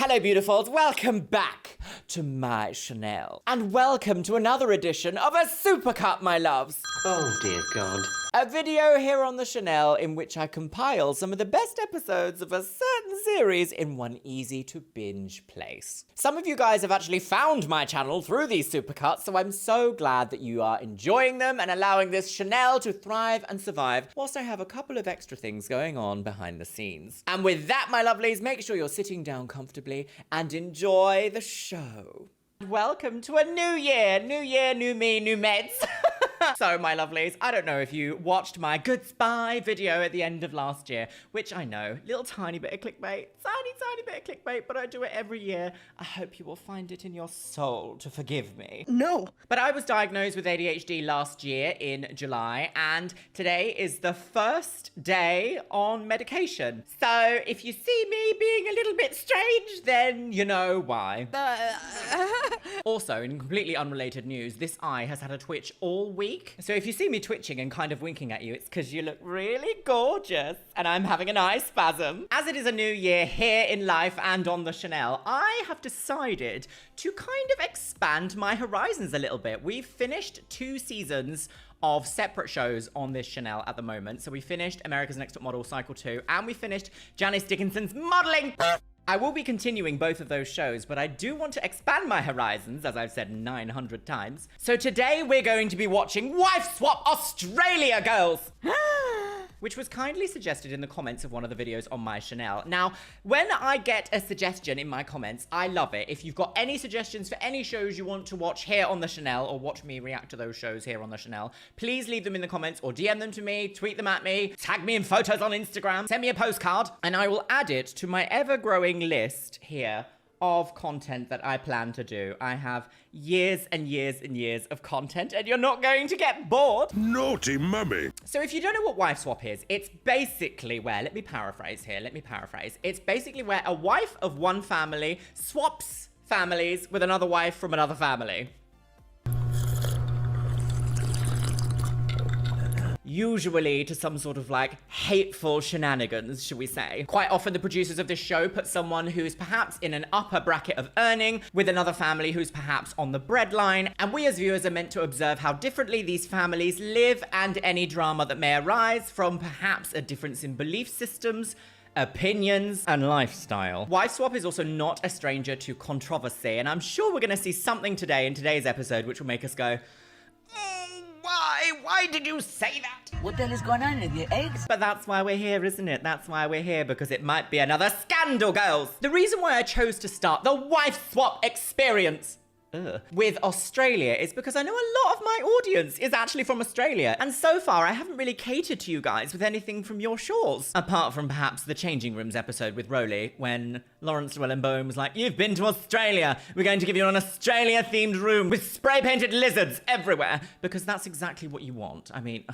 Hello, beautifuls. Welcome back to my Chanel. And welcome to another edition of A Supercut, my loves. Oh, dear God. A video here on the Chanel in which I compile some of the best episodes of a certain series in one easy-to-binge place. Some of you guys have actually found my channel through these supercuts, so I'm so glad that you are enjoying them and allowing this Chanel to thrive and survive, whilst I have a couple of extra things going on behind the scenes. And with that, my lovelies, make sure you're sitting down comfortably and enjoy the show. Welcome to a new year. New year, new me, new meds. So, my lovelies, I don't know if you watched my Good Spy video at the end of last year, which I know, little tiny bit of clickbait, tiny bit of clickbait, but I do it every year. I hope you will find it in your soul to forgive me. No. But I was diagnosed with ADHD last year in July, and today is the first day on medication. So, if you see me being a little bit strange, then you know why. Also, in completely unrelated news, this eye has had a twitch all week. So if you see me twitching and kind of winking at you, it's because you look really gorgeous and I'm having an eye spasm. As it is a new year here in life and on the Chanel, I have decided to kind of expand my horizons a little bit. We've finished 2 seasons of separate shows on this Chanel at the moment. So we finished America's Next Top Model Cycle 2 and we finished Janice Dickinson's modeling. I will be continuing both of those shows, but I do want to expand my horizons, as I've said 900 times. So today we're going to be watching Wife Swap Australia, girls! Which was kindly suggested in the comments of one of the videos on my Chanel. Now, when I get a suggestion in my comments, I love it. If you've got any suggestions for any shows you want to watch here on the Chanel, or watch me react to those shows here on the Chanel, please leave them in the comments or DM them to me, tweet them at me, tag me in photos on Instagram, send me a postcard, and I will add it to my ever-growing list here of content that I plan to do. I have years and years and years of content, and you're not going to get bored. Naughty mummy. So if you don't know what wife swap is, it's basically where, let me paraphrase. It's basically where a wife of one family swaps families with another wife from another family. Usually to some sort of like hateful shenanigans, should we say. Quite often the producers of this show put someone who's perhaps in an upper bracket of earning with another family who's perhaps on the breadline, and we as viewers are meant to observe how differently these families live and any drama that may arise from perhaps a difference in belief systems, opinions, and lifestyle. Wife swap is also not a stranger to controversy, and I'm sure we're gonna see something today in today's episode which will make us go, Why did you say that? What the hell is going on with your eggs? But that's why we're here, isn't it? That's why we're here, because it might be another scandal, girls. The reason why I chose to start the wife swap experience with Australia is because I know a lot of my audience is actually from Australia, and so far I haven't really catered to you guys with anything from your shores, apart from perhaps the Changing Rooms episode with Roly, when Lawrence Llewellyn-Bowen was like, you've been to Australia, we're going to give you an Australia themed room with spray painted lizards everywhere, because that's exactly what you want. I mean,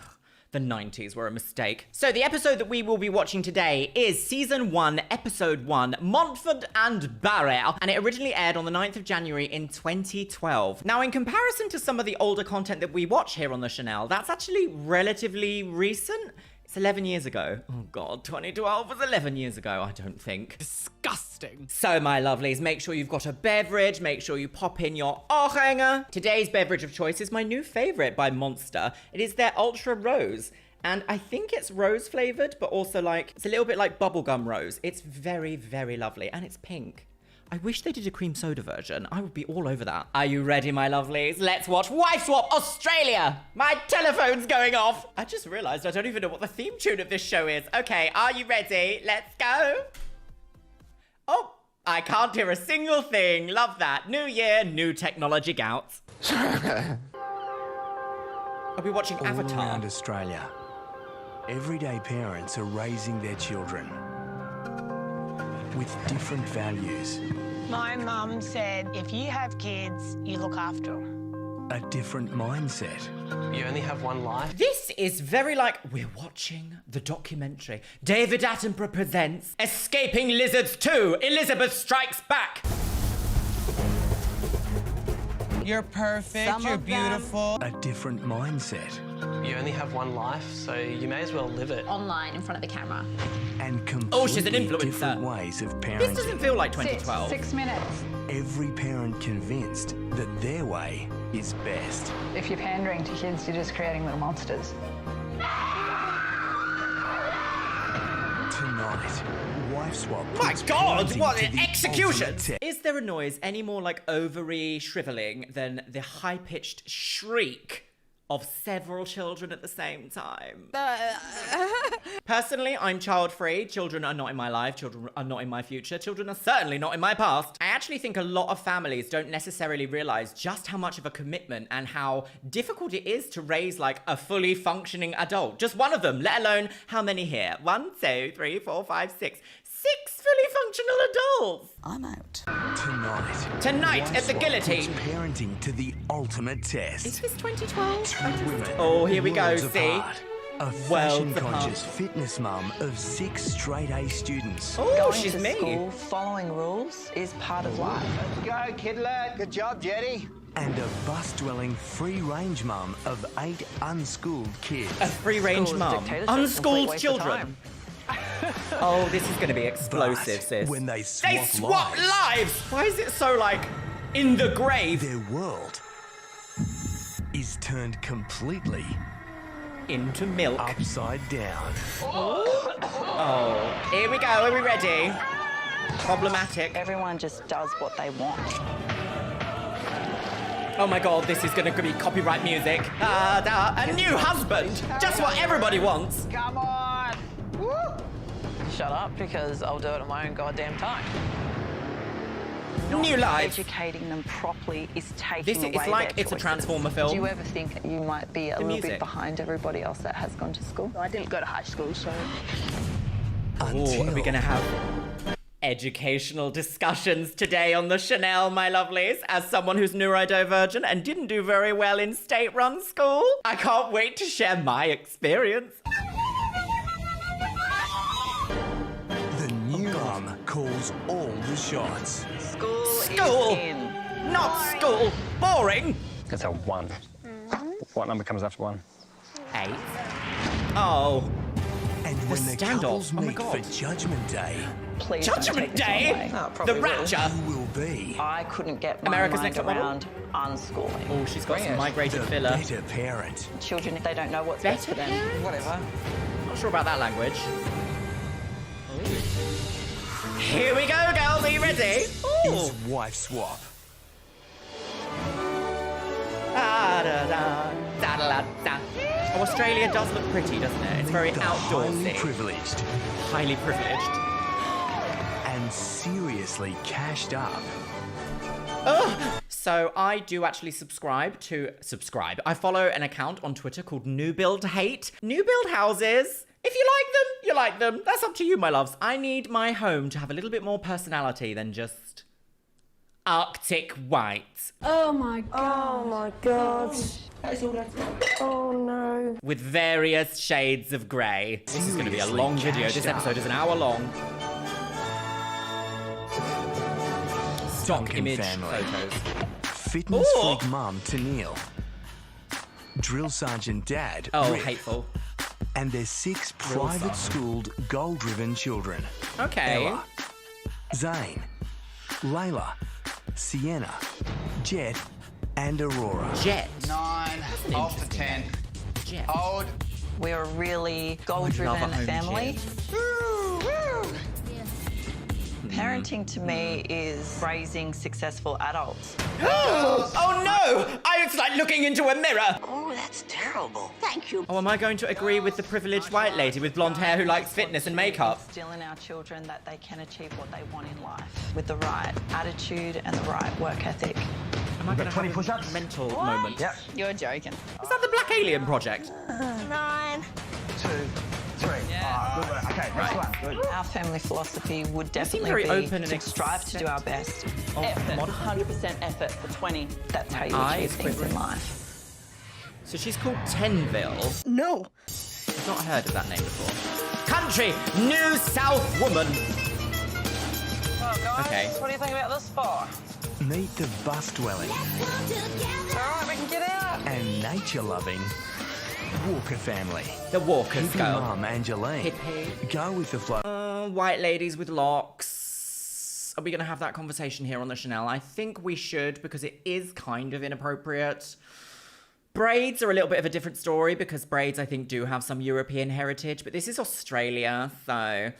the 90s were a mistake. So the episode that we will be watching today is Season 1, Episode 1, Montford and Barrel, and it originally aired on the 9th of January in 2012. Now, in comparison to some of the older content that we watch here on the Chanel, that's actually relatively recent. It's 11 years ago. Oh God, 2012 was 11 years ago, I don't think. Disgusting. So, my lovelies, make sure you've got a beverage, make sure you pop in your Ohrhanger. Today's beverage of choice is my new favorite by Monster. It is their Ultra Rose. And I think it's rose flavored, but also like, it's a little bit like bubblegum rose. It's very, very lovely, and it's pink. I wish they did a cream soda version. I would be all over that. Are you ready, my lovelies? Let's watch Wife Swap Australia. My telephone's going off. I just realized I don't even know what the theme tune of this show is. Okay, are you ready? Let's go. Oh, I can't hear a single thing. Love that. New year, new technology gouts. Are we watching All Avatar? around Australia, everyday parents are raising their children with different values, My mum said, if you have kids, you look after them. a different mindset, You only have one life. This is very like, we're watching the documentary. David Attenborough presents Escaping Lizards 2, Elizabeth Strikes Back. You're perfect, you're beautiful. a different mindset, You only have one life, so you may as well live it. Online in front of the camera. and Oh, she's an completely different influencer. ways of parenting. This doesn't feel like 2012. 6 minutes. Every parent convinced that their way is best. If you're pandering to kids, you're just creating little monsters. Tonight, wife swap. My puts God, parenting what to an the execution! ultimate test. Is there a noise any more like ovary shriveling than the high-pitched shriek of several children at the same time? Personally, I'm child-free. Children are not in my life. Children are not in my future. Children are certainly not in my past. I actually think a lot of families don't necessarily realize just how much of a commitment and how difficult it is to raise like a fully functioning adult. Just one of them, let alone how many here? 1, 2, 3, 4, 5, 6. 6 fully functional adults. I'm out. Tonight Wife at the swap guillotine. puts parenting to the ultimate test. Is this 2012? Two women. Oh, here we go, worlds see? apart. A Worlds fashion-conscious apart. fitness mum of 6 straight-A students. Oh, Going she's to me. school, following rules is part of life. Go, kidlet. Good job, Jetty. And a bus-dwelling, free-range mum of 8 unschooled kids. A free-range School's mum. dictatorship, complete Unschooled waste of children. time. Oh, this is going to be explosive, But sis. when they They swap swap lives! Why is it so, like, in the grave? their world is turned completely Into milk. upside down. Oh, here we go. Are we ready? Problematic. Everyone just does what they want. Oh my God, this is going to be copyright music. A new husband. Just what everybody wants. Come on. Woo. Shut up, because I'll do it at my own goddamn time. New life. Educating them properly is taking This away it's like their it's a choices. Transformer film. Do you ever think you might be a little music. bit behind everybody else that has gone to school? I didn't go to high school, so... Oh, are we going to have educational discussions today on the Chanel, my lovelies? As someone who's neurodivergent and didn't do very well in state-run school, I can't wait to share my experience. The new mum calls all the shots. School! Is in. Not school! Boring! It's a 1. What number comes after 1? 8. Oh. And when the standoff. couples Oh my meet God. for Judgment Day, Please don't Judgment take this my Day? way. No, it The probably will. rapture. who will be I couldn't get my America's mind Next Top Model? around unschooling. Oh, she's got Bring some it. migrated the filler. better parent? Children, they don't know what's best Better for them. parent? Whatever. Not sure about that language. Here we go, girls. Are you ready? Ooh. Is wife swap. Da-da-da, oh, Australia does look pretty, doesn't it? It's very The highly outdoorsy. privileged Highly privileged. and seriously cashed up. So I do actually subscribe. I follow an account on Twitter called New Build Hate. New build houses. If you like them, you like them. That's up to you, my loves. I need my home to have a little bit more personality than just Arctic white. Oh my god. Oh my god. Oh no. With various shades of grey. This is going to be a Seriously long video. This cashed up. episode is an hour long. Stock Duncan image family. photos. Fitness Ooh. freak mum Tenille. Drill sergeant dad Oh, Rick. hateful. And their 6 private schooled goal-driven children. Okay. Ella, Zane, Layla, Sienna, Jet, and Aurora. Jet. 9 off the 10. Jet. Old. We're a really Love a goal-driven home family. gym. Parenting to me is raising successful adults. Oh no! It's like looking into a mirror. Oh, that's terrible. Thank you. Oh, am I going to agree with the privileged white lady with blonde hair who likes fitness and makeup? Instill in our children that they can achieve what they want in life with the right attitude and the right work ethic. Am I going to 20 have push-ups? a mental moment? Yep. You're joking. Is that the Black Alien Project? 9. 2, 3. Ah, good work. Okay, next one. Good. Our family philosophy would seem definitely very be open and to strive to do our best. Oh, Effort, modern. 100% effort for 20. That's how you Eye achieve is things in quivering. life. So she's called Tenille. No. I've not heard of that name before. Country, New South woman. Well, guys, Okay. what do you think about this spot? Meet the bus-dwelling All right, we can get out. and nature-loving Walker family. The Walkers Hippie go. mum, Angeline. Hippie. Go with the flow. White ladies with locks. Are we going to have that conversation here on the Chanel? I think we should, because it is kind of inappropriate. Braids are a little bit of a different story, because braids, I think, do have some European heritage, but this is Australia, so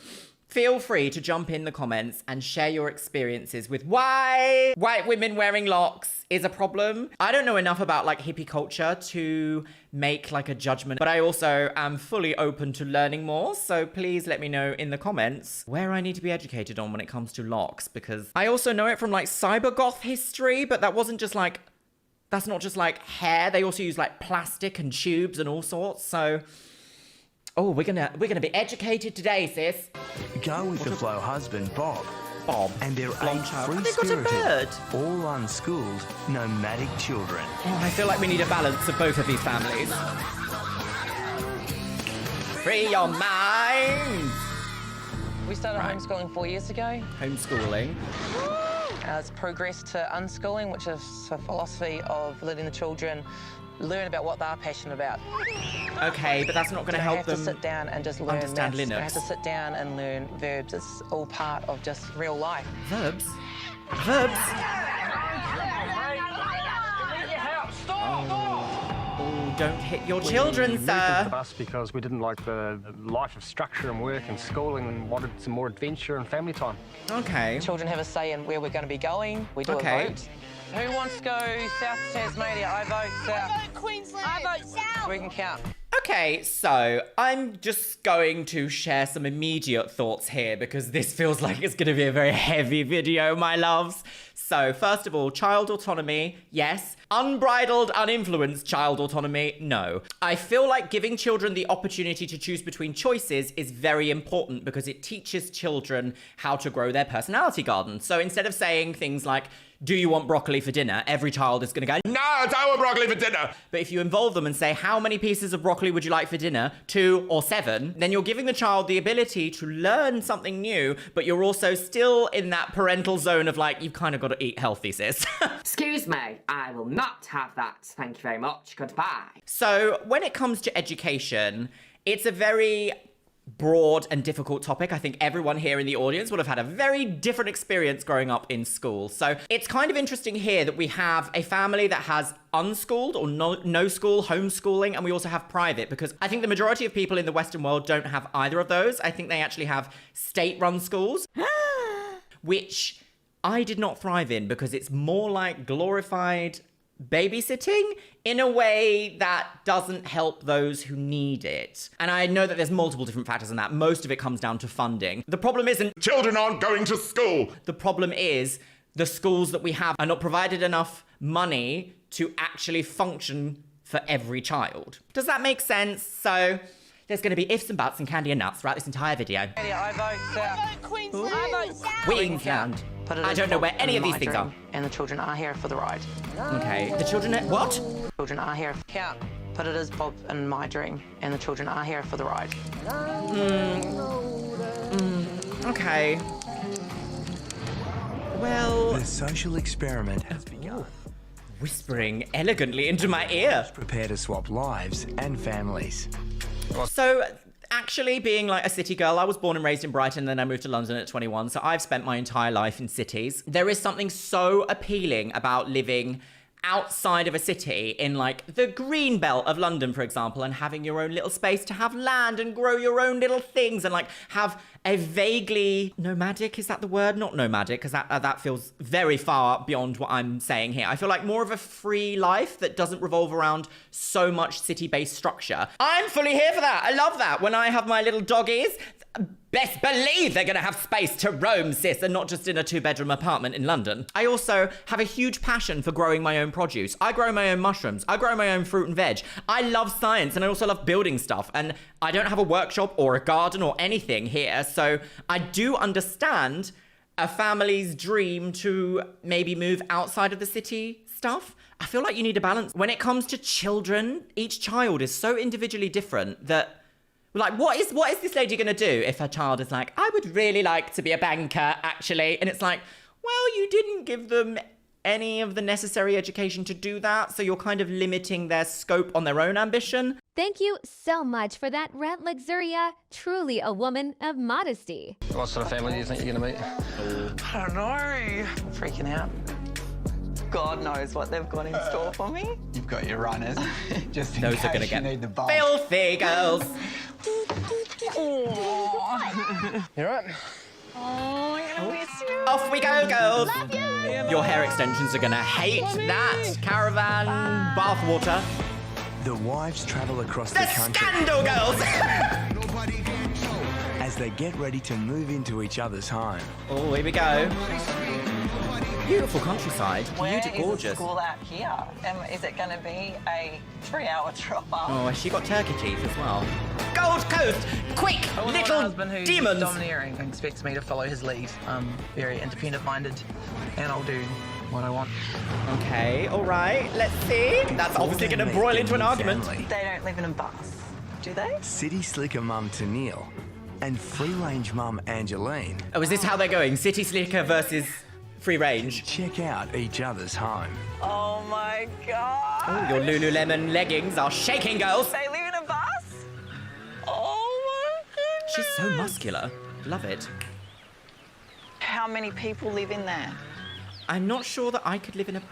feel free to jump in the comments and share your experiences with why white women wearing locks is a problem. I don't know enough about like hippie culture to make like a judgment, but I also am fully open to learning more. So please let me know in the comments where I need to be educated on when it comes to locks, because I also know it from like cyber goth history, but that wasn't just like, that's not just like hair. They also use like plastic and tubes and all sorts. So, oh, we're gonna be educated today, sis. Go with the flow husband, Bob. And their 8 They've got a bird. free-spirited, all unschooled, nomadic children. Oh, I feel like we need a balance of both of these families. Free your mind! We started homeschooling 4 years ago. Homeschooling. It's progressed to unschooling, which is a philosophy of letting the children learn about what they're passionate about. Okay, but that's not going to help them to sit down and just learn understand maths. Linux. They have to sit down and learn verbs. It's all part of just real life. Verbs? Verbs? Oh, don't hit your children, We moved sir. into the bus because we didn't like the life of structure and work and schooling and wanted some more adventure and family time. Okay. Children have a say in where we're going to be going. We do a vote. Who wants to go South Tasmania? I vote South. I vote Queensland. I vote South. We can count. Okay, so I'm just going to share some immediate thoughts here, because this feels like it's going to be a very heavy video, my loves. So first of all, child autonomy, yes. Unbridled, uninfluenced child autonomy, no. I feel like giving children the opportunity to choose between choices is very important, because it teaches children how to grow their personality garden. So instead of saying things like, do you want broccoli for dinner? Every child is going to go, no, I don't want broccoli for dinner. But if you involve them and say, how many pieces of broccoli would you like for dinner? 2 or 7? Then you're giving the child the ability to learn something new, but you're also still in that parental zone of like, you've kind of got to eat healthy, sis. Excuse me, I will not have that. Thank you very much. Goodbye. So when it comes to education, it's a very broad and difficult topic. I think everyone here in the audience would have had a very different experience growing up in school. So it's kind of interesting here that we have a family that has unschooled or no school, homeschooling, and we also have private, because I think the majority of people in the Western world don't have either of those. I think they actually have state-run schools, which I did not thrive in, because it's more like glorified babysitting in a way that doesn't help those who need it. And I know that there's multiple different factors in that. Most of it comes down to funding. The problem isn't children aren't going to school. The problem is the schools that we have are not provided enough money to actually function for every child. Does that make sense? So there's going to be ifs and buts and candy and nuts throughout this entire video. I vote South. I vote Queensland. I vote South. Queensland. I don't know where any of these things are. And the children are here for the ride. Okay. The children are... What? Children are here. Count. But it is Bob and my dream. And the children are here for the ride. Okay. Well... The social experiment has begun. Whispering elegantly into my ear. Prepare to swap lives and families. So, actually being like a city girl, I was born and raised in Brighton, then I moved to London at 21, so I've spent my entire life in cities. There is something so appealing about living outside of a city in like the green belt of London, for example, and having your own little space to have land and grow your own little things and like have a vaguely nomadic, is that the word? Not nomadic, because that feels very far beyond what I'm saying here. I feel like more of a free life that doesn't revolve around so much city-based structure. I'm fully here for that. I love that. When I have my little doggies, best believe they're going to have space to roam, sis, and not just in a 2-bedroom apartment in London. I also have a huge passion for growing my own produce. I grow my own mushrooms. I grow my own fruit and veg. I love science, and I also love building stuff. And I don't have a workshop or a garden or anything here, so I do understand a family's dream to maybe move outside of the city stuff. I feel like you need a balance. When it comes to children, each child is so individually different that, like, what is this lady going to do if her child is like, I would really like to be a banker, actually? And it's like, well, you didn't give them any of the necessary education to do that, so you're kind of limiting their scope on their own ambition. Thank you so much for that rant, Luxeria. Truly a woman of modesty. What sort of family do you think you're going to meet? I don't know. Freaking out. God knows what they've got in store for me. You've got your runners. Just in Those case are gonna you get need the bump. filthy, girls. You right? Oh, I'm gonna miss you. Off we go, girls. Love you. Your hair extensions are gonna hate that caravan bathwater. The wives travel across The the country scandal, girls. as they get ready to move into each other's home. Oh, here we go. Beautiful countryside. Where is Gorgeous. the school out here? Is it going to be a 3-hour drop up? Oh, has she got turkey teeth as well? Gold Coast! Quick! I want Little a husband who's demons! domineering and expects me to follow his lead. I'm very independent-minded, and I'll do what I want. Okay, all right. Let's see. That's obviously going to broil into an argument. Family. They don't live in a bus, do they? City slicker mum Tenille and free-range mum Angeline. Oh, is this how they're going? City slicker versus free range. Check out each other's home. Oh my God. Oh, your Lululemon leggings are shaking, girls. They live in a bus? Oh my goodness. She's so muscular. Love it. How many people live in there? I'm not sure that I could live in a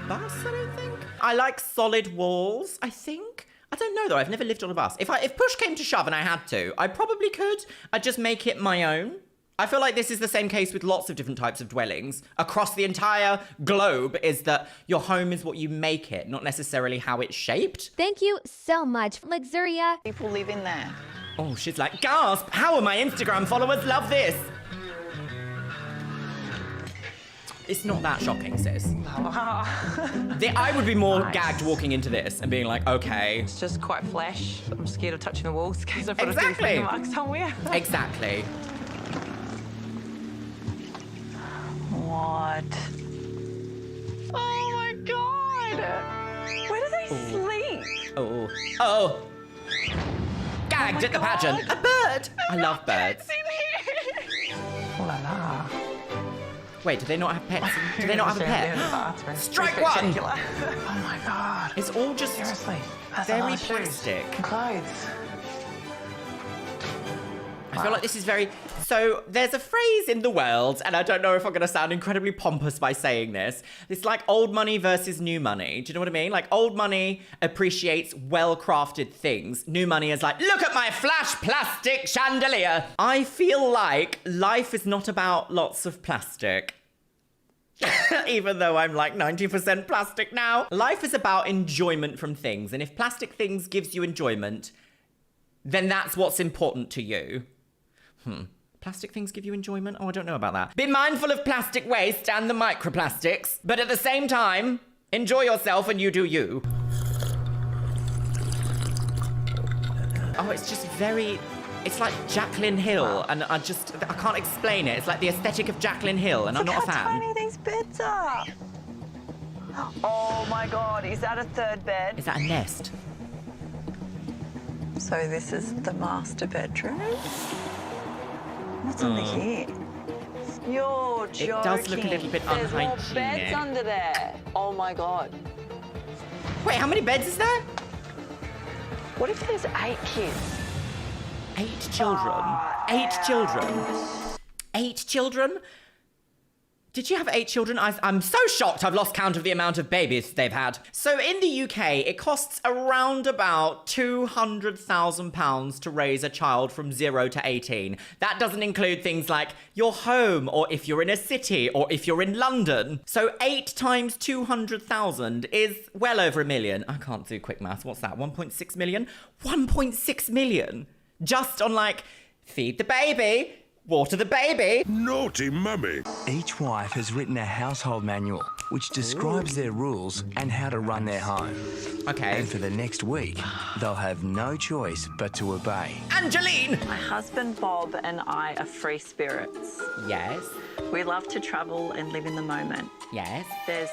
bus, I don't think. I like solid walls, I think. I don't know, though. I've never lived on a bus. If push came to shove and I had to, I probably could. I'd just make it my own. I feel like this is the same case with lots of different types of dwellings across the entire globe, is that your home is what you make it, not necessarily how it's shaped. Thank you so much, Luxeria. People live in there. Oh, she's like, gasp! How will my Instagram followers love this? It's not that shocking, sis. I would be more gagged walking into this and being like, okay. It's just quite flash. I'm scared of touching the walls because I've got a Exactly. mark somewhere. Exactly. What? Oh my God. Where do they sleep? Oh. Oh. Gagged at the pageant. A bird. I love birds. Oh la la. Wait, do they not have pets? Do they not have a pet? Strike one! Oh my God. It's all just Seriously. That's a very lot of shoes plastic. and clothes. I feel like this is very... So, there's a phrase in the world, and I don't know if I'm going to sound incredibly pompous by saying this. It's like old money versus new money. Do you know what I mean? Like, old money appreciates well-crafted things. New money is like, look at my flash plastic chandelier. I feel like life is not about lots of plastic. Even though I'm like 90% plastic now. Life is about enjoyment from things. And if plastic things gives you enjoyment, then that's what's important to you. Plastic things give you enjoyment? Oh, I don't know about that. Be mindful of plastic waste and the microplastics, but at the same time, enjoy yourself and you do you. Oh, it's just very... It's like Jaclyn Hill, and I can't explain it. It's like the aesthetic of Jaclyn Hill, and I'm not a fan. Look how tiny these beds are. Oh my God, is that a third bed? Is that a nest? So this is the master bedroom? What's under here? You're joking. It does look a little bit There's unhygienic. more beds under there. Oh my God. Wait, how many beds is there? What if there's 8 kids? 8 children. 8 children. 8 children? Did you have 8 children? I'm so shocked I've lost count of the amount of babies they've had. So in the UK, it costs around about £200,000 to raise a child from 0 to 18. That doesn't include things like your home, or if you're in a city, or if you're in London. So 8 times 200,000 is well over £1 million. I can't do quick maths. What's that? 1.6 million? 1.6 million? Just on like, feed the baby, water the baby. Naughty mummy. Each wife has written a household manual which describes their rules and how to run their home. Okay. And for the next week, they'll have no choice but to obey. Angeline! My husband Bob and I are free spirits. Yes. We love to travel and live in the moment. Yes. There's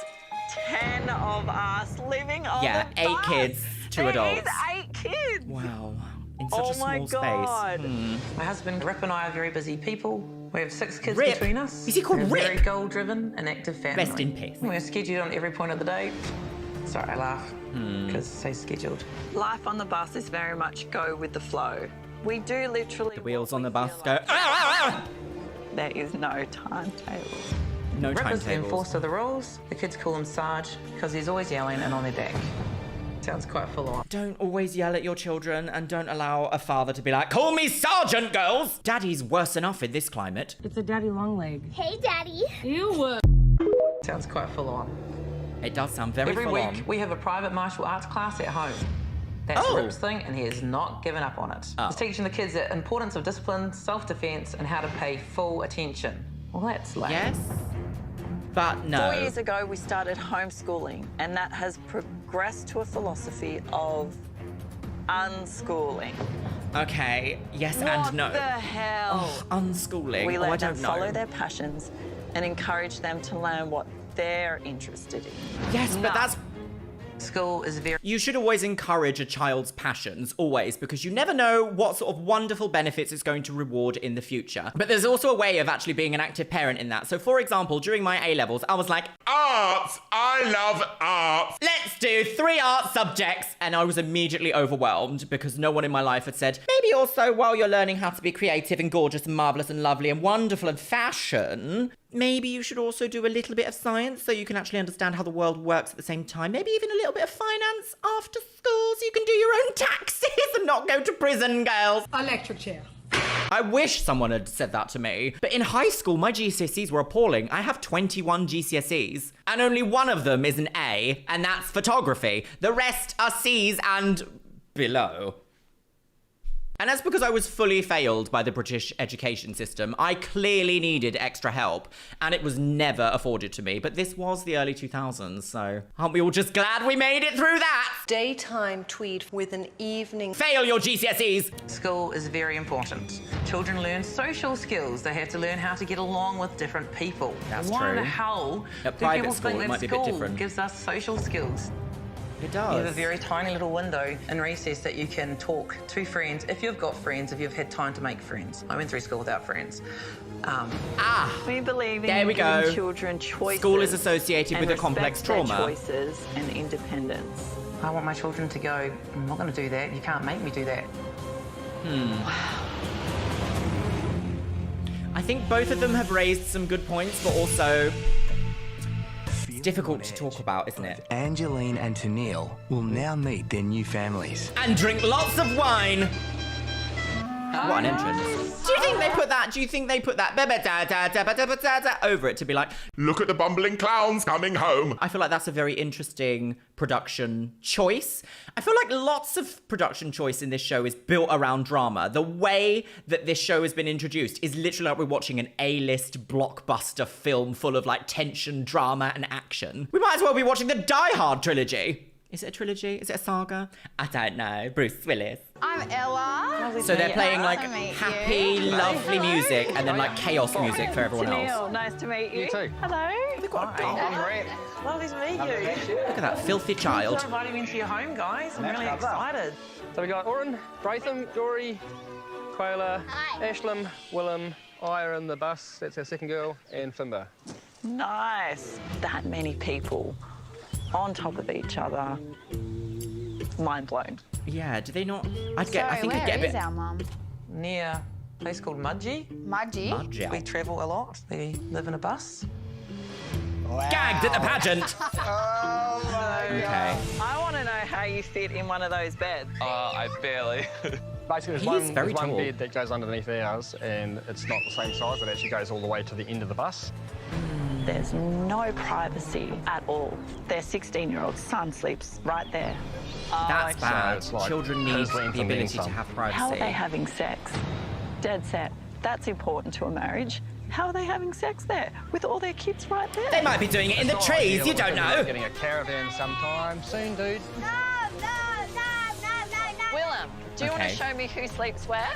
10 of us living on Yeah, the 8 bus. kids, 2 adults. There's 8 kids. Wow. In such a Oh my small God. space. My husband Rip and I are very busy people. We have 6 kids Rip. between us. Is he called We're a Rip? very goal-driven and active family. Rest in peace. We're scheduled on every point of the day. Sorry, I laugh because say scheduled. Life on the bus is very much go with the flow. We do literally... The wheels on the bus go... "Ah!" There is no timetable. No Rip is the timetables. enforcer of the rules. The kids call him Sarge because he's always yelling and on their back. Sounds quite full on. Don't always yell at your children, and don't allow a father to be like, call me sergeant, girls! Daddy's worse enough in this climate. It's a daddy long leg. Hey, Daddy. Ew. Sounds quite full on. It does sound very Every full week on. we have a private martial arts class at home. That's Oh. Rip's thing, and he has not given up on it. Oh. He's teaching the kids the importance of discipline, self-defense, and how to pay full attention. Well, that's lame. Yes, but no. 4 years ago, we started homeschooling, and that has progressed to a philosophy of unschooling. Okay, yes What and no. the hell? Oh, unschooling. We Oh, I let them don't know. follow their passions and encourage them to learn what they're interested in. Yes, but that's... School is very... You should always encourage a child's passions, always, because you never know what sort of wonderful benefits it's going to reward in the future. But there's also a way of actually being an active parent in that. So, for example, during my A-levels, I was like, arts! I love arts! Let's do 3 art subjects! And I was immediately overwhelmed because no one in my life had said, maybe also while you're learning how to be creative and gorgeous and marvellous and lovely and wonderful and fashion, maybe you should also do a little bit of science so you can actually understand how the world works at the same time. Maybe even a little bit of finance after school so you can do your own taxes and not go to prison, girls. Electric chair. I wish someone had said that to me. But in high school, my GCSEs were appalling. I have 21 GCSEs, and only one of them is an A, and that's photography. The rest are C's and below. And that's because I was fully failed by the British education system. I clearly needed extra help, and it was never afforded to me. But this was the early 2000s, so aren't we all just glad we made it through that? Daytime tweed with an evening... Fail your GCSEs! School is very important. Children learn social skills. They have to learn how to get along with different people. That's Why true. the hell At do private people school, think it that might be a bit school different. gives us social skills? It does. You have a very tiny little window in recess that you can talk to friends, if you've got friends, if you've had time to make friends. I went through school without friends. We believe in There we go. giving children choices. School is associated and with a complex respect trauma. their choices and independence. I want my children to go, I'm not going to do that. You can't make me do that. I think both of them have raised some good points, but also it's difficult to talk about, isn't it? Angeline and Tenille will now meet their new families. And drink lots of wine. What an entrance. Do you think they put that? Do you think they put that over it to be like, look at the bumbling clowns coming home? I feel like that's a very interesting production choice. I feel like lots of production choice in this show is built around drama. The way that this show has been introduced is literally like we're watching an A-list blockbuster film full of like tension, drama, and action. We might as well be watching the Die Hard trilogy. Is it a trilogy? Is it a saga? I don't know. Bruce Willis. I'm Ella. So they're playing like Nice to meet happy, you. lovely music and then like chaos music for everyone else. Tenille, nice to meet you. You too. Hello. They've got a dog. Lovely to meet you. Look at that filthy Thanks child. for inviting me into your home, guys. I'm really excited. So we got Oren, Bratham, Jory, Quayla, Hi. Ashlam, Willem, Aya in the bus, that's our second girl, and Finbar. Nice. That many people on top of each other. Mind blown. Yeah, do they not? I think I'd get a bit. our mum? Near a place called Mudgee. Mudgee. We travel a lot. We live in a bus. Gagged at the pageant. Okay. I want to know how you fit in one of those beds. I barely. Basically, He's there's very one tall. bed that goes underneath ours, and it's not the same size. It actually goes all the way to the end of the bus. There's no privacy at all. Their 16-year-old son sleeps right there. That's So bad. it's like Children need his the length and ability then to some. have How are they privacy. having sex? Dead set. That's important to a marriage. How are they having sex there with all their kids right there? They might be doing it in the trees, you don't know. Getting a caravan sometime soon, dude. Willem, do you want Okay. to show me who sleeps where?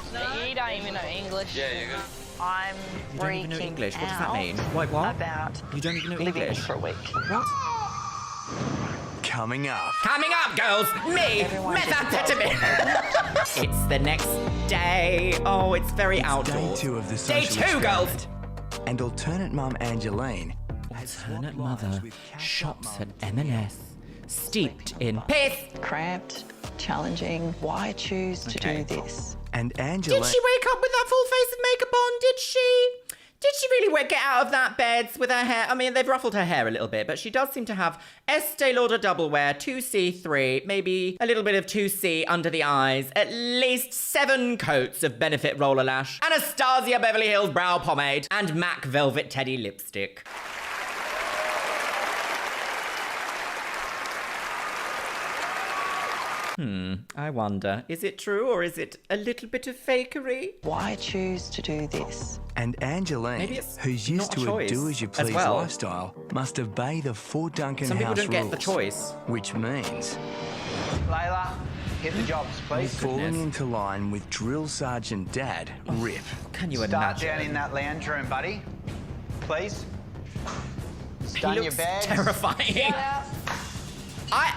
You don't even know English. Yeah, you're good. I'm You don't even know freaking English. What does that out mean? Wait, what? About You don't even know living English? for a week. What? coming up. Coming up, girls, me, methamphetamine. It's the next day. Oh, it's very outdoors. Day 2 of the Day social 2, girls. experiment. And alternate mum Angeline Alternate mother shops at M&S, steeped in piss. Cramped, challenging. Why choose to do this? and Angeline. Did she wake up with that full face of makeup on? Did she? Did she really get out of that bed with her hair? I mean, they've ruffled her hair a little bit, but she does seem to have Estee Lauder double wear, 2C3, maybe a little bit of 2C under the eyes, at least 7 coats of Benefit Roller Lash, Anastasia Beverly Hills brow pomade, and MAC Velvet Teddy lipstick. I wonder, is it true or is it a little bit of fakery? Why choose to do this? And Angeline, who's used to a do-as-you-please lifestyle, must obey the 4 Duncan Some house people don't rules. get the choice. Which means... Layla, hit the jobs, please. Falling into line with Drill Sergeant Dad, Rip. Can you Start imagine? down in that lounge room, buddy. Please. He Done looks your bags. terrifying. Yeah.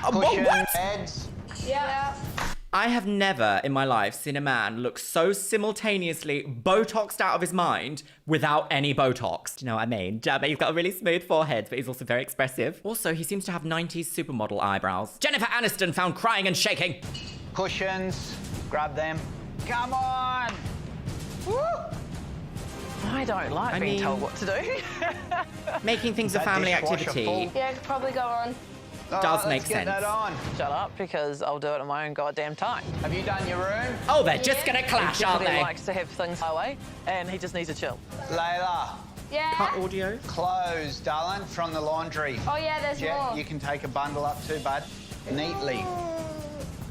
Cushion, what? beds. Yeah. I have never in my life seen a man look so simultaneously Botoxed out of his mind without any Botox. Do you know what I mean? Jabba, he's got a really smooth forehead, but he's also very expressive. Also, he seems to have 90s supermodel eyebrows. Jennifer Aniston found crying and shaking. Cushions. Grab them. Come on. Woo! I don't like being told what to do. Making things a family activity Yeah, could probably go on. does make let's get sense. that on. Shut up, because I'll do it in my own goddamn time. Have you done your room? Oh, they're just gonna clash, He aren't typically they? likes to have things my way, and he just needs to chill. Layla, Yeah. Cut audio. clothes, darling, from the laundry. Oh yeah, there's Jet, more. you can take a bundle up too, bud. Neatly.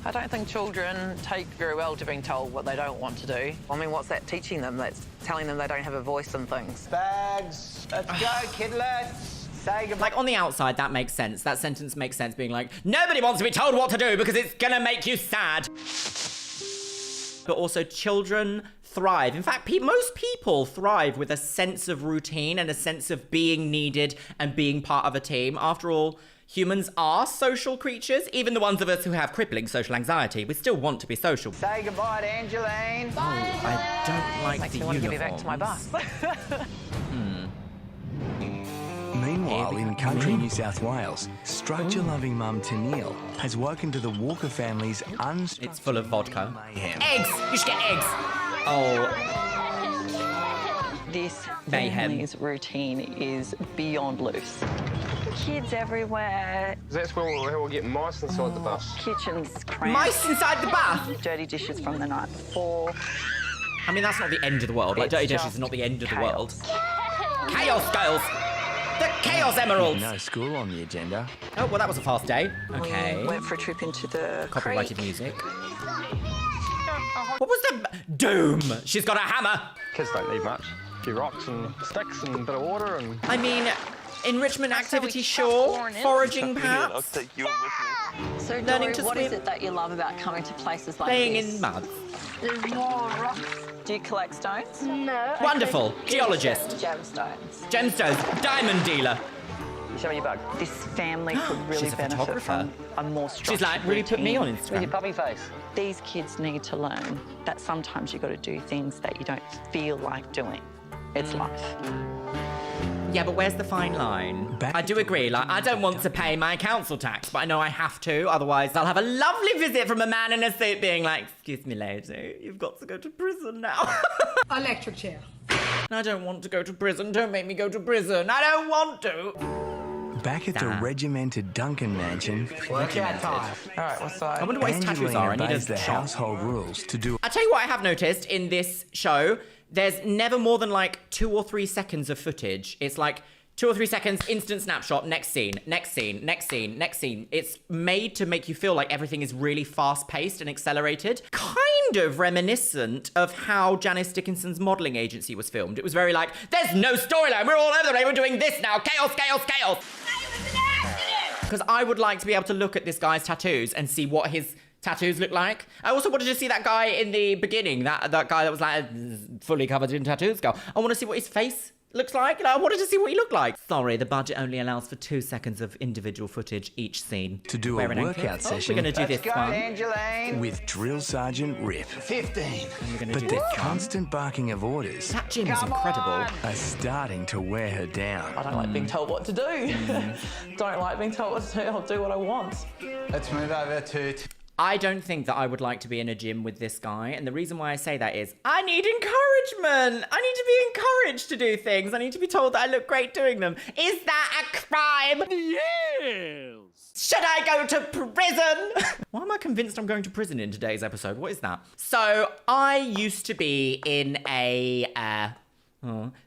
I don't think children take very well to being told what they don't want to do. I mean, what's that teaching them? That's telling them they don't have a voice in things. Bags. Let's go, kidlets. Say goodbye. Like, on the outside, that makes sense. That sentence makes sense, being like, nobody wants to be told what to do because it's gonna make you sad. But also, children thrive. In fact, most people thrive with a sense of routine and a sense of being needed and being part of a team. After all, humans are social creatures. Even the ones of us who have crippling social anxiety, we still want to be social. Say goodbye to Angeline. I don't like Makes the me want to give you back to my uniforms. bus. Meanwhile, in country New South Wales, structure-loving mum Tenille has woken to the Walker family's It's full of vodka. mayhem. Eggs! You should get eggs! Oh, This Mayhem. family's routine is beyond loose. Kids everywhere, That's where we'll get mice inside the bus. kitchens cramped. mice inside the bath! Dirty dishes from the night before. I mean, that's not the end of the world. Like, It's dirty dishes just is not the end of the world. chaos. Chaos girls! The Chaos Emeralds! No school on the agenda. Oh, well, that was a fast day. Okay. We went for a trip into the Copyrighted creek. music. What was the... Doom! She's got a hammer! Kids don't need much. A few rocks and sticks and a bit of water and... I mean, enrichment activity, we sure. chuck corn in. Foraging, perhaps. So, Learning Dory, to what is swim. it that you love about coming to places like Playing this? in mud. There's more rocks. Do you collect stones? No. Wonderful. Geologist. Gemstones. Gemstones. Diamond dealer. Show me your bug. This family could really She's a benefit photographer. from a more structured She's like, really put me on routine. With your Instagram. puppy face. These kids need to learn that sometimes you've got to do things that you don't feel like doing. It's life. Yeah, but where's the fine line? I do agree, like, I don't want to pay my council tax, but I know I have to, otherwise I'll have a lovely visit from a man in a suit being like, excuse me, lady, you've got to go to prison now. Electric chair. I don't want to go to prison, don't make me go to prison, I don't want to. Back at the Damn. regimented Duncan mansion, Workout time. All right, what's that? I wonder what his tattoos are, I need obeys a the shot. household rules to do I tell you what I have noticed in this show, there's never more than like 2 or 3 seconds of footage. It's like 2 or 3 seconds, instant snapshot, next scene, next scene, next scene, next scene. It's made to make you feel like everything is really fast-paced and accelerated. Kind of reminiscent of how Janice Dickinson's modelling agency was filmed. It was very like, there's no storyline, we're all over the place, we're doing this now, chaos, chaos, chaos. Because I would like to be able to look at this guy's tattoos and see what his tattoos look like. I also wanted to see that guy in the beginning, that guy that was like fully covered in tattoos girl. I want to see what his face looks like. I wanted to see what he looked like. Sorry, the budget only allows for 2 seconds of individual footage each scene. To do a workout session, we're going to do this one. Angeline. with Drill Sergeant Rip. 15. And we're going to But do the this one. constant barking of orders That gym is incredible. are starting to wear her down. I don't like being told what to do. Don't like being told what to do. I'll do what I want. Let's move over to... I don't think that I would like to be in a gym with this guy. And the reason why I say that is I need encouragement. I need to be encouraged to do things. I need to be told that I look great doing them. Is that a crime? Yes. Should I go to prison? Why am I convinced I'm going to prison in today's episode? What is that? So I used to be in a...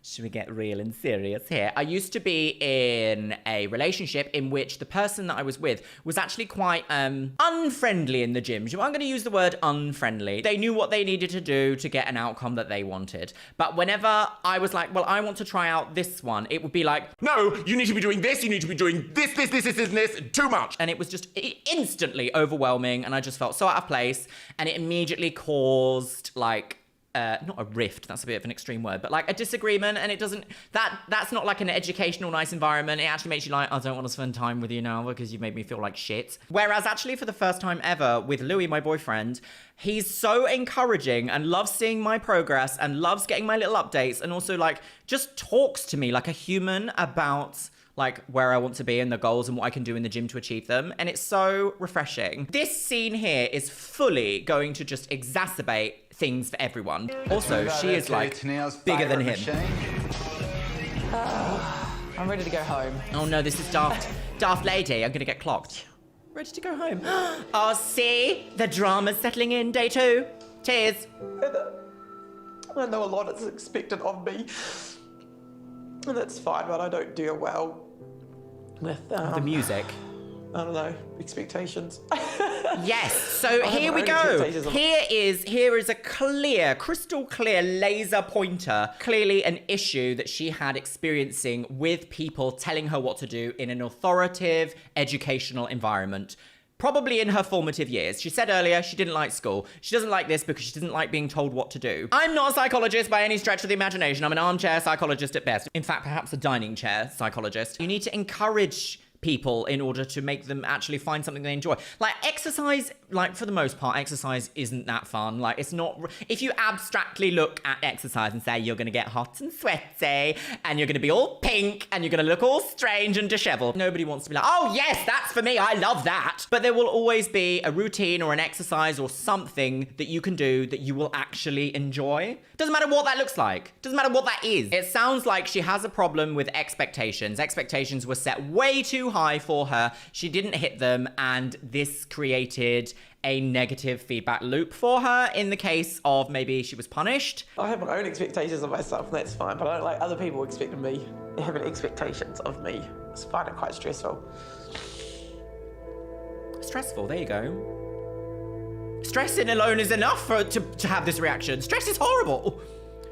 should we get real and serious here? I used to be in a relationship in which the person that I was with was actually quite unfriendly in the gym. I'm going to use the word unfriendly. They knew what they needed to do to get an outcome that they wanted. But whenever I was like, well, I want to try out this one, it would be like, no, you need to be doing this, you need to be doing this, too much. And it was just instantly overwhelming, and I just felt so out of place, and it immediately caused like not a rift, that's a bit of an extreme word, but like a disagreement, and it doesn't, that's not like an educational nice environment. It actually makes you like, I don't want to spend time with you now because you've made me feel like shit. Whereas actually for the first time ever with Louis, my boyfriend, he's so encouraging and loves seeing my progress and loves getting my little updates, and also like just talks to me like a human about like where I want to be and the goals and what I can do in the gym to achieve them. And it's so refreshing. This scene here is fully going to just exacerbate things for everyone. Also, she is like bigger than him. I'm ready to go home. Oh no, this is daft lady. I'm gonna get clocked. Ready to go home. Oh, see? The drama's settling in, day 2. Cheers. I know a lot is expected of me. And that's fine, but I don't deal well with the music. I don't know, expectations. Yes, so here we go. Here is a clear, crystal clear laser pointer. Clearly an issue that she had experiencing with people telling her what to do in an authoritative educational environment. Probably in her formative years. She said earlier she didn't like school. She doesn't like this because she doesn't like being told what to do. I'm not a psychologist by any stretch of the imagination. I'm an armchair psychologist at best. In fact, perhaps a dining chair psychologist. You need to encourage people in order to make them actually find something they enjoy. Like exercise, like for the most part, exercise isn't that fun. Like it's not, if you abstractly look at exercise and say you're gonna get hot and sweaty and you're gonna be all pink and you're gonna look all strange and disheveled, nobody wants to be like, oh yes, that's for me, I love that. But there will always be a routine or an exercise or something that you can do that you will actually enjoy. Doesn't matter what that looks like. Doesn't matter what that is. It sounds like she has a problem with expectations. Expectations were set way too high for her. She didn't hit them, and this created a negative feedback loop for her in the case of maybe she was punished. I have my own expectations of myself, and that's fine, but I don't like other people expecting me, having expectations of me. I find it quite stressful. Stressful, there you go. Stressing alone is enough to have this reaction. Stress is horrible.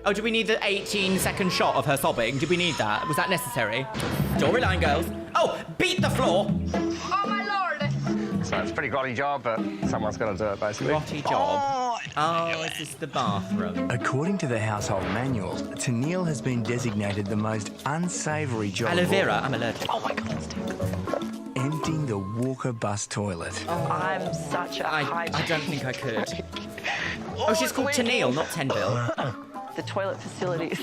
Oh, do we need the 18-second shot of her sobbing? Did we need that? Was that necessary? Storyline, girls. Oh, beat the floor. Oh, my lord. So it's a pretty grotty job, but someone's got to do it, basically. Grotty job. Oh, is this the bathroom? According to the household manual, Tenille has been designated the most unsavoury job Aloe of vera, all. I'm allergic. Oh my God, that's terrible. Emptying the Walker bus toilet. I'm such a I don't think I could. Oh, she's called Tenille, not Tenville. The toilet facilities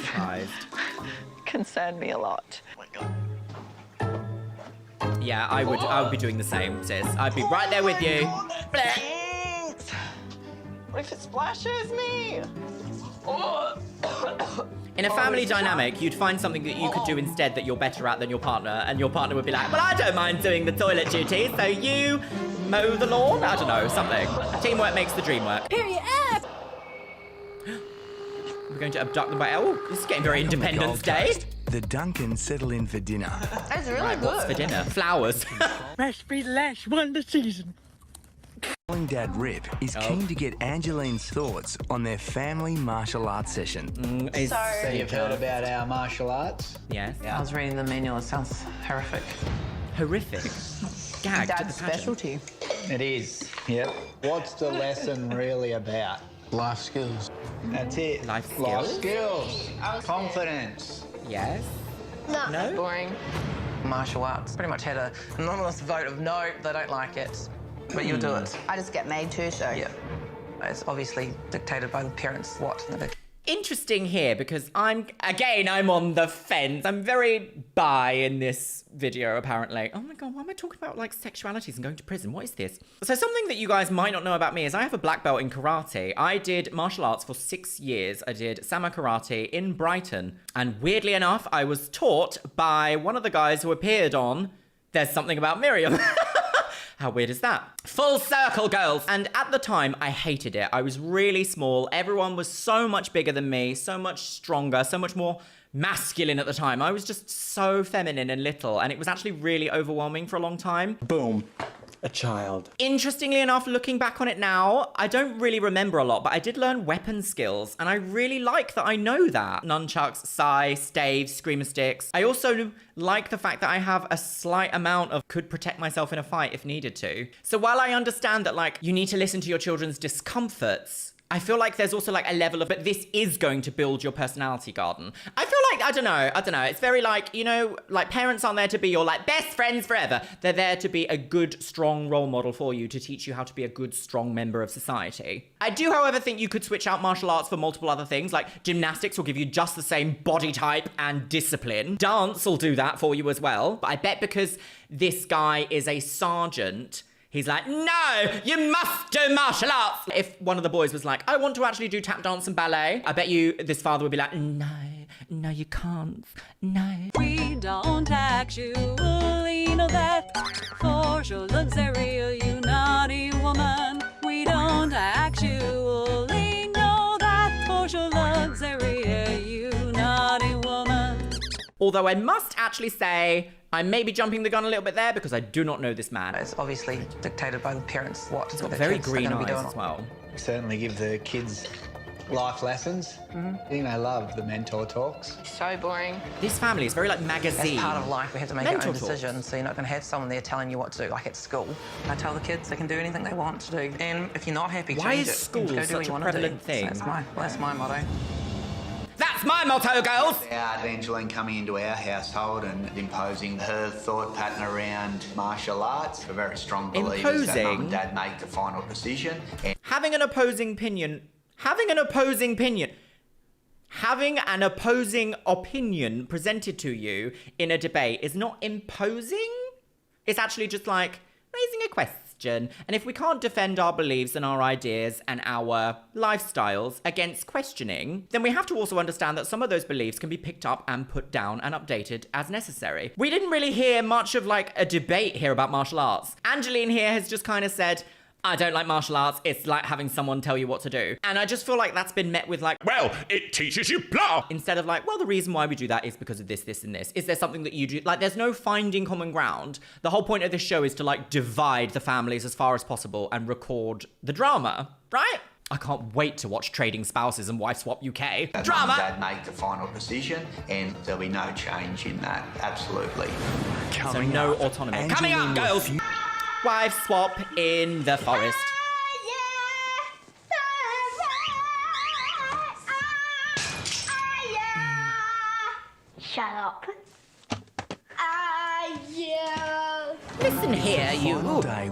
concern me a lot. Yeah, I would be doing the same, sis. I'd be right there with you. Thanks. What if it splashes me? In a family dynamic, you'd find something that you could do instead that you're better at than your partner, and your partner would be like, well, I don't mind doing the toilet duty, so you mow the lawn? I don't know, something. Teamwork makes the dream work. Period. We're going to abduct them by... Oh, this is getting very Independence Day. The Duncans settle in for dinner. That's really Right, good. what's for dinner? Flowers. Must be the last one this season. Dad Rip is keen to get Angeline's thoughts on their family martial arts session. So you've heard about our martial arts? Yes. I was reading the manual. It sounds horrific. Horrific. Gagged at the Dad's pageant. specialty. It is. Yep. What's the lesson really about? Life skills. That's it. Life skills? Life skills. Confidence. Yes. No. Boring. Martial arts. Pretty much had an anonymous vote of no, they don't like it. But you'll do it. I just get made to, so. Yeah. It's obviously dictated by the parents what. Interesting here because I'm on the fence. I'm very bi in this video, apparently. Oh my God, why am I talking about like sexualities and going to prison? What is this? So something that you guys might not know about me is I have a black belt in karate. I did martial arts for 6 years. I did Sama Karate in Brighton. And weirdly enough, I was taught by one of the guys who appeared on There's Something About Miriam. How weird is that? Full circle, girls. And at the time, I hated it. I was really small. Everyone was so much bigger than me, so much stronger, so much more masculine at the time. I was just so feminine and little, and it was actually really overwhelming for a long time. Boom. A child. Interestingly enough, looking back on it now, I don't really remember a lot, but I did learn weapon skills, and I really like that I know that. Nunchucks, sai, staves, screamer sticks. I also like the fact that I have a slight amount of could protect myself in a fight if needed to. So while I understand that, like, you need to listen to your children's discomforts, I feel like there's also like a level of, but this is going to build your personality garden. I feel like, I don't know. It's very like, you know, like parents aren't there to be your like best friends forever. They're there to be a good, strong role model for you to teach you how to be a good, strong member of society. I do, however, think you could switch out martial arts for multiple other things. Like gymnastics will give you just the same body type and discipline. Dance will do that for you as well. But I bet because this guy is a sergeant, he's like, no, you must do martial arts. If one of the boys was like, I want to actually do tap dance and ballet, I bet you this father would be like, no, you can't, no. We don't actually know that for sure, Luxeria, you naughty woman. We don't actually know that for sure, Luxeria, you naughty woman. Although I must actually say, I may be jumping the gun a little bit there because I do not know this man. It's obviously dictated by the parents what He's got the very kids are green going to be eyes doing. as well. Certainly give the kids life lessons. I think they love the mentor talks. So boring. This family is very like magazine. As part of life, we have to make Mental our own decisions, so you're not going to have someone there telling you what to do, like at school. I tell the kids they can do anything they want to do, and if you're not happy, Why change is it. school Go do such what you a want to do. prevalent thing? So that's my motto. That's my motto, girls! Angeline coming into our household and imposing her thought pattern around martial arts. We're very strong believers that mum and dad make the final decision. Having an opposing opinion presented to you in a debate is not imposing. It's actually just like raising a question. And if we can't defend our beliefs and our ideas and our lifestyles against questioning, then we have to also understand that some of those beliefs can be picked up and put down and updated as necessary. We didn't really hear much of like a debate here about martial arts. Angeline here has just kind of said, I don't like martial arts. It's like having someone tell you what to do. And I just feel like that's been met with like, well, it teaches you blah. Instead of like, well, the reason why we do that is because of this, this, and this. Is there something that you do? Like, there's no finding common ground. The whole point of this show is to like divide the families as far as possible and record the drama, right? I can't wait to watch Trading Spouses and Wife Swap UK. Drama! Mum and dad make the final decision, and there'll be no change in that. Absolutely. So no autonomy. Coming up, girls! Wife swap in the forest. Shut up. Listen here, you.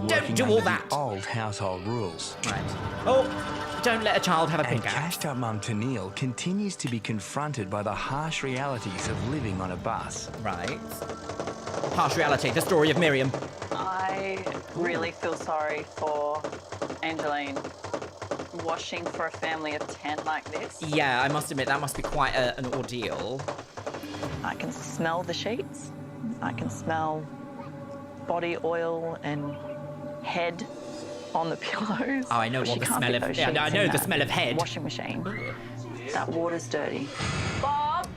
Don't do all that. Old household rules. Right. Oh, don't let a child have a And pickaxe. cashed-up mum Tenille continues to be confronted by the harsh realities of living on a bus. Right. Harsh reality, the story of Miriam. I really feel sorry for Angeline washing for a family of 10 like this. Yeah, I must admit, that must be quite an ordeal. I can smell the sheets. I can smell body oil and head on the pillows. Oh, I know what the smell of... Yeah, I know the smell of head. Washing machine. That water's dirty. Bob!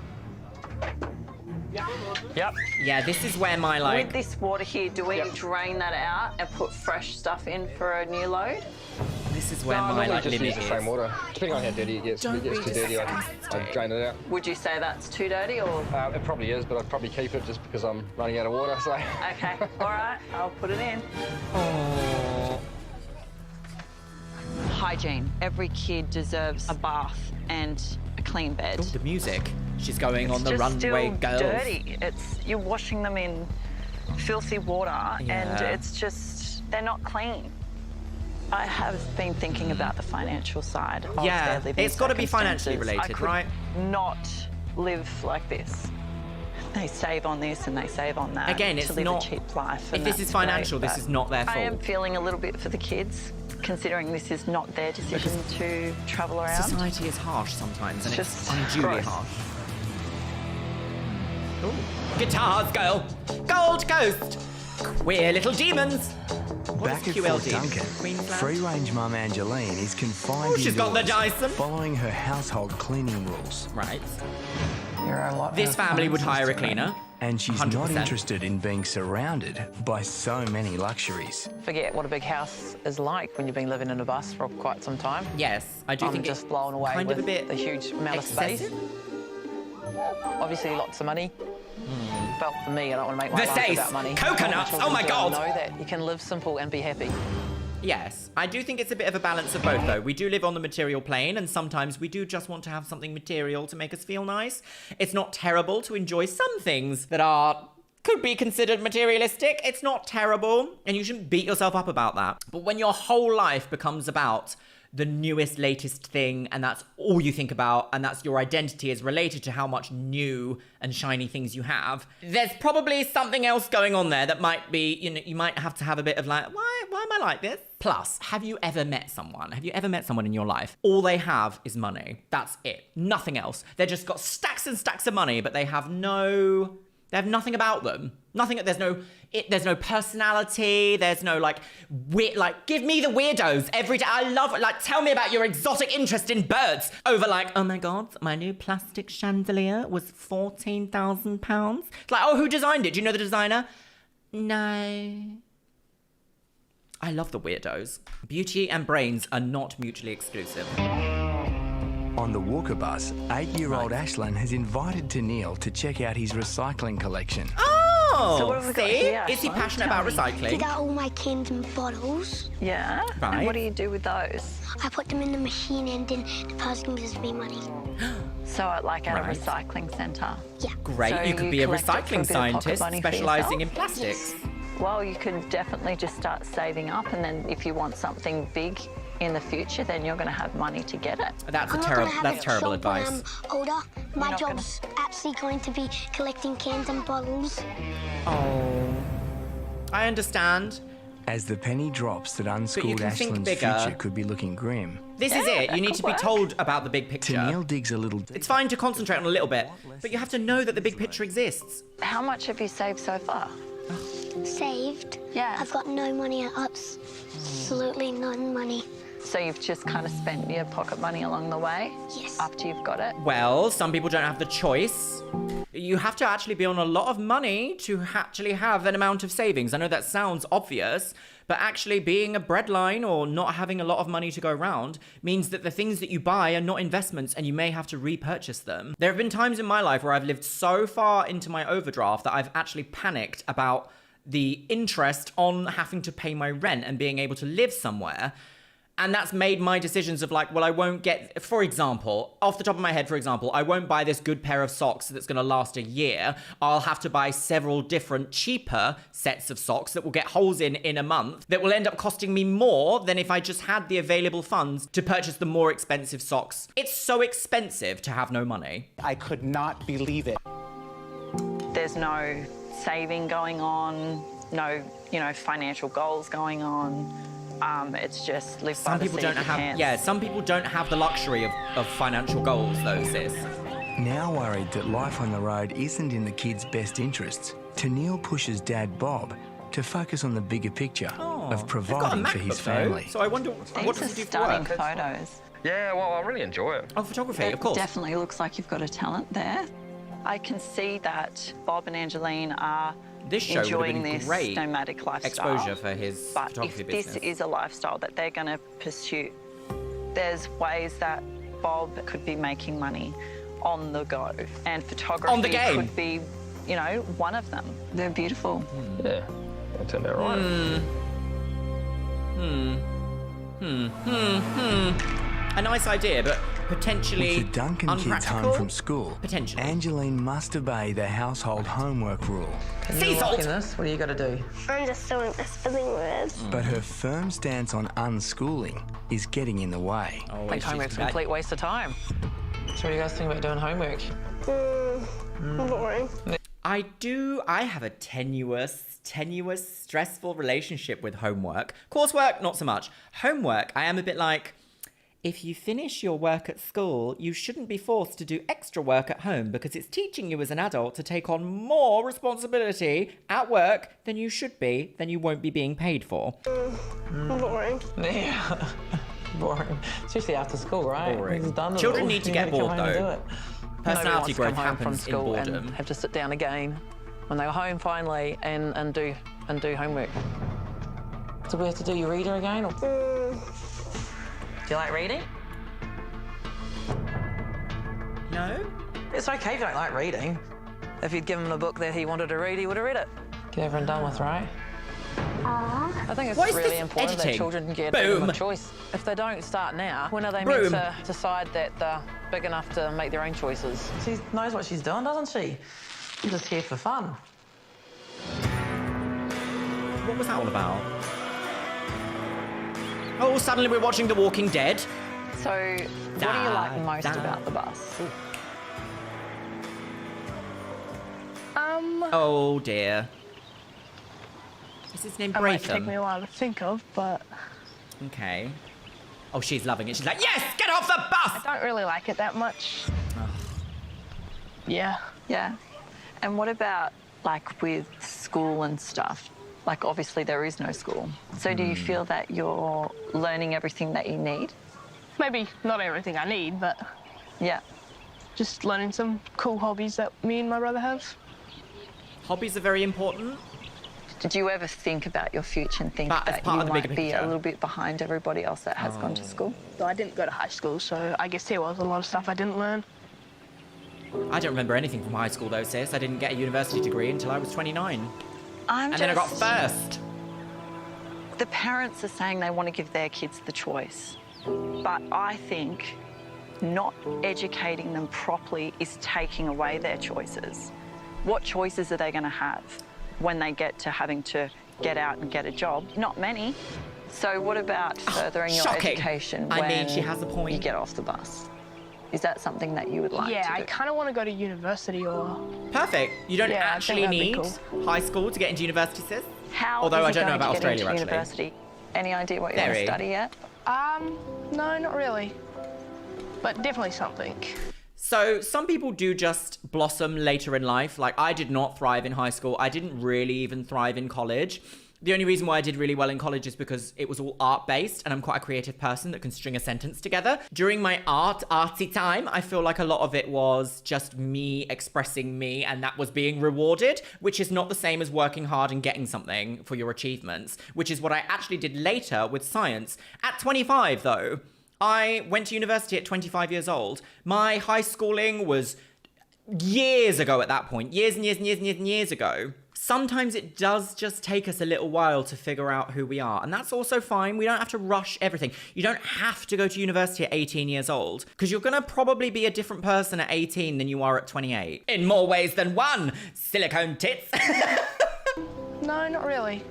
Yep. Yeah, this is where my, like... With this water here, do we drain that out and put fresh stuff in for a new load? This is where my, like, just limit use the same water. Depending on how dirty it gets. If it gets too dirty, I drain it out. Would you say that's too dirty, or...? It probably is, but I'd probably keep it just because I'm running out of water, so... Okay, all right, I'll put it in. Oh. Hygiene. Every kid deserves a bath and a clean bed. Oh, the music. She's going on the It's just runway, still girls. dirty. You're washing them in filthy water, and it's just, they're not clean. I have been thinking about the financial side of their living it's got to be financially circumstances. related, right? Not live like this. They save on this and they save on that. Again, it's to live not a cheap life. If this is financial, this is not their fault. I am feeling a little bit for the kids, considering this is not their decision to travel around. Society is harsh sometimes, and it's just unduly gross. harsh. Ooh. Guitars, girl. Gold Coast. Queer little demons. Back at Fort Duncan, free-range mum Angeline is confined she's got the Dyson. following her household cleaning rules. Right. There are a lot This family would hire a cleaner. And she's 100%. not interested in being surrounded by so many luxuries. Forget what a big house is like when you've been living in a bus for quite some time. Yes, I do I'm think just blown away kind with of a bit the huge amount of space. excessive. Obviously, lots of money. But for me, I don't want to make my The life face, about money. coconuts, I want oh my children to God. know that you can live simple and be happy. Yes, I do think it's a bit of a balance of both, though. We do live on the material plane, and sometimes we do just want to have something material to make us feel nice. It's not terrible to enjoy some things that could be considered materialistic. It's not terrible, and you shouldn't beat yourself up about that. But when your whole life becomes about the newest, latest thing, and that's all you think about, and that's your identity is related to how much new and shiny things you have, there's probably something else going on there that might be, you might have to have a bit of like, why am I like this? Plus, have you ever met someone in your life? All they have is money. That's it. Nothing else. They've just got stacks and stacks of money, but they have nothing about them. Nothing. There's no personality. There's no give me the weirdos every day. I love it. Like, tell me about your exotic interest in birds over like, oh my God, my new plastic chandelier was £14,000. It's like, oh, who designed it? Do you know the designer? No. I love the weirdos. Beauty and brains are not mutually exclusive. On the Walker bus, 8-year-old Ashlyn has invited Tenille to check out his recycling collection. Oh, So what have we got see? here, Is he Ashlyn? passionate Tell about me. recycling? Dig out all my cans and bottles. Yeah? Right. And what do you do with those? I put them in the machine and then the person gives me money. So at a Right. recycling centre? Yeah. Great, So you could you be a collect it for a recycling bit of pocket scientist money for specialising in yourself? plastics. Well, you could definitely just start saving up, and then if you want something big in the future, then you're going to have money to get it. That's I'm not terrible. gonna have That's a terrible job when advice. I'm older. My not job's actually going to be collecting cans and bottles. Oh, I understand. As the penny drops that unschooled can think Ashlyn's bigger. future could be looking grim. This is it. You need to be told about the big picture. Tenille digs a little deeper. It's fine to concentrate on a little bit, but you have to know that the big picture exists. How much have you saved so far? Saved. Yeah. I've got no money. Absolutely none money. So you've just kind of spent your pocket money along the way? Yes. After you've got it? Well, some people don't have the choice. You have to actually be on a lot of money to actually have an amount of savings. I know that sounds obvious, but actually being a breadline or not having a lot of money to go around means that the things that you buy are not investments and you may have to repurchase them. There have been times in my life where I've lived so far into my overdraft that I've actually panicked about the interest on having to pay my rent and being able to live somewhere. And that's made my decisions of like, well, I won't get, for example, off the top of my head, I won't buy this good pair of socks that's going to last a year. I'll have to buy several different cheaper sets of socks that will get holes in a month that will end up costing me more than if I just had the available funds to purchase the more expensive socks. It's so expensive to have no money. I could not believe it. There's no saving going on, no, financial goals going on. It's just live by Some the people seat don't of your have, pants. some people don't have the luxury of financial goals though, sis. Now worried that life on the road isn't in the kids' best interests, Tenille pushes Dad Bob to focus on the bigger picture of providing for his family. So I wonder, what does he do for stunning work? photos. Yeah, well, I really enjoy it. Oh, photography, It of course. definitely looks like you've got a talent there. I can see that Bob and Angeline are This show enjoying would have been this great nomadic lifestyle. exposure for his but photography if business. this is a lifestyle that they're going to pursue, there's ways that Bob could be making money on the go, and photography On the game. could be, you know, one of them. They're beautiful. Yeah, that turned out right. A nice idea, but potentially With the Duncan kids unpractical. home from school, Potentially. Angeline must obey the household homework rule. Can you walk in this? What do you got to do? I'm just doing the spelling words. But her firm stance on unschooling is getting in the way. I think homework's a complete waste of time. So what do you guys think about doing homework? Boring. I have a tenuous, stressful relationship with homework. Coursework, not so much. Homework, I am a bit like, if you finish your work at school, you shouldn't be forced to do extra work at home because it's teaching you as an adult to take on more responsibility at work than you should be, than you won't be being paid for. Boring. Yeah. Boring. Especially after school, right? Boring. It's done Children all. need to You get gotta come bored, home and though. do it. Personality Nobody wants to growth come home from happens in school boredom. and have to sit down again when they go home finally and do homework. So we have to do your reader again? Or... Do you like reading? No? It's okay if you don't like reading. If you'd given him a book that he wanted to read, he would have read it. Get everyone done with, right? I think it's What is really this important editing? that children get Boom. a choice. If they don't start now, when are they Broom. meant to decide that they're big enough to make their own choices? She knows what she's doing, doesn't she? She's just here for fun. What was that all about? Oh, suddenly we're watching The Walking Dead. So, what do you like most about the bus? Oh dear. Is his name It might take Braitham? me a while to think of, but Okay. Oh, she's loving it. She's like, yes, get off the bus! I don't really like it that much. Yeah. Yeah. And what about, like, with school and stuff? Like, obviously there is no school. So do you feel that you're learning everything that you need? Maybe not everything I need, but Yeah. just learning some cool hobbies that me and my brother have. Hobbies are very important. Did you ever think about your future and think But as that part you of the might bigger be picture. a little bit behind everybody else that has gone to school? I didn't go to high school, so I guess there was a lot of stuff I didn't learn. I don't remember anything from high school though, sis. I didn't get a university degree until I was 29. And then I got first. The parents are saying they want to give their kids the choice. But I think not educating them properly is taking away their choices. What choices are they going to have when they get to having to get out and get a job? Not many. So what about furthering your shocking. education I when mean, she has a point. you get off the bus? Is that something that you would like Yeah, to I do? kind of want to go to university or... Perfect. You don't Yeah, I think actually that'd be need cool. high school to get into university, sis. How Although is I it don't know going about to get Australia, into actually. university? Any idea what you want to Very. study yet? No, not really. But definitely something. So some people do just blossom later in life. Like, I did not thrive in high school. I didn't really even thrive in college. The only reason why I did really well in college is because it was all art-based, and I'm quite a creative person that can string a sentence together. During my artsy time, I feel like a lot of it was just me expressing me, and that was being rewarded, which is not the same as working hard and getting something for your achievements, which is what I actually did later with science. At 25, though, I went to university at 25 years old. My high schooling was years ago at that point. Years and years and years and years and years ago. Sometimes it does just take us a little while to figure out who we are. And that's also fine. We don't have to rush everything. You don't have to go to university at 18 years old, because you're going to probably be a different person at 18 than you are at 28. In more ways than one. Silicone tits. No, not really.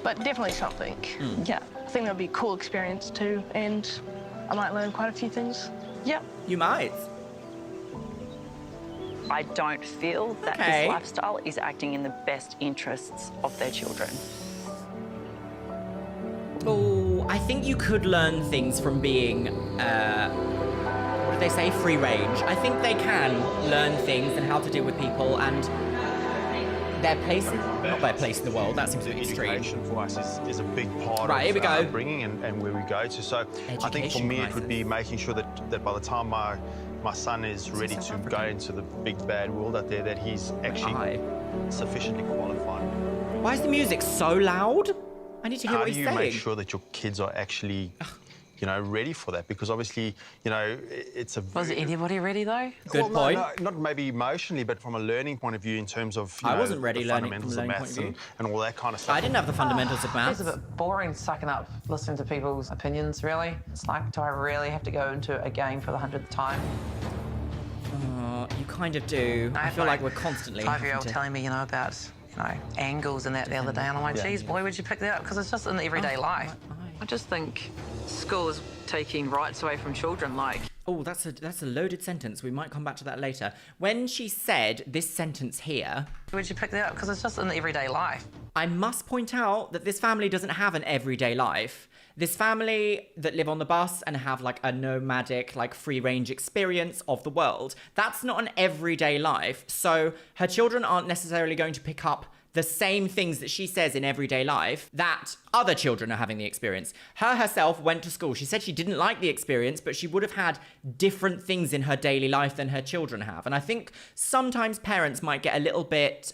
But definitely something. Yeah. I think that would be a cool experience too, and I might learn quite a few things. Yeah. You might. I don't feel that this lifestyle is acting in the best interests of their children. Oh, I think you could learn things from being, what do they say, free range. I think they can learn things and how to deal with people and their place, not their place in the world, that seems a bit extreme. Education for us is a big part Right, here we go. bringing and where we go to. So I think for me it would be making sure that by the time my my son is ready to go into the big bad world out there, that he's actually sufficiently qualified. Why is the music so loud? I need to hear what he's saying. How do you make sure that your kids are actually, ready for that? Because obviously, it's a... Was anybody ready, though? Good point. No, not maybe emotionally, but from a learning point of view in terms of, I wasn't ready the learning fundamentals from a of learning maths point of view. and all that kind of stuff. I didn't have the fundamentals of maths. It's a bit boring sucking up listening to people's opinions, really. It's like, do I really have to go into a game for the 100th time? You kind of do. I feel like we're constantly... 5-year-old telling me, about... angles and that the other day, and I'm like, geez, boy, would you pick that up? Because it's just in the everyday life. I just think school is taking rights away from children, like... Oh, that's a loaded sentence. We might come back to that later. When she said this sentence here... Would you pick that up? Because it's just in the everyday life. I must point out that this family doesn't have an everyday life. This family that live on the bus and have like a nomadic, like free-range experience of the world, that's not an everyday life. So her children aren't necessarily going to pick up the same things that she says in everyday life that other children are having the experience. Her herself went to school. She said she didn't like the experience, but she would have had different things in her daily life than her children have. And I think sometimes parents might get a little bit,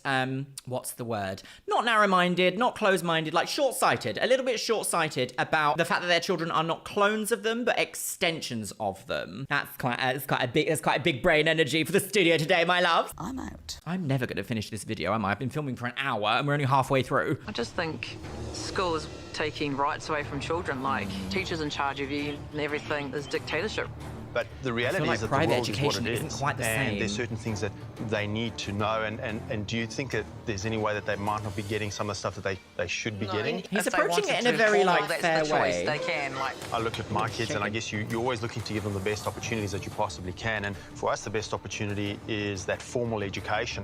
what's the word? Not narrow-minded, not closed-minded, like short-sighted, a little bit short-sighted about the fact that their children are not clones of them, but extensions of them. That's quite a big brain energy for the studio today, my love. I'm out. I'm never going to finish this video, am I? I've been filming for an hour and we're only halfway through. I just think school is taking rights away from children, like teachers in charge of you and everything is dictatorship. But the reality is that the world is what it is, isn't quite the same. And there's certain things that they need to know. And do you think that there's any way that they might not be getting some of the stuff that they should be getting? He's approaching it in a very fair way. They can, I look at my kids, and I guess you're always looking to give them the best opportunities that you possibly can. And for us, the best opportunity is that formal education.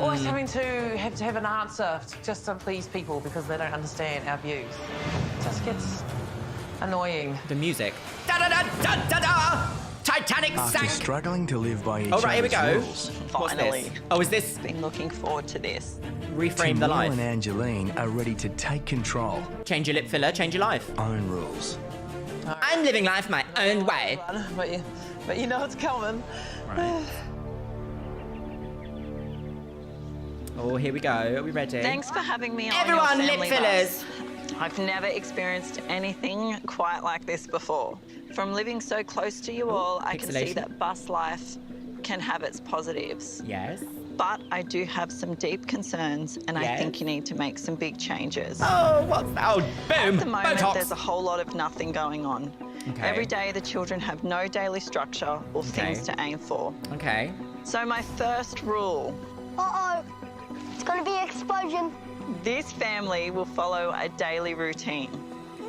Always having to have an answer just to please people because they don't understand our views. It just gets annoying. The music. Da-da-da-da-da-da! Titanic After sank! struggling to live by each Oh, right, here we go. rules, Finally. Oh, is this... Been looking forward to this. Reframe the Tenille life. and Angeline are ready to take control. Change your lip filler, change your life. Own rules. I'm living life my own way. But you know it's coming. Right. Oh, here we go. Are we ready? Thanks for having me on Everyone, your lip family fillers. bus. I've never experienced anything quite like this before. From living so close to you all, I can see that bus life can have its positives. Yes. But I do have some deep concerns, and I think you need to make some big changes. Oh, what's that? Oh, boom. At the moment, Botox. there's a whole lot of nothing going on. Okay. Every day, the children have no daily structure or things to aim for. Okay. So my first rule. Uh-oh. It's gonna be an explosion. This family will follow a daily routine.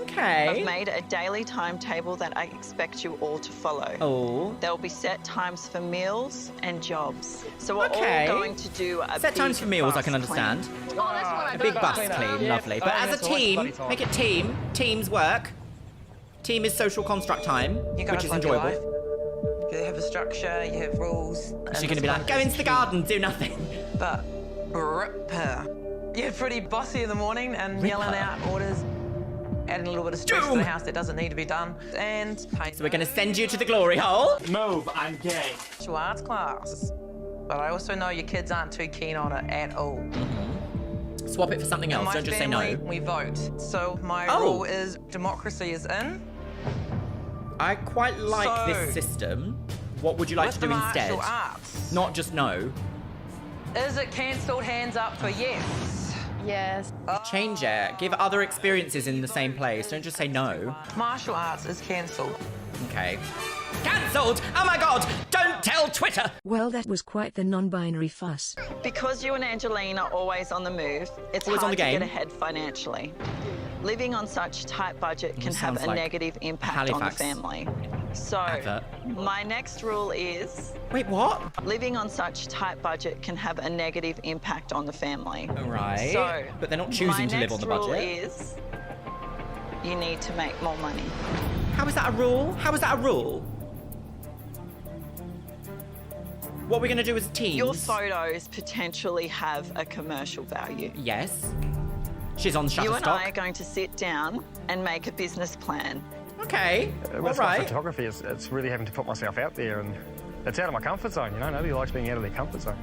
Okay. I've made a daily timetable that I expect you all to follow. Oh. There will be set times for meals and jobs. So we're all going to do a set times for meals, I can bus understand. clean. Oh, that's what I A big bus clean, lovely. But as a team, make it team. Teams work. Team is social construct time, which is enjoyable. You have a structure, you have rules. She's going to be like, go into the garden, do nothing. But rip her. You're pretty bossy in the morning and yelling out orders, adding a little bit of stress to the house that doesn't need to be done. And so we're going to send you to the glory hole. Move, I'm gay. To arts class. But I also know your kids aren't too keen on it at all. Swap it for something else, don't just say no. We vote. So my rule is democracy is in. I quite like this system. What would you like to do instead? Martial arts. Not just no. Is it cancelled? Hands up for yes. Yes. Change it. Give other experiences in the same place. Don't just say no. Martial arts is cancelled. Okay. Cancelled! Oh my god! Don't tell Twitter! Well, that was quite the non-binary fuss. Because you and Angeline are always on the move, it's Always on hard the to game. get ahead financially. Living on such a tight budget can have a like negative impact on the Halifax family. So, advert. my next rule is... Wait, what? Living on such a tight budget can have a negative impact on the family. Right. So, but they're not choosing to live on the budget. my next rule is... you need to make more money. How is that a rule? How is that a rule? What are we going to do as teams? Your photos potentially have a commercial value. Yes. She's on Shutterstock. You and I are going to sit down and make a business plan. Okay, all With my right. photography, it's really having to put myself out there, and it's out of my comfort zone, you know? Nobody likes being out of their comfort zone.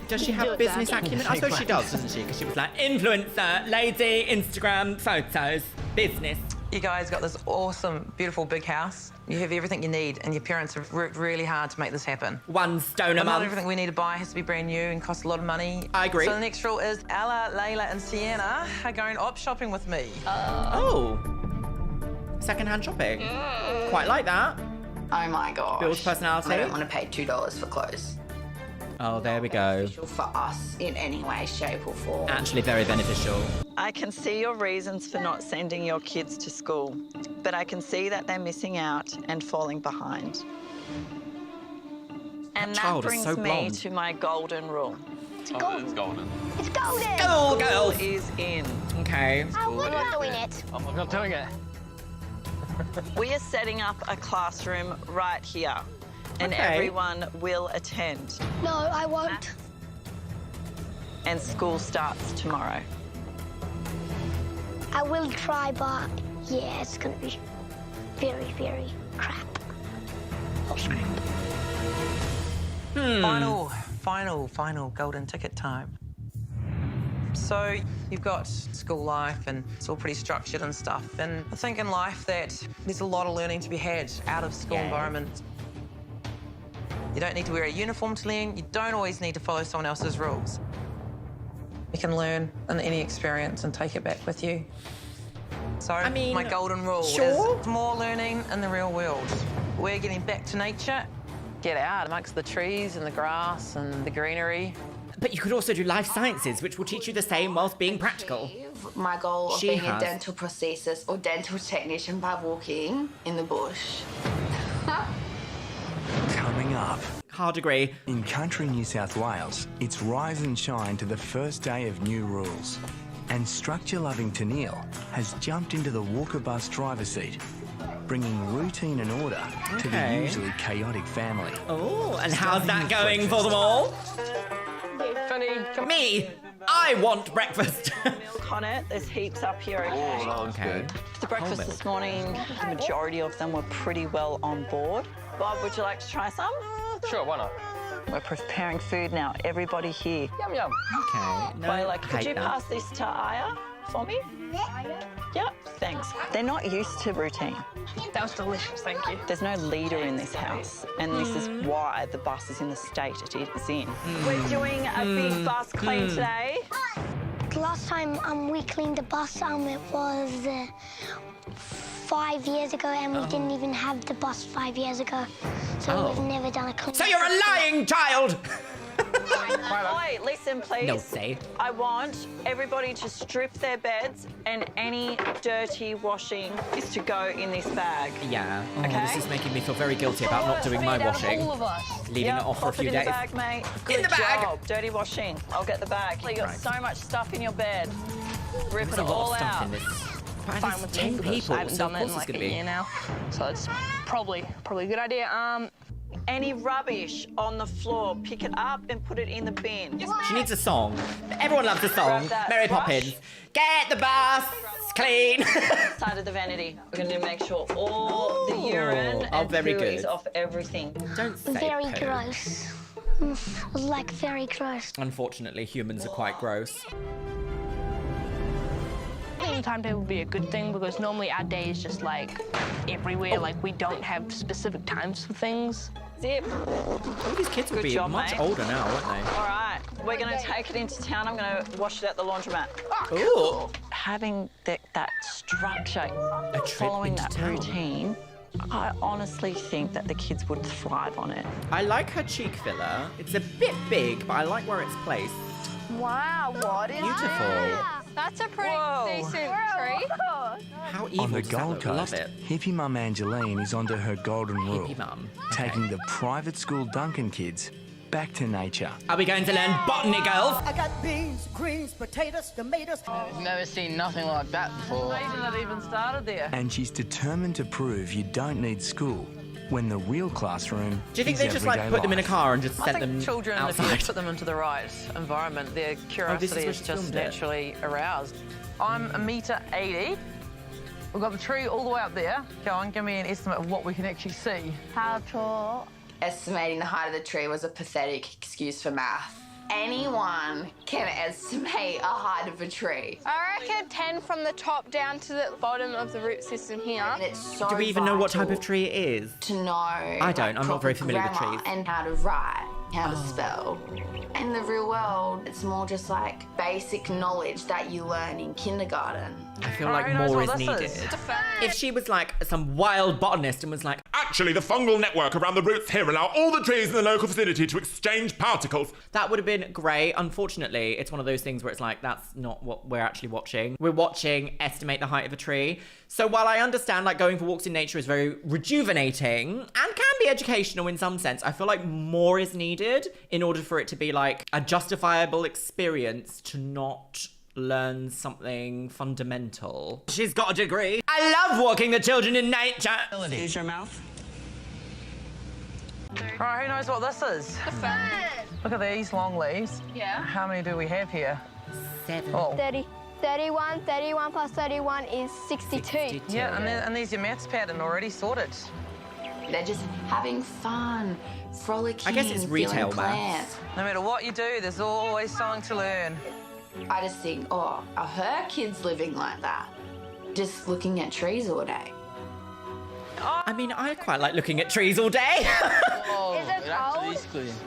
Does she have business acumen? I suppose she does, doesn't she? Because she was like, influencer, lady, Instagram, photos, business. You guys got this awesome, beautiful big house. You have everything you need, and your parents have worked really hard to make this happen. One stone a But not month. everything we need to buy has to be brand new and cost a lot of money. I agree. So the next rule is Ella, Layla, and Sienna are going op shopping with me. Oh. Secondhand shopping. Quite like that. Oh my gosh. Builds personality. I don't want to pay $2 for clothes. Oh, there we go. For us in any way, shape or form. Actually very beneficial. I can see your reasons for not sending your kids to school, but I can see that they're missing out and falling behind. And that child is brings so me blonde. to my golden rule. It's golden. It's golden. School girls. School is in. Okay. We're not doing it. I'm not doing it. We are setting up a classroom right here, and Okay. everyone will attend. No, I won't. And school starts tomorrow. I will try, but yeah, it's gonna be very, very crap. Final golden ticket time. So you've got school life and it's all pretty structured and stuff. And I think in life that there's a lot of learning to be had out of school environment. You don't need to wear a uniform to learn. You don't always need to follow someone else's rules. You can learn in any experience and take it back with you. So I mean, my golden rule sure. is more learning in the real world. We're getting back to nature. Get out amongst the trees and the grass and the greenery. But you could also do life sciences, which will teach you the same whilst being practical. My goal of She being has. a dental prosthesis or dental technician by walking in the bush. Coming up. Hard degree. In country New South Wales, it's rise and shine to the first day of new rules. And structure-loving Tenille has jumped into the Walker bus driver's seat, bringing routine and order to the Okay. usually chaotic family. Oh, and how's that going for them all? Me, I want breakfast. Milk on it. There's heaps up here, okay? Okay. For breakfast this morning, the majority of them were pretty well on board. Bob, would you like to try some? Sure, why not? We're preparing food now. Everybody here. Yum, yum. Okay. No, Layla, could hate you that. pass this to Aya for me? Yep, thanks. They're not used to routine. That was delicious, thank you. There's no leader in this house, and this is why the bus is in the state it is in. We're doing a big bus clean today. The last time we cleaned the bus, it was 5 years ago, and we didn't even have the bus 5 years ago. So we've never done a clean. So you're a lying child! Oi, listen, please. No say. I want everybody to strip their beds, and any dirty washing is to go in this bag. Yeah. Oh, Okay. this is making me feel very guilty about not doing my washing. All of us. Leaving it off for a Pop few it days. in the bag, mate. Good the bag. job. Dirty washing. I'll get the bag. You got Right. so much stuff in your bed. Rip There's it a lot all of stuff out. in this. But Fine it's with 10 me, because people, I haven't so done of that course in it's like a going to be. year now. So it's probably a good idea. Any rubbish on the floor, pick it up and put it in the bin. She needs a song. Everyone loves a song. Grab that Mary brush. Poppins. Get the bus clean. Side of the vanity. We're going to make sure all the urine and very poo good. is off everything. Don't say Very poo. gross. Like very gross. Unfortunately, humans are quite gross. I think the timetable would be a good thing because normally our day is just like everywhere. Like we don't have specific times for things. Zip. All these kids will Good be job, much mate. older now, won't they? All right, we're going to take it into town. I'm going to wash it at the laundromat. Ooh. Having that structure, A trip following into that town. routine, I honestly think that the kids would thrive on it. I like her cheek filler. It's a bit big, but I like where it's placed. Wow, what is Beautiful. that? That's a pretty decent tree. How evil On the does that Gold look? Love Coast, it. hippie mum Angeline is onto her golden rule, Hippie mum. taking the private school Duncan kids back to nature. Are we going to learn botany, girls? I got beans, greens, potatoes, tomatoes. I've never seen nothing like that before. Amazing that even started there. And she's determined to prove you don't need school when the real classroom Do you think is they just like everyday put them in a life. car and just I sent think them children, if outside? you put them into the right environment, their curiosity where is she just filmed it. naturally aroused. I'm 1.80 m, We've got the tree all the way up there. Go on, give me an estimate of what we can actually see. How tall? Estimating the height of the tree was a pathetic excuse for math. Anyone can estimate a height of a tree. I reckon 10 from the top down to the bottom of the root system here. And it's so Do we even know what type of tree it is? to know I don't. I'm not very familiar with grammar trees. and how to write, how to spell. In the real world, it's more just like basic knowledge that you learn in kindergarten. I feel like more is needed. If she was like some wild botanist and was like, Actually, the fungal network around the roots here allow all the trees in the local vicinity to exchange particles. that would have been great. Unfortunately, it's one of those things where it's like, that's not what we're actually watching. We're watching estimate the height of a tree. So while I understand like going for walks in nature is very rejuvenating and can be educational in some sense, I feel like more is needed in order for it to be like a justifiable experience to not learn something fundamental. She's got a degree. I love walking the children in nature. Use your mouth. All right, who knows what this is? The fern. Look at these long leaves. Yeah. How many do we have here? 7. Oh. 30. 31. 31 plus 31 is 62. Yeah, and there's your maths pattern already sorted. They're just having fun, frolicking. I guess it's retail feeling maths. plants. No matter what you do, there's always something to learn. I just think, oh, are her kids living like that? Just looking at trees all day. I mean, I quite like looking at trees all day. Is it cold?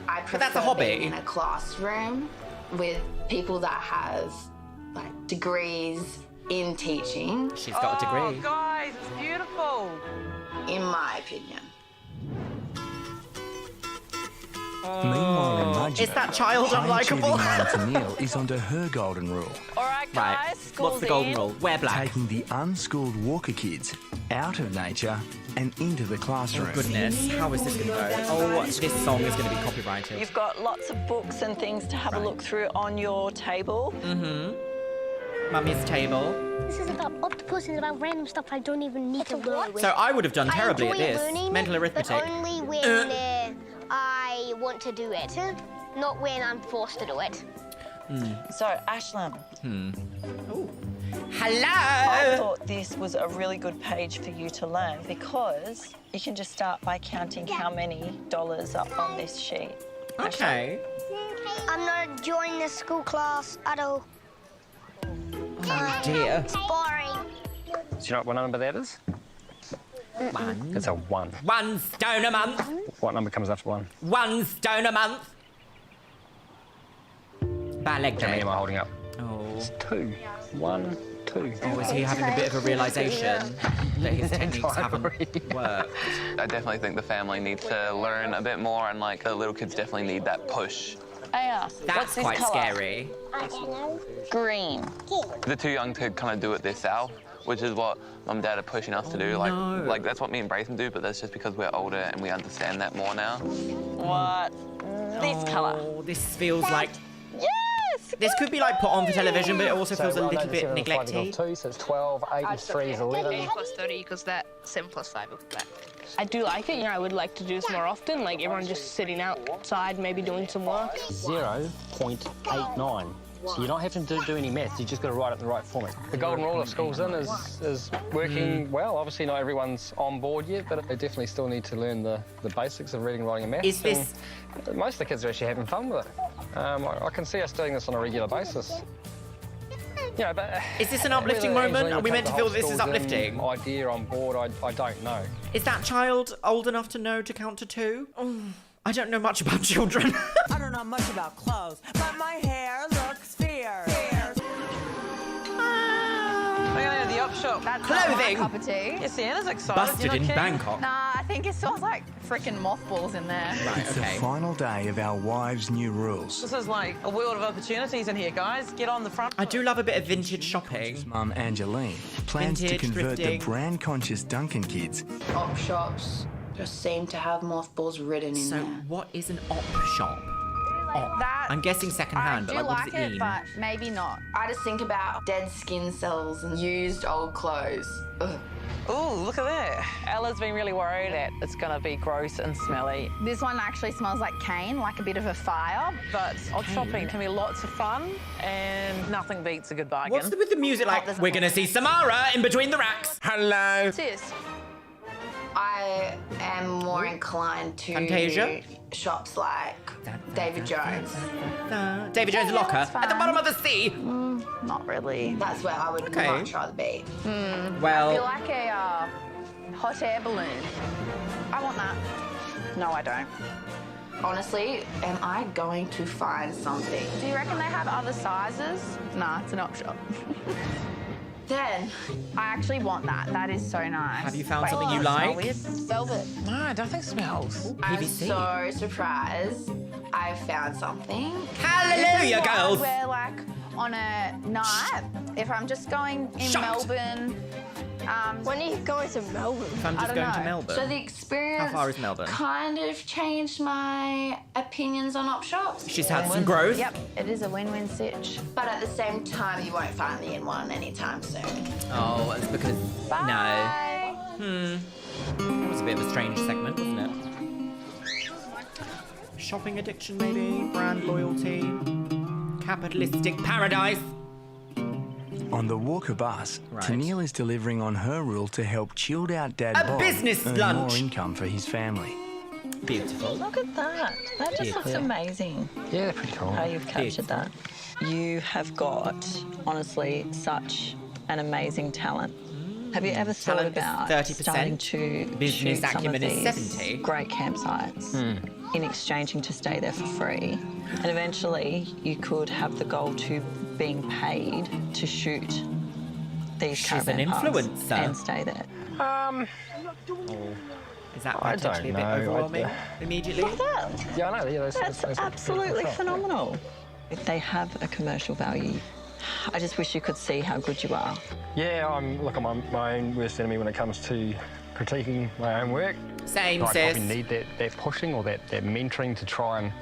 I prefer that's a hobby. being in a classroom with people that have like degrees in teaching. She's got a degree. Oh, guys, it's beautiful. In my opinion. Meanwhile, in Mudgee, Is that child high-achieving unlikable? mum Tenille is onto her golden rule. All right, Right. guys, school's What's the golden in. rule? Wear black. Taking the unschooled Walker kids out of nature and into the classroom. Oh, goodness. How is this going to go? Oh, this song is going to be copyrighted. You've got lots of books and things to have a look through on your table. Mm-hmm. Mummy's table. This is about octopus and about random stuff I don't even need to learn. So I would have done terribly at I enjoy this. learning Mental it, arithmetic. But only when I want to do it, not when I'm forced to do it. So, Ashlyn, Hello! I thought this was a really good page for you to learn because you can just start by counting how many dollars are on this sheet. Okay. I'm not joining the school class at all. Oh dear. It's boring. Do you know what number that is? One. It's a 1. 1 stone a month. What number comes after 1? 1 stone a month. Bad leg How many day. am I holding up? Oh. It's 2. 1, 2. Oh, is he having a bit of a realization that his techniques haven't worked? I definitely think the family needs to learn a bit more, and like the little kids definitely need that push. What's That's this quite colour? scary. Green. They're too young to kind of do it themselves, which is what Mum and Dad are pushing us to do. Like, no. like that's what me and Brayson do, but that's just because we're older and we understand that more now. What? This colour. Oh, this feels like... Yes! This could be like put on for television, but it also feels a well, little no, bit 7 plus 5 neglecty. equals 2, so it's 12, 8 and 3 is 11. 8 plus 30 equals that. 7 plus 5 equals that. I do like it. You know, I would like to do this more often. Like everyone just sitting outside, maybe doing some work. 0.89. So you're not having to do any maths, you just got to write it in the right format. The golden rule of schools in is working well. Obviously not everyone's on board yet, but they definitely still need to learn the basics of reading, writing and maths. Is this... And most of the kids are actually having fun with it. I can see us doing this on a regular basis. You know, but Is this an uplifting whether moment? Angeline Are we will meant to take feel the this whole is schools uplifting? idea on board, I don't know. Is that child old enough to know to count to 2? I don't know much about children. I don't know much about clothes, but my hair looks fierce. We're going to the op shop. That's Clothing. not my cup of tea. Yes, Sienna's excited. Busted You're in not keen? Bangkok. Nah, I think it smells like freaking mothballs in there. Right, It's okay. the final day of our wives' new rules. This is like a world of opportunities in here, guys. Get on the front. I do love a bit of vintage shopping. Mum Angeline plans Vintage, to convert thrifting. the brand-conscious Duncan kids Op shops just seem to have mothballs written in So there. what is an op shop? That I'm guessing secondhand, but I like, do what like does it mean? but maybe not. I just think about dead skin cells and used old clothes. Ugh. Ooh, look at that. Ella's been really worried that it's going to be gross and smelly. This one actually smells like cane, like a bit of a fire. But odd shopping can be lots of fun, and nothing beats a good bargain. What's with the music like? We're gonna see Samara in between the racks. Hello. Sis. I am more inclined to Fantasia? shops like David Jones. David Jones' locker at the bottom of the sea. Not really. That's where I would much rather be. Well, I feel like a hot air balloon. I want that. No, I don't. Honestly, am I going to find something? Do you reckon they have other sizes? Nah, it's an op shop. Then I actually want that. That is so nice. Have you found something you like? Velvet. No, nothing smells. I'm PVC. so surprised I found something. Hallelujah, This is what girls. I wear like on a night if I'm just going in Melbourne. When are you going to Melbourne? If I'm I just don't going to know. Melbourne. So the experience How far is Melbourne? kind of changed my opinions on op shops. She's had some growth. Yep, it is a win-win sitch. But at the same time, you won't find me in one anytime soon. Oh, it's because Bye. no. That was a bit of a strange segment, wasn't it? Shopping addiction, maybe. Brand loyalty. Capitalistic paradise. On the Walker bus, Right. Tenille is delivering on her rule to help chilled-out Dad A Bob business earn lunch. more income for his family. Beautiful. Look at that. That just looks amazing. Yeah, they're pretty cool. How you've captured that. You have got, honestly, such an amazing talent. Have you ever thought Talent is about 30%. starting to Business shoot some of acumen is these 70. great campsites in exchanging to stay there for free? And eventually you could have the goal to being paid to shoot these She's caravan an parks influencer. and stay there. Is that I potentially a don't bit know. overwhelming immediately? Look at that. Yeah, I know. Yeah, That's absolutely phenomenal. If they have a commercial value, I just wish you could see how good you are. Yeah, I'm my own worst enemy when it comes to critiquing my own work. Same, I sis. probably need that pushing or that mentoring to try and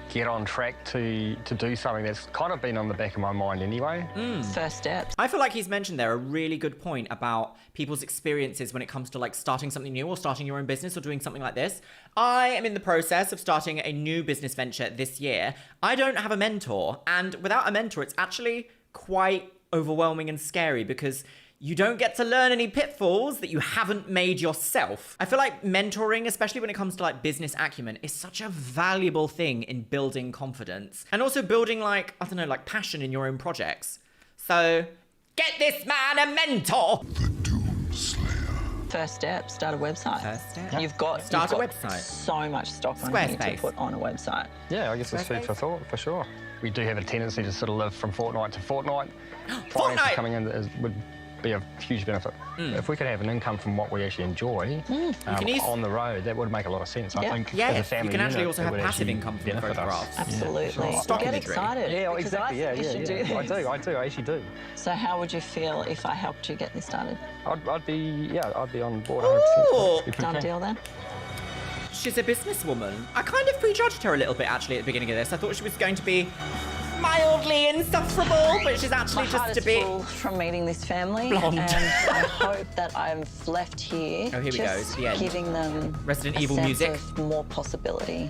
get on track to do something that's kind of been on the back of my mind anyway. First steps. I feel like he's mentioned there a really good point about people's experiences when it comes to like starting something new or starting your own business or doing something like this. I am in the process of starting a new business venture this year. I don't have a mentor, and without a mentor, it's actually quite overwhelming and scary because you don't get to learn any pitfalls that you haven't made yourself. I feel like mentoring, especially when it comes to like business acumen, is such a valuable thing in building confidence and also building like, I don't know, like passion in your own projects. So get this man a mentor. First step, start a website. First step. You've got Start a you've got website. so much stock on here to Squarespace. put on a website. Yeah, I guess it's food for thought, for sure. We do have a tendency to sort of live from fortnight to fortnight. Finances coming in would be a huge benefit. If we could have an income from what we actually enjoy on the road, that would make a lot of sense. I think Yeah, as a family you can actually unit, also it have would passive actually income from benefit us. photographs. Absolutely. Yeah. Stock Get imagery. excited. Yeah, because exactly. I think you should do this. I do. I actually do. So how would you feel if I helped you get this started? I'd be on board Ooh. 100%. If we Done can. deal then? She's a businesswoman. I kind of prejudged her a little bit actually at the beginning of this. I thought she was going to be mildly insufferable, but she's actually My heart just a is bit full from meeting this family, blonde. and I hope that I've left here, Oh, here we go, just it's the end. giving them Resident a Evil sense music. of more possibility.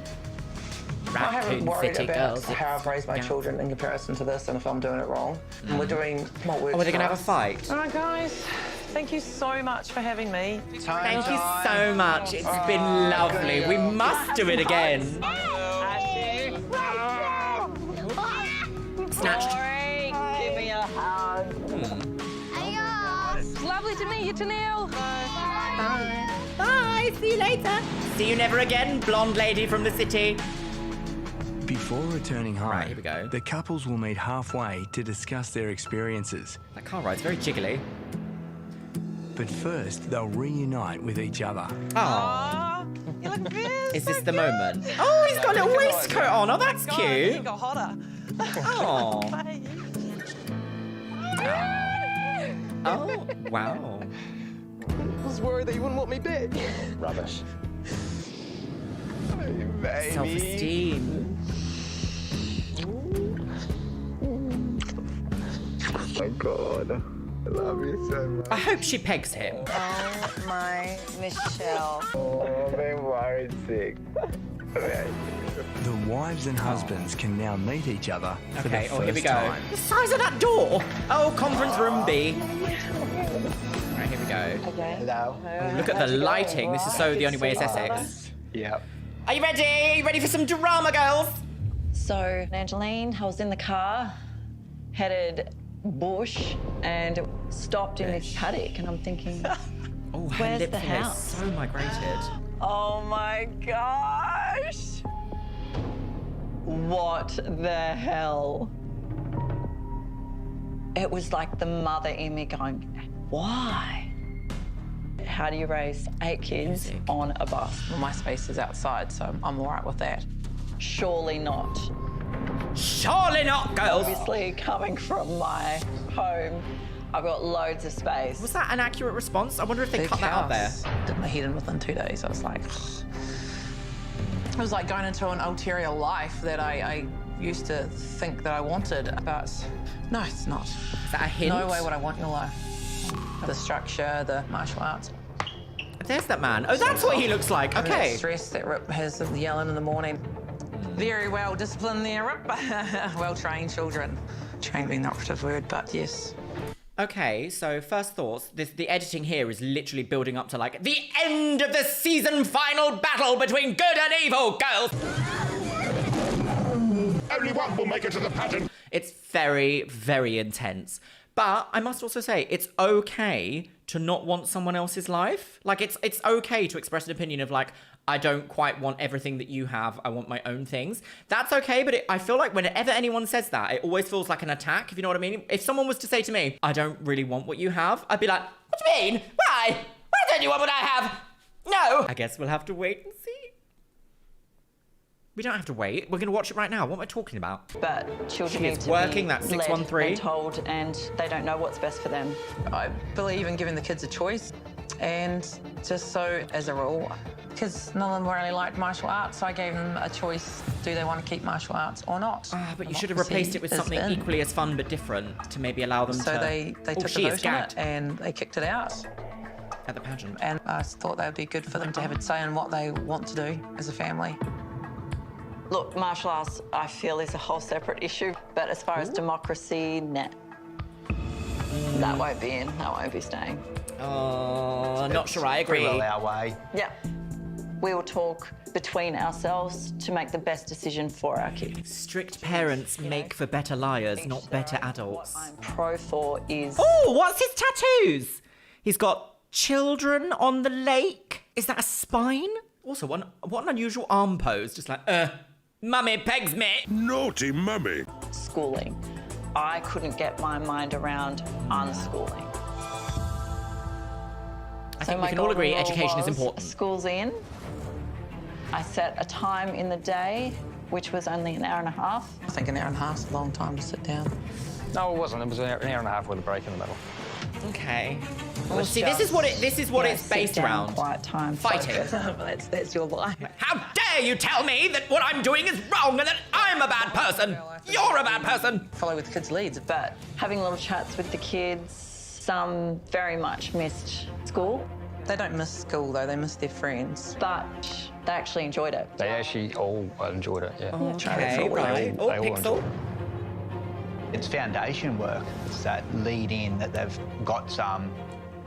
I haven't Raccoon worried City about girls. how I've raised my Yeah. children in comparison to this and if I'm doing it wrong. And we're doing what works. Oh, are they for gonna have a us. fight? All right, guys. Thank you so much for having me. Thank you so much. It's been lovely. We must do it again. Snatched. Give me a hug. It's lovely to meet you, Tenille. Bye. Bye. See you later. See you never again, blonde lady from the city. Before returning home, Right, here we go. the couples will meet halfway to discuss their experiences. That car ride's very jiggly. But first, they'll reunite with each other. Oh. You look good. Is this the moment? Oh, he's got a little waistcoat on. Oh, that's You cute. got hotter. Oh. Oh, wow. I was worried that you wouldn't want me back. Rubbish. Self-esteem. my God. I love you so much. I hope she pegs him. Oh my Michelle. Oh, I'm being worried sick. The wives and husbands can now meet each other for the first here we go. time. The size of that door. Oh, conference room B. Right, here we go. Hello. Oh, look at the lighting. This is so The Only Way is Essex. Yep. Are you ready? Are you ready for some drama, girls? So, Angeline, I was in the car, headed bush, and stopped in this paddock, and I'm thinking, oh, her where's lip the filler is house? so migrated. Oh my gosh. What the hell? It was like the mother in me going, why? How do you raise 8 kids on a bus? Well, my space is outside, so I'm all right with that. Surely not. Surely not, girls. Obviously, coming from my home, I've got loads of space. Was that an accurate response? I wonder if they Big cut that out there. house. Did my head in within 2 days. I was like, it was like going into an ulterior life that I used to think that I wanted, but no, it's not. Is that a hint? No way would I want your life. The structure, the martial arts. There's that man. Oh, that's what he looks like. And Okay. that stress that Rip has of yelling in the morning. Very well disciplined there, Rip. Well-trained children. Trained being the operative word, but yes. Okay, so first thoughts. The editing here is literally building up to like the end of the season final battle between good and evil, girls. Only one will make it to the pageant. It's very, very intense. But I must also say, it's okay to not want someone else's life. Like, it's okay to express an opinion of like, I don't quite want everything that you have. I want my own things. That's okay, but I feel like whenever anyone says that, it always feels like an attack, if you know what I mean. If someone was to say to me, I don't really want what you have, I'd be like, what do you mean? Why? Why don't you want what I have? No. I guess we'll have to wait and see. We don't have to wait. We're going to watch it right now. What am I talking about? But children She need is to working be that led 613. and told, and they don't know what's best for them. I believe in giving the kids a choice, and just so as a rule, kids none of them really liked martial arts, so I gave them a choice. Do they want to keep martial arts or not? But you should have replaced it with something equally as fun but different to maybe allow them to... So they Oh, took she a is vote on gagged it and they kicked it out. at the pageant. And I thought that would be good for them to have a say in what they want to do as a family. Look, martial arts, I feel, is a whole separate issue. But as far as democracy, nah. That won't be in. That won't be staying. Oh, not sure I agree. Pretty well our way. Yep. We will talk between ourselves to make the best decision for our kids. Strict parents make for better liars, not better adults. What I'm pro for is... Oh, what's his tattoos? He's got children on the lake. Is that a spine? Also, what an unusual arm pose. Just like, mummy pegs me. Naughty mummy. Schooling. I couldn't get my mind around unschooling. I think we can all agree education is important. School's in. I set a time in the day, which was only an hour and a half. I think an hour and a half is a long time to sit down. No, it wasn't. It was an hour and a half with a break in the middle. Okay. Well, see, this is what it's based around. Quiet time. Fighting. That's your life. How dare you tell me that what I'm doing is wrong and that I'm a bad person? You're a bad person. Follow with kids' leads. But having little chats with the kids, some very much missed school. They don't miss school, though. They miss their friends. But they actually enjoyed it. They actually all enjoyed it, yeah. Okay, right. Oh, They all Pixel. enjoyed it. It's foundation work. It's that lead in that they've got some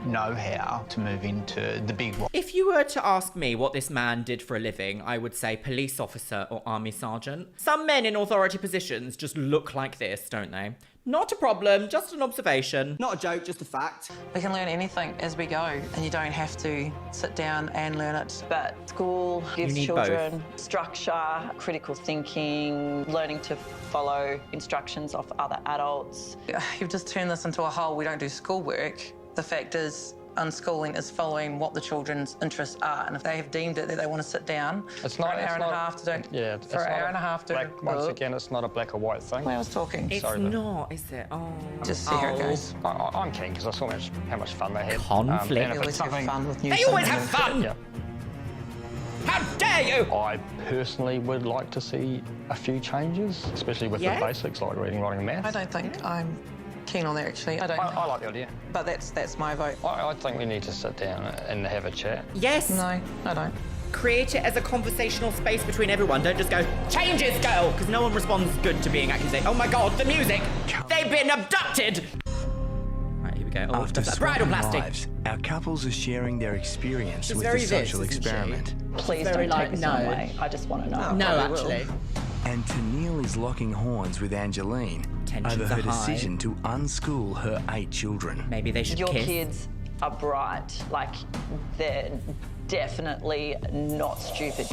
know-how to move into the big one. If you were to ask me what this man did for a living, I would say police officer or army sergeant. Some men in authority positions just look like this, don't they? Not a problem, just an observation. Not a joke, just a fact. We can learn anything as we go, and you don't have to sit down and learn it. But school gives need children structure, critical thinking, learning to follow instructions of other adults. You've just turned this into a whole, we don't do schoolwork. The fact is, unschooling is following what the children's interests are, and if they have deemed it that they want to sit down It's for not an hour and a half to do... Yeah, for an hour and a half to... Once again, it's not a black or white thing. I was talking. It's Sorry, but- not, is it? Oh. Just see how it goes. I'm keen because I saw how much fun they had. Conflict. And They if it's always have something... fun with new They always things. have fun! Yeah. How dare you! I personally would like to see a few changes, especially with Yeah? the basics like reading, writing and I maths. don't think I'm keen on that, actually. I like the idea. But that's my vote. I think we need to sit down and have a chat. Yes. No, I don't. Create it as a conversational space between everyone. Don't just go, changes, girl, because no one responds good to being accused. Oh my God, the music. They've been abducted. Right, here we go. Oh, After bridal swapping plastic. lives, our couples are sharing their experience She's with very the social this, isn't she? experiment. Please very don't take like, this no. one way. I just want to know. No, actually. And Tenille is locking horns with Angeline Tensions over her are high. decision to unschool her 8 children. Maybe they should Your kiss. kids are bright. Like, they're definitely not stupid.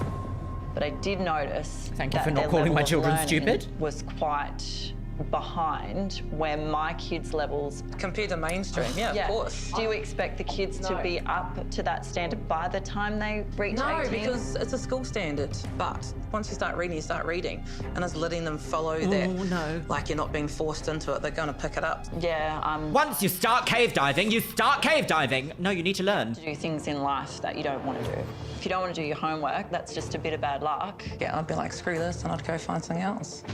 But I did notice Thank you that for not their calling level my of children learning stupid. was quite behind where my kids' levels... Compared to mainstream, yeah, of course. Do you expect the kids to be up to that standard by the time they reach 18? No, because it's a school standard. But once you start reading, and it's letting them follow that. Oh, no. Like you're not being forced into it, they're going to pick it up. Yeah, Once you start cave diving, you start cave diving. No, you need to learn. to do things in life that you don't want to do. If you don't want to do your homework, that's just a bit of bad luck. Yeah, I'd be like, screw this, and I'd go find something else.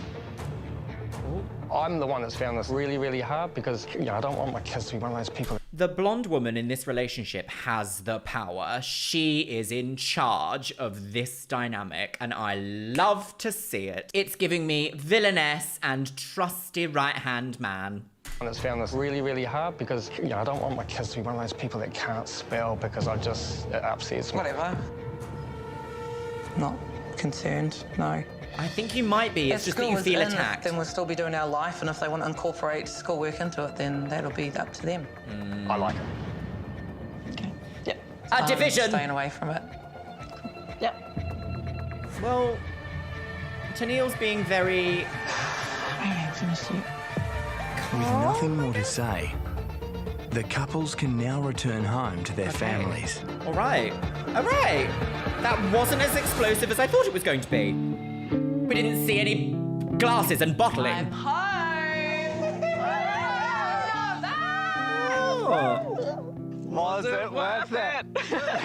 I'm the one that's found this really, really hard because, I don't want my kids to be one of those people. The blonde woman in this relationship has the power. She is in charge of this dynamic, and I love to see it. It's giving me villainess and trusty right-hand man. And it's found this really, really hard because, I don't want my kids to be one of those people that can't spell because it upsets me. Whatever. Not concerned, no. I think you might be. It's just that you feel attacked. Then we'll still be doing our life, and if they want to incorporate schoolwork into it, then that'll be up to them. I like it. Okay. Yep. A division. Staying away from it. Yep. Well, Tenille's being very... With nothing more to say, the couples can now return home to their families. All right. All right. That wasn't as explosive as I thought it was going to be. We didn't see any glasses and bottling. I'm home! Oh. Was it worth it?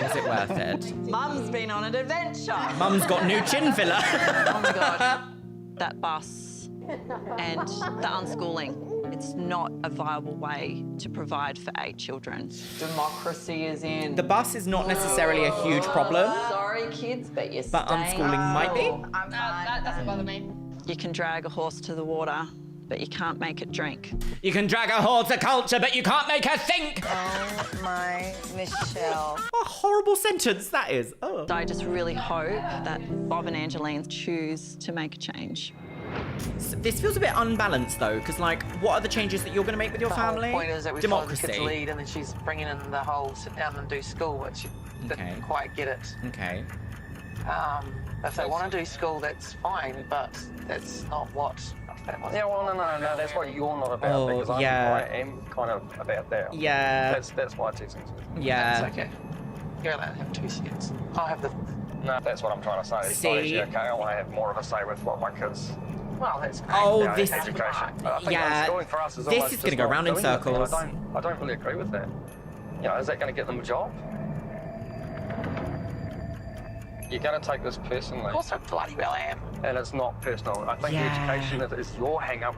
Was it worth it? Mum's been on an adventure. Mum's got new chin filler. Oh my God. That bus and the unschooling. It's not a viable way to provide for 8 children. Democracy is in. The bus is not necessarily a huge problem. Sorry, kids, but you're But unschooling might be. That doesn't bother me. You can drag a horse to the water, but you can't make it drink. You can drag a horse to culture, but you can't make her think. Oh my Michelle. What a horrible sentence that is. Oh. So I just really hope that Bob and Angeline choose to make a change. This feels a bit unbalanced though, because like, what are the changes that you're going to make with your family? The whole point is that we follow the kids' lead, and then she's bringing in the whole sit down and do school, which didn't quite get it. Okay. If they want to do school, that's fine, but that's not what that was. Yeah, well, no, that's what you're not about, Oh, because yeah. I am kind of about that. Yeah. That's why it's expensive. Yeah. That's okay. You're allowed to have 2 seats. I'll have the... No, that's what I'm trying to say. See? Like, okay, I want to have more of a say with what my kids... Well, that's great. Oh, this... Education. I think Yeah. homeschooling for us is This almost is going to just go round in not doing it, and circles. I don't really agree with that. Is that going to get them a job? You're going to take this personally. Of course I bloody well am. And it's not personal. I think Yeah. the education is your hang-up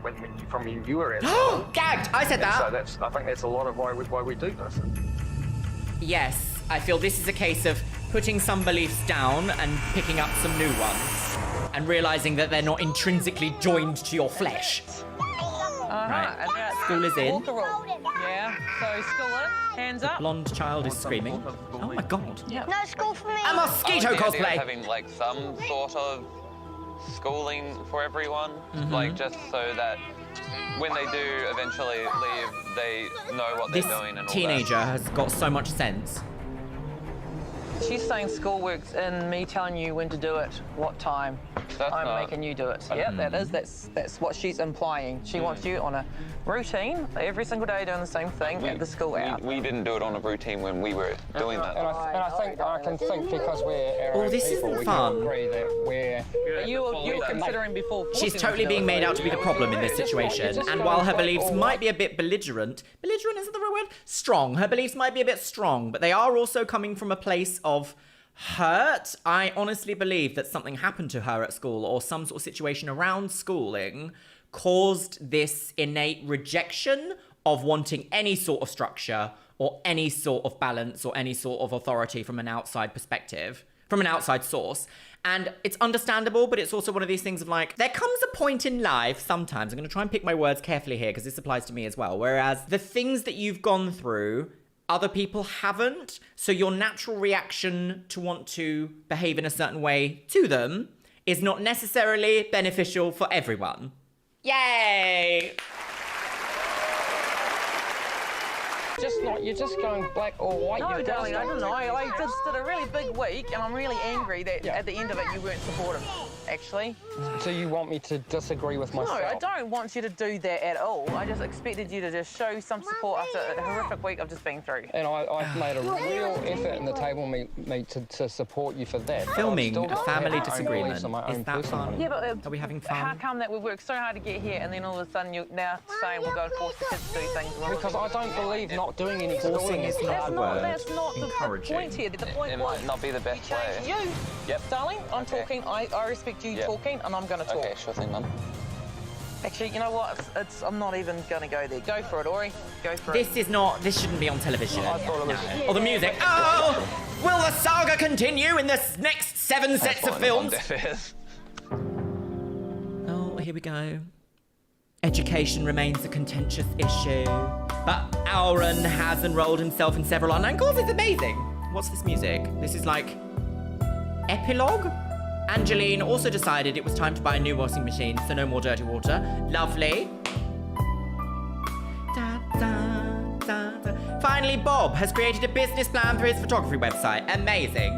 from when you were at school. Gagged! I said And that. so I think that's a lot of why we do this. Yes, I feel this is a case of putting some beliefs down and picking up some new ones. And realising that they're not intrinsically joined to your flesh. Right. And now School is in. walk the rule. Yeah, so school in, hands up. Blonde child is screaming. Oh my God. Yeah. No school for me. A mosquito I like the idea of cosplay. having like some sort of schooling for everyone, Mm-hmm. like just so that when they do eventually leave, they know what This they're doing and all teenager has got so much sense. She's saying schoolwork's in me telling you when to do it, what time. I'm not- making you do it. Yeah, that is. That's what she's implying. She wants you on a routine every single day doing the same thing at the school hour. We didn't do it on a routine when we were doing that. And I can think because we're our Oh, own this people, isn't we fun. can agree that we're... You're considering before. She's totally being made out to be the problem in this situation, and while her beliefs might be a bit belligerent isn't the right word? Strong. Her beliefs might be a bit strong, but they are also coming from a place of hurt. I honestly believe that something happened to her at school or some sort of situation around schooling caused this innate rejection of wanting any sort of structure or any sort of balance or any sort of authority from an outside perspective, from an outside source. And it's understandable, but it's also one of these things of like, there comes a point in life sometimes, I'm going to try and pick my words carefully here because this applies to me as well, whereas the things that you've gone through, other people haven't. So your natural reaction to want to behave in a certain way to them is not necessarily beneficial for everyone. Yay! You're just going black or white. No, darling, I don't know. I just did a really big week, and I'm really angry that at the end of it you weren't supportive, actually. So you want me to disagree with myself? No, I don't want you to do that at all. I just expected you to just show some support after a horrific week I've just been through. And I've made a real effort in the table meet to support you for that. Filming a family disagreement, is that fun? Yeah, but are we having fun? How come that we've worked so hard to get here, and then all of a sudden you're now saying we'll go and force the kids to do things? Because I don't believe not doing any forcing is not a word. That's not the point here. The point it was might not be the best way. You, darling, I'm talking. I respect you talking, and I'm going to talk. Okay, sure thing, Mum. Actually, you know what? I'm not even going to go there. Go for it, Ori. Go for it. This shouldn't be on television. I thought it was... No. Or the music. Oh! Will the saga continue in this next 7 sets of films? Oh, here we go. Education remains a contentious issue, but Auron has enrolled himself in several online courses. It's amazing. What's this music? This is like epilogue? Angeline also decided it was time to buy a new washing machine, so no more dirty water. Lovely. Da, da, da, da. Finally, Bob has created a business plan for his photography website. Amazing.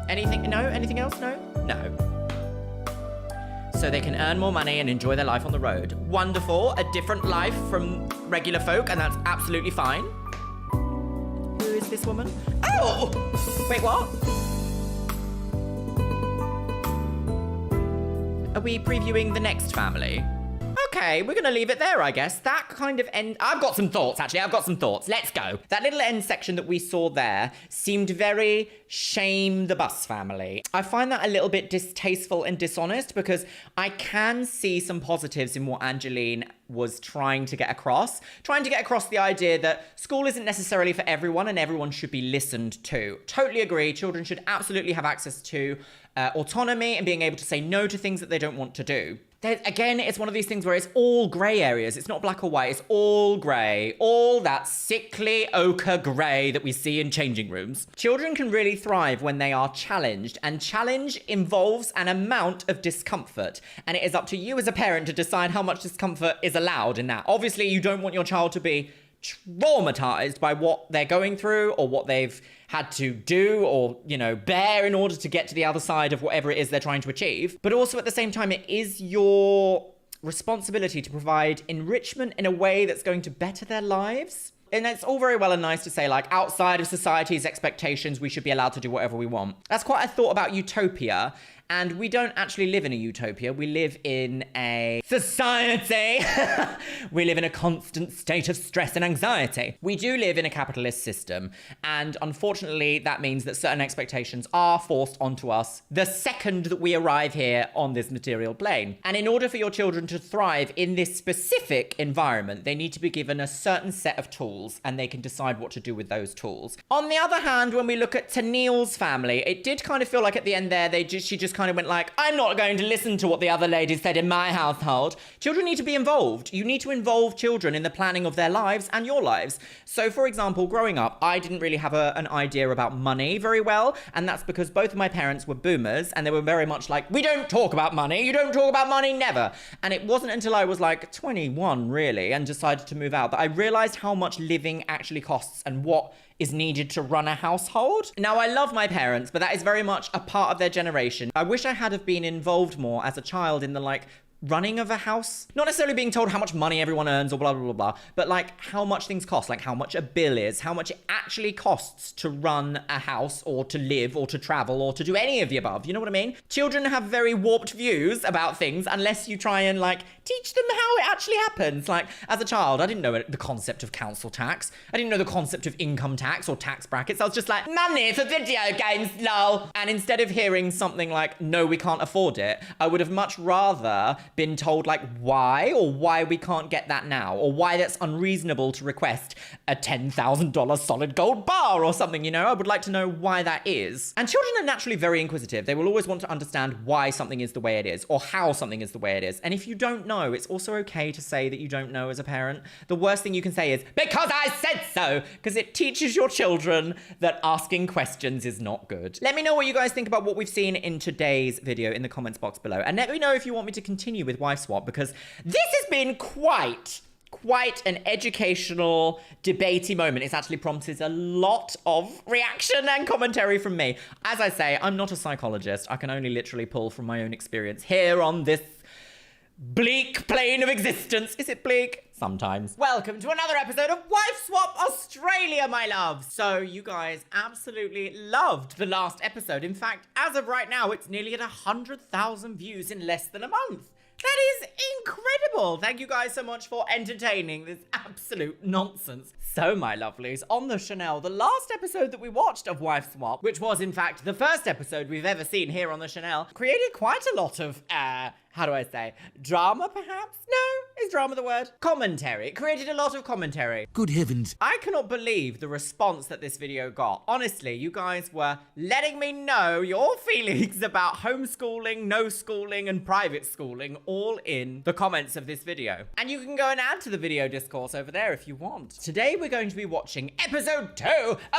Anything? No? Anything else? No? No. So they can earn more money and enjoy their life on the road. Wonderful. A different life from regular folk, and that's absolutely fine. Who is this woman? Oh! Wait, what? Are we previewing the next family? Okay, we're gonna leave it there, I guess. That kind of end... I've got some thoughts, actually. I've got some thoughts. Let's go. That little end section that we saw there seemed very shame the bus family. I find that a little bit distasteful and dishonest because I can see some positives in what Angeline was trying to get across. Trying to get across the idea that school isn't necessarily for everyone and everyone should be listened to. Totally agree. Children should absolutely have access to autonomy and being able to say no to things that they don't want to do. Again, it's one of these things where it's all grey areas. It's not black or white. It's all grey. All that sickly ochre grey that we see in changing rooms. Children can really thrive when they are challenged, and challenge involves an amount of discomfort. And it is up to you as a parent to decide how much discomfort is allowed in that. Obviously, you don't want your child to be traumatized by what they're going through or what they've had to do or, you know, bear in order to get to the other side of whatever it is they're trying to achieve. But also at the same time, it is your responsibility to provide enrichment in a way that's going to better their lives. And it's all very well and nice to say, like, outside of society's expectations, we should be allowed to do whatever we want. That's quite a thought about utopia. And we don't actually live in a utopia. We live in a society. We live in a constant state of stress and anxiety. We do live in a capitalist system. And unfortunately, that means that certain expectations are forced onto us the second that we arrive here on this material plane. And in order for your children to thrive in this specific environment, they need to be given a certain set of tools and they can decide what to do with those tools. On the other hand, when we look at Tenille's family, it did kind of feel like at the end there, she just kind of went like, I'm not going to listen to what the other ladies said in my household. Children need to be involved. You need to involve children in the planning of their lives and your lives. So for example, growing up, I didn't really have an idea about money very well. And that's because both of my parents were boomers and they were very much like, we don't talk about money. You don't talk about money, never. And it wasn't until I was like 21 really and decided to move out that I realized how much living actually costs and what is needed to run a household. Now, I love my parents, but that is very much a part of their generation. I wish I had have been involved more as a child in the, like, running of a house. Not necessarily being told how much money everyone earns or blah, blah, blah, blah, but like how much things cost, like how much a bill is, how much it actually costs to run a house or to live or to travel or to do any of the above. You know what I mean? Children have very warped views about things unless you try and like Teach them how it actually happens. Like, as a child, I didn't know the concept of council tax. I didn't know the concept of income tax or tax brackets. I was just like, money for video games, lol. And instead of hearing something like, no, we can't afford it, I would have much rather been told, like, why, or why we can't get that now, or why that's unreasonable to request a $10,000 solid gold bar or something, you know? I would like to know why that is. And children are naturally very inquisitive. They will always want to understand why something is the way it is, or how something is the way it is. And if you don't know, it's also okay to say that you don't know as a parent. The worst thing you can say is, because I said so, because it teaches your children that asking questions is not good. Let me know what you guys think about what we've seen in today's video in the comments box below. And let me know if you want me to continue with Wife Swap, because this has been quite an educational, debatey moment. It's actually prompted a lot of reaction and commentary from me. As I say, I'm not a psychologist. I can only literally pull from my own experience here on this bleak plane of existence. Is it bleak? Sometimes. Welcome to another episode of Wife Swap Australia, my loves. So you guys absolutely loved the last episode. In fact, as of right now, it's nearly at 100,000 views in less than a month. That is incredible. Thank you guys so much for entertaining this absolute nonsense. So, my lovelies, on the Chanel, the last episode that we watched of Wife Swap, which was in fact the first episode we've ever seen here on the Chanel, created quite a lot of, how do I say, drama perhaps? No? Is drama the word? Commentary. It created a lot of commentary. Good heavens. I cannot believe the response that this video got. Honestly, you guys were letting me know your feelings about homeschooling, no schooling, and private schooling all in the comments of this video. And you can go and add to the video discourse over there if you want. Today, we're going to be watching episode 2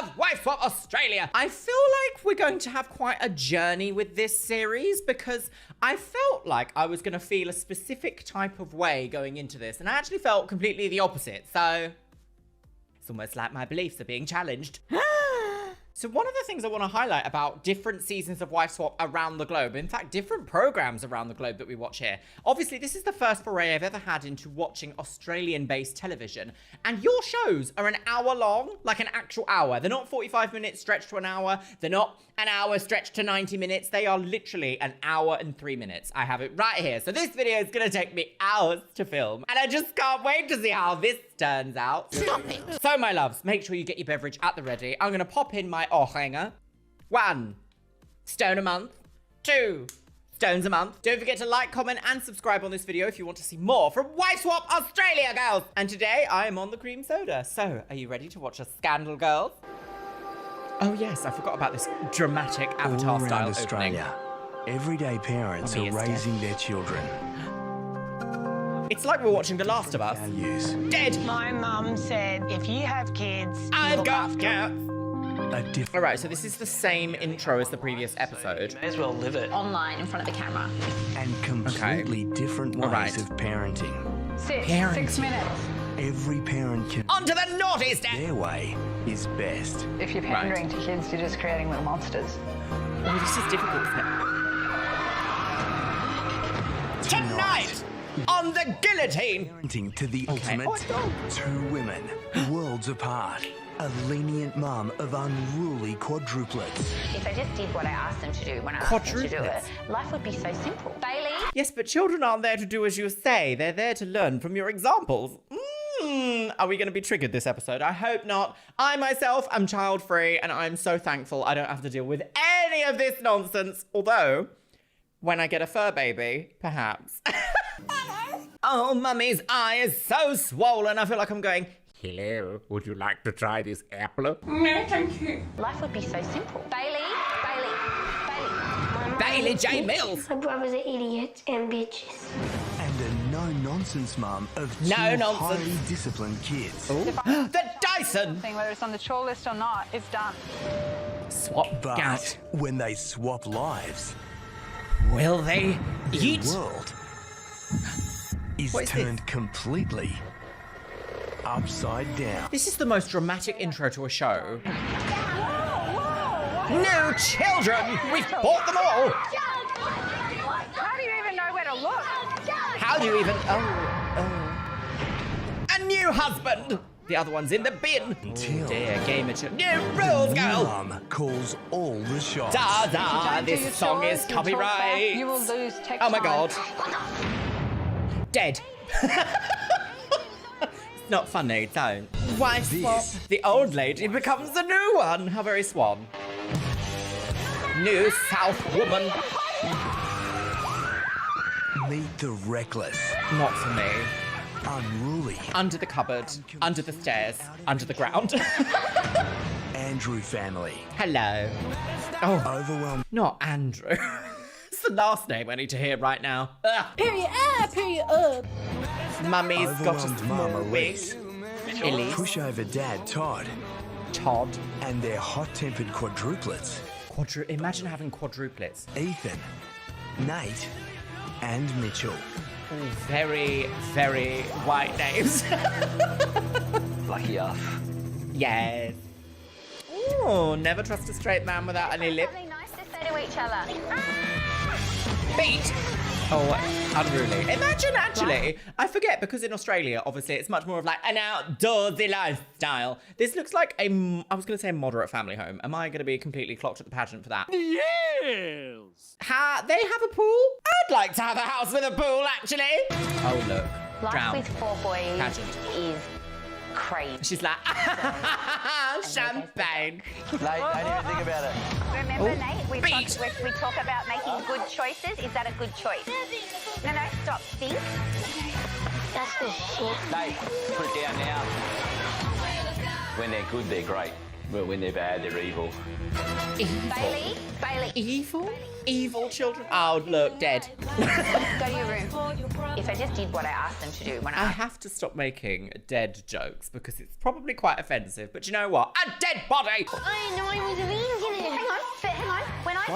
of Wife Swap Australia. I feel like we're going to have quite a journey with this series because I felt like I was going to feel a specific type of way going into this, and I actually felt completely the opposite. So it's almost like my beliefs are being challenged. So one of the things I want to highlight about different seasons of Wife Swap around the globe, in fact, different programs around the globe that we watch here. Obviously, this is the first foray I've ever had into watching Australian-based television. And your shows are an hour long, like an actual hour. They're not 45 minutes stretched to an hour. They're not an hour stretched to 90 minutes. They are literally an hour and 3 minutes. I have it right here. So this video is going to take me hours to film. And I just can't wait to see how this turns out. Stop it. So, my loves, make sure you get your beverage at the ready. I'm going to pop in my hanger. 1 stone a month. 2 stones a month. Don't forget to like, comment, and subscribe on this video if you want to see more from Wife Swap Australia, girls. And today, I am on the cream soda. So, are you ready to watch a scandal, girls? Oh yes, I forgot about this dramatic Avatar-style Australia, everyday parents are raising their children. It's like we're watching The Last of Us. Dead. My mum said, if you have kids, I've got cats. All right, so this is the same intro as the previous episode. May as well live it. Online, in front of the camera. And completely different ways of parenting. Sit. 6 minutes. Every parent can... On to the naughty step! Their way is best. If you're pandering to kids, you're just creating little monsters. Oh, this is difficult, isn't it? Tonight, on the guillotine! Parenting to the ultimate. Two women, worlds apart. A lenient mum of unruly quadruplets. If I just did what I asked them to do when I asked them to do it, life would be so simple. Bailey? Yes, but children aren't there to do as you say. They're there to learn from your examples. Are we going to be triggered this episode? I hope not. I myself am child-free, and I'm so thankful I don't have to deal with any of this nonsense. Although, when I get a fur baby, perhaps. Oh, mummy's eye is so swollen. I feel like I'm going... Hello, would you like to try this apple? No, thank you. Life would be so simple. Bailey? Bailey J. Mills! My brothers are idiots and bitches. And a no-nonsense mum of two highly disciplined kids. The Dyson! Whether it's on the chore list or not, it's done. Swap But when they swap lives... Will they eat? The world is turned completely upside down. This is the most dramatic intro to a show. No children! We've bought them all! How do you even know where to look? How do you even... A new husband! The other one's in the bin. Until dear game of new rules, girl! Mum calls all the shots. Da-da! This song is copyright! You will lose text. Oh my god. Dead. It's not funny, don't. Why swap? The old lady becomes the new one. How very Swan. New South woman. Meet the reckless. Not for me. Unruly. Under the cupboard, under the stairs, under the ground. Andrew family. Hello. Oh, overwhelmed. Not Andrew. It's the last name I need to hear right now. Ugh. Period up, period up. Mummy's got a Overwhelmed small mum wig. Elise. Pushover dad Todd. Todd. And their hot-tempered quadruplets. Imagine having quadruplets. Ethan, Nate, and Mitchell. All very, very white names. Lucky us. Yes. Oh, never trust a straight man without any lip. Something nice to say to each other. Beat! Oh, unruly. Imagine, actually, I forget, because in Australia, obviously, it's much more of like an outdoorsy lifestyle. This looks like I was going to say a moderate family home. Am I going to be completely clocked at the pageant for that? Yes! They have a pool? I'd like to have a house with a pool, actually. Oh, look. Life Drown. with 4 boys Pageant. is crazy. She's like, champagne. Nate, don't even think about it. Remember, Oh. Nate, we talk about making good choices. Is that a good choice? No, stop. Think. That's the shit. Nate, put it down now. When they're good, they're great. But when they're bad, they're evil. Bailey. Evil? Evil children? Oh, look, dead. Go to your room. If I just did what I asked them to do when I have to stop making dead jokes because it's probably quite offensive. But you know what? A dead body! I know I was thinking it. Hang on. When I say...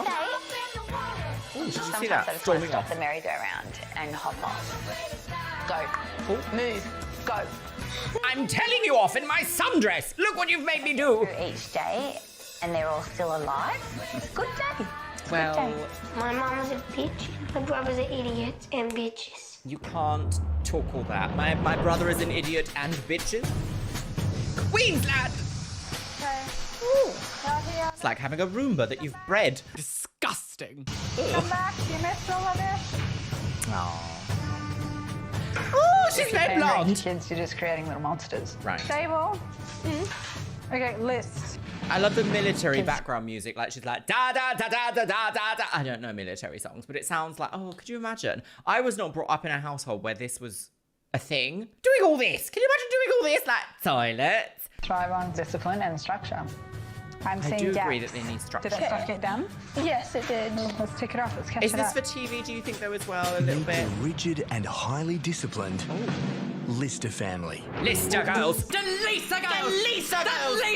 Ooh, did you see Sometimes that? I just want Storming to stop off. the merry-go-round and hop off. Go. Oh. Move. Go. I'm telling you off in my sundress. Look what you've made me do. Each day, and they're all still alive. It's a good day. Well, My mom's a bitch, my brother's an idiot and bitches. you can't talk all that. My brother is an idiot and bitches. Queensland! It's like having a Roomba that you've bred. Disgusting. Come back, you missed all of this. Aww. Oh, she's very blonde. Kids, you're just creating little monsters. Right. Stable. Okay, list. I love the military background music. Like she's like da da da da da da da da. I don't know military songs, but it sounds like, oh, could you imagine? I was not brought up in a household where this was a thing. Doing all this. Can you imagine doing all this? Like toilets. Thrive on discipline and structure. I'm I seeing do gaps. agree that they need structure. Did that stuff get done? Yes, it did. Let's tick it off. Let's catch Is it this up. for TV, do you think, though, as well, a little Meet bit? the rigid and highly disciplined Lister family. Lister girls. The Lisa girls. The Lisa girls. The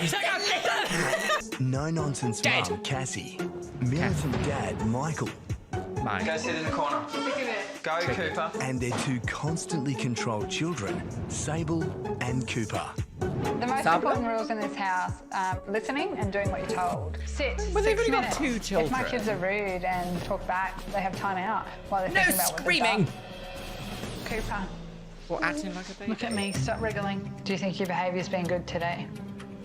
Lisa girls. No nonsense Dead. mum Cassie. Militant dad Michael. Go sit in the corner. Go, Cooper. And their two constantly controlled children, Sable and Cooper. The most important rules in this house are listening and doing what you're told. Sit. Well, they've 6 only got minutes. 2 children. If my kids are rude and talk back, they have time out while they're No thinking about what screaming. they've done. Cooper, Or acting like a baby. look at me. Stop wriggling. Do you think your behaviour's been good today?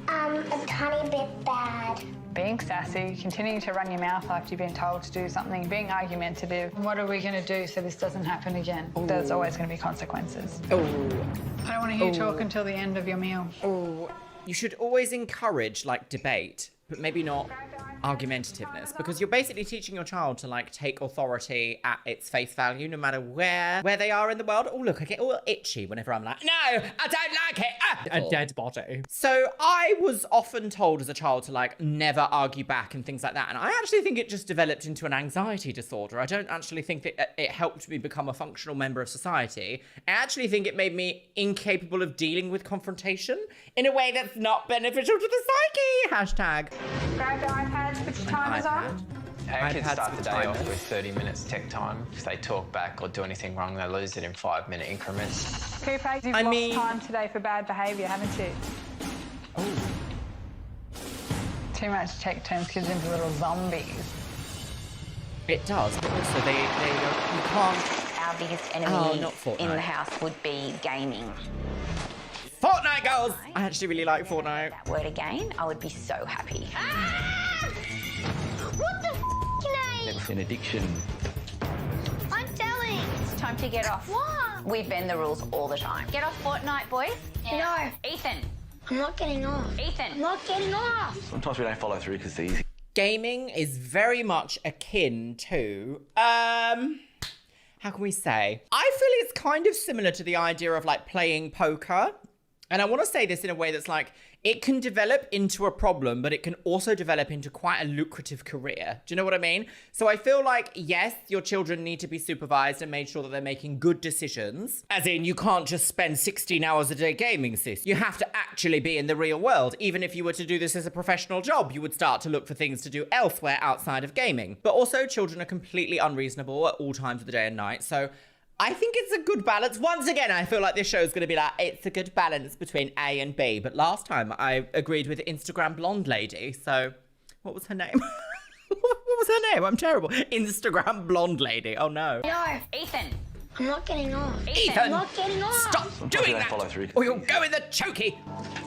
A tiny bit bad. Being sassy, continuing to run your mouth after you've been told to do something, being argumentative. What are we going to do so this doesn't happen again? There's always going to be consequences. Oh. I don't want to hear you talk until the end of your meal. Oh. You should always encourage, like, debate, but maybe not argumentativeness, because you're basically teaching your child to, like, take authority at its face value, no matter where they are in the world. Oh, look, I get all itchy whenever I'm like, no, I don't like it. Ah! A dead body. So I was often told as a child to, like, never argue back and things like that. And I actually think it just developed into an anxiety disorder. I don't actually think that it helped me become a functional member of society. I actually think it made me incapable of dealing with confrontation in a way that's not beneficial to the psyche. Hashtag. Grab your iPads, put your timers on. Our kids iPads start the with day off timers. with 30 minutes tech time. If they talk back or do anything wrong, they lose it in 5-minute increments. Cooper, you've lost time today for bad behaviour, haven't you? Oh. Too much tech turns kids into little zombies. It does, but also you can't. Our biggest Oh, enemy not Fortnite. in the house would be gaming. Fortnite girls! I actually really like Fortnite. That word again, I would be so happy. What the name? Never in addiction. I'm telling. It's time to get off. What? We bend the rules all the time. Get off Fortnite, boys. No. Ethan. I'm not getting off. Ethan. I'm not getting off. Sometimes we don't follow through because it's easy. Gaming is very much akin to, how can we say? I feel it's kind of similar to the idea of like playing poker. And I want to say this in a way that's like, it can develop into a problem, but it can also develop into quite a lucrative career. Do you know what I mean? So I feel like, yes, your children need to be supervised and made sure that they're making good decisions. As in, you can't just spend 16 hours a day gaming, sis. You have to actually be in the real world. Even if you were to do this as a professional job, you would start to look for things to do elsewhere outside of gaming. But also, children are completely unreasonable at all times of the day and night. So I think it's a good balance. Once again, I feel like this show is going to be like, it's a good balance between A and B. But last time I agreed with Instagram blonde lady. So what was her name? What was her name? I'm terrible. Instagram blonde lady. Oh no. No. Ethan. I'm not getting off. Ethan. I'm not getting off. Stop Sometimes doing we don't that. follow through. Or you'll go in the chokey.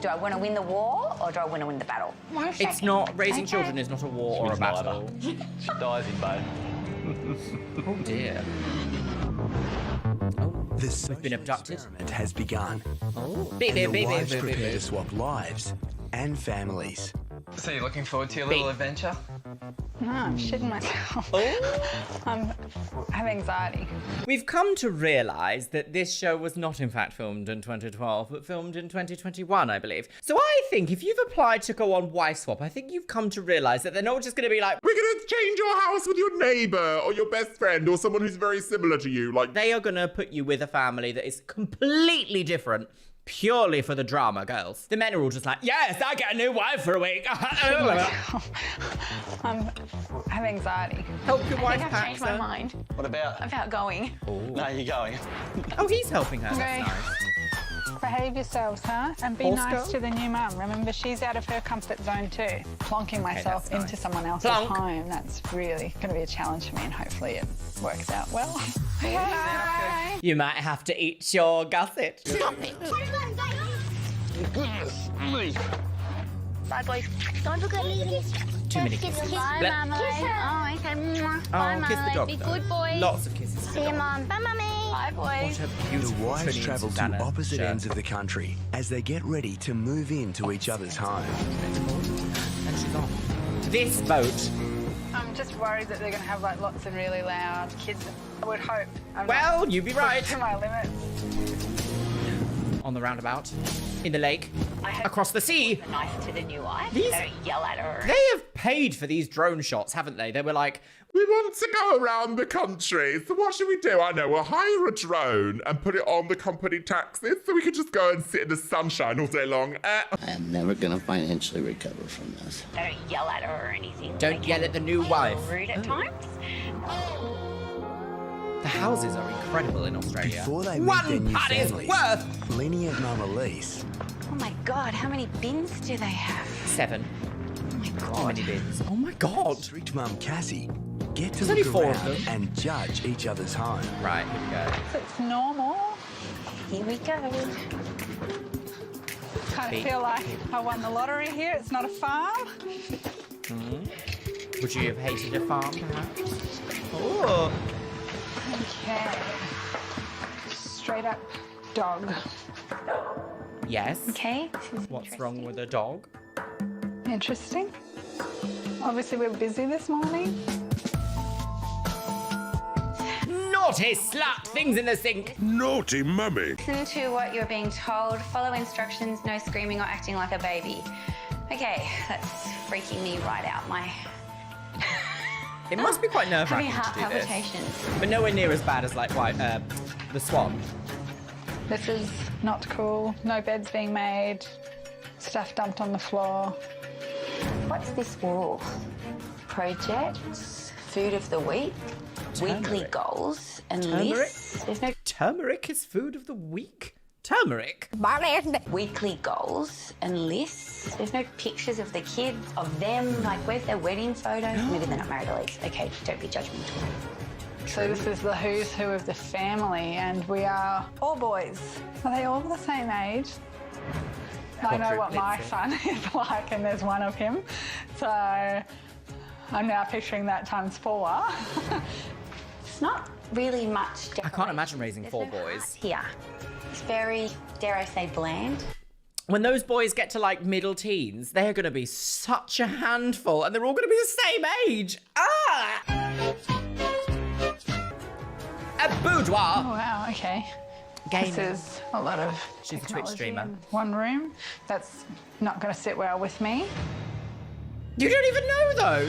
Do I want to win the war or do I want to win the battle? It's not, raising children is not a war or a battle. She dies in both. Oh dear. The social been abducted. experiment has begun. Oh. And the wives prepare to swap lives and families. So you're looking forward to your little adventure? No, I'm shitting myself. I have anxiety. We've come to realise that this show was not in fact filmed in 2012, but filmed in 2021, I believe. So I think if you've applied to go on Wife Swap, I think you've come to realise that they're not just going to be like, We're going to change your house with your neighbour or your best friend or someone who's very similar to you. Like, they are going to put you with a family that is completely different. Purely for the drama, girls. The men are all just like, yes, I get a new wife for a week. I have anxiety. Help your wife I think I've changed my mind What about? about going. No, you're going. Oh, he's helping her. Okay. That's nice. Behave yourselves, huh? And be Horse nice girl? to the new mum. Remember, she's out of her comfort zone too. Plonking myself that's into nice. someone else's Plonk. home, that's really going to be a challenge for me, and hopefully it works out well. You might have to eat your gusset. Stop it. Bye, boys. Don't forget me. Too many kisses. Bye, Let- Mama. Oh, okay. Mwah. Bye, Oh, kiss the Mama. dog. Be though. good, boys. Lots of kisses. See you, Mum. Bye, Mummy. Bye, boys. What a The beautiful wives Trinity travel to Savannah opposite shirt. ends of the country as they get ready to move into each other's home. And she's off. This boat. I'm just worried that they're going to have like lots of really loud kids. I would hope. I'm Well, not you'd be right. pushed to my limits. On the roundabout. In the lake. Across the sea. Nice to the new wife. These- Don't yell at her. They have paid for these drone shots, haven't they? They were like, we want to go around the country, so what should we do? I know, we'll hire a drone and put it on the company taxis so we could just go and sit in the sunshine all day long. I am never going to financially recover from this. Don't yell at her or anything. don't yell at the new wife. Rude at times. The houses are incredible in Australia. Before they meet their One new party's families, worth lenient mum Alise Oh my God, how many bins do they have? 7. Oh my Too God. many bins. Oh my god. strict mum Cassie get to There's only look 4 of around them. and judge each other's home. Right, here we go. So it's normal. Here we go. Kind Beep. of feel like I won the lottery here. It's not a farm. Would you have hated a farm, perhaps? Oh. Okay. Straight up dog. Yes. Okay. What's wrong with a dog? Interesting. Obviously, we're busy this morning. Naughty slut! Things in the sink! Naughty mummy. Listen to what you're being told. Follow instructions. No screaming or acting like a baby. Okay, that's freaking me right out. My It must be quite nerve-wracking having heart to do this. palpitations. But nowhere near as bad as, like, the Swan. This is not cool. No beds being made. Stuff dumped on the floor. What's this wall? Projects, food of the week, weekly Turmeric. goals, and Turmeric? lists. There's no Turmeric is food of the week? Turmeric? weekly goals and lists. There's no pictures of the kids, of them. Like, where's their wedding photos? Maybe they're not married, Alise. Okay, don't be judgmental. So this is the who's who of the family, and we are all boys. Are they all the same age? I know what my son is like, and there's one of him. So I'm now picturing that times 4. It's not really much. I can't imagine raising 4 boys. Here. It's very, dare I say, bland. When those boys get to like middle teens, they're going to be such a handful and they're all going to be the same age. Ah! A boudoir. Oh, wow, okay. Gaming. This is a lot of She's a Twitch technology streamer. in one room. That's not going to sit well with me. You don't even know though.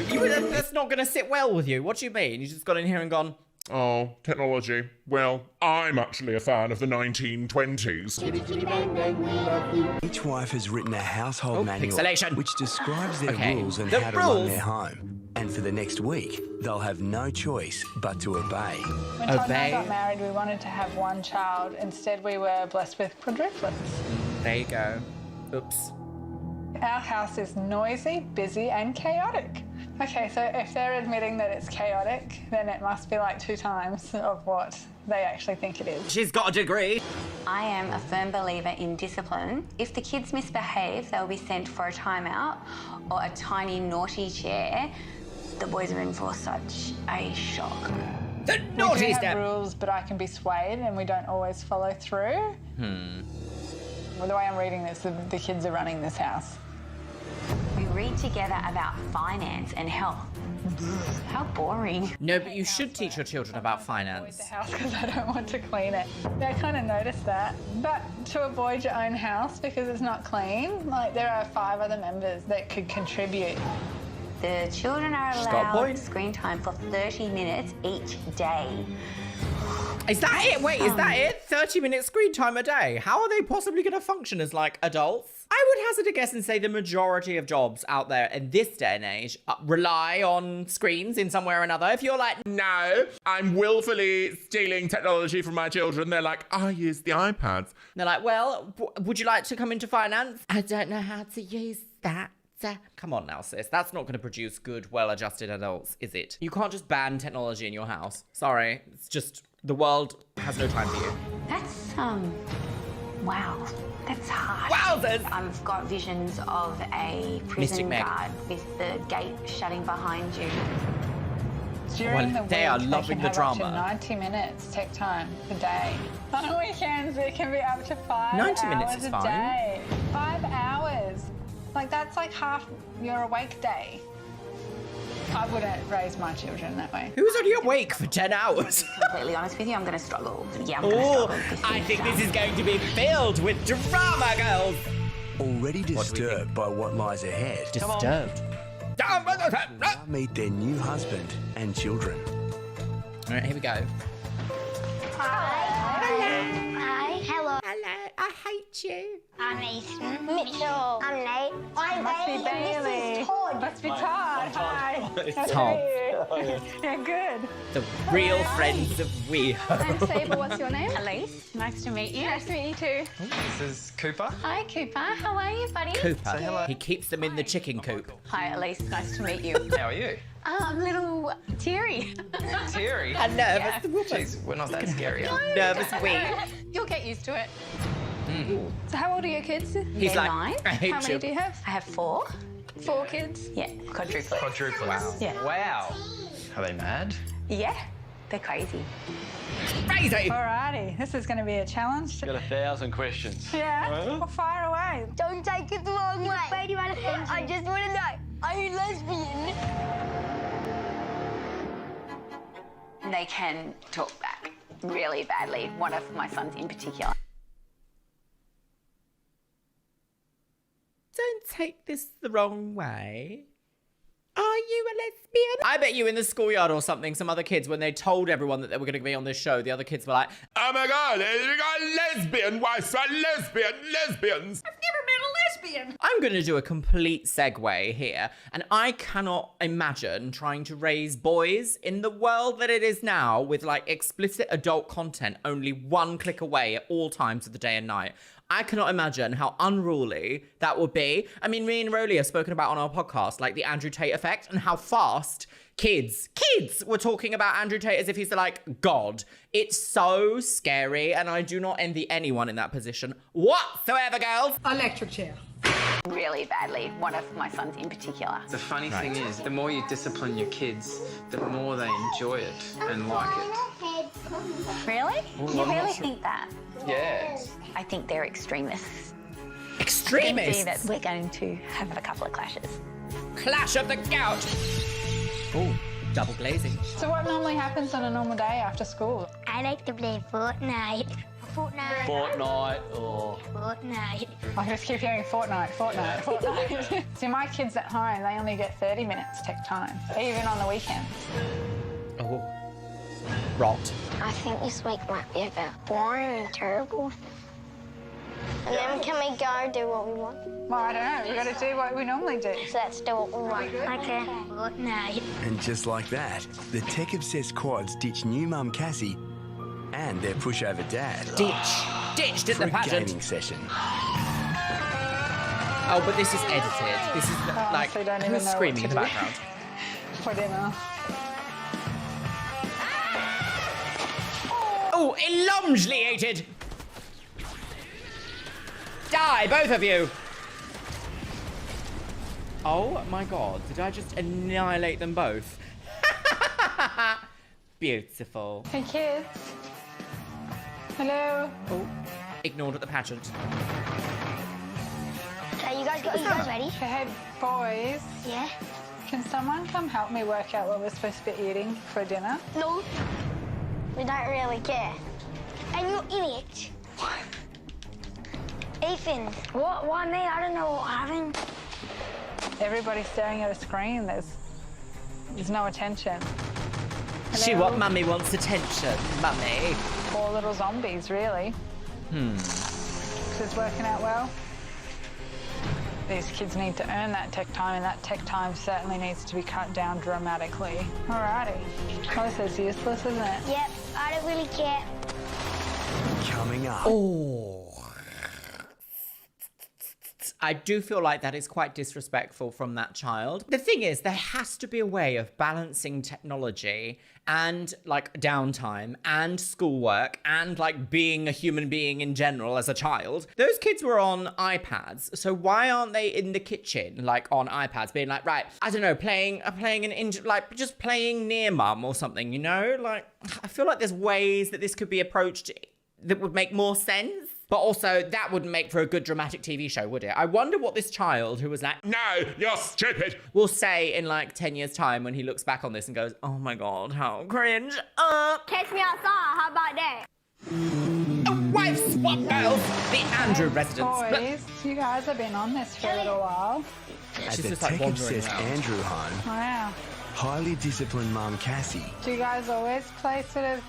That's not going to sit well with you. What do you mean? You just got in here and gone, oh, technology. Well, I'm actually a fan of the 1920s. Each wife has written a household manual pixelation. which describes their Okay. rules and The how to run rules. their home. And for the next week, they'll have no choice but to obey. When Todd and I got married, we wanted to have one child. Instead, we were blessed with quadruplets. There you go. Oops. Our house is noisy, busy, and chaotic. Okay, so if they're admitting that it's chaotic, then it must be like 2 times of what they actually think it is. She's got a degree. I am a firm believer in discipline. If the kids misbehave, they'll be sent for a timeout or a tiny naughty chair. The boys are in for such a shock. The We naughty do have step. rules, but I can be swayed, and we don't always follow through. Well, the way I'm reading this, the kids are running this house. We read together about finance and health. How boring. No, but you should teach your children about finance. The house because I don't want to clean it. I kind of noticed that. But to avoid your own house because it's not clean, like there are 5 other members that could contribute. The children are She's got a allowed point. screen time for 30 minutes each day. Is that it? Wait, is that it? 30-minute screen time a day? How are they possibly going to function as like adults? I would hazard a guess and say the majority of jobs out there in this day and age rely on screens in some way or another. If you're like, No, I'm willfully stealing technology from my children. They're like, I use the iPads. they're like, well, would you like to come into finance? I don't know how to use that. Come on now, sis. That's not going to produce good, well-adjusted adults, is it? You can't just ban technology in your house. Sorry. It's just, the world has no time for you. That's, wow. That's hard. Wowzers! I've got visions of a Mystic prison Meg. guard with the gate shutting behind you. During Well, the they week, are they loving can the have up to drama. 90 minutes tech time a day. On weekends, it can be up to 5 90 minutes hours is a fine. day. 5 hours. Like, that's like half your awake day. I wouldn't raise my children that way. Who's only awake for 10 hours? Completely honest with you, I'm going to struggle. Yeah, I'm going to struggle. I think this is going to be filled with drama, girls. Already disturbed by what lies ahead, Disturbed. now meet their new husband and children. All right, here we go. Hi. Hello. Hello, I hate you. I'm Mitchell. I'm Nate. I'm Must be Bailey. Bailey. This is Todd. Must be Todd. Hi. Nice to Todd. meet you. Yeah, good. The real friends of we. I'm Sable. What's your name? Elise, nice to meet you. Nice to meet you too. This is Cooper. Hi, Cooper. How are you, buddy? Cooper. He keeps them in the chicken coop. Hi, Elise. Nice to meet you. How are you? I'm a little teary. Terry. A nervous woman. Jeez, we're not that scary. Nervous wee. You'll get used to it. So how old are your kids? He's They're like, 9. I hate How many you. do you have? I have 4. 4 kids. Yeah, quadruplets. Quadruplets. Wow. Yeah. Wow. Are they mad? Yeah, they're crazy. Crazy. Alrighty, this is going to be a challenge. Got 1,000 questions. Yeah, well, fire away. Don't take it the wrong way. I just want to know, are you lesbian? They can talk back really badly. One of my sons in particular. Don't take this the wrong way. Are you a lesbian? I bet you in the schoolyard or something, some other kids, when they told everyone that they were going to be on this show, the other kids were like, Oh my God, we got lesbian wives, lesbians. I've never met a lesbian. I'm going to do a complete segue here, and I cannot imagine trying to raise boys in the world that it is now with like explicit adult content only 1 click away at all times of the day and night. I cannot imagine how unruly that would be. I mean, me and Rolly have spoken about on our podcast, like the Andrew Tate effect and how fast kids were talking about Andrew Tate as if he's like God. It's so scary, and I do not envy anyone in that position whatsoever, girls. Electric chair. really badly, one of my sons in particular. The funny thing is, the more you discipline your kids, the more they enjoy it and like it. Really? Well, You I'm not really sure. think that? Yeah. I think they're extremists. Extremists? I think that we're going to have a couple of clashes. Clash of the gout. Oh, double glazing. So what normally happens on a normal day after school? I like to play Fortnite. Fortnite or... Fortnite. I just keep hearing Fortnite. See, my kids at home, they only get 30 minutes tech time, even on the weekends. Oh. Rot. I think this week might be a bit boring and terrible. And then can we go do what we want? Well, I don't know. We've got to do what we normally do. So let's do what we want. Okay. Fortnite. And just like that, the tech-obsessed quads ditch new mum Cassie and their pushover dad. Ditched at for the a pageant. gaming session. Oh, but this is edited. This is like, honestly don't even who's know what screaming to in the do. background? For dinner. Oh, elongelated! Die, both of you! Oh my god, did I just annihilate them both? Beautiful. Hey, kids. Hello. Oh, ignored at the pageant. Okay, you guys ready? Hey, boys. Yeah? Can someone come help me work out what we're supposed to be eating for dinner? No. We don't really care. And you idiot. Ethan. What? Why me? I don't know what happened. Everybody's staring at a screen. There's no attention. She what? Mummy wants attention. Mummy. Poor little zombies, really. Is this working out well? These kids need to earn that tech time, and that tech time certainly needs to be cut down dramatically. Alrighty. Oh, this is useless, isn't it? Yep, I don't really care. Coming up. Oh. I do feel like that is quite disrespectful from that child. The thing is, there has to be a way of balancing technology and like downtime and schoolwork and like being a human being in general as a child. Those kids were on iPads, so why aren't they in the kitchen like on iPads being like, right, I don't know, playing like just playing near mum or something, you know? Like, I feel like there's ways that this could be approached that would make more sense. But also, that wouldn't make for a good dramatic TV show, would it? I wonder what this child who was like, no, you're stupid, will say in like 10 years' time when he looks back on this and goes, oh my God, how cringe. Catch me outside, how about that? Wife swap girls, the Andrew residence. Boys, you guys have been on this for a little while. At She's the just like wandering tech-obsessed around. Andrew home, Wow. highly disciplined mum Cassie Do you guys always play sort of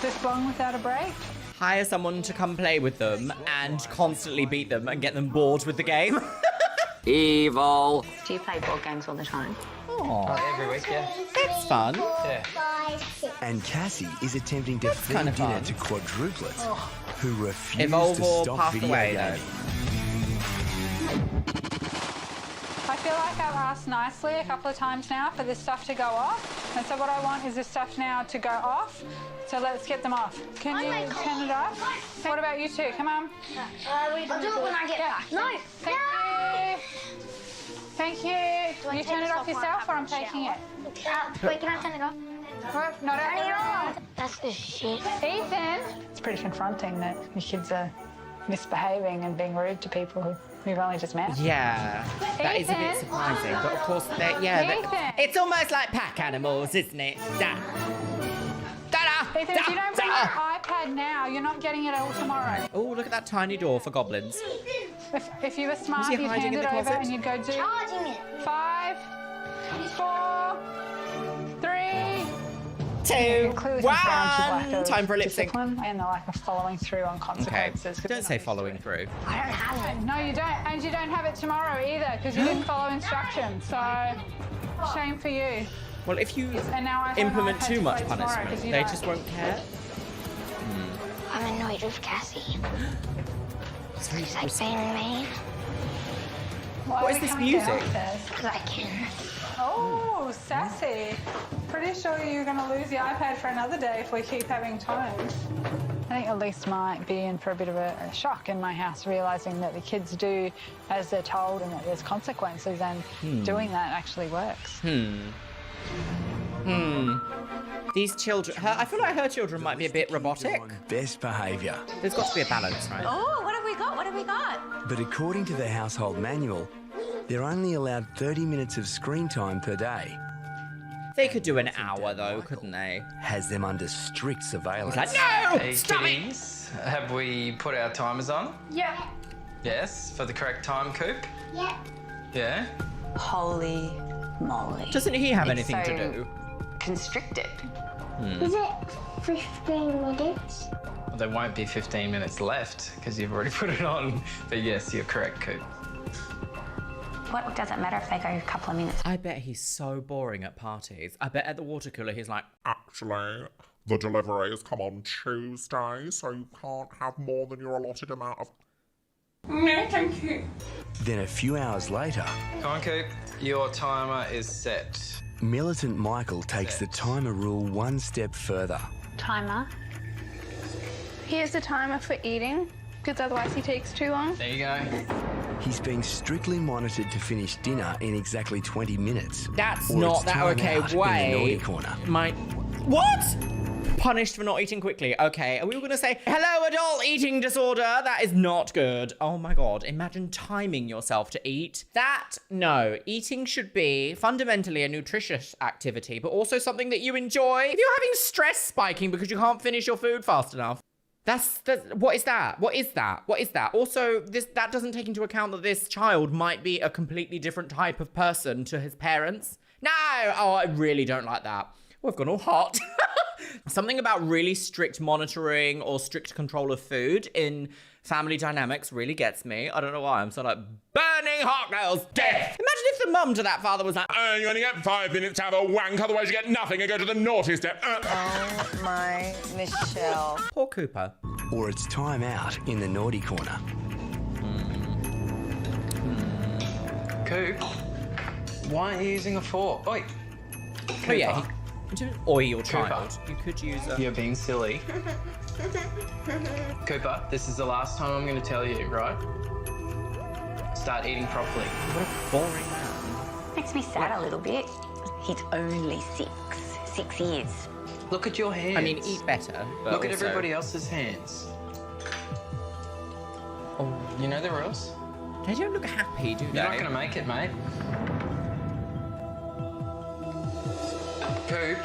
this long without a break? Hire someone to come play with them and constantly beat them and get them bored with the game. Evil. Do you play board games all the time? Oh, Every week, yeah. that's fun. Yeah. and Cassie is attempting to feed kinda dinner fun. to quadruplets who refuse Evolve to or stop pass video away, gaming. I feel like I've asked nicely a couple of times now for this stuff to go off. And so what I want is this stuff now to go off. So let's get them off. Can you turn it off? What about you two? Come on. I'll do it when I get back. No. Thank you. Thank you. Do I You take turn it this off off while I yourself have or I'm a shower? taking it? Wait, can I turn it off? Not Turn it out. off. That's the shit. Ethan! It's pretty confronting that your kids are misbehaving and being rude to people who've only just met. Yeah, that is a bit Ethan? surprising. But of course, Ethan? it's almost like pack animals, isn't it? Da. Da-da, Ethan, if you don't bring your iPad now, you're not getting it all tomorrow. Oh, look at that tiny door for goblins. If you were smart, he you'd hiding hand in it the over closet? and you'd go do Charging it. 5, 4, 3, 2, Clearly comes down to lack 1. of Time for a lip sync. discipline and the lack of following through on Okay, consequences. don't say following through. I don't have it. No, you don't, and you don't have it tomorrow either because you didn't follow instructions. So, shame for you. Well, if you And now I have an implement iPad too to much play tomorrow punishment, 'cause you they don't. just won't care. I'm annoyed with Cassie. It's very She's like being mean. Why What are is we this coming music? downstairs? Because I can. Oh, sassy. Pretty sure you're going to lose your iPad for another day if we keep having tones. I think Alise might be in for a bit of a shock in my house, realising that the kids do as they're told and that there's consequences, and doing that actually works. These children, I feel like her children might be a bit robotic. Best behaviour. There's got to be a balance, right? Oh, what have we got? What have we got? But according to the household manual, they're only allowed 30 minutes of screen time per day. They could do an hour though, couldn't they? Has them under strict surveillance. Like, no! Hey, Stop kiddies, have we put our timers on? Yeah. Yes, for the correct time, Coop? Yeah. Yeah? Holy moly. Doesn't he have It's anything to so do? Constricted. Is it 15 minutes? Well, there won't be 15 minutes left because you've already put it on. But yes, you're correct, Coop. What does it matter if they go a couple of minutes? I bet he's so boring at parties. I bet at the water cooler he's like, Actually, the deliveries come on Tuesday, so you can't have more than your allotted amount of... No, thank you. Then a few hours later, Come on, Coop. Your timer is set. militant Michael takes the timer rule one step further. Timer. Here's the timer for eating, because otherwise he takes too long. There you go. He's being strictly monitored to finish dinner in exactly 20 minutes. that's Or not it's that time okay out in the naughty way. corner. What? Punished for not eating quickly. Okay, are we all gonna say, hello, adult eating disorder? That is not good. Oh my God, imagine timing yourself to eat. No. Eating should be fundamentally a nutritious activity, but also something that you enjoy. If you're having stress spiking because you can't finish your food fast enough, what is that? What is that? Also, that doesn't take into account that this child might be a completely different type of person to his parents. No! Oh, I really don't like that. Oh, I've gone all hot. Something about really strict monitoring or strict control of food in family dynamics really gets me. I don't know why. I'm so like, burning hot girls, death! Imagine if the mum to that father was like, you only get 5 minutes to have a wank, otherwise you get nothing and go to the naughty step. Oh my Michelle. Poor Cooper. Or it's time out in the naughty corner. Coop, why aren't you using a fork? Oi. Oh yeah, or your Cooper. child. You could use a... You're being silly. Cooper, this is the last time I'm going to tell you, right? Start eating properly. What a boring man. Makes me sad a little bit. He's only 6 years. Look at your hands. I mean, eat better. But Look at also... everybody else's hands. Oh, you know the rules? They don't look happy, do they? You're not going to make it, mate. Coop.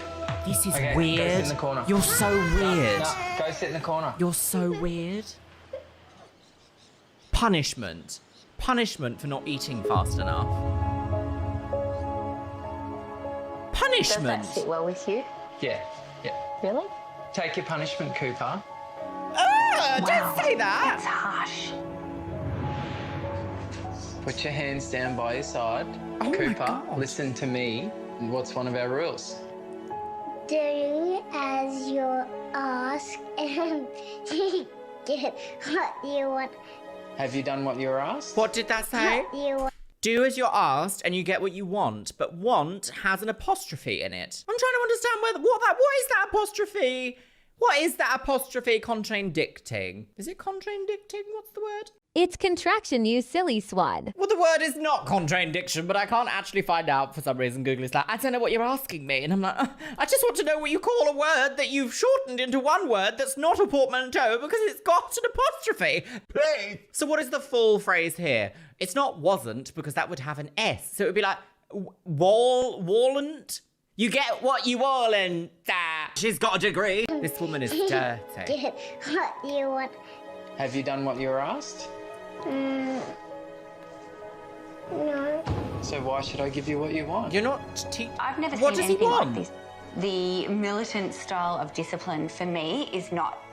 This is okay, weird. Go sit in the corner. You're so weird. No, go sit in the corner. You're so weird. Punishment. Punishment for not eating fast enough. Punishment. Does that sit well with you? Yeah. Really? Take your punishment, Cooper. Don't say that. That's harsh. Put your hands down by your side. Cooper, listen to me. What's one of our rules? Do as you're asked and get what you want. Have you done what you were asked? What did that say? What you want. Do as you're asked and you get what you want, but want has an apostrophe in it. I'm trying to understand what is that apostrophe? What is that apostrophe contradicting? Is it contradicting? What's the word? It's contraction, you silly swine. Well, the word is not contradiction, but I can't actually find out for some reason. Google is like, I don't know what you're asking me. And I'm like, I just want to know what you call a word that you've shortened into one word that's not a portmanteau because it's got an apostrophe. Please. So what is the full phrase here? It's not wasn't because that would have an S. So it would be like, warrant? You get what you want. She's got a degree. This woman is dirty. Get what you want. Have you done what you were asked? No. So why should I give you what you want? You're not I've never What seen does he anything like want? this. The militant style of discipline for me is not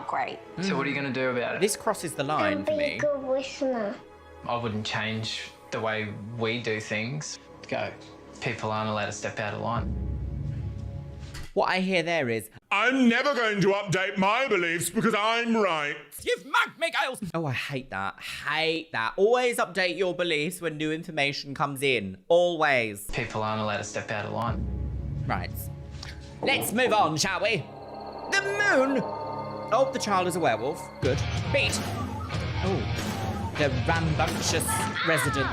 great. So what are you going to do about it? This crosses the line for Be a me. good listener. I wouldn't change the way we do things. Go. People aren't allowed to step out of line. What I hear there is, I'm never going to update my beliefs because I'm right. You've mugged me, Giles. Oh, I hate that. Hate that. Always update your beliefs when new information comes in. Always. People aren't allowed to step out of line. Right. Let's move on, shall we? The moon. Oh, the child is a werewolf. Good. Beat. Oh, the rambunctious resident.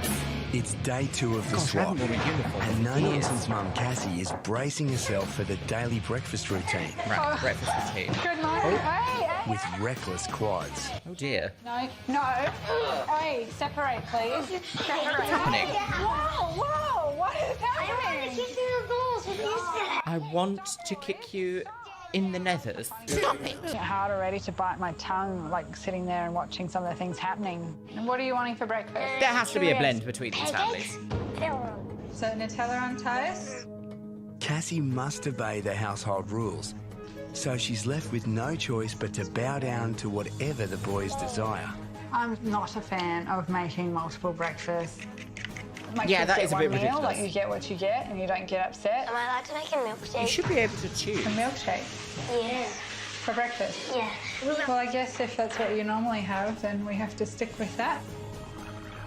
It's day 2 of the swap, and no-nonsense mum Cassie is bracing herself for the daily breakfast routine. Right, breakfast routine. Good morning. Hey. With reckless quads. Oh dear. No. Hey, separate, please. Separate. What's happening? Whoa, what is happening? I want to kick you in the nethers. Stop it. It's hard already to bite my tongue, like sitting there and watching some of the things happening. And what are you wanting for breakfast? There has to be a blend between these families. So Nutella on toast? Cassie must obey the household rules, so she's left with no choice but to bow down to whatever the boys desire. I'm not a fan of making multiple breakfasts. My Yeah, kids that get is a one bit meal, ridiculous. Like you get what you get and you don't get upset. Am I allowed to make a milkshake? You should be able to choose. A milkshake? Yeah. For breakfast? Yeah. Well, I guess if that's what you normally have, then we have to stick with that.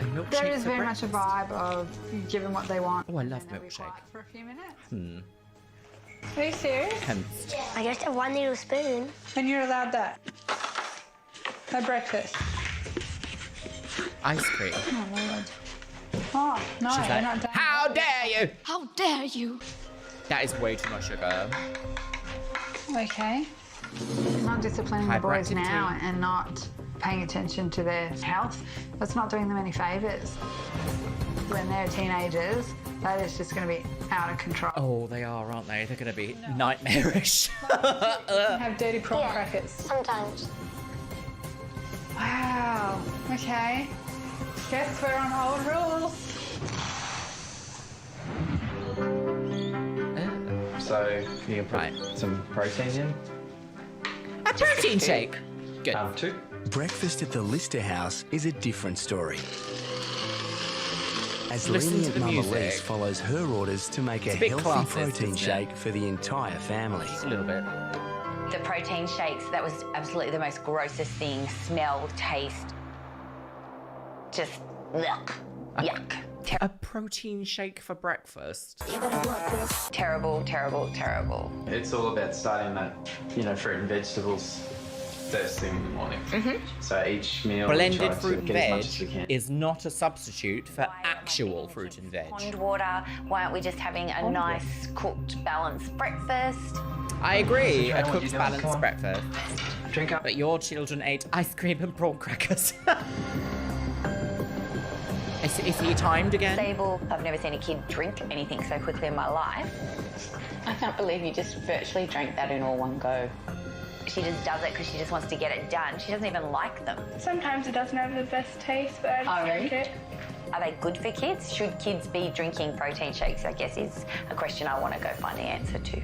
A milkshake There is for very much a breakfast? vibe of you give them what they want. Oh, I love milkshake. For a few minutes. Hmm. Are you serious? Tempts. I just have one little spoon. Then you're allowed that. At breakfast. Ice cream. Oh, Lord. Oh, no, She's you're like, not done. how dare you? How dare you? That is way too much sugar. Okay. Not disciplining the boys Hyperactivity. now and not paying attention to their health. That's not doing them any favours. When they're teenagers, that is just going to be out of control. Oh, they are, aren't they? They're going to be nightmarish. Have dirty prawn crackers. Sometimes. Wow. Okay. Guess we're on old rules. So you can put some protein in. A protein shake. Good. 2. Breakfast at the Lister house is a different story. As Listen to lenient the Mum music. Alise follows her orders to make It's a a bit healthy classist, protein isn't it? shake for the entire family. Just a little bit. The protein shakes, that was absolutely the most grossest thing. Smell, taste, just yuck. Yuck. A protein shake for breakfast. Terrible, terrible, terrible. It's all about starting that, fruit and vegetables first thing in the morning. So each meal we try Blended to fruit and get as veg much as we can. is not a substitute for actual fruit and veg. Pond water, why aren't we just having a nice, cooked, balanced breakfast? I agree, Concentrate a on what cooked you're doing, balanced come on. breakfast. Drink up. But your children ate ice cream and prawn crackers. Is he timed again? Stable. I've never seen a kid drink anything so quickly in my life. I can't believe you just virtually drank that in all one go. She just does it because she just wants to get it done. She doesn't even like them. Sometimes it doesn't have the best taste, but I just drink it. Are they good for kids? Should kids be drinking protein shakes, I guess, is a question I want to go find the answer to.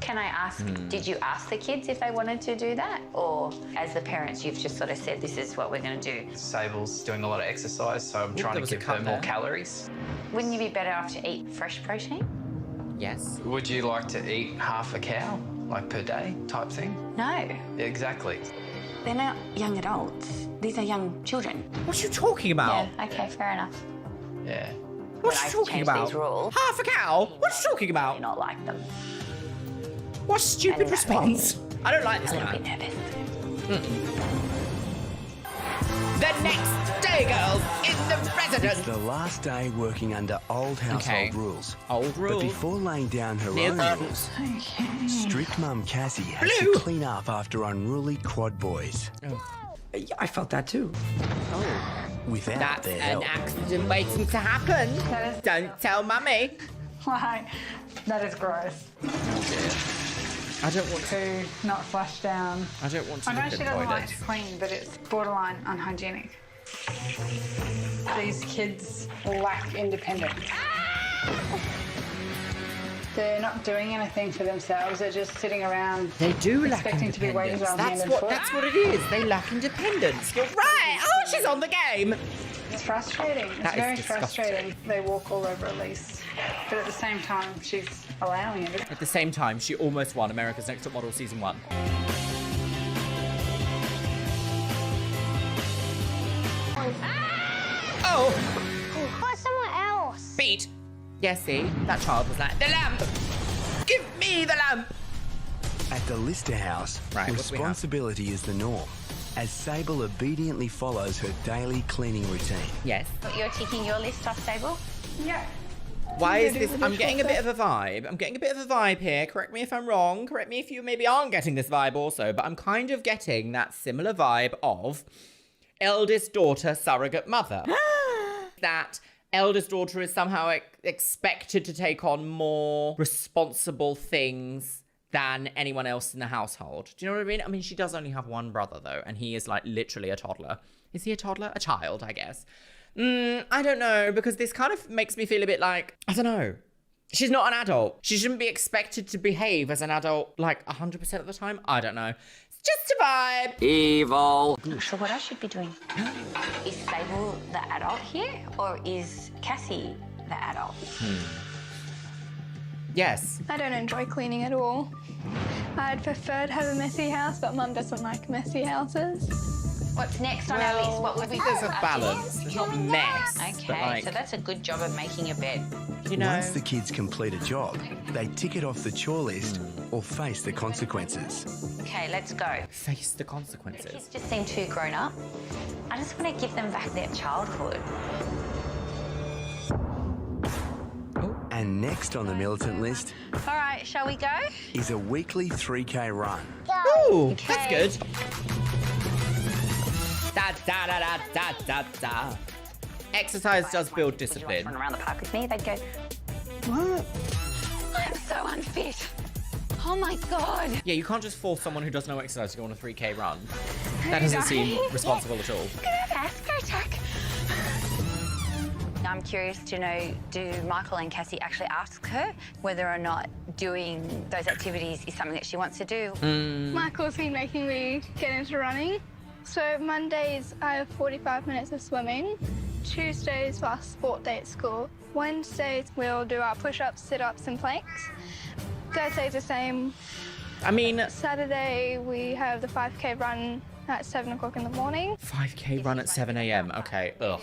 Can I ask, did you ask the kids if they wanted to do that? Or as the parents, you've just sort of said, this is what we're going to do? Sable's doing a lot of exercise, so I'm trying to give her more calories. Wouldn't you be better off to eat fresh protein? Yes. Would you like to eat half a cow, like per day type thing? No. Yeah, exactly. They're not young adults. These are young children. What are you talking about? Yeah, okay, fair enough. Yeah. What are you talking about? These rules, Half a cow? What are you talking about? not like them. What a stupid And that response. I don't like this A little man. bit nervous. The next day, girls, in the It's residence. the last day working under old household Okay. rules. Old rules. But before laying down her Near own them. rules, strict mum Cassie has Blue. to clean up after unruly quad boys. I felt that too. Without That's their an help. accident waiting to happen. Don't tell mummy. Like, that is gross. I don't want to not flush down. I don't want to I know look she at doesn't like toilets. to clean, but it's borderline unhygienic. These kids lack independence. They're not doing anything for themselves. They're just sitting around. They do lack expecting to be waited independence. on That's hand and what. foot. That's what it is. They lack independence. You're right. Oh, she's on the game. It's frustrating. It's That is very disgusting. frustrating. They walk all over Alise, but at the same time, she's allowing it. At the same time, she almost won America's Next Top Model Season 1. Oh! Go somewhere else. Beat. Yeah, see? That child was like, the lamp! Give me the lamp! At the Lister house, Right, what do we have? responsibility is the norm, as Sable obediently follows her daily cleaning routine. Yes. You're ticking your list off, Sable? Yeah. Why is this? I'm getting a bit of a vibe. I'm getting a bit of a vibe here. Correct me if I'm wrong. Correct me if you maybe aren't getting this vibe also. But I'm kind of getting that similar vibe of eldest daughter, surrogate mother. That eldest daughter is somehow expected to take on more responsible things than anyone else in the household. Do you know what I mean? I mean, she does only have one brother though, and he is like literally a toddler. Is he a toddler? A child, I guess. I don't know, because this kind of makes me feel a bit like, I don't know. She's not an adult. She shouldn't be expected to behave as an adult like 100% of the time. I don't know. It's just a vibe. Evil. I'm not sure what I should be doing. Is Sable the adult here, or is Cassie the adult? Yes. I don't enjoy cleaning at all. I'd prefer to have a messy house, but Mum doesn't like messy houses. What's next on our list? What would we do? There's a balance. There's not mess. Okay, but like, so that's a good job of making a bed. you know. Once the kids complete a job, they tick it off the chore list or face the consequences. Okay, let's go. Face the consequences. Kids just seem too grown up. I just want to give them back their childhood. And next on the militant list All right, shall we go? is a weekly 3K run. Ooh, that's good. Da da da da da da da. Exercise does build discipline. Run around the park with me, they'd go, what? I'm so unfit. Oh my God. Yeah, you can't just force someone who does no exercise to go on a 3K run. That doesn't seem responsible at all. Asco attack. I'm curious to know, do Michael and Cassie actually ask her whether or not doing those activities is something that she wants to do? Michael's been making me get into running. So Mondays, I have 45 minutes of swimming. Tuesdays, last sport day at school. Wednesdays, we'll do our push-ups, sit-ups, and planks. Thursday's the same. I mean... Saturday, we have the 5K run at 7 o'clock in the morning. 5K run at 7 a.m. Okay, ugh.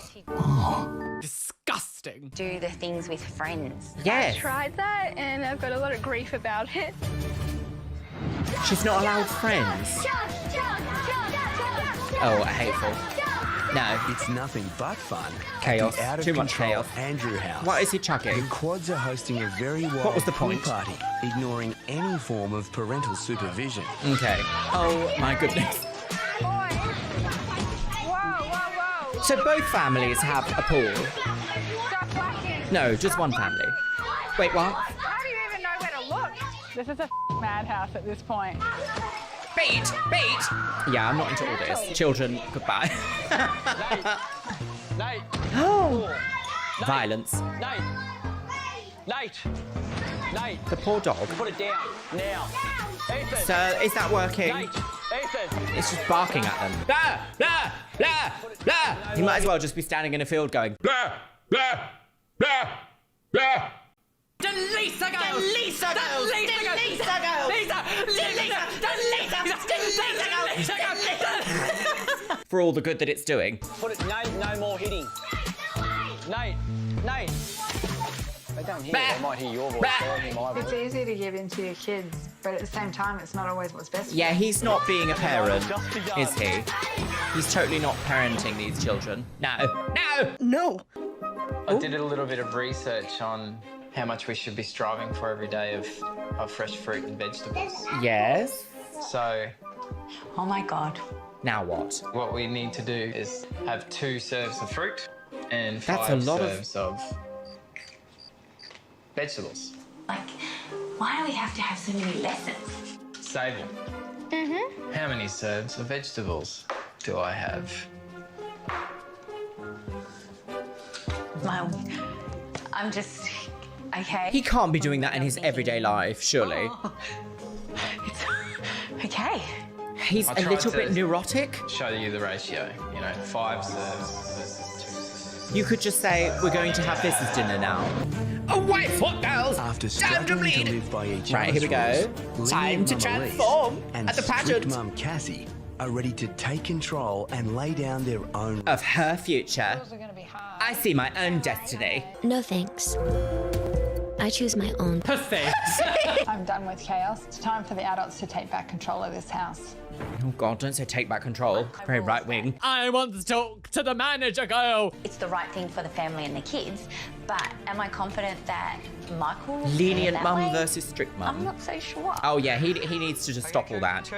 Disgusting. Do the things with friends. Yes. I tried that, and I've got a lot of grief about it. She's not allowed friends. Oh, hateful. No. It's nothing but fun. Chaos. At the out of Too much control chaos. Andrew House. What is he chugging? The quads are hosting a very wild What was the pool point? party, ignoring any form of parental supervision. Okay. Oh my goodness. So both families have a pool? No, just one family. Wait, what? How do you even know where to look? This is a madhouse at this point. Bait! Bait! Yeah, I'm not into all this. Children, goodbye. Nate! Oh! Violence. Nate! Nate! Nate! The poor dog. Put it down, now. Ethan! So, is that working? Nate! Ethan! It's just barking at them. Blah! Blah! Blah! Blah! He might as well just be standing in a field going blah! Blah! Blah! Blah! Delisa girls! Delisa girls! Delisa girls! Delisa! For all the good that it's doing. Put it, Nate, no more hitting. Nate! Nate! They don't hear, they might hear your voice, they won't hear my voice. It's easy to give in to your kids, but at the same time, it's not always what's best for Yeah, them. he's not being a parent, is he? He's totally not parenting these children. No. No! No! I did a little bit of research on how much we should be striving for every day of fresh fruit and vegetables. Yes? So... Oh my God. Now what? What we need to do is have 2 serves of fruit and That's 5 a lot of- serves of vegetables. Like, why do we have to have so many lessons? Sable. How many serves of vegetables do I have? I'm just... Okay. He can't be doing that in his everyday life, surely. Okay. He's I a tried little to bit neurotic. Show you the ratio, you know, 5 serves versus 2. You could just say, we're going to have this as dinner now. Away, foot girls! After Time to struggling to bleed! live by each Right, here we other's go. rules, Time to lenient Mum Alise transform and at the strict pageant. Mum Cassie are ready to take control and lay down their own... Of her future. I see my own destiny. No thanks. I choose my own. Perfect. I'm done with chaos. It's time for the adults to take back control of this house. Oh God, don't say take back control. Very right wing. I want to talk to the manager, girl. It's the right thing for the family and the kids, but am I confident that Michael will Lenient that mum way? versus strict mum. I'm not so sure. Oh yeah, he needs to just stop all that.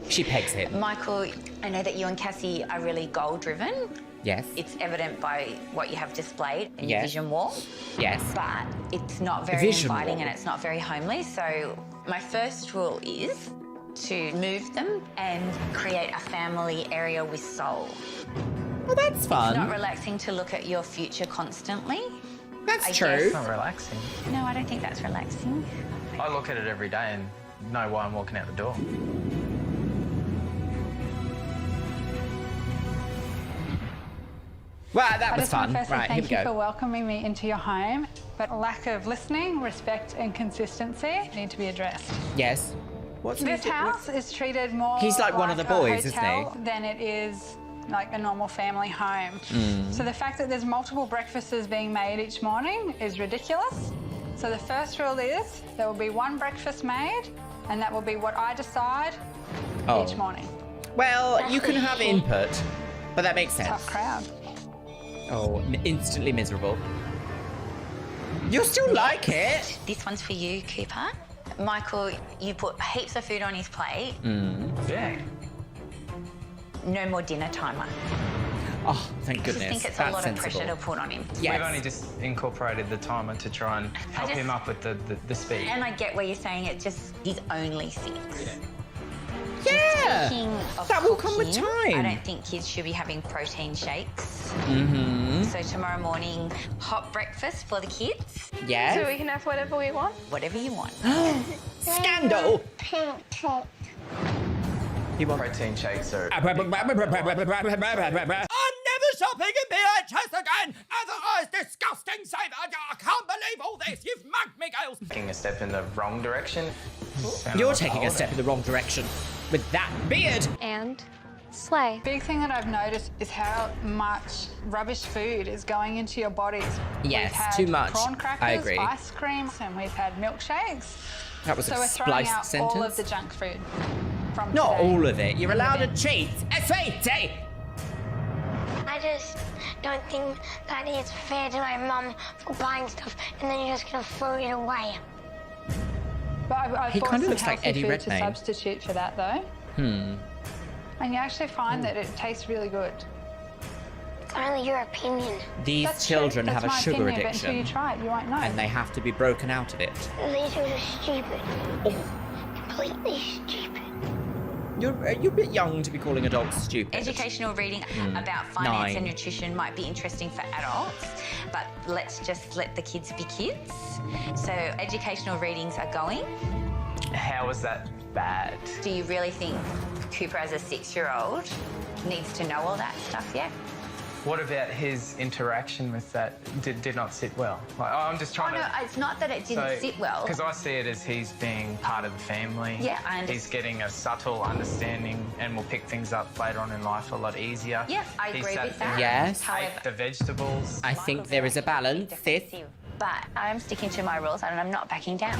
She pegs him. Michael, I know that you and Cassie are really goal-driven. Yes. It's evident by what you have displayed in your Yes. vision wall. Yes. But it's not very Vision inviting wall. and it's not very homely. So my first rule is to move them and create a family area with soul. Well, that's fun. It's not relaxing to look at your future constantly. That's I true. guess. It's not relaxing. No, I don't think that's relaxing. I look at it every day and know why I'm walking out the door. Well, that I was just want fun. to firstly Right, here we thank you for go. welcoming me into your home, but lack of listening, respect and consistency need to be addressed. Yes. What's This house is treated more He's like one of the a boys, isn't he? hotel than it is like a normal family home. Mm. So the fact that there's multiple breakfasts being made each morning is ridiculous. So the first rule is there will be one breakfast made, and that will be what I decide Oh. each morning. Well, you can have input, but that makes sense. Tough crowd. Oh, instantly miserable. You'll still like it. This one's for you, Cooper. Michael, you put heaps of food on his plate. Yeah. No more dinner timer. Oh, thank I goodness. just think it's That's a lot sensible. of pressure to put on him. We've only just incorporated the timer to try and help him up with the speed. And I get where you're saying it just, he's only 6. Yeah, Speaking of that will come with cooking, time. I don't think kids should be having protein shakes. Mm-hmm. So tomorrow morning, hot breakfast for the kids. Yes. So we can have whatever we want? Whatever you want. Scandal! You want protein shakes or... I'm never shopping in BHS again! Otherwise, disgusting save. I can't believe all this. You've mugged me, girls. Taking a step in the wrong direction. You're taking a step in the wrong direction with that beard. And slay. Big thing that I've noticed is how much rubbish food is going into your bodies. Yes, we've had too much. Prawn crackers, I agree. ice cream, and we've had milkshakes. That was so a we're throwing spliced out sentence. all of the junk food from Not today. all of it. You're allowed to cheat. Sweetie! I just don't think that it's fair to my mum for buying stuff and then you're just gonna throw it away. But I've He bought kinda some looks like healthy Eddie food Redmayne. to substitute for that though. And you actually find that it tastes really good. It's only your opinion. These That's children true. have a That's my sugar opinion, but until you addiction. try it, you won't know. And they have to be broken out of it. These two are stupid. Completely stupid. You're a bit young to be calling adults stupid. Educational reading Mm. about finance 9. and nutrition might be interesting for adults, but let's just let the kids be kids. So educational readings are going. How is that bad? Do you really think Cooper as a 6-year-old needs to know all that stuff yet? What about his interaction with that did not sit well? Like, I'm just trying Oh, no, to... it's not that it didn't sit well. Because I see it as he's being part of the family. Yeah, I understand. He's getting a subtle understanding and will pick things up later on in life a lot easier. Yeah, I He agree sat with that. there Yes. and ate the vegetables. I think there is a balance, sis. But I'm sticking to my rules and I'm not backing down.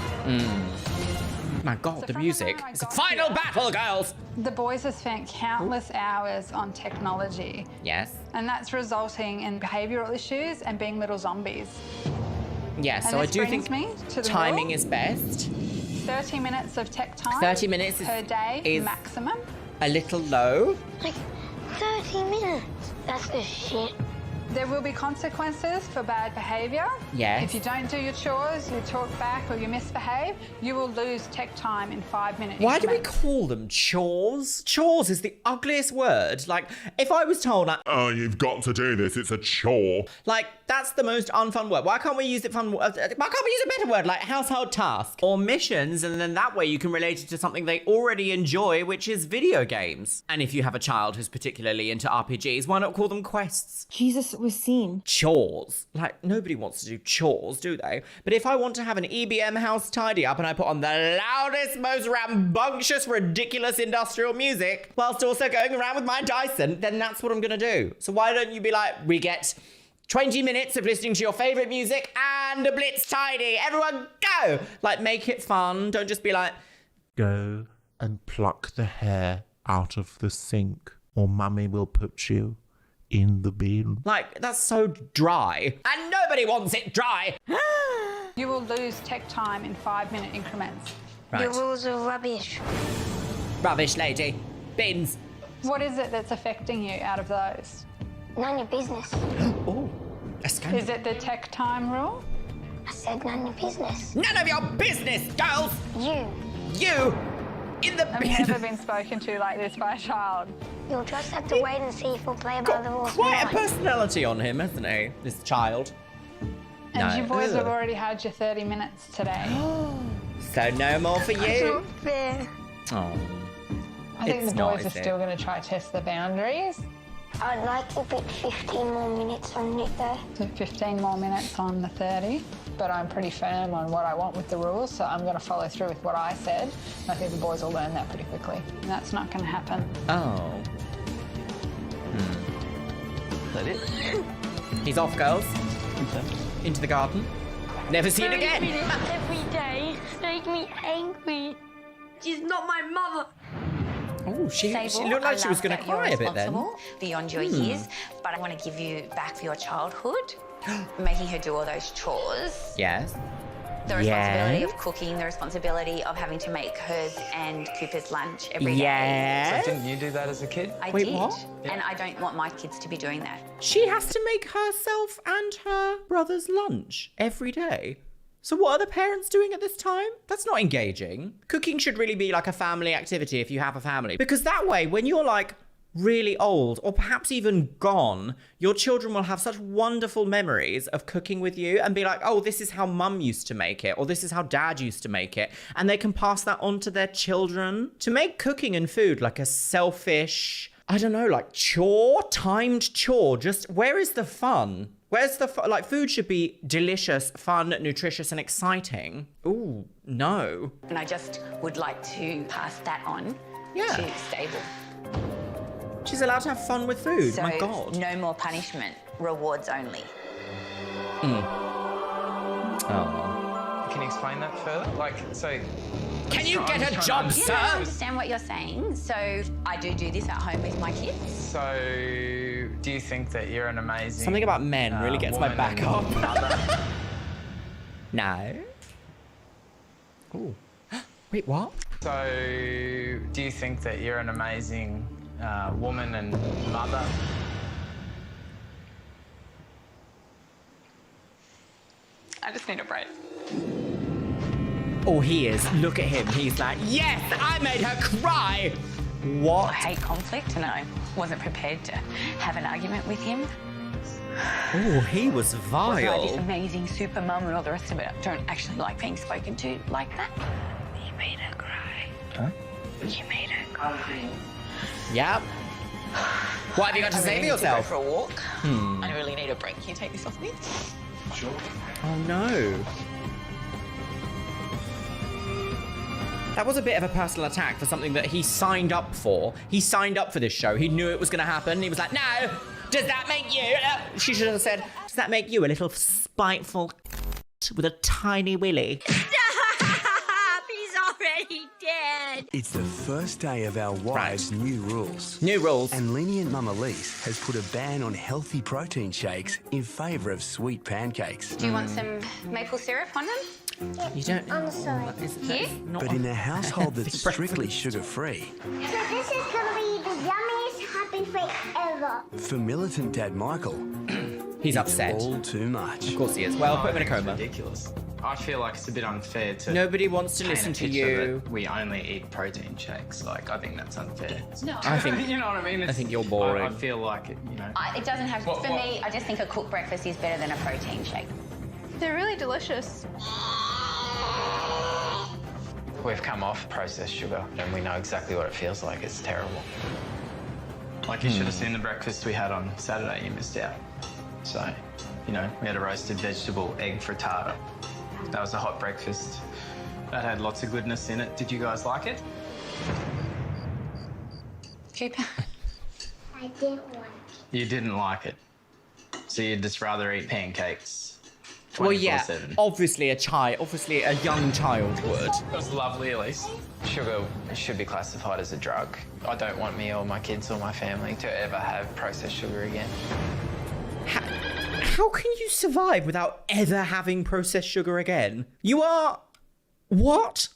My God, the music. It's a final battle, girls! The boys have spent countless hours on technology, Yes. and that's resulting in behavioural issues and being little zombies. Yes, And so I this do brings think me to the timing rule. is best. 30 minutes of tech time 30 minutes per day is maximum. a little low. Like 30 minutes. That's just shit. There will be consequences for bad behaviour. Yes. If you don't do your chores, you talk back or you misbehave, you will lose tech time in 5 minutes. Why do we call them chores? Chores is the ugliest word. Like, if I was told, like, Oh, you've got to do this. It's a chore. like, that's the most unfun word. Why can't we use it why can't we use a better word like household task or missions, and then that way you can relate it to something they already enjoy, which is video games. And if you have a child who's particularly into RPGs, why not call them quests? Jesus was seen. Chores. Like, nobody wants to do chores, do they? But if I want to have an EBM house tidy up and I put on the loudest, most rambunctious, ridiculous industrial music, whilst also going around with my Dyson, then that's what I'm gonna do. So why don't you be like, we get 20 minutes of listening to your favourite music and a blitz tidy. Everyone go! Like, make it fun. Don't just be like, Go and pluck the hair out of the sink, or Mummy will put you in the bin. Like, that's so dry. And nobody wants it dry. You will lose tech time in 5-minute increments. Right. Your rules are rubbish. Rubbish, lady. Bins. What is it that's affecting you out of those? None of your business. Oh, a scandal. Is it the tech time rule? I said none of your business. None of your business, girls! You! In the I've bin! never been spoken to like this by a child. You'll just have to wait and see if we'll play by the rules. Quite a tonight. personality on him, hasn't he? This child. And you boys Ugh. have already had your 30 minutes today. So no more for That's you. not fair. Oh. I think It's the not, boys are is it? still going to try to test the boundaries. I'd like to put 15 more minutes on it though. So 15 more minutes on the 30, but I'm pretty firm on what I want with the rules, so I'm going to follow through with what I said. And I think the boys will learn that pretty quickly. And that's not going to happen. Oh. Is that it? He's off, girls. Into the garden. Never seen Very again. minutes every day make me angry. She's not my mother. Oh, she Stable. looked like I she was love going to that you're cry a bit then. responsible beyond your years, but I want to give you back for your childhood, making her do all those chores. Yes. The responsibility Yes. of cooking, the responsibility of having to make hers and Cooper's lunch every day. Yes. So didn't you do that as a kid? I Wait, did, what? and I don't want my kids to be doing that. She has to make herself and her brother's lunch every day. So what are the parents doing at this time? That's not engaging. Cooking should really be like a family activity if you have a family. Because that way, when you're like really old or perhaps even gone, your children will have such wonderful memories of cooking with you and be like, oh, this is how mum used to make it, or this is how dad used to make it. And they can pass that on to their children. To make cooking and food like a selfish, I don't know, like timed chore, just where is the fun? Where's the fun? Like, food should be delicious, fun, nutritious, and exciting. Ooh, no. And I just would like to pass that on to Stable. She's allowed to have fun with food, So my God. no more punishment, rewards only. Oh. Can you explain that further? Like, so... Can you get a job, Yeah, sir? I understand what you're saying. So I do this at home with my kids. So, do you think that you're an amazing... Something about men really gets my woman back and up. mother? No. Ooh. Wait, what? So, do you think that you're an amazing woman and mother? I just need a break. Oh, he is. Look at him. He's like, yes, I made her cry. What? I hate conflict, and I wasn't prepared to have an argument with him. Oh, he was Was I this vile. amazing super mum and all the rest of it? I don't actually like being spoken to like that. You made her cry. Huh? You made her cry. Yep. What have you got to say for yourself? Go for a walk. Hmm. I really need a break. Can you take this off me? Sure. Oh, no. That was a bit of a personal attack for something that he signed up for. He signed up for this show. He knew it was going to happen. He was like, no, does that make you? She should have said, does that make you a little spiteful with a tiny willy? Stop! He's already dead. It's the first day of our wives' new rules. New rules. And lenient Mum Alise has put a ban on healthy protein shakes in favour of sweet pancakes. Do you want some maple syrup on them? You don't. I'm sorry. Here? But in a household that's strictly sugar-free, So this is gonna be the yummiest happy thing ever. for militant Dad Michael, He's it's upset. all too much. Of course he is. Well, put him in a coma. Ridiculous. I feel like it's a bit unfair to... Nobody wants to paint listen a to picture you. that we only eat protein shakes. Like, I think that's unfair. No. I think. You know what I mean? I think you're boring. I feel like, you know... It doesn't have, What- for me, I just think a cooked breakfast is better than a protein shake. They're really delicious. We've come off processed sugar and we know exactly what it feels like. It's terrible. Like, you should have seen the breakfast we had on Saturday. You missed out. So, you know, we had a roasted vegetable egg frittata. That was a hot breakfast. That had lots of goodness in it. Did you guys like it? Cooper? I didn't want You didn't like it. So you'd just rather eat pancakes 24/7? Well, yeah, obviously a young child would. That's lovely, Elise. Sugar should be classified as a drug. I don't want me or my kids or my family to ever have processed sugar again. How can you survive without ever having processed sugar again? You are... What?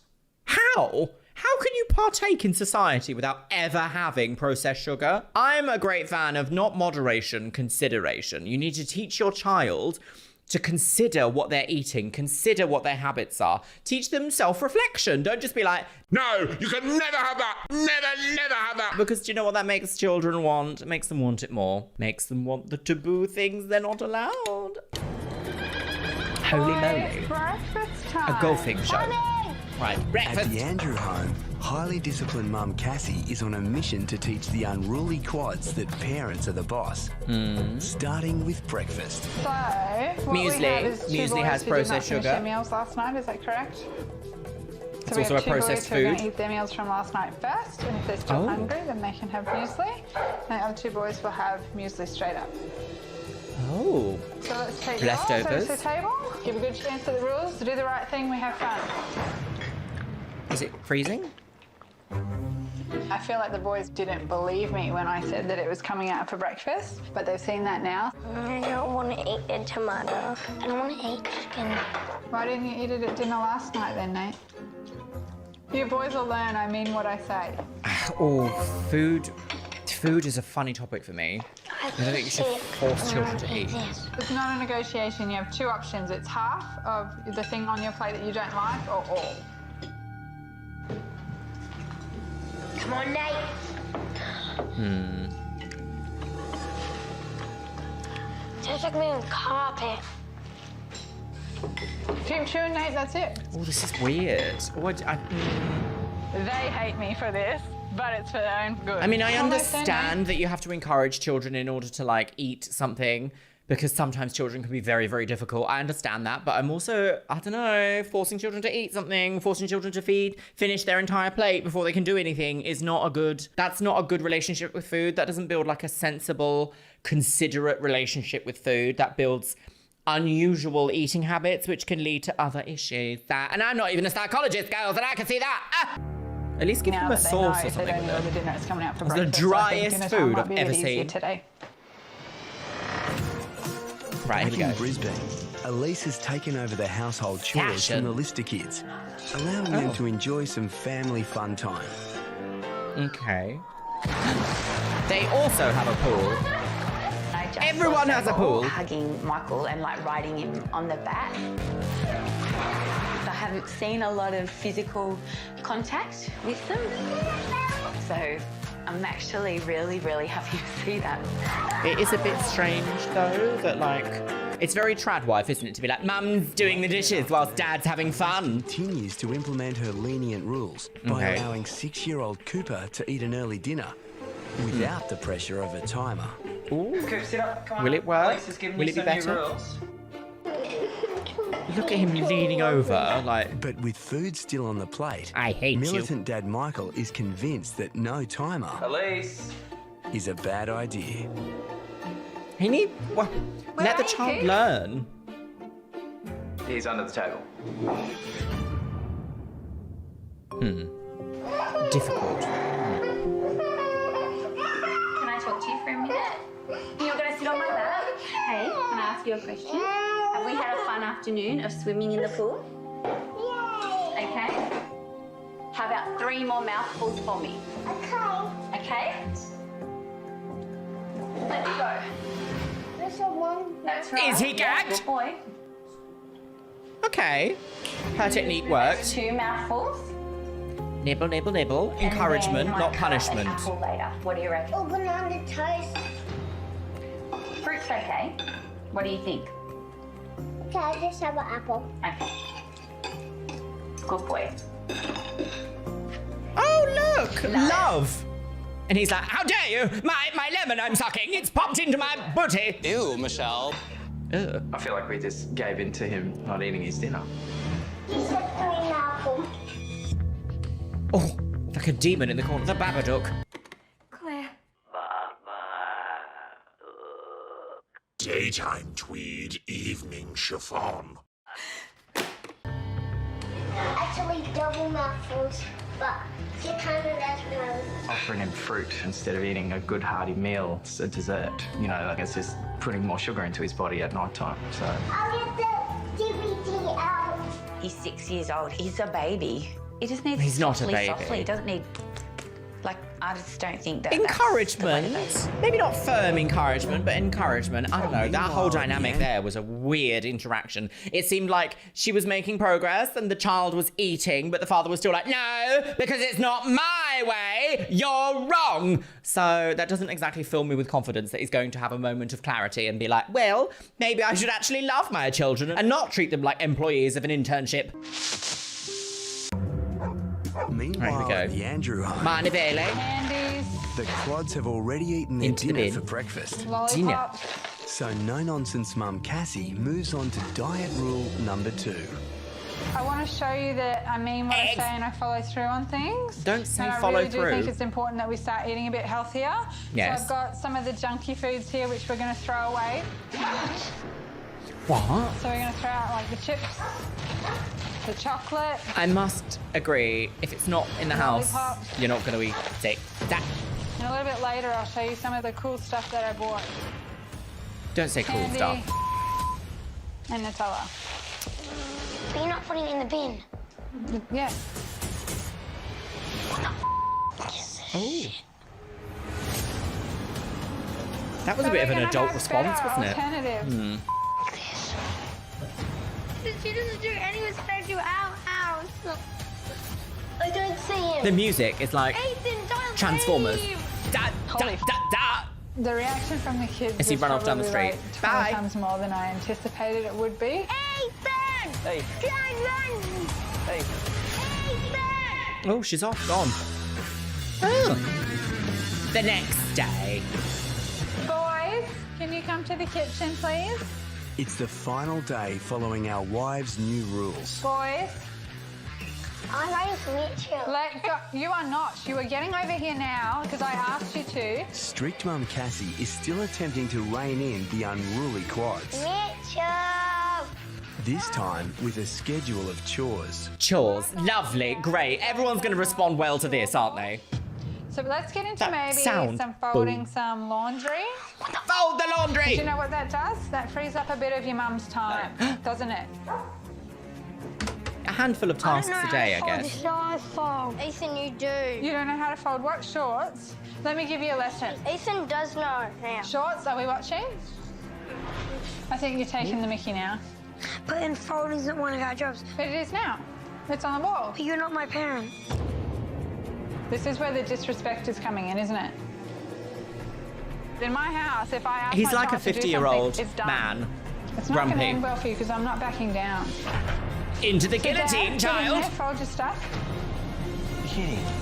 How? How can you partake in society without ever having processed sugar? I'm a great fan of not moderation, consideration. You need to teach your child to consider what they're eating, consider what their habits are. Teach them self-reflection. Don't just be like, no, you can never have that. Never have that. Because do you know what that makes children want? It makes them want it more. Makes them want the taboo things they're not allowed. Holy moly. Breakfast time. A golfing show. Right, breakfast. At the Andrew home, highly disciplined mum Cassie is on a mission to teach the unruly quads that parents are the boss. Starting with breakfast. So, what we Muesli. have is two Muesli boys has who did not processed finish sugar. their meals last night, is that correct? It's we also have a two processed boys who are going food. to eat their meals from last night first, and if they're still hungry, then they can have muesli. And the other two boys will have muesli straight up. Oh. So let's take Leftovers. to the table. Give a good chance to the rules. To do the right thing, we have fun. Is it freezing? I feel like the boys didn't believe me when I said that it was coming out for breakfast, but they've seen that now. I don't want to eat the tomato. I don't want to eat chicken. Why didn't you eat it at dinner last night then, Nate? You boys will learn I mean what I say. Oh, food. Food is a funny topic for me. I don't think you should force children to eat. It's not a negotiation. You have two options. It's half of the thing on your plate that you don't like, or all. Come on, Nate. Tastes like me on carpet. Keep chewing, Nate, that's it. Oh, this is weird. They hate me for this, but it's for their own good. I mean, I Almost there, understand Nate. that you have to encourage children in order to, like, eat something, because sometimes children can be very, very difficult. I understand that, but I'm also, I don't know, forcing children to eat something, forcing children to finish their entire plate before they can do anything is not a good, that's not a good relationship with food. That doesn't build, like, a sensible, considerate relationship with food. That builds unusual eating habits, which can lead to other issues. And I'm not even a psychologist, girls, and I can see that. At least give them a Now that they know sauce or if they something. don't know the dinner is coming out for It's the breakfast, I think driest dinner time food might I've be a ever bit easier seen. today. Right, here Back we in go. Brisbane, Elise has taken over the household chores Fashion. from the Lister kids, allowing them to enjoy some family fun time. Okay. They also have a pool. I just Everyone saw has a several pool. hugging Michael and like riding him on the back. I haven't seen a lot of physical contact with them. So I'm actually really, really happy to see that. It is a bit strange, though, that, like, it's very tradwife, isn't it, to be like, Mum's doing the dishes whilst Dad's having fun. Continues to implement her lenient rules by Okay. allowing 6-year-old Cooper to eat an early dinner without the pressure of a timer. Ooh. Coop, sit up. Come on. Will it work? Elise has given Will you it be some new better? rules. Look at him leaning over, like... But with food still on the plate, I hate militant Dad Michael is convinced that no timer Elise. is a bad idea. Well, let the child learn. He's under the table. Difficult. Can I talk to you for a minute? You're going to sit on my lap. Hey, can I ask you a question? Have we had a fun afternoon of swimming in the pool? Okay. How about 3 more mouthfuls for me? Okay? Let me go. That's right. Is he Yeah, gagged? good boy. Okay. Her technique works. 2 mouthfuls. Nibble, nibble, nibble. Encouragement, and then not might cut an punishment. apple later. What do you reckon? Oh, banana toast. Fruit's okay. What do you think? Okay, I'll just have an apple. Okay. Good boy. Oh, look! Love! And he's like, how dare you! My lemon I'm sucking, it's popped into my booty! Ew, Michelle. Ugh. I feel like we just gave in to him not eating his dinner. He said green apple. Oh, like a demon in the corner, the Babadook. Claire. Daytime tweed, evening chiffon. Actually, double mouthfuls, but you kind of let know. Offering him fruit instead of eating a good hearty meal, it's a dessert. You know, like it's just putting more sugar into his body at night time. So I'll get the DVD out. He's 6 years old. He's a baby. He just needs He's not a softly, baby. softly. He doesn't need, like, I just don't think that Encouragement. Maybe not firm encouragement, but encouragement. I don't know. That whole dynamic there was a weird interaction. It seemed like she was making progress and the child was eating, but the father was still like, no, because it's not my way. You're wrong. So that doesn't exactly fill me with confidence that he's going to have a moment of clarity and be like, well, maybe I should actually love my children and not treat them like employees of an internship. Meanwhile, go. at the Andrew home, Marnie Bailey. Candies, the quads have already eaten their Into the dinner bin. for breakfast. lollipops. So no-nonsense mum Cassie moves on to diet rule number 2. I want to show you that I mean what I say and I follow through on things. Don't say and follow I really through. do think it's important that we start eating a bit healthier. Yes. So I've got some of the junky foods here which we're going to throw away. What? So we're going to throw out like the chips, the chocolate. I must agree, if it's not in the house, Lollipops. you're not going to eat it. That. And a little bit later I'll show you some of the cool stuff that I bought. Don't say cool Candy stuff. and Nutella. But you're not putting it in the bin. Yeah. Oh. That was a bit of an adult response, wasn't it? Hmm. She doesn't do any respect to our house. I don't see him. The music is like Ethan, don't Transformers. leave. Da, da, da, da. The reaction from the kids As he was run off down the probably street. like 20 Bye. times more than I anticipated it would be. Ethan! Hey. Don't run! Hey. Ethan! Oh, she's off, gone. Oh. The next day. Boys, can you come to the kitchen, please? It's the final day following our wives' new rules. Boys, I'm ready to meet you. let go. You are not. You are getting over here now because I asked you to. Strict mum Cassie is still attempting to rein in the unruly quads. Mitchell! This time with a schedule of chores. Chores. Lovely. Great. Everyone's going to respond well to this, aren't they? So let's get into That maybe sound. some folding Boom. some laundry. Fold the laundry! Do you know what that does? That frees up a bit of your mum's time, doesn't it? A handful of tasks a day, I guess. Ethan, you do. You don't know how to fold what? Shorts? Let me give you a lesson. Ethan does know now. Shorts, are we watching? I think you're taking the mickey now. But then folding isn't one of our jobs. But it is now. It's on the wall. But you're not my parent. This is where the disrespect is coming in, isn't it? In my house, if I ask He's my like a child to do 50-year-old something, it's done. man. It's not going to Grumpy. end well for you because I'm not backing down. Into the So, guillotine, Dad, get in child! there, fold your stuff.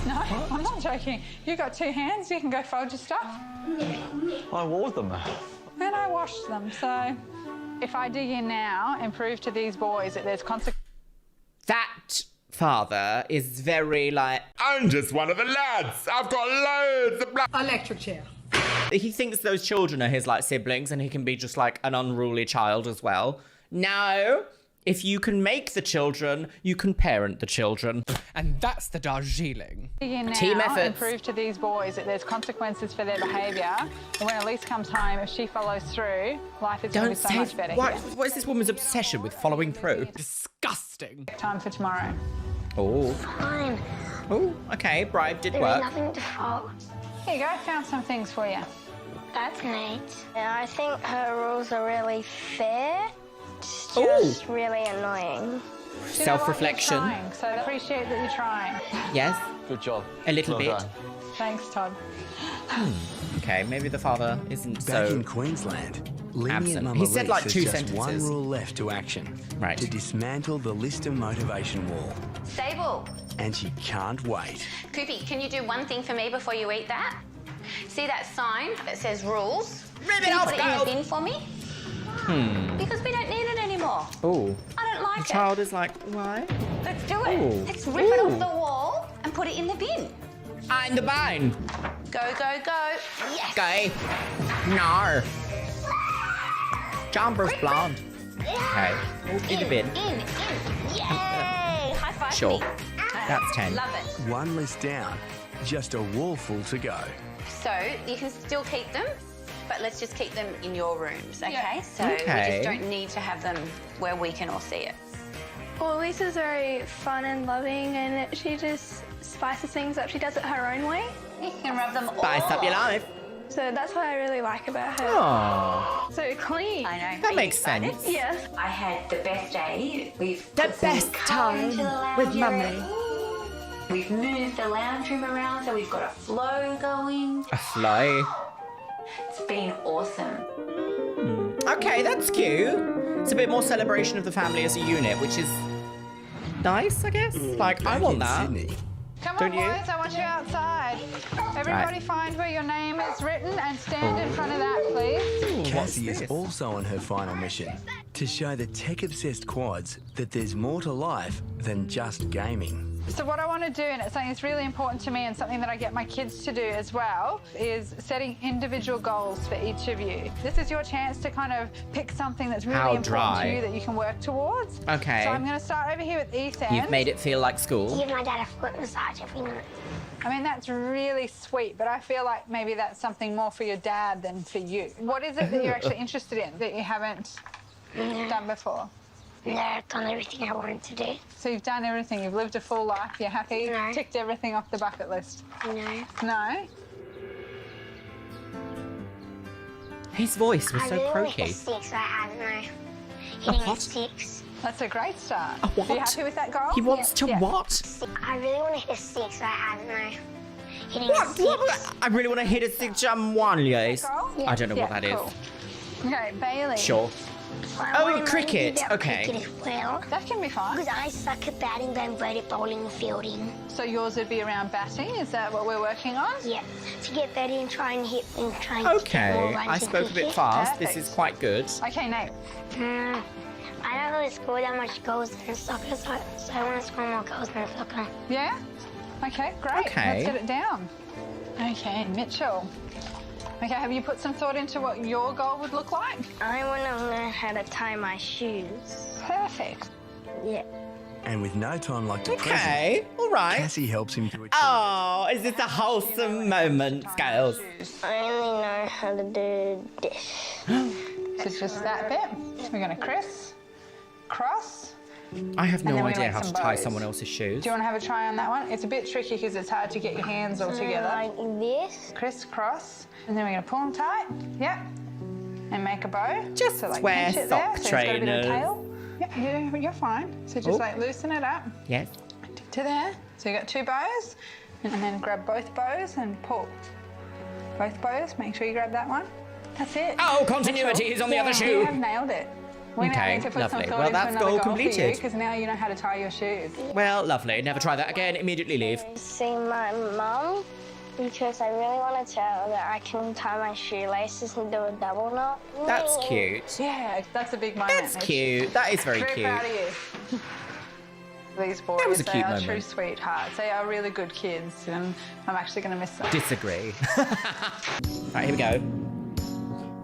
No, I'm not joking. You got 2 hands, you can go fold your stuff. I wore them. And I washed them, so if I dig in now and prove to these boys that there's consequences. That father is very like, I'm just one of the lads. I've got loads of blood. Electric chair. he thinks those children are his like siblings and he can be just like an unruly child as well. No. If you can make the children, you can parent the children. And that's the Darjeeling. Dig in now Team and efforts. prove to these boys that there's consequences for their behaviour. And when Alise comes home, if she follows through, life is going to Don't be so say much better what, here. what is this woman's obsession with following through? Disgusting. Time for tomorrow. Oh. Fine. Oh, okay. Bribe did There is work. nothing to fold. Here you go, I found some things for you. That's neat. Yeah, I think her rules are really fair. It's Ooh. just really annoying. Do you know what? Self-reflection. You're trying, so I appreciate that you're trying. Yes. Good job. A little Well bit. done. Thanks, Todd. Okay, maybe the father isn't Back so in Queensland, lenient absent. mum He said Alise like has 2 just sentences. one rule left to action. Right. To dismantle the Lister motivation wall. Stable. And she can't wait. Koopy, can you do one thing for me before you eat that? See that sign that says rules? Rip it Can you off, put it in girl. the bin for me? Because we don't need it anymore. Oh. I don't like The child is like, why? it. Let's do it. Ooh. Let's rip it Ooh. off the wall and put it in the bin. I'm the bind. Go, go, go. Yes. Okay. No. Jumper's blonde. Okay. In the bin. In. Yay! High five. Sure. Me. That's 10. Love it. One list down, just a wall full to go. So you can still keep them, but let's just keep them in your rooms, okay? Yeah. So we Okay. just don't need to have them where we can all see it. Well, Lisa's very fun and loving, and she just spices things up. She does it her own way. You can rub them all. Spice up your life. So that's what I really like about her. Aww. So clean. I know. That Are makes you excited? sense. Yes. I had the best day. We've The put some best colour into the time lounge with mummy. area. We've moved the lounge room around, so we've got a flow going. A fly. It's been awesome. Okay, that's cute. It's a bit more celebration of the family as a unit, which is nice, I guess. Like, I Back want in that. Sydney, Come Don't on, you? boys, I want you outside. Everybody find where your name is written and stand in front of that, please. Cassie is also on her final mission to show the tech-obsessed quads that there's more to life than just gaming. So what I want to do, and it's something that's really important to me and something that I get my kids to do as well, is setting individual goals for each of you. This is your chance to kind of pick something that's really How important dry. to you that you can work towards. Okay. So I'm going to start over here with Ethan. You've made it feel like school. Give my dad a foot massage every night. I mean, that's really sweet, but I feel like maybe that's something more for your dad than for you. What is it that you're actually interested in that you haven't done before? No, I've done everything I wanted to do. So you've done everything. You've lived a full life. You're happy. No. Ticked everything off the bucket list. No. No? His voice was I so really want to croaky. hit a 6, but I haven't, no. Hitting a what? 6. That's a great start. A what? Are you happy with that goal? He wants to Yeah. what? I really want to hit a 6, but I haven't, no. Hitting a What? 6. What? I really want to hit a 6 jump one, yes. Goal? I don't know what that is. cool. Okay, Bailey. Sure. I Oh, wanna cricket, learn about okay. cricket as well. That can be fun. Because I suck at batting, but I'm great at bowling and fielding. So yours would be around batting. Is that what we're working on? Yeah. To get better and try and hit and try and Okay, get more runs I in spoke a bit cricket. fast. This Perfect. is quite good. Okay, Nate. I don't really score that much goals in soccer, so I want to score more goals in soccer. Yeah? Okay, great. Okay. Let's get it down. Okay, Mitchell. Okay, have you put some thought into what your goal would look like? I want to learn how to tie my shoes. Perfect. Yeah. And with no time like the Okay, all right. Cassie helps him to achieve. Oh, is this a wholesome moment, Scales? I only know how to do this. So just that bit. We're going to cross. I have And no then we idea make how to some tie bows. someone else's shoes. Do you want to have a try on that one? It's a bit tricky because it's hard to get your hands all together. Like this. Crisscross. And then we're going to pull them tight. Yep. And make a bow. Just so, like, wear pinch it there, sock so it's got a bit of trainers. tail. Yep, you're fine. So just Oh. like loosen it up Yes. to there. So you got 2 bows. And then grab both bows and pull. Both bows. Make sure you grab that one. That's it. Oh, continuity is on the other shoe. You have nailed it. We now Okay, need to put lovely. some thought Well, into that's another goal goal completed. because now you know how to tie your shoes. Well, lovely. Never try that again. Immediately leave. See my mum, because I really want to tell her that I can tie my shoelaces and do a double knot. That's cute. Yeah, that's a big moment. That's cute. That is very cute. Proud of you. These boys, was a they cute are moment. true sweethearts. They are really good kids, and I'm actually going to miss them. Disagree. Right, here we go.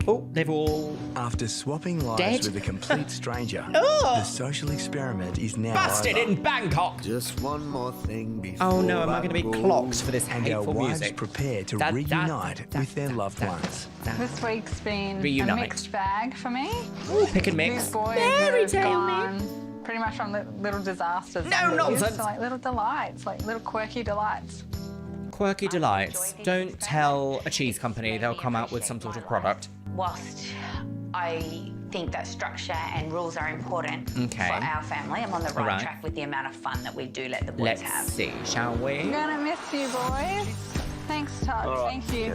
Oh, they've all After swapping lives Dead? with a complete stranger, Oh! the social experiment is now busted over. in Bangkok. Just one more thing before Oh no, am I going to be go. clocked for this And our hateful wives music? prepare to Da, da, reunite da, with their da, loved da, ones. This week's been Reunite. a mixed bag for me. Ooh, pick and mix. These boys Fairy have tale gone pretty much from little disasters. No like these nonsense. To like little delights, like little quirky delights. Quirky delights. Don't tell a cheese company they'll come out with some sort of product. Whilst I think that structure and rules are important Okay. for our family, I'm on the right Alright. track with the amount of fun that we do let the boys Let's have. see, shall we? I'm gonna miss you, boys. Thanks, Todd. Thank you.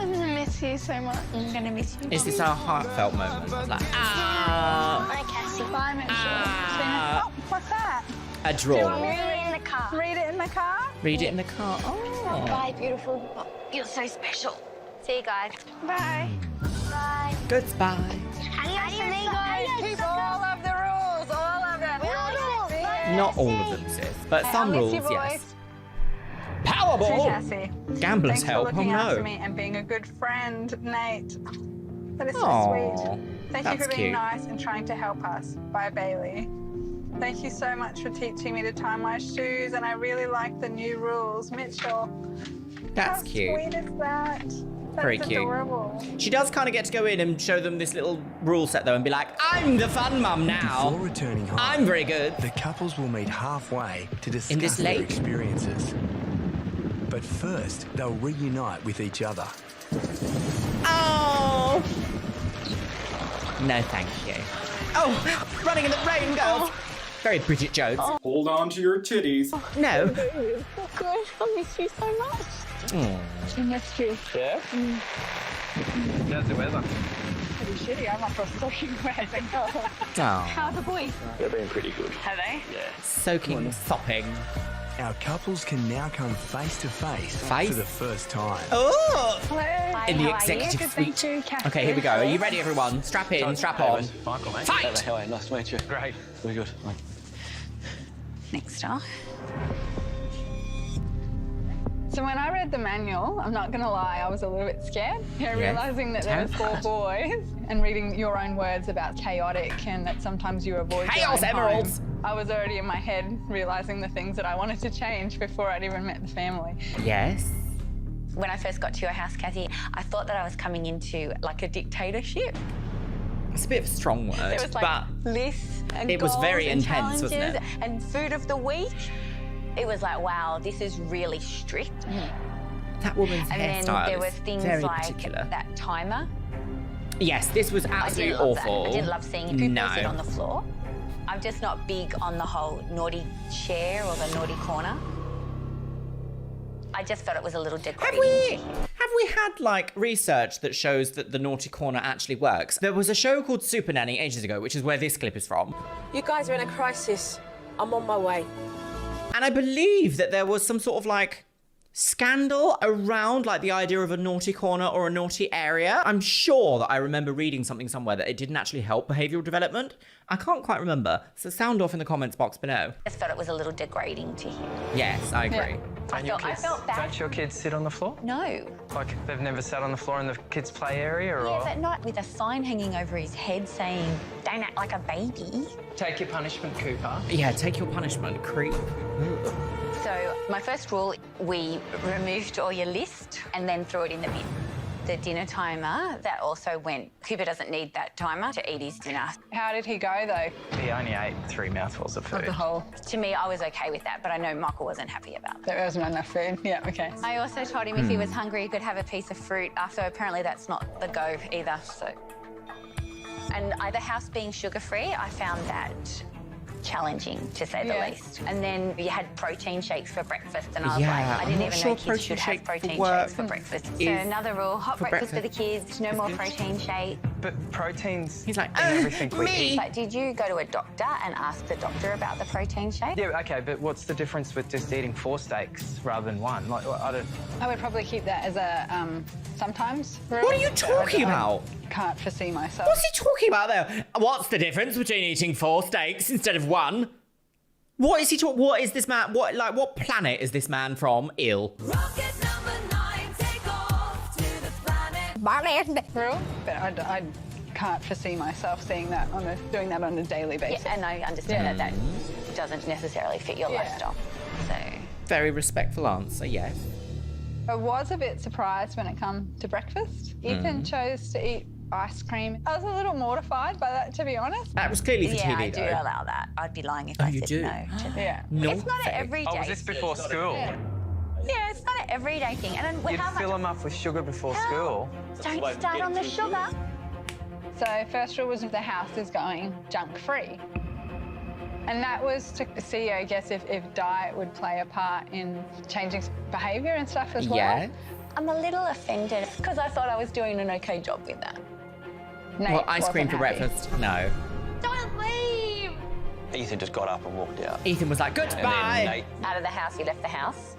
I'm gonna miss you so much. I'm gonna miss you. Is this our heartfelt moment? Like, ah, Hi, Cassie. Bye, Mitchell. Oh, what's that? a Do you want draw. me to read it in the car? Read it in the car. Read it in the car. Oh. Bye, beautiful. You're so special. See you guys. Bye. Bye. Goodbye. Adios, amigos. Keep all of the rules, all of them. Not all of them, sis, but some I'll rules, miss you, yes. boys. Powerball. Cassie. Gamblers Thanks help. for Oh looking after no. me and being a good friend, Nate. That is so Aw, sweet. Thank you that's for being cute. nice and trying to help us. By Bailey. Thank you so much for teaching me to tie my shoes, and I really like the new rules. Mitchell. That's how cute. sweet is that? That's Very cute. adorable. She does kind of get to go in and show them this little rule set though and be like, I'm the fun mum now. Before returning home, I'm very good. The couples will meet halfway to In this discuss their lake? experiences. But first, they'll reunite with each other. Oh! No, thank you. Oh, running in the rain, girls. Very Bridget Jones. Hold on to your titties. No. Oh, good. I miss you so much. I missed you. Yeah? How's the weather? Pretty shitty. I'm up for soaking wet. Oh. How are the boys? They're been pretty good. Have they? Yeah. Soaking, sopping. Our couples can now come face to face for the first time. Oh! Hello. In the executive suite. Okay, here we go. Are you ready, everyone? Strap in, strap on. Michael, mate. Fight! Hello, nice to meet you. Great. Very good. Next off. So when I read the manual, I'm not going to lie, I was a little bit scared. Realising that there was 4 boys and reading your own words about chaotic and that sometimes you avoid Chaos your own emeralds! home. I was already in my head realising the things that I wanted to change before I'd even met the family. Yes. When I first got to your house, Cassie, I thought that I was coming into like a dictatorship. It's a bit of a strong word, There was like but lists and it was goals very and intense, wasn't challenges it? and food of the week. It was like, wow, this is really strict. that woman's And then hairstyle there were is things very like particular. that timer. Yes, this was absolutely I didn't love awful. That. I didn't love seeing people No. sit on the floor. I'm just not big on the whole naughty chair or the naughty corner. I just felt it was a little degrading. Have we had like research that shows that the naughty corner actually works? There was a show called Super Nanny ages ago, which is where this clip is from. You guys are in a crisis. I'm on my way. And I believe that there was some sort of like scandal around like the idea of a naughty corner or a naughty area. I'm sure that I remember reading something somewhere that it didn't actually help behavioural development. I can't quite remember. So sound off in the comments box below. I just felt it was a little degrading to hear. Yes, I agree. I felt bad. Don't your kids sit on the floor? No. Like they've never sat on the floor in the kids' play area, or? Yeah, but not with a sign hanging over his head saying, don't act like a baby. Take your punishment, Cooper. Yeah, take your punishment, creep. So my first rule, we removed all your list and then threw it in the bin. The dinner timer, that also went. Cooper doesn't need that timer to eat his dinner. How did he go, though? He only ate 3 mouthfuls of food. Of the whole. To me, I was okay with that, but I know Michael wasn't happy about that. There wasn't enough food. Yeah, okay. I also told him if he was hungry, he could have a piece of fruit. So apparently that's not the go either, so. And the house being sugar-free, I found that challenging, to say the least. And then you had protein shakes for breakfast, and I was like, I didn't even know kids should have protein shakes for breakfast. So another rule, hot breakfast for the kids, no more protein shake. But proteins He's like, in everything we eat. But did you go to a doctor and ask the doctor about the protein shake? Yeah, okay, but what's the difference with just eating 4 steaks rather than 1? Like, I don't... I would probably keep that as a sometimes rule. What are you talking about? Can't foresee myself. What's he talking about there? What's the difference between eating 4 steaks instead of 1? What is he talking? What is this man? What planet is this man from? Ill. Rocket number 9, take off to the planet. Rule, but I can't foresee myself seeing that doing that on a daily basis. Yeah, and I understand that doesn't necessarily fit your lifestyle. So Very respectful answer, yes. I was a bit surprised when it came to breakfast. Ethan chose to eat ice cream. I was a little mortified by that, to be honest. That was clearly for yeah, TV, I do though. allow that. I'd be lying if I you said do? no. To Yeah. No. It's not an everyday Oh, was this before school? Yeah, it's not an everyday thing. And then You'd how fill much? them up with sugar before school. Don't start on the sugar. So first rule was the house is going junk-free. And that was to see, I guess, if diet would play a part in changing behaviour and stuff as well. Yeah. I'm a little offended because I thought I was doing an okay job with that. Nate Well, ice cream wasn't for happy. breakfast? No. Don't leave! Ethan just got up and walked out. Ethan was like, And goodbye. then Nate, Out of the house, he left the house.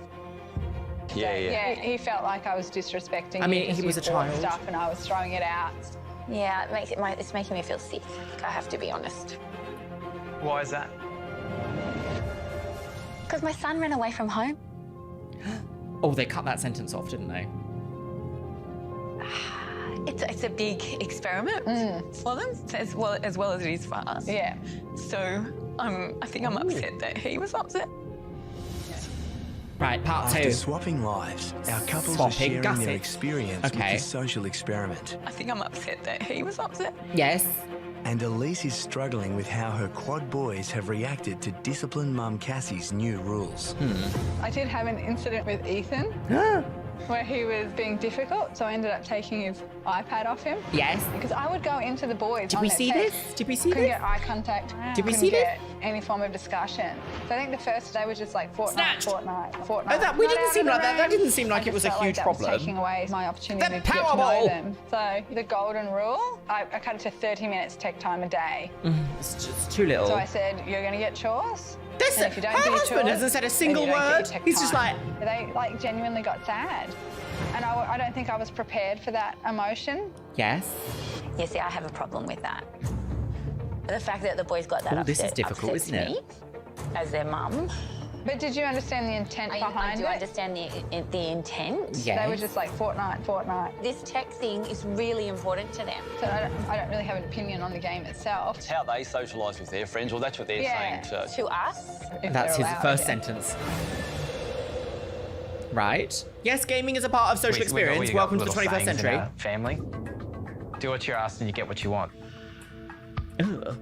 Yeah, he felt like I was disrespecting I mean, you 'cause he was you a bought child. stuff and I was throwing it out. Yeah, it's making me feel sick. I have to be honest. Why is that? Because my son ran away from home. Oh, they cut that sentence off, didn't they? It's a big experiment for them, as well as it is for us. Yeah. So I think I'm upset that he was upset. Right, part two. After swapping lives, our couples are sharing their experience with the social experiment. I think I'm upset that he was upset. Yes. And Alise is struggling with how her quad boys have reacted to disciplined mum Cassie's new rules. I did have an incident with Ethan where he was being difficult, so I ended up taking his iPad off him. Yes. Because I would go into the boys. Did we see this? Did we see couldn't this? get eye contact. Did we couldn't see this? get any form of discussion. So I think the first day was just like Fortnite. Oh, that we didn't seem like that. That didn't seem like it was a huge problem. Was taking away my opportunity to get to know them. So the golden rule, I cut it to 30 minutes tech time a day. It's just too little. So I said, you're going to get chores. This, and if you don't her do your husband chores, hasn't said a then single you don't get word. your tech He's just time. like... They like genuinely got sad. And I don't think I was prepared for that emotion. Yes. Yeah, see, I have a problem with that. The fact that the boys got that upset this is difficult, upsets isn't it? me as their mum. But did you understand the intent behind it? I do understand the intent. They were just like Fortnite. This tech thing is really important to them. So I don't really have an opinion on the game itself. It's how they socialise with their friends. Well, that's what they're saying too. To us. That's his first sentence. Right. Yes, gaming is a part of social experience. Welcome to the 21st century. Family. Do what you're asked and you get what you want. Ugh.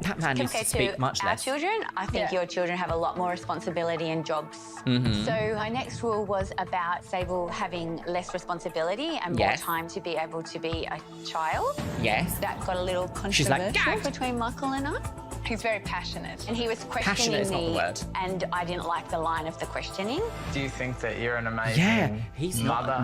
That man needs to Compared speak to much our less. children, I think your children have a lot more responsibility and jobs. Mhm. So my next rule was about Sable having less responsibility and more time to be able to be a child. Yes. That got a little She's like, controversial "Gagged." between Michael and I. He's very passionate. And he was questioning Passionate is not the me, word. and I didn't like the line of the questioning. Do you think that you're an amazing he's mother?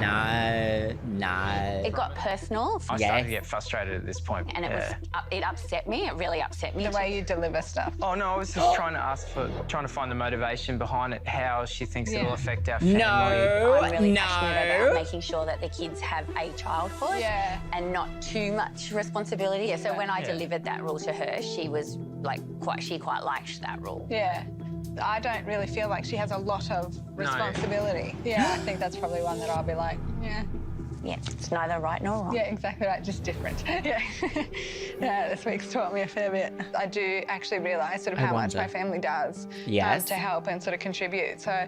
No. It got personal. I started to get frustrated at this point. And it upset me. It really upset me. The way you deliver stuff. Oh no, I was just trying to find the motivation behind it, how she thinks it'll affect our family. I'm really passionate about making sure that the kids have a childhood and not too much responsibility. So when I delivered that rule to her, she was like she quite liked that rule. Yeah. I don't really feel like she has a lot of responsibility. Yeah, I think that's probably one that I'll be like, yeah. Yeah, it's neither right nor wrong. Yeah, exactly right, just different. Yeah. This week's taught me a fair bit. I do actually realise sort of how much my family does to help and sort of contribute. So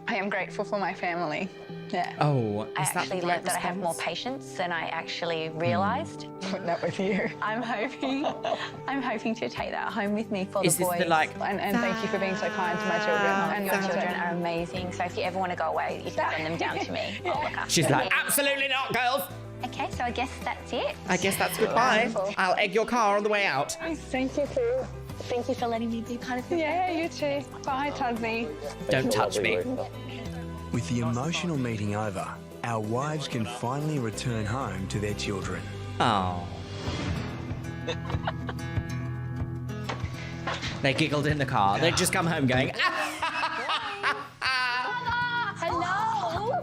I am grateful for my family. Yeah. Oh, I actually learned that I have more patience than I actually realised. Not with you. I'm hoping to take that home with me for Is the this boys. the, like, and thank you for being so kind to my children. And Your children are amazing. So if you ever want to go away, you can send them down to me. I'll look after She's them. like, absolutely not, girls. Okay, so I guess that's it. I guess that's goodbye. I'll egg your car on the way out. Thank you too. Thank you for letting me be part of it. Yeah, you too. Bye, Tudby. Don't touch me. With the emotional meeting over, our wives can finally return home to their children. Oh. They giggled in the car. They'd just come home going, Hello.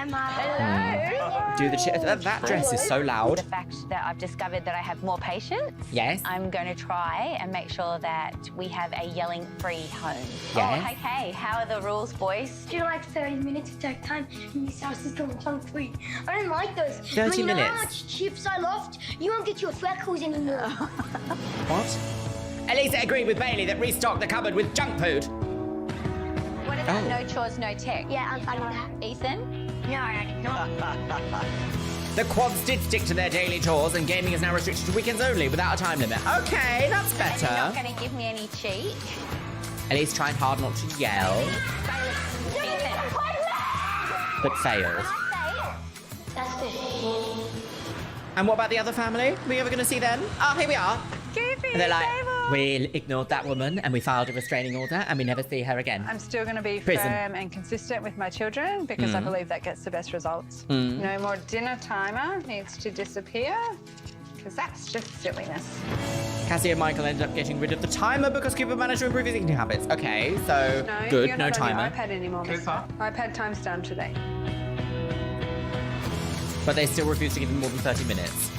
Hello. do the shit. That dress is so loud. The fact that I've discovered that I have more patience. Yes. I'm going to try and make sure that we have a yelling-free home. Yes. Oh, okay. How are the rules, boys? Do like 30 minutes of tech time and this house is going free. I don't like those. 30 You know how minutes? much chips I lost? You won't get your freckles anymore. What? Alise agreed with Bailey that restock the cupboard with junk food. What about no chores, no tech? Yeah, I'm fine with that. Ethan? No. The quads did stick to their daily chores and gaming is now restricted to weekends only without a time limit. Okay, that's And you're better. not going to give me any cheek? Elise tried hard not to yell, but failed. That's good. And what about the other family? Are we ever going to see them? Oh, here we are. And they're like, we ignored that woman and we filed a restraining order and we never see her again. I'm still going to be Prison. firm and consistent with my children because I believe that gets the best results. No more dinner timer needs to disappear because that's just silliness. Cassie and Michael ended up getting rid of the timer because Cooper managed to improve his eating habits. Okay, so good, you're no not on timer. your iPad anymore, mister. iPad time's done today. But they still refuse to give him more than 30 minutes.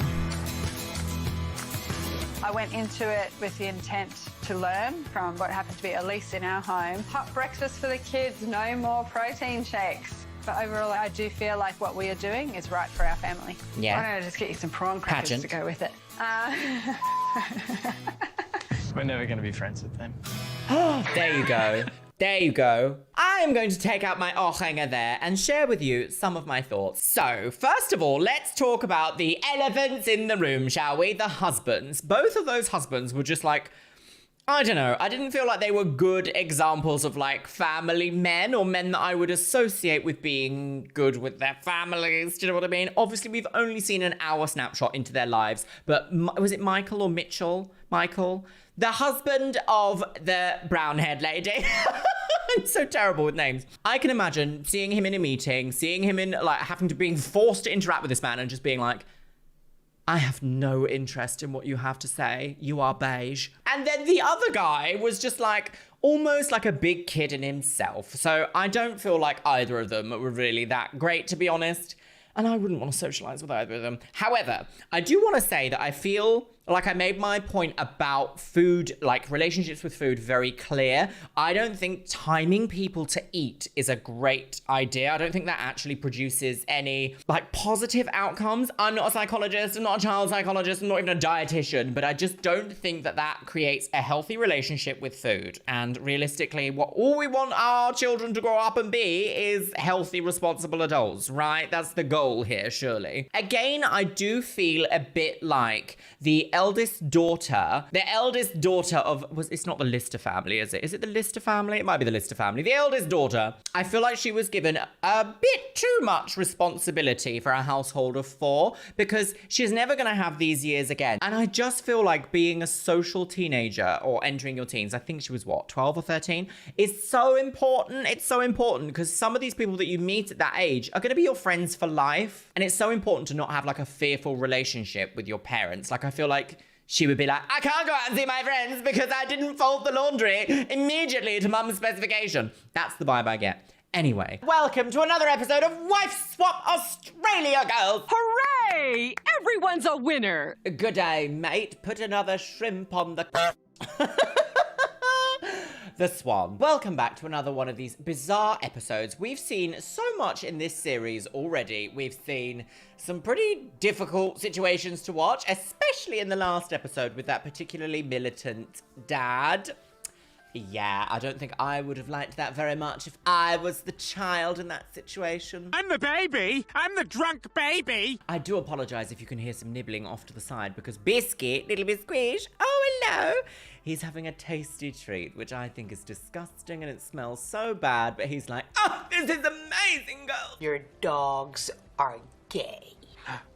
I went into it with the intent to learn from what happened to be Alise in our home. Hot breakfast for the kids, no more protein shakes. But overall, I do feel like what we are doing is right for our family. Yeah. Why don't I just get you some prawn crackers to go with it? We're never going to be friends with them. There you go. There you go. I am going to take out my hanger there and share with you some of my thoughts. So, first of all, let's talk about the elephants in the room, shall we? The husbands. Both of those husbands were just like, I don't know. I didn't feel like they were good examples of like family men or men that I would associate with being good with their families. Do you know what I mean? Obviously, we've only seen an hour snapshot into their lives, but was it Michael or Mitchell? Michael? The husband of the brown-haired lady. I'm so terrible with names. I can imagine seeing him in a meeting, seeing him in like having to being forced to interact with this man and just being like, I have no interest in what you have to say. You are beige. And then the other guy was just like, almost like a big kid in himself. So I don't feel like either of them were really that great, to be honest. And I wouldn't want to socialize with either of them. However, I do want to say that I feel like I made my point about food, like relationships with food, very clear. I don't think timing people to eat is a great idea. I don't think that actually produces any like positive outcomes. I'm not a psychologist, I'm not a child psychologist, I'm not even a dietitian, but I just don't think that that creates a healthy relationship with food. And realistically, all we want our children to grow up and be is healthy, responsible adults, right? That's the goal here, surely. Again, I do feel a bit like the eldest daughter of, it's not the Lister family, is it? Is it the Lister family? It might be the Lister family. The eldest daughter, I feel like she was given a bit too much responsibility for a household of 4 because she's never going to have these years again. And I just feel like being a social teenager or entering your teens, I think she was what, 12 or 13, is so important. It's so important because some of these people that you meet at that age are going to be your friends for life. And it's so important to not have like a fearful relationship with your parents. Like I feel like she would be like, I can't go out and see my friends because I didn't fold the laundry immediately to mum's specification. That's the vibe I get. Anyway, welcome to another episode of Wife Swap Australia, girls. Hooray! Everyone's a winner. Good day, mate. Put another shrimp on the... The Swan. Welcome back to another one of these bizarre episodes. We've seen so much in this series already. We've seen some pretty difficult situations to watch, especially in the last episode with that particularly militant dad. Yeah, I don't think I would have liked that very much if I was the child in that situation. I'm the baby! I'm the drunk baby! I do apologise if you can hear some nibbling off to the side because Biscuit, little bit squish, oh hello, he's having a tasty treat, which I think is disgusting and it smells so bad, but he's like, oh, this is amazing, girl. Your dogs are gay.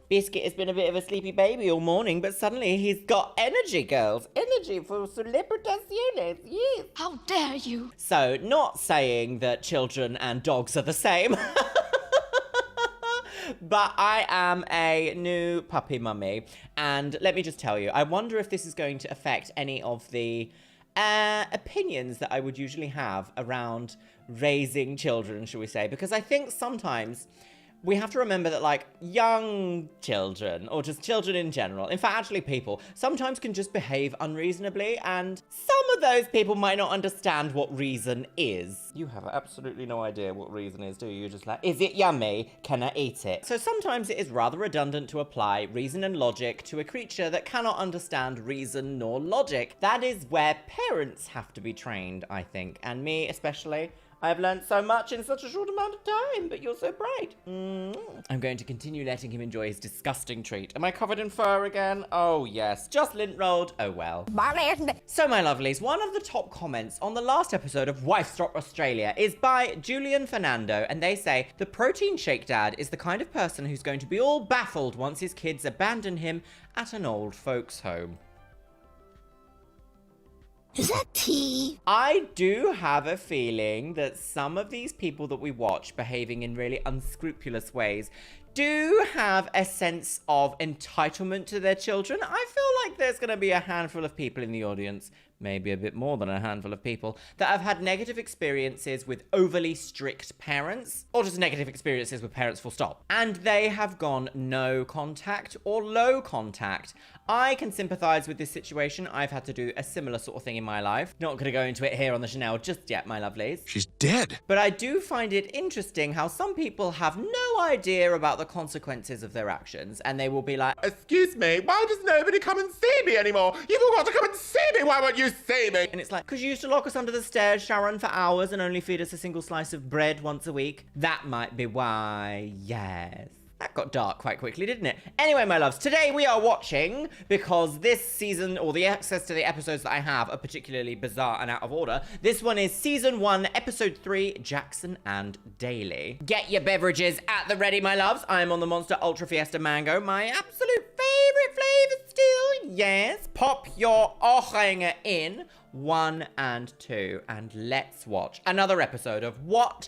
Biscuit has been a bit of a sleepy baby all morning, but suddenly he's got energy, girls. Energy for celebritaciones, yes. How dare you? So, not saying that children and dogs are the same. But I am a new puppy mummy. And let me just tell you, I wonder if this is going to affect any of the opinions that I would usually have around raising children, shall we say. Because I think sometimes we have to remember that, like, young children, or just children in general, in fact, actually people, sometimes can just behave unreasonably, and some of those people might not understand what reason is. You have absolutely no idea what reason is, do you? You're just like, is it yummy? Can I eat it? So sometimes it is rather redundant to apply reason and logic to a creature that cannot understand reason nor logic. That is where parents have to be trained, I think, and me especially. I have learned so much in such a short amount of time, but you're so bright. I'm going to continue letting him enjoy his disgusting treat. Am I covered in fur again? Oh, yes. Just lint rolled. Oh, well. So, my lovelies, one of the top comments on the last episode of Wife Swap Australia is by Julian Fernando, and they say, the protein shake dad is the kind of person who's going to be all baffled once his kids abandon him at an old folks' home. Is that tea? I do have a feeling that some of these people that we watch behaving in really unscrupulous ways do have a sense of entitlement to their children. I feel like there's going to be a handful of people in the audience maybe a bit more than a handful of people that have had negative experiences with overly strict parents, or just negative experiences with parents full stop. And they have gone no contact or low contact. I can sympathize with this situation. I've had to do a similar sort of thing in my life. Not going to go into it here on the Chanel just yet, my lovelies. She's dead. But I do find it interesting how some people have no idea about the consequences of their actions, and they will be like, excuse me, why does nobody come and see me anymore? You've all got to come and see me, why won't you see me? And it's like, because you used to lock us under the stairs, Sharon, for hours and only feed us a single slice of bread once a week. That might be why, yes. That got dark quite quickly, didn't it? Anyway, my loves, today we are watching, because this season, or the access to the episodes that I have are particularly bizarre and out of order. This one is Season 1, Episode 3, Jackson and Daly. Get your beverages at the ready, my loves. I am on the Monster Ultra Fiesta Mango, my absolute favorite flavor still. Yes, pop your orange in 1 and 2, and let's watch another episode of What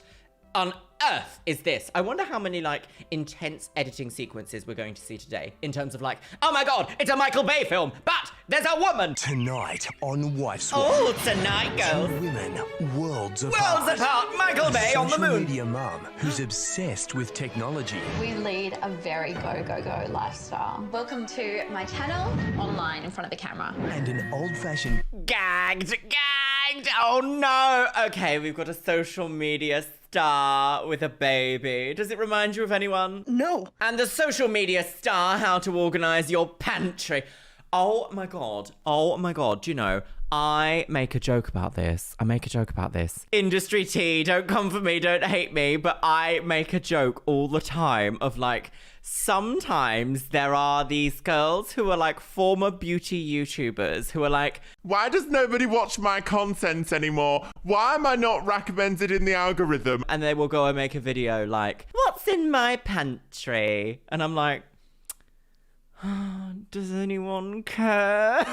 on Earth is this? I wonder how many, like, intense editing sequences we're going to see today. In terms of, like, oh my god, it's a Michael Bay film, but there's a woman! Tonight on Wife Swap. Oh, tonight, girls. Two women, worlds apart. Worlds apart! Michael Bay on the moon! Social media mum who's obsessed with technology. We lead a very go lifestyle. Welcome to my channel, online in front of the camera. And an old-fashioned... Gagged! Oh no! Okay, we've got a social media star with a baby. Does it remind you of anyone? No. And the social media star, how to organise your pantry. Oh my god. Oh my god. Do you know, I make a joke about this. Industry tea, don't come for me, don't hate me, but I make a joke all the time of, like, sometimes there are these girls who are like former beauty YouTubers who are like, why does nobody watch my content anymore? Why am I not recommended in the algorithm? And they will go and make a video like, what's in my pantry? And I'm like, does anyone care?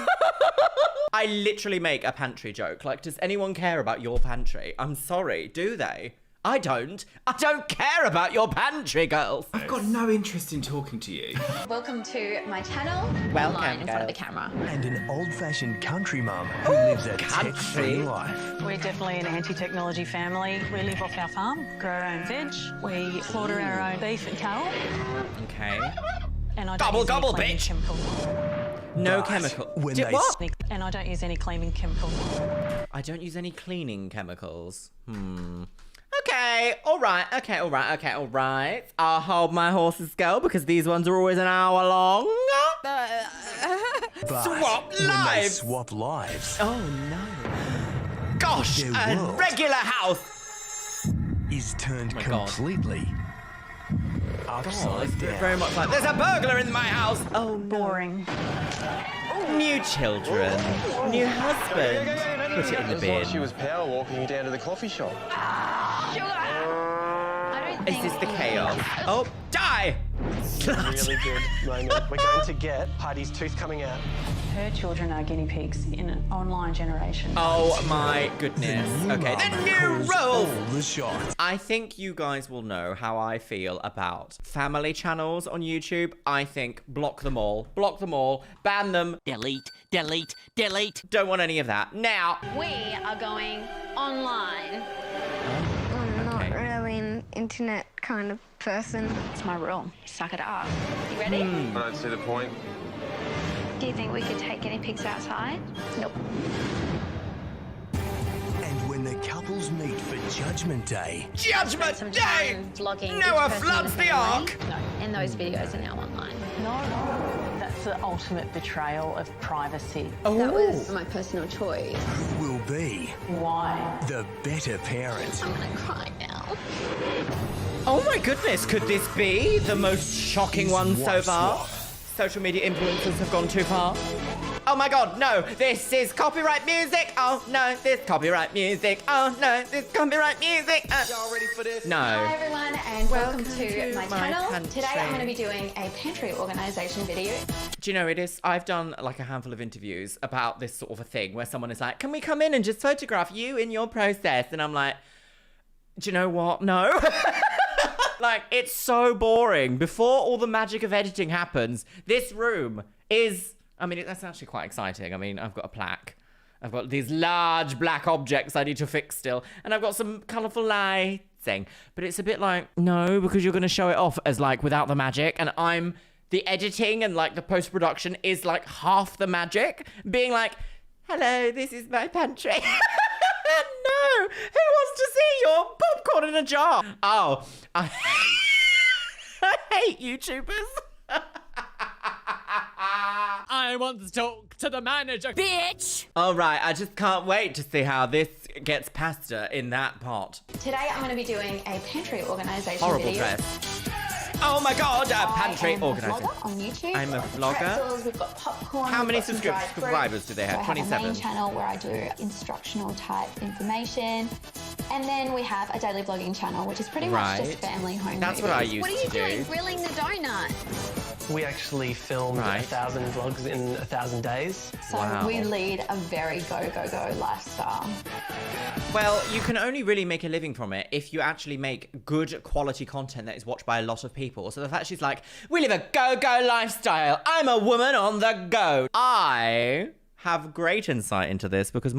I literally make a pantry joke. Like, does anyone care about your pantry? I'm sorry, do they? I don't care about your pantry, girls. I've got no interest in talking to you. Welcome to my channel, Welcome, online in front of the camera. And an old-fashioned country mum who lives a tech-free life. We're definitely an anti-technology family. We live off our farm, grow our own veg. We slaughter our own beef and cattle. Okay. And I don't Gobble, use any bitch. chemicals. No chemical. What? And I don't use any cleaning chemicals. I don't use any cleaning chemicals. Okay, all right. I'll hold my horses, girl, because these ones are always an hour long. But swap when lives. they swap lives, Oh no. Gosh, Their a world. regular house. is turned my God. completely upside down. Very much like, there's a burglar in my house. Oh, no. Boring. New children, new husband. Put it in the bin. She was power walking down to the coffee shop. Is this the chaos? Oh, die! Really good moment. We're going to get Party's tooth coming out. Her children are guinea pigs in an online generation. Oh my goodness. Okay, the new rules! All the shots. I think you guys will know how I feel about family channels on YouTube. I think block them all, ban them. Delete. Don't want any of that. Now, We are going online. I'm not really an internet kind of person. It's my rule. Suck it up. You ready? I don't see the point. Do you think we could take guinea pigs outside? Nope. And when the couples meet for Judgment Day, Judgment Some Day! time vlogging Noah each person in floods the family. ark! No, and those videos are now online. No. That's the ultimate betrayal of privacy. Oh. That was my personal choice. who will be Why? the better parent? I'm gonna cry now. Oh my goodness, could this be the most shocking one so Wife far? swap. Social media influencers have gone too far. Oh my god, no, this is copyright music. Oh no, this copyright music. Oh no, this copyright music. Y'all ready for this? No. Hi everyone and welcome to my channel. pantry. Today I'm going to be doing a pantry organisation video. Do you know, I've done like a handful of interviews about this sort of a thing where someone is like, can we come in and just photograph you in your process? And I'm like, do you know what? No. Like, it's so boring. Before all the magic of editing happens, this room is, I mean, that's actually quite exciting. I mean, I've got a plaque. I've got these large black objects I need to fix still. And I've got some colourful lighting. But it's a bit like, no, because you're going to show it off as like without the magic. And the editing and like the post-production is like half the magic. Being like, hello, this is my pantry. No, who wants to see your popcorn in a jar? Oh, I hate YouTubers. I want to talk to the manager. Bitch! All right, I just can't wait to see how this gets pasta in that pot. Today I'm going to be doing a pantry organisation Horrible video. dress. Oh my god, a pantry organizer. On YouTube. I'm a We've got vlogger. pretzels, we've got popcorn. How many we've got some dried fruit. subscribers do they have? So I have 27. a main channel where I do instructional type information. And then we have a daily vlogging channel, which is pretty much just family home That's what I used to do. What are you doing grilling the donut? We actually filmed 1,000 vlogs in 1,000 days. So we lead a very go lifestyle. Well, you can only really make a living from it if you actually make good quality content that is watched by a lot of people. So the fact she's like, we live a go-go lifestyle. I'm a woman on the go. I have great insight into this because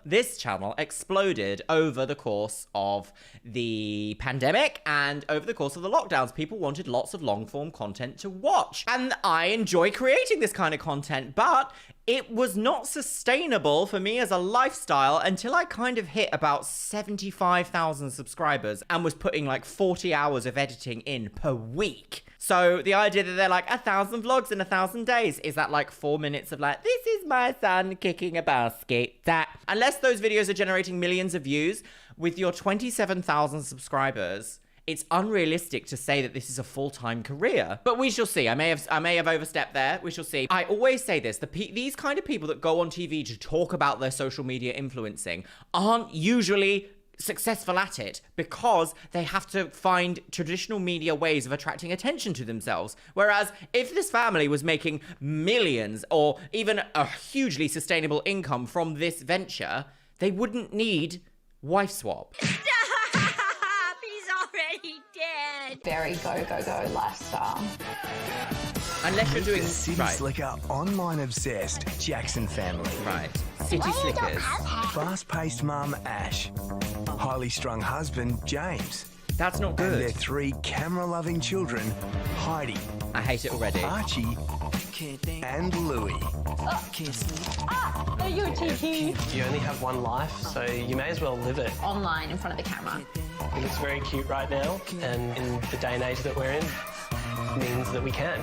this channel exploded over the course of the pandemic and over the course of the lockdowns. People wanted lots of long-form content to watch. And I enjoy creating this kind of content, but it was not sustainable for me as a lifestyle until I kind of hit about 75,000 subscribers and was putting like 40 hours of editing in per week. So the idea that they're like 1,000 vlogs in 1,000 days, is that like 4 minutes of like, this is my son kicking a basket. That, unless those videos are generating millions of views, with your 27,000 subscribers, it's unrealistic to say that this is a full-time career. But we shall see. I may have overstepped there. We shall see. I always say this, these kind of people that go on TV to talk about their social media influencing aren't usually successful at it because they have to find traditional media ways of attracting attention to themselves. Whereas if this family was making millions or even a hugely sustainable income from this venture, they wouldn't need wife swap. Stop! He's already dead. Very go lifestyle. Unless you're doing the City Slicker online obsessed Jackson family. Right. City Slickers. Fast-paced mum Ash. Highly strung husband James. That's not good. And their 3 camera-loving children, Heidi. I hate it already. Archie. And Louie. Are you a TT? You only have one life, so you may as well live it. Online in front of the camera. He looks very cute right now, and in the day and age that we're in, means that we can.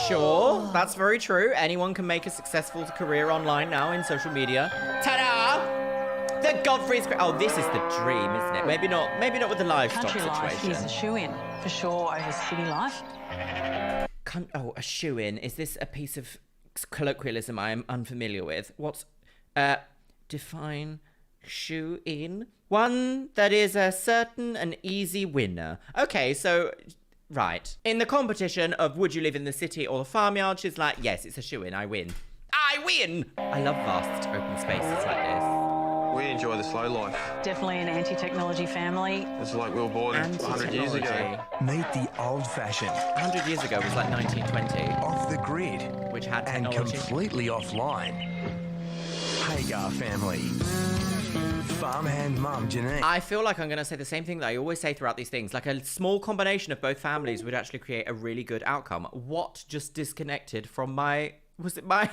Sure, that's very true. Anyone can make a successful career online now in social media. Ta-da! The Godfrey's... Oh, this is the dream, isn't it? Maybe not with the livestock Country life situation. is a shoe-in, for sure, over city life. A shoe-in. Is this a piece of colloquialism I am unfamiliar with? What's... define shoe-in? One that is a certain and easy winner. Okay, so... Right. In the competition of would you live in the city or the farmyard, she's like, yes, it's a shoe-in, I win. I win! I love vast open spaces like this. We enjoy the slow life. Definitely an anti-technology family. It's like we were born 100 years ago. Meet the old-fashioned. 100 years ago was like 1920. Off the grid. Which had and technology. Completely offline. Hagar family. Farmhand mum Janine. I feel like I'm going to say the same thing that I always say throughout these things. Like a small combination of both families would actually create a really good outcome. What just disconnected from my... Was it my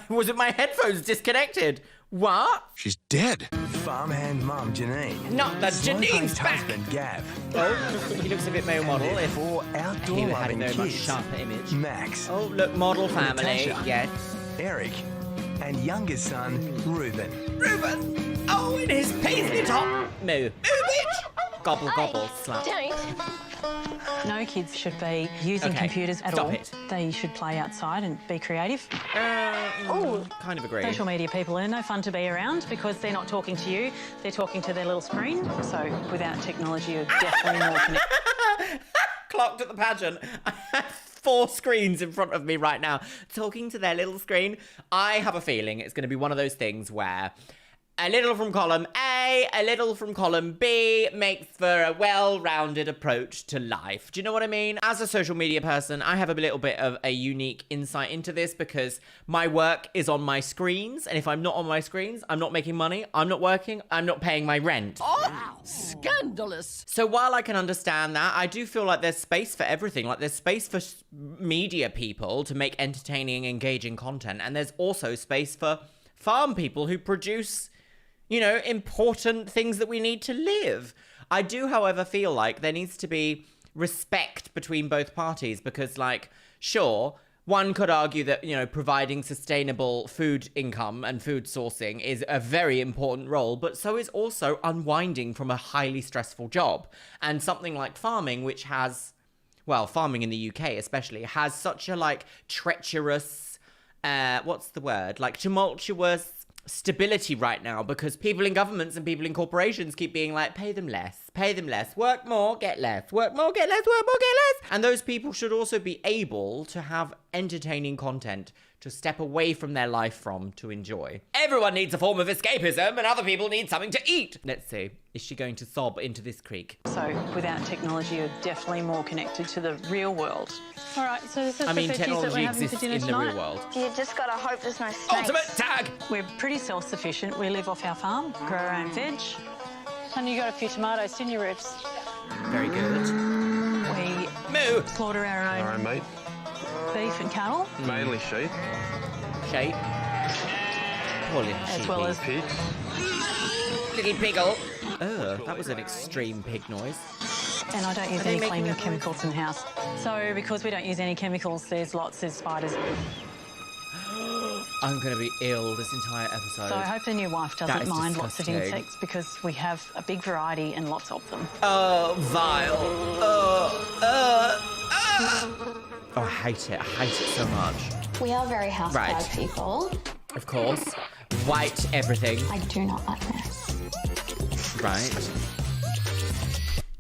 headphones disconnected? What? She's dead. Farmhand mum Janine. Not the Janine's back. Husband Gav. Oh, he looks a bit male model. And their If 4 outdoor he had a loving very much kids. sharper image. Max. Oh, look, model family. Natasha. Yes. Eric. And youngest son Reuben. Reuben! Oh, in his paisley top! Moo. Moo, bitch! Gobble, gobble, slut. No kids should be using computers at stop all. it. They should play outside and be creative. Kind of agree. Social media people are no fun to be around because they're not talking to you, they're talking to their little screen. So without technology, you're definitely more connected. Clocked at the pageant. I have 4 screens in front of me right now, talking to their little screen. I have a feeling it's going to be one of those things where A little from column A, a little from column B makes for a well-rounded approach to life. Do you know what I mean? As a social media person, I have a little bit of a unique insight into this because my work is on my screens, and if I'm not on my screens, I'm not making money, I'm not working, I'm not paying my rent. Oh, scandalous. So while I can understand that, I do feel like there's space for everything. Like there's space for media people to make entertaining, engaging content, and there's also space for farm people who produce, you know, important things that we need to live. I do, however, feel like there needs to be respect between both parties because, like, sure, one could argue that, you know, providing sustainable food income and food sourcing is a very important role, but so is also unwinding from a highly stressful job. And something like farming, which has, well, farming in the UK especially, has such a, like, treacherous, what's the word? Like, tumultuous stability right now because people in governments and people in corporations keep being like, pay them less, work more, get less, work more, get less, work more, get less. And those people should also be able to have entertaining content to step away from their life from to enjoy. Everyone needs a form of escapism and other people need something to eat. Let's see. Is she going to sob into this creek? So without technology, you're definitely more connected to the real world. All right, so this is the veggies that technology we're having for exists dinner in the tonight. real world. You just gotta hope there's no snakes. Ultimate tag! We're pretty self-sufficient. We live off our farm, grow our own veg. And you got a few tomatoes, didn't you, Ribs? Very good. We slaughter our own meat. beef and cattle. Mainly sheep. Sheep. Poor little As sheepy. well as pig. Little piggle. Ugh, that was an extreme pig noise. And I don't use Are they any making cleaning that noise? chemicals in the house. So because we don't use any chemicals, there's spiders. I'm going to be ill this entire episode. So I hope the new wife That doesn't is mind lots of disgusting. insects because we have a big variety and lots of them. Oh, vile. Oh, I hate it. I hate it so much. We are very house proud Right. people. Of course. White everything. I do not like mess. Right.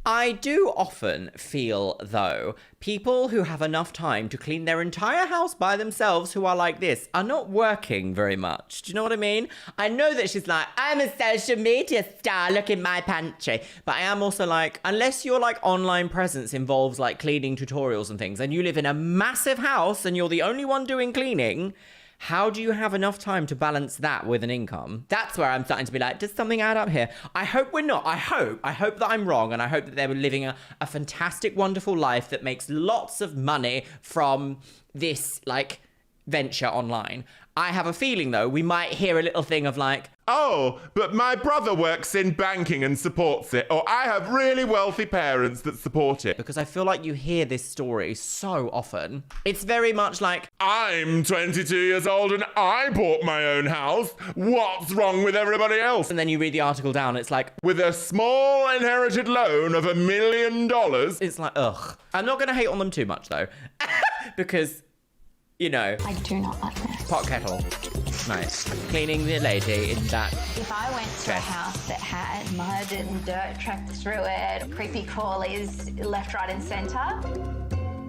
I do often feel, though, people who have enough time to clean their entire house by themselves who are like this are not working very much. Do you know what I mean? I know that she's like, I'm a social media star, look in my pantry. But I am also like, unless your like online presence involves like cleaning tutorials and things, and you live in a massive house and you're the only one doing cleaning, how do you have enough time to balance that with an income? That's where I'm starting to be like, does something add up here? I hope we're not. I hope that I'm wrong, and I hope that they're living a fantastic, wonderful life that makes lots of money from this, like, venture online. I have a feeling, though, we might hear a little thing of like, oh, but my brother works in banking and supports it, or I have really wealthy parents that support it. Because I feel like you hear this story so often. It's very much like, I'm 22 years old and I bought my own house. What's wrong with everybody else? And then you read the article down, it's like, with a small inherited loan of $1 million. It's like, ugh. I'm not going to hate on them too much, though. Because, you know. I do not like mess. Pot kettle. Nice. Cleaning the lady in that. If I went to a house that had mud and dirt tracked through it, creepy crawlies left, right, and centre,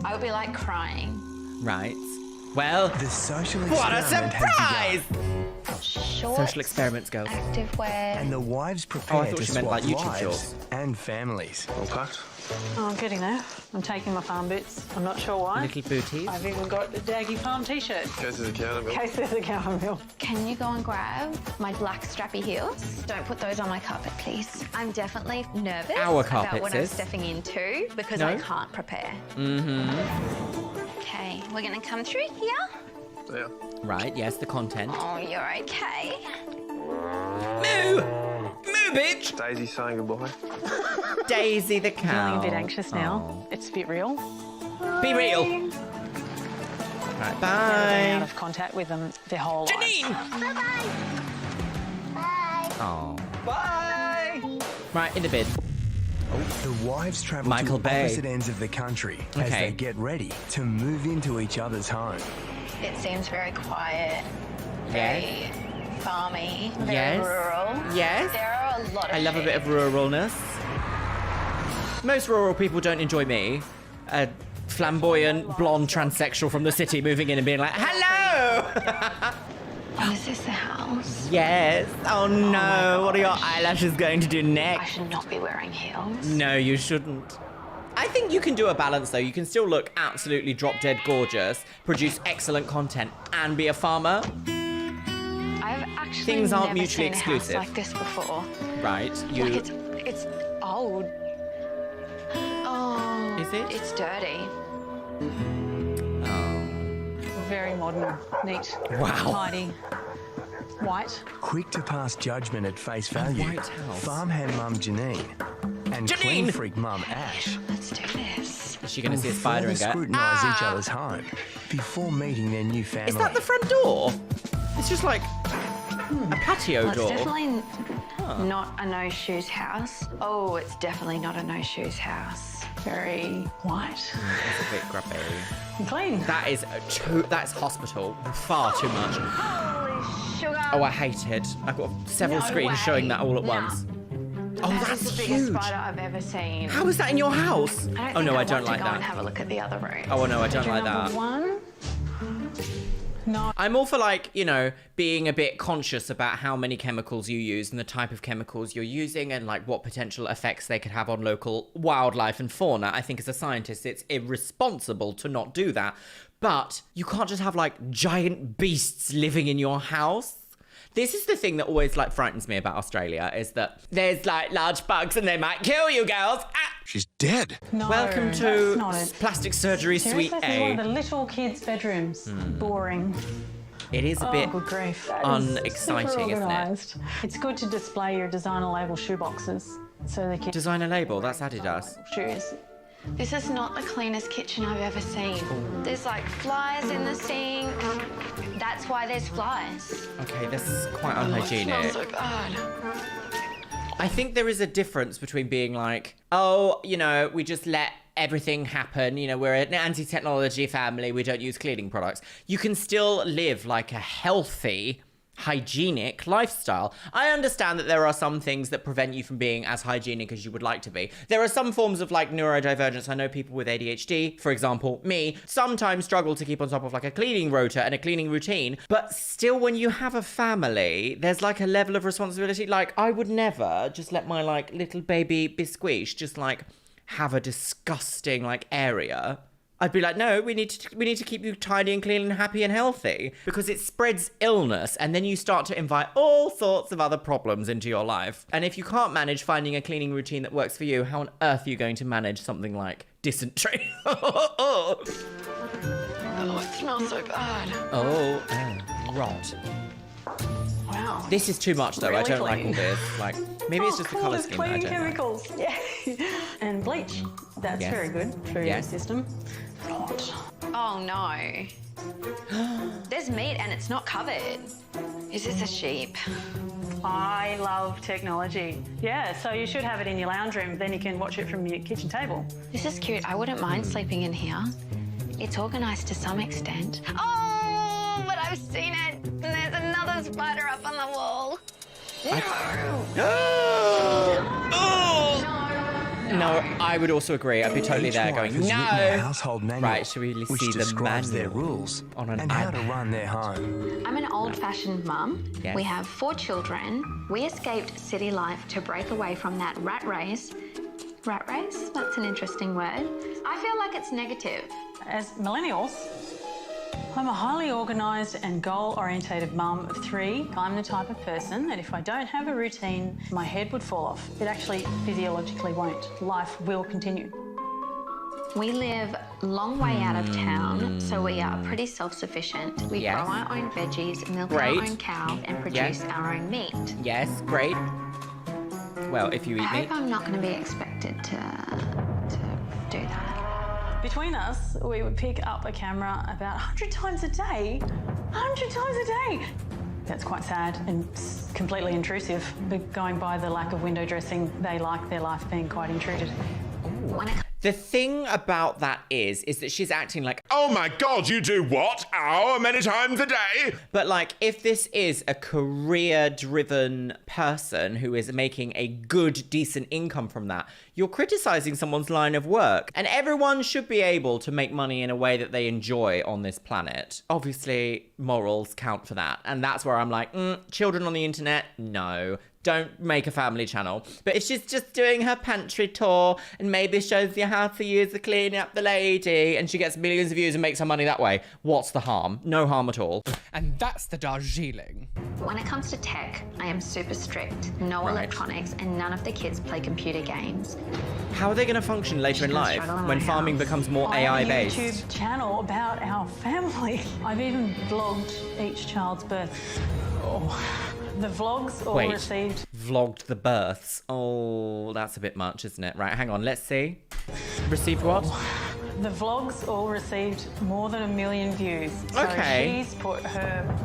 I would be like crying. Right. Well, the social what a experiment surprise! Shorts, Social experiments, girls. activewear. And the wives Oh, I prepare thought to she meant swap like YouTube lives shorts. and families. All packed. Oh, I'm getting there. I'm taking my farm boots. I'm not sure why. Little booties. I've even got the Daggy Farm t-shirt. Case of the counter bill. Case of the cow milk. Can you go and grab my black strappy heels? Don't put those on my carpet, please. I'm definitely nervous Our carpet, about what I'm sis. stepping into because No? I can't prepare. Mm-hmm. Okay, we're gonna come through here. Yeah. Right, yes, the content. Oh, you're okay. Moo! Moo, bitch! Daisy saying goodbye. Daisy the cow. Feeling a bit anxious now. It's a bit real. Be real. Right, Never been bye. out of contact with them their whole Janine! Oh. Bye! Right, in the bin. The wives travel Michael to Bay. opposite ends of the country as Okay. they get ready to move into each other's home. It seems very quiet, Yes. very farmy, very Yes. rural. Yes. There are a lot of I love a bit of sheep. ruralness. Most rural people don't enjoy me. A flamboyant, blonde transsexual from the city moving in and being like, hello! Oh, is this the house? Yes. Oh no, what are your eyelashes going to do I next? should not be wearing heels. No, you shouldn't. I think you can do a balance though. You can still look absolutely drop dead gorgeous, produce excellent content, and be a farmer. I've actually Things aren't never mutually seen exclusive. a house like this before. Right. You. Like it's old. Oh. Is it? It's dirty. Very modern, neat, Wow. tidy, white. Quick to pass judgment at face value, white house. farmhand mum Janine and clean Janine! freak mum Ash Let's do this. Is she going to will see a spider further and go, scrutinise each "Ah!" other's home before meeting their new family. Is that the front door? It's just like a patio Well, it's door. definitely not a no shoes house. Oh, it's definitely not a no shoes house. Very white It's a bit grubby. and clean. That is that's hospital. Far too much. Holy sugar. Oh, I hate it. I've got several No screens way. showing that all at No. once. Oh, That that's is the biggest huge. spider I've ever seen. How is that in your house? Oh no, I don't like I want to go and that. have a look at the other room. Oh no, I don't like Number that. one. No. I'm all for like, you know, being a bit conscious about how many chemicals you use and the type of chemicals you're using and like what potential effects they could have on local wildlife and fauna. I think as a scientist, it's irresponsible to not do that. But you can't just have like giant beasts living in your house. This is the thing that always like frightens me about Australia is that there's like large bugs and they might kill you girls. Ah! She's dead. No, Welcome that's to not it. Plastic Surgery Seriously, Suite this is one A. of the little kids' bedrooms. Boring. It is a Oh, bit good grief. That is unexciting, super isn't it? organised. It's good to display your designer label shoeboxes so they can Designer label, that's Adidas. shoes. This is not the cleanest kitchen I've ever seen. There's like flies in the sink. That's why there's flies. Okay, this is quite It unhygienic. smells so bad. I think there is a difference between being like, oh, you know, we just let everything happen. You know, we're an anti-technology family. We don't use cleaning products. You can still live like a healthy, hygienic lifestyle. I understand that there are some things that prevent you from being as hygienic as you would like to be. There are some forms of like neurodivergence. I know people with ADHD, for example, me, sometimes struggle to keep on top of like a cleaning rota and a cleaning routine. But still, when you have a family, there's like a level of responsibility. Like I would never just let my like little baby Bisquish just like have a disgusting like area. I'd be like, no, we need to keep you tidy and clean and happy and healthy because it spreads illness and then you start to invite all sorts of other problems into your life. And if you can't manage finding a cleaning routine that works for you, how on earth are you going to manage something like dysentery? Oh, it smells so bad. Rot. Wow. This is too much though. I Really don't like all clean. this. Like maybe it's just the colour scheme that I Clean don't like. chemicals. Yeah. And bleach. That's Yes. very good for Yes. your system. Oh no. There's meat and it's not covered. Is this a sheep? I love technology. Yeah, so you should have it in your lounge room, then you can watch it from your kitchen table. This is cute. I wouldn't mind sleeping in here. It's organised to some extent. Oh, but I've seen it. And there's another spider up on the wall. No, I would also agree. I'd be totally Each there wife going, has written a no. household manual, Right, should we which see the describes manual their rules on an and how to iPad? run their home. I'm an old-fashioned mum. Yes. We have 4 children. We escaped city life to break away from that rat race. Rat race? That's an interesting word. I feel like it's negative. As millennials, I'm a highly organised and goal-orientated mum of 3. I'm the type of person that if I don't have a routine, my head would fall off. It actually physiologically won't. Life will continue. We live a long way out of town, so we are pretty self-sufficient. We Yes. grow our own veggies, milk Great. our own cow, and produce our own meat. Yes, great. Well, if you I eat meat. hope I'm not going to be expected to do that. Between us, we would pick up a camera about 100 times a day. 100 times a day! That's quite sad and completely intrusive. But going by the lack of window dressing, they like their life being quite intruded. The thing about that is that she's acting like, oh my God, you do what? How many times a day? But like, if this is a career-driven person who is making a good, decent income from that, you're criticizing someone's line of work. And everyone should be able to make money in a way that they enjoy on this planet. Obviously, morals count for that. And that's where I'm like, children on the internet, no. Don't make a family channel. But if she's just doing her pantry tour and maybe shows you how to use the clean up the lady and she gets millions of views and makes her money that way, what's the harm? No harm at all. And that's the Darjeeling. When it comes to tech, I am super strict. No electronics, and none of the kids play computer games. How are they going to function later in life when farming becomes more AI-based? I have a YouTube channel about our family. I've even vlogged each child's birth. The vlogs all received... Vlogged the births. Oh, that's a bit much, isn't it? Right, hang on, let's see. Received what? The vlogs all received more than 1 million views. Okay. So she's put her...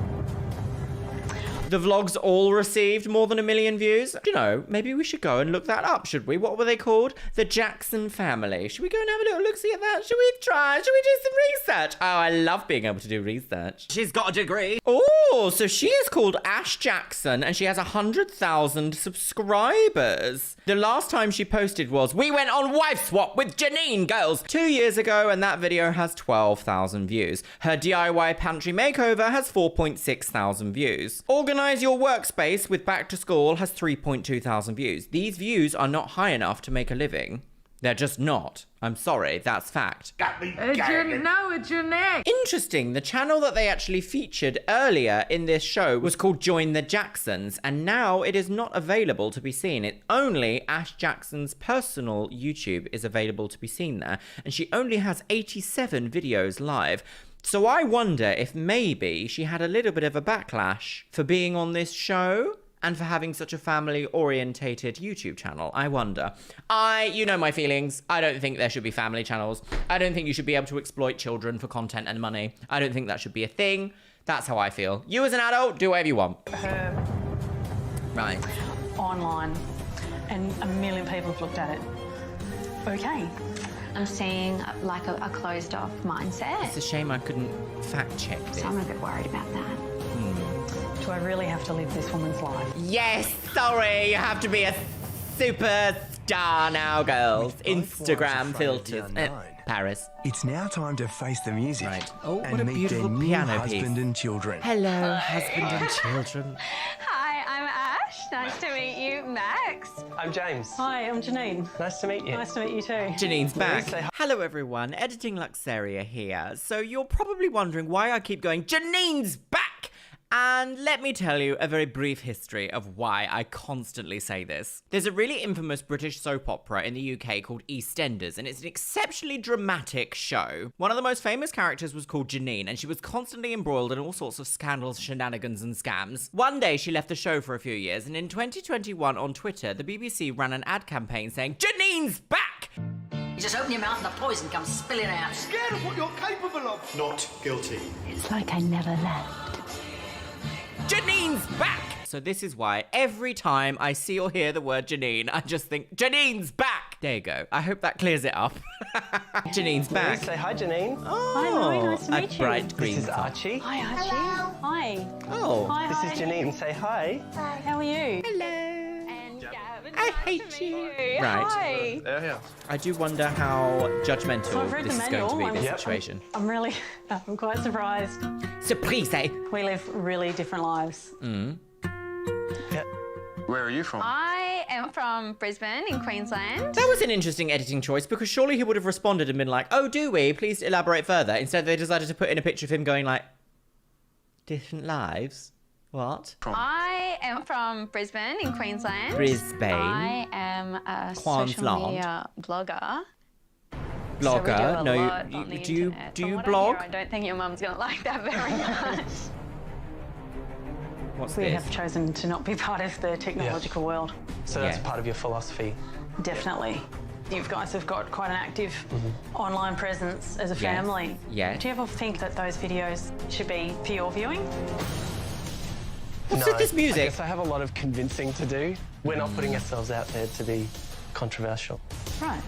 The vlogs all received more than 1 million views. You know, maybe we should go and look that up, should we? What were they called? The Jackson family. Should we go and have a little look-see at that? Should we try? Should we do some research? Oh, I love being able to do research. She's got a degree. Oh, so she is called Ash Jackson and she has 100,000 subscribers. The last time she posted was, we went on wife swap with Janine, girls, 2 years ago, and that video has 12,000 views. Her DIY pantry makeover has 4.6 thousand views. Organize your workspace with back to school has 3.2 thousand views. These views are not high enough to make a living. They're just not. I'm sorry, that's fact. It's your neck. Interesting, the channel that they actually featured earlier in this show was called Join the Jacksons, and now it is not available to be seen. It only Ash Jackson's personal YouTube is available to be seen there, and she only has 87 videos live. So I wonder if maybe she had a little bit of a backlash for being on this show and for having such a family-orientated YouTube channel. I wonder. You know my feelings. I don't think there should be family channels. I don't think you should be able to exploit children for content and money. I don't think that should be a thing. That's how I feel. You as an adult, do whatever you want. Right. Online, and 1 million people have looked at it. Okay. I'm seeing like a closed-off mindset. It's a shame I couldn't fact-check this. So I'm a bit worried about that. Do I really have to live this woman's life? Yes, sorry, you have to be a superstar now, girls. Instagram filters. Paris. It's now time to face the music Oh, and what a meet beautiful their new piano husband piece. and children. Hello, husband and children. Hi, I'm Ash. Nice to meet you, Max. I'm James. Hi, I'm Janine. Nice to meet you. Nice to meet you too. Janine's back. Say hi. Hello, everyone. Editing Luxeria here. So you're probably wondering why I keep going, Janine's back! And let me tell you a very brief history of why I constantly say this. There's a really infamous British soap opera in the UK called EastEnders, and it's an exceptionally dramatic show. One of the most famous characters was called Janine, and she was constantly embroiled in all sorts of scandals, shenanigans, and scams. One day, she left the show for a few years, and in 2021 on Twitter, the BBC ran an ad campaign saying, Janine's back! You just open your mouth and the poison comes spilling out. Scared of what you're capable of. Not guilty. It's like I never left. Janine's back! So this is why every time I see or hear the word Janine, I just think, Janine's back! There you go. I hope that clears it up. Janine's back. Say hi, Janine. Oh, Hi, Louie. Nice to meet you. A bright green. This is Archie. Hi, Archie. Hi. Oh. Hi, This hi. is Janine. Say hi. How are you? Hello. I hate you. Right. Hi. Yeah. I do wonder how judgmental So I've read this the is going to be, manual. this situation. I'm quite surprised. Surprise, eh? We live really different lives. Where are you from? I am from Brisbane in Queensland. That was an interesting editing choice because surely he would have responded and been like, oh, do we? Please elaborate further. Instead, they decided to put in a picture of him going like, different lives? What? I am from Brisbane in Queensland. Brisbane. I am a social media blogger. Blogger? So we do a lot on the do you internet. do From you what blog? I hear, I don't think your mum's gonna like that very much. What's We this? have chosen to not be part of the technological world. So that's part of your philosophy. Definitely. You guys have got quite an active online presence as a family. Yeah. Do you ever think that those videos should be for your viewing? What's with this music? I guess I have a lot of convincing to do. We're not putting ourselves out there to be controversial. Right.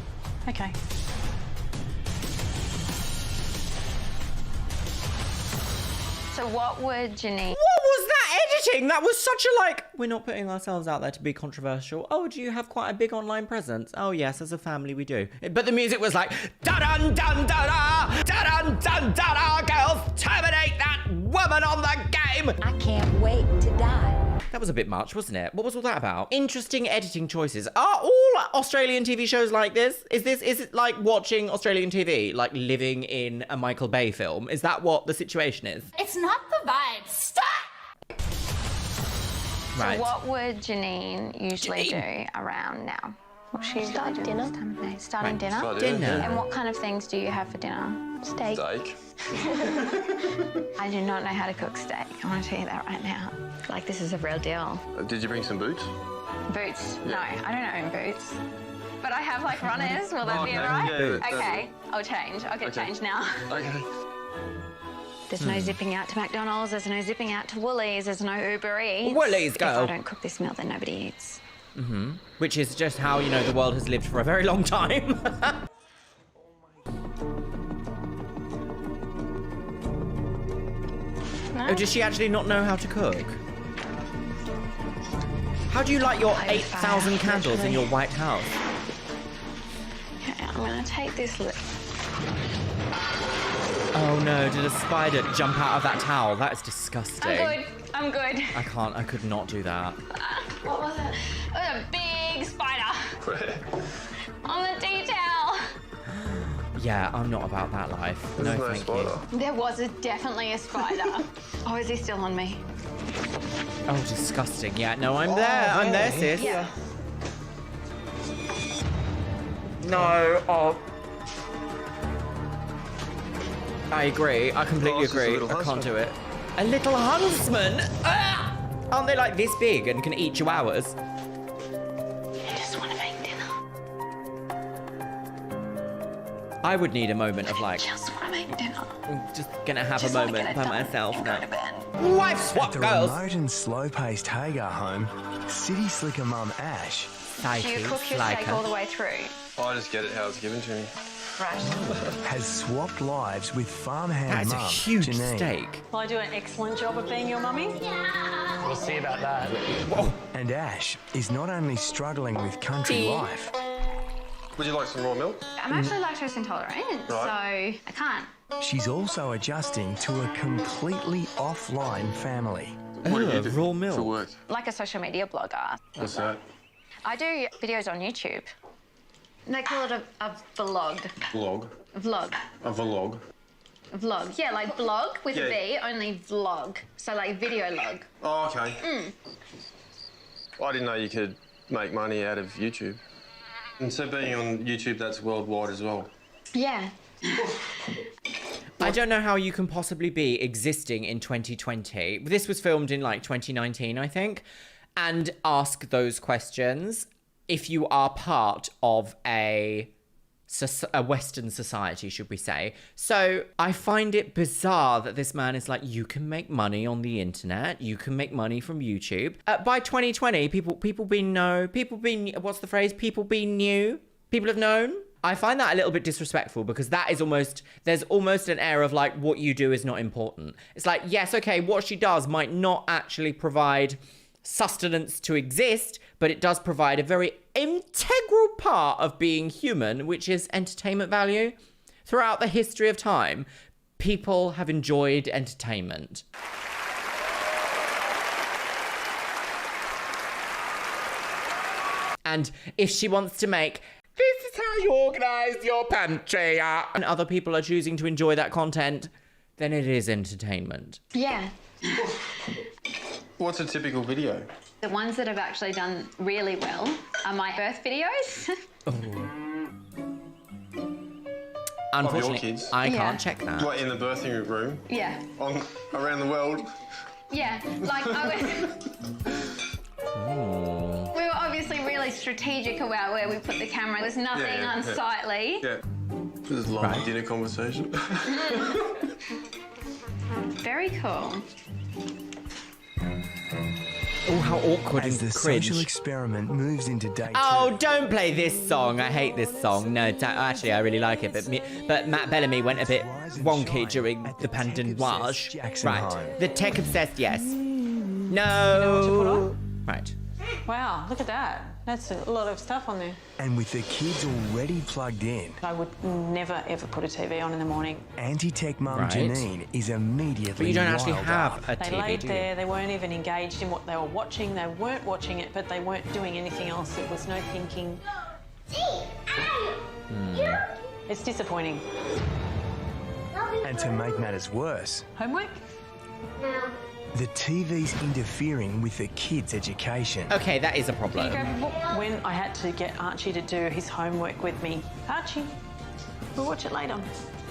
Okay. So what would Janine... What was that editing? That was such a like, we're not putting ourselves out there to be controversial. Oh, do you have quite a big online presence? Oh yes, as a family we do. But the music was like, da-dun-dun-da-da, da-dun-dun-da-da, girls, terminate that woman on the game. I can't wait to die. That was a bit much, wasn't it? What was all that about? Interesting editing choices. Are all Australian TV shows like this? Is it like watching Australian TV? Like living in a Michael Bay film? Is that what the situation is? It's not the vibe. Stop! Right. So what would Janine usually do around now? What she usually do dinner. this time of day? Starting dinner? Start dinner. And what kind of things do you have for dinner? Steak. Steak. I do not know how to cook steak. I want to tell you that right now. Like, this is a real deal. Did you bring some boots? Boots? No, I don't own boots. But I have, like, runners. Will that be okay. alright? Yeah, Okay, I'll change. I'll get changed now. Okay. There's no zipping out to McDonald's. There's no zipping out to Woolies. There's no Uber Eats. Woolies, go. If I don't cook this meal, then nobody eats. Mm-hmm. Which is just how, you know, the world has lived for a very long time. Oh, does she actually not know how to cook? How do you light your 8,000 candles in your White House? Okay, I'm gonna take this lip. Oh no, did a spider jump out of that towel? That is disgusting. I'm good. I could not do that. What was it? It was a big spider. On the tea towel. Yeah, I'm not about that life. No, thank you. There was definitely a spider. Oh, is he still on me? Oh, disgusting. Yeah, no, I'm there. I'm there, sis. Yeah. No, oh. I agree. I completely agree. I can't do it. A little huntsman? Ah! Aren't they like this big and can eat chihuahuas? I just want to make dinner. I would need a moment of like, I just want to make dinner. I'm just gonna have Just a wanna moment get it by done myself and now. go to bed. Wife swap, At the girls. remote and slow-paced Hagar home, city slicker mum Ash Do you cook your steak all the way through? I just get it how it's given to me. Right. has swapped lives with farmhand That is a mum huge Janine. steak. Will I do an excellent job of being your mummy? We'll see about that. Whoa. And Ash is not only struggling with country life, Would you like some raw milk? I'm actually lactose intolerant, so Right. I can't. she's also adjusting to a completely offline family. What do you do raw milk for work? Like a social media blogger. What's that? I do videos on YouTube. They call it a vlog. Vlog. Vlog. A vlog. Vlog. Yeah, like blog with a Yeah. V, only vlog. So like video log. Oh, okay. I didn't know you could make money out of YouTube. And so being on YouTube, that's worldwide as well. Yeah. I don't know how you can possibly be existing in 2020. This was filmed in like 2019, I think, and ask those questions if you are part of a Western society, should we say. So I find it bizarre that this man is like, you can make money on the internet, you can make money from YouTube. By 2020, people have known. I find that a little bit disrespectful because that is there's almost an air of like, what you do is not important. It's like, yes, okay, what she does might not actually provide sustenance to exist, but it does provide a very integral part of being human, which is entertainment value. Throughout the history of time, people have enjoyed entertainment. And if she wants to make, this is how you organise your pantry, and other people are choosing to enjoy that content, then it is entertainment. Yeah. What's a typical video? The ones that have actually done really well are my birth videos. Unfortunately, of your kids? I can't check that. What, in the birthing room? Yeah. Around the world? Yeah, like we were obviously really strategic about where we put the camera. There's nothing unsightly. Yeah. This is a long dinner conversation. Very cool. Oh, how awkward As the and cringe. social experiment moves into day Oh, 2. don't play this song. I hate this song. No, actually, I really like it. But Matt Bellamy went a bit wonky during the pandemage. Right. The tech obsessed, yes. No. Right. Wow, look at that. That's a lot of stuff on there. And with the kids already plugged in, I would never, ever put a TV on in the morning. anti-tech mum Right. Janine is immediately But you don't actually riled have up. a They TV, laid do you? there, they weren't even engaged in what they were watching. They weren't watching it, but they weren't doing anything else. There was no thinking. It's disappointing. And to make matters worse, Homework? the TV's interfering with the kids' education. Okay, that is a Can you problem. grab a book? When I had to get Archie to do his homework with me. Archie, we'll watch it later.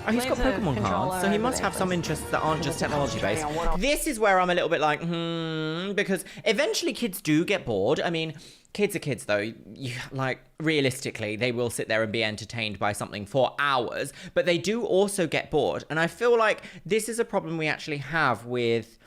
Oh, he's got Leave the Pokemon controller cards, so he over must there, have some please. interests that aren't just Wasn't technology-based. concentrating on what I- This is where I'm a little bit like, because eventually kids do get bored. I mean, kids are kids, though. Like, realistically, they will sit there and be entertained by something for hours, but they do also get bored. And I feel like this is a problem we actually have with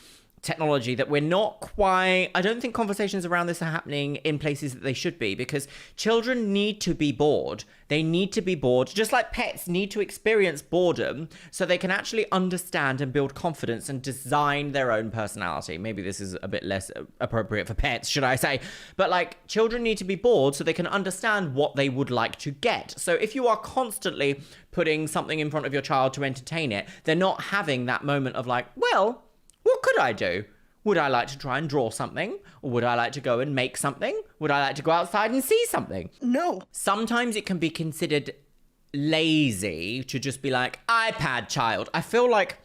technology, that we're not quite, I don't think conversations around this are happening in places that they should be, because children need to be bored. They need to be bored, just like pets need to experience boredom so they can actually understand and build confidence and design their own personality. Maybe this is a bit less appropriate for pets, should I say, but like, children need to be bored so they can understand what they would like to get. So if you are constantly putting something in front of your child to entertain it, they're not having that moment of like, well, what could I do? Would I like to try and draw something? Or would I like to go and make something? Would I like to go outside and see something? No. Sometimes it can be considered lazy to just be like, iPad child. I feel like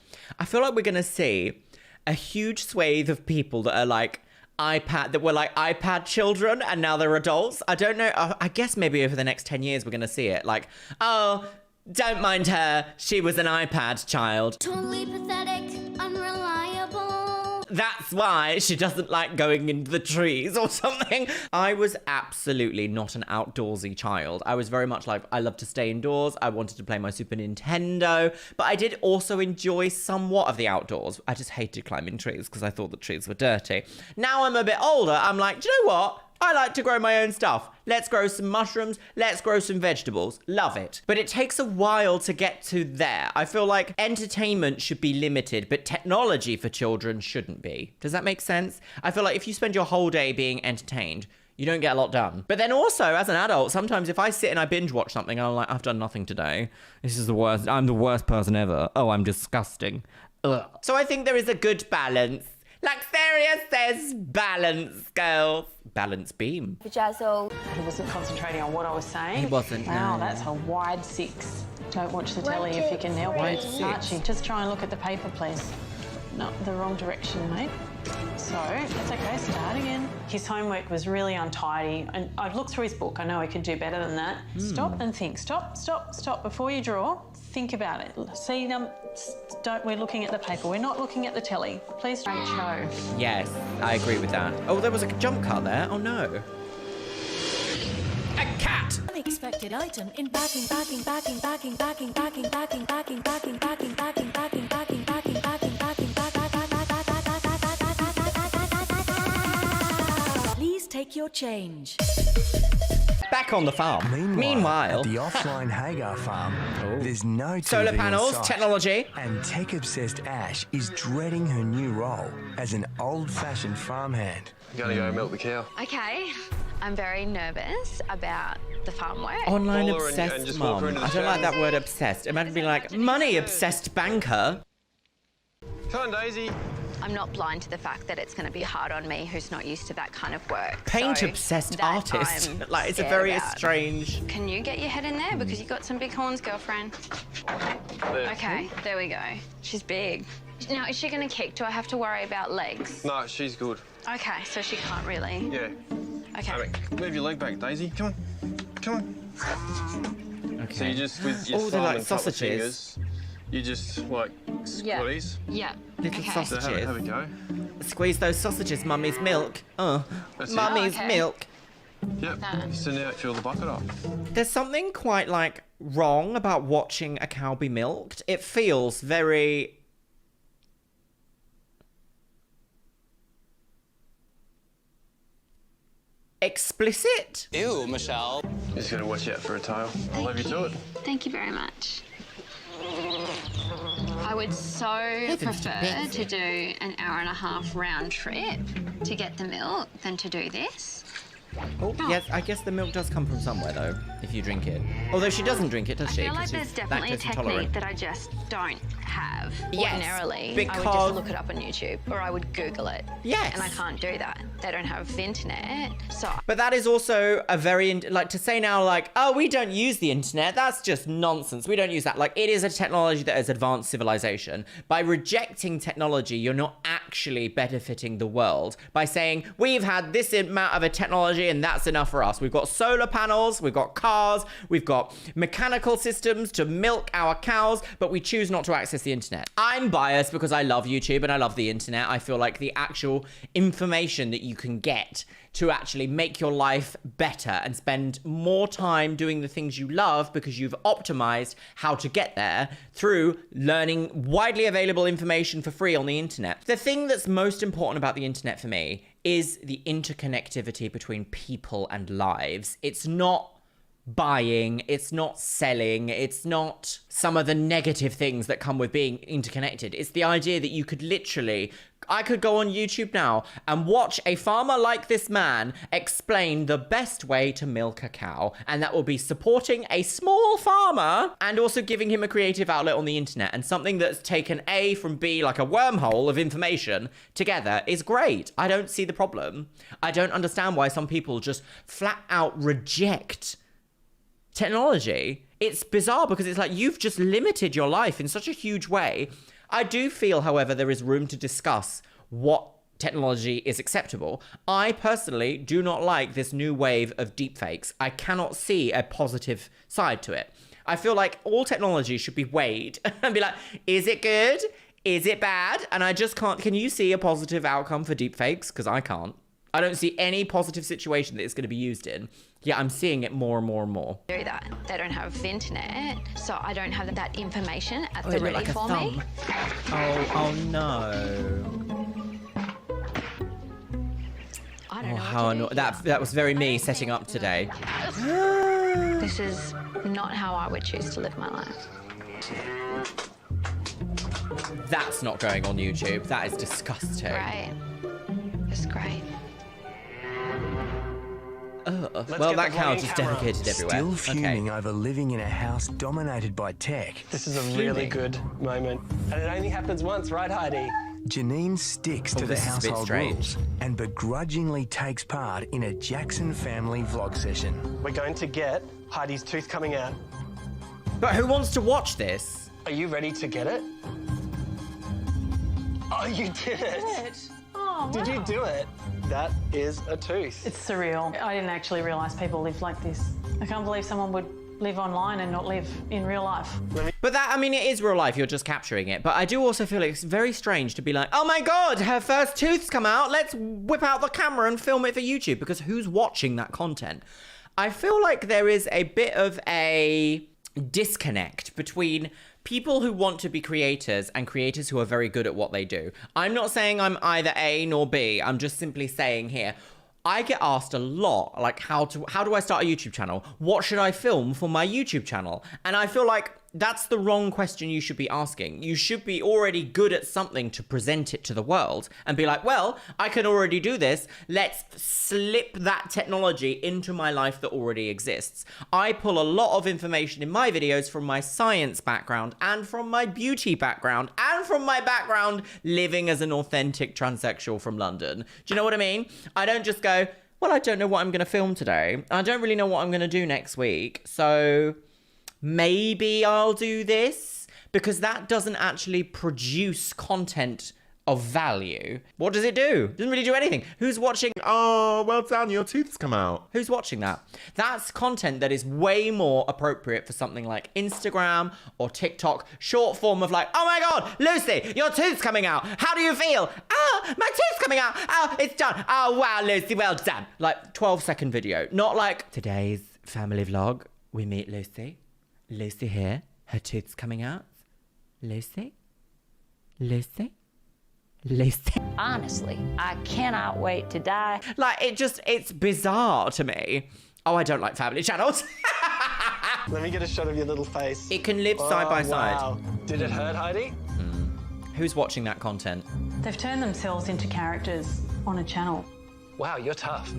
we're going to see a huge swathe of people that are like, that were like iPad children and now they're adults. I don't know. I guess maybe over the next 10 years we're going to see it. Like, oh, don't mind her. She was an iPad child. Totally pathetic, unreliable. That's why she doesn't like going into the trees or something. I was absolutely not an outdoorsy child. I was very much like, I love to stay indoors. I wanted to play my Super Nintendo, but I did also enjoy somewhat of the outdoors. I just hated climbing trees because I thought the trees were dirty. Now I'm a bit older. I'm like, do you know what? I like to grow my own stuff. Let's grow some mushrooms. Let's grow some vegetables. Love it. But it takes a while to get to there. I feel like entertainment should be limited, but technology for children shouldn't be. Does that make sense? I feel like if you spend your whole day being entertained, you don't get a lot done. But then also, as an adult, sometimes if I sit and I binge watch something, I'm like, I've done nothing today. This is the worst. I'm the worst person ever. Oh, I'm disgusting. Ugh. So I think there is a good balance. Luxeria says balance, girls. Balance beam. Vajazzle. He wasn't concentrating on what I was saying. He wasn't, Wow, no. that's a wide 6. Don't watch the telly if you can help Wide it. 6. Archie, just try and look at the paper, please. No, the wrong direction, mate. So, that's okay, start again. His homework was really untidy, and I've looked through his book. I know he could do better than that. Stop and think. Stop. Before you draw, think about it. See them. We're looking at the paper. We're not looking at the telly. Please don't show. Yes, I agree with that. Oh, there was a jump cut there. Oh no. A cat! Unexpected item in backing. Please take your change. Back on the farm. Meanwhile, at the offline Hagar farm, there's no TV solar in panels, sight. technology. And tech-obsessed Ash is dreading her new role as an old-fashioned farmhand. You gotta go milk the cow. Okay. I'm very nervous about the farm work. Online Call her and obsessed just walk her mum. into the I don't like shower. that word obsessed. Imagine being like, money obsessed banker. Come on, Daisy. I'm not blind to the fact that it's going to be hard on me, who's not used to that kind of work. Paint So obsessed that artist. I'm Like, it's a scared very about. strange. Can you get your head in there? Because you've got some big horns, girlfriend. There. Okay, there we go. She's big. Now, is she going to kick? Do I have to worry about legs? No, she's good. Okay, so she can't really. Yeah. Okay. Move your leg back, Daisy. Come on. Come on. Okay. So you just, with your Oh, they're thumb like and couple of sausages. fingers, you just, like, squeeze. Yeah. Little Okay. So sausages. have a go. Squeeze those sausages, mummy's milk. That's it. Mummy's Oh, okay. milk. Yep. So now fill the bucket up. There's something quite like wrong about watching a cow be milked. It feels very. explicit. Ew, Michelle. You just gotta watch out for a tail. I'll leave you to it. Thank you very much. I would so prefer to do an hour and a half round trip to get the milk than to do this. Oh, yes, I guess the milk does come from somewhere, though, if you drink it. Although she doesn't drink it, does she? I feel like there's definitely a technique that I just don't have. Yes, ordinarily, because... I would just look it up on YouTube or I would Google it. Yes. And I can't do that. They don't have the internet, so... But that is also a very, like, to say now, like, oh, we don't use the internet, that's just nonsense. We don't use that. Like, it is a technology that has advanced civilization. By rejecting technology, you're not actually benefiting the world. By saying, we've had this amount of a technology and that's enough for us. We've got solar panels, we've got cars, we've got mechanical systems to milk our cows, but we choose not to access the internet. I'm biased because I love YouTube and I love the internet. I feel like the actual information that you can get to actually make your life better and spend more time doing the things you love because you've optimized how to get there through learning widely available information for free on the internet. The thing that's most important about the internet for me is the interconnectivity between people and lives. It's not buying, it's not selling, it's not some of the negative things that come with being interconnected. It's the idea that you could literally, I could go on YouTube now and watch a farmer like this man explain the best way to milk a cow, and that will be supporting a small farmer and also giving him a creative outlet on the internet, and something that's taken A from B, like a wormhole of information together, is great. I don't see the problem. I don't understand why some people just flat out reject technology. It's bizarre because it's like you've just limited your life in such a huge way. I do feel, however, there is room to discuss what technology is acceptable. I personally do not like this new wave of deepfakes. I cannot see a positive side to it. I feel like all technology should be weighed and be like, is it good? Is it bad? And I just can't. Can you see a positive outcome for deepfakes? Because I can't. I don't see any positive situation that it's going to be used in. Yeah, I'm seeing it more and more and more. Do that. They don't have the internet, so I don't have that information at Oh, the it looked ready like a for thumb. me. Oh no. I don't know How annoying. That was very me setting up today. This is not how I would choose to live my life. That's not going on YouTube. That is disgusting. Great. It's great. Well, that cow just defecated everywhere. Still fuming over living in a house dominated by tech. This is a really good moment. And it only happens once, right, Heidi? Janine sticks to the household rules and begrudgingly takes part in a Jackson family vlog session. We're going to get Heidi's tooth coming out. But who wants to watch this? Are you ready to get it? Oh, you did it! Oh, Did you do it? That is a tooth. It's surreal. I didn't actually realise people live like this. I can't believe someone would live online and not live in real life. But that, I mean, it is real life. You're just capturing it. But I do also feel like it's very strange to be like, oh my God, her first tooth's come out. Let's whip out the camera and film it for YouTube. Because who's watching that content? I feel like there is a bit of a disconnect between people who want to be creators and creators who are very good at what they do. I'm not saying I'm either A nor B. I'm just simply saying here, I get asked a lot, like, how do I start a YouTube channel? What should I film for my YouTube channel? And I feel like that's the wrong question you should be asking. You should be already good at something to present it to the world and be like, well, I can already do this. Let's slip that technology into my life that already exists. I pull a lot of information in my videos from my science background and from my beauty background and from my background living as an authentic transsexual from London. Do you know what I mean? I don't just go, well, I don't know what I'm going to film today. I don't really know what I'm going to do next week. So maybe I'll do this, because that doesn't actually produce content of value. What does it do? It doesn't really do anything. Who's watching? Oh, well done, your teeth's come out. Who's watching that? That's content that is way more appropriate for something like Instagram or TikTok, short form of like, oh my God, Lucy, your tooth's coming out. How do you feel? Oh, my tooth's coming out. Oh, it's done. Oh, wow, Lucy, well done. Like 12-second video, not like today's family vlog. We meet Lucy. Lucy here, her tooth's coming out. Lucy? Lucy? Listen. Honestly, I cannot wait to die. Like, it's bizarre to me. Oh, I don't like family channels. Let me get a shot of your little face. It can live side by side. Wow. Did it hurt, Heidi? Who's watching that content? They've turned themselves into characters on a channel. Wow, you're tough.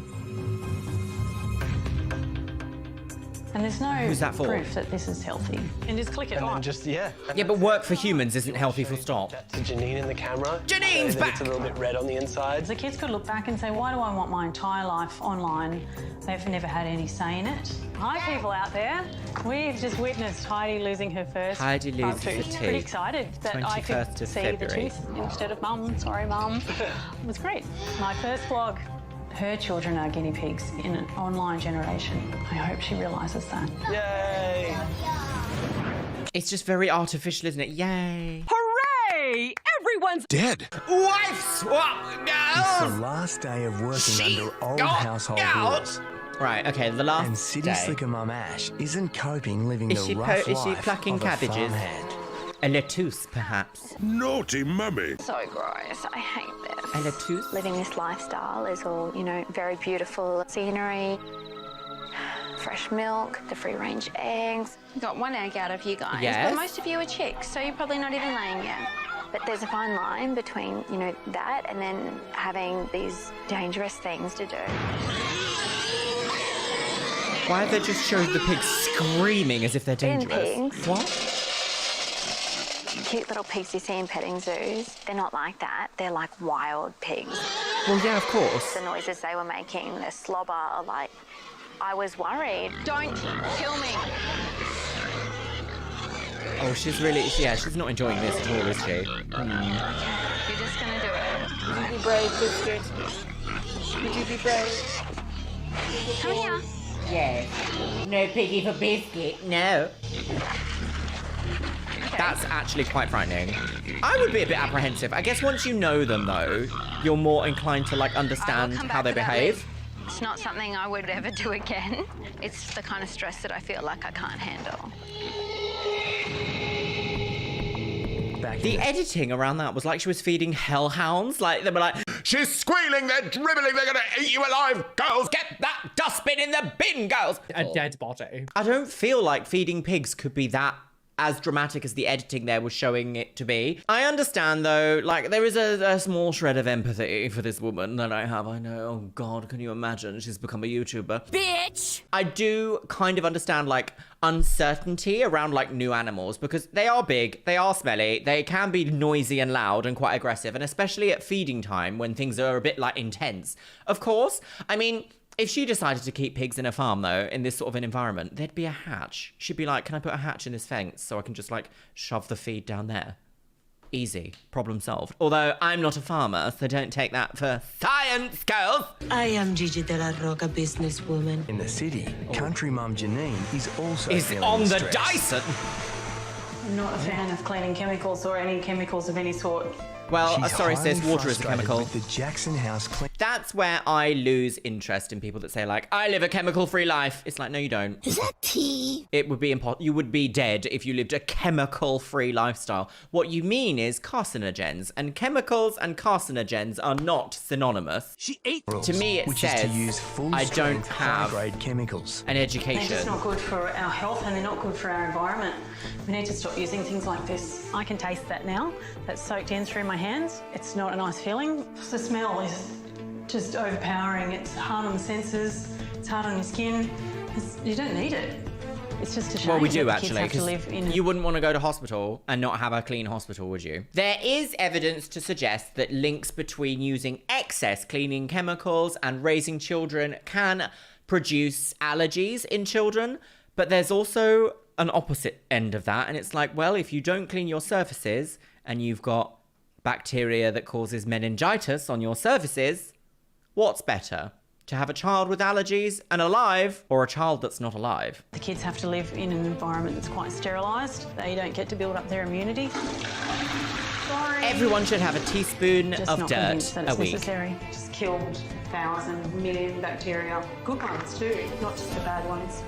And there's no Who's that for? proof that this is healthy. And just click it on. Yeah. Yeah, but work for humans isn't healthy, full stop. To Janine in the camera. Janine's so that back! It's a little bit red on the inside. The kids could look back and say, why do I want my entire life online? They've never had any say in it. Hi, people out there. We've just witnessed Heidi losing her first Heidi loses tooth. the teeth. Pretty excited that I 21st could of see February. the tooth instead of mum. Sorry, mum. It was great. My first vlog. Her children are guinea pigs in an online generation. I hope she realises that. Yay! It's just very artificial, isn't it? Yay. Hooray! Everyone's dead. Wife swap It's the girls! last day of working She under old got household out. rules. Right, okay, the last And City day. Slicker Mum Ash isn't coping living Is the she rough is she life plucking of a cabbages? farmhand. A lettuce, perhaps. Naughty mummy. So gross. I hate this. A lettuce? Living this lifestyle is all, you know, very beautiful scenery, fresh milk, the free-range eggs. Got one egg out of you guys, Yes. but most of you are chicks, so you're probably not even laying yet. But there's a fine line between, you know, that and then having these dangerous things to do. Why have they just showed the pigs screaming as if they're Bin dangerous? pigs. What? Cute little pigs you see in petting zoos, they're not like that. They're like wild pigs. Well, yeah, of course. The noises they were making, the slobber, are like, I was worried. Don't kill me. Oh, she's really, yeah, she's not enjoying this at all, is she? You're just gonna do it. Would you be brave, Biscuit? Would you be brave? Come here. Yes. No piggy for Biscuit, no. That's actually quite frightening. I would be a bit apprehensive. I guess once you know them, though, you're more inclined to, like, understand how they behave. It's not something I would ever do again. It's the kind of stress that I feel like I can't handle. The editing around that was like she was feeding hellhounds. Like, they were like, she's squealing, they're dribbling, they're gonna eat you alive, girls! Get that dustbin in the bin, girls! A dead body. I don't feel like feeding pigs could be that as dramatic as the editing there was showing it to be. I understand, though, like, there is a small shred of empathy for this woman that I have. I know, oh God, can you imagine? She's become a YouTuber. Bitch! I do kind of understand, like, uncertainty around, like, new animals, because they are big, they are smelly, they can be noisy and loud and quite aggressive, and especially at feeding time when things are a bit, like, intense. Of course, I mean, if she decided to keep pigs in a farm, though, in this sort of an environment, there'd be a hatch. She'd be like, can I put a hatch in this fence so I can just, like, shove the feed down there? Easy. Problem solved. Although, I'm not a farmer, so don't take that for science, girls! I am Gigi de la Roca, businesswoman. In the city, country mum Janine is also Is feeling on the stress. Dyson! I'm not a fan of cleaning chemicals or any chemicals of any sort. Well, She's sorry sis, highly water is a frustrated chemical. with the Jackson House clean. That's where I lose interest in people that say, like, I live a chemical-free life. It's like, no, you don't. Is that tea? It would be impossible. You would be dead if you lived a chemical-free lifestyle. What you mean is carcinogens, and chemicals and carcinogens are not synonymous. She ate To me, it which says is to use full I don't strength, have high-grade chemicals. an They're education. just not good for our health and they're not good for our environment. We need to stop using things like this. I can taste that now. That's soaked in through my hands. It's not a nice feeling. The smell is just overpowering. It's hard on the senses. It's hard on your skin. You don't need it. It's just a shame. Well, we do that the kids actually, have to because live in you wouldn't want to go to hospital and not have a clean hospital, would you? There is evidence to suggest that links between using excess cleaning chemicals and raising children can produce allergies in children, but there's also an opposite end of that, and it's like, well, if you don't clean your surfaces and you've got bacteria that causes meningitis on your surfaces, what's better? To have a child with allergies and alive, or a child that's not alive? The kids have to live in an environment that's quite sterilised. They don't get to build up their immunity. Sorry. Everyone should have a teaspoon Just of not dirt convinced that a it's week. necessary. Just killed thousands, million bacteria. Good ones too, not just the bad ones.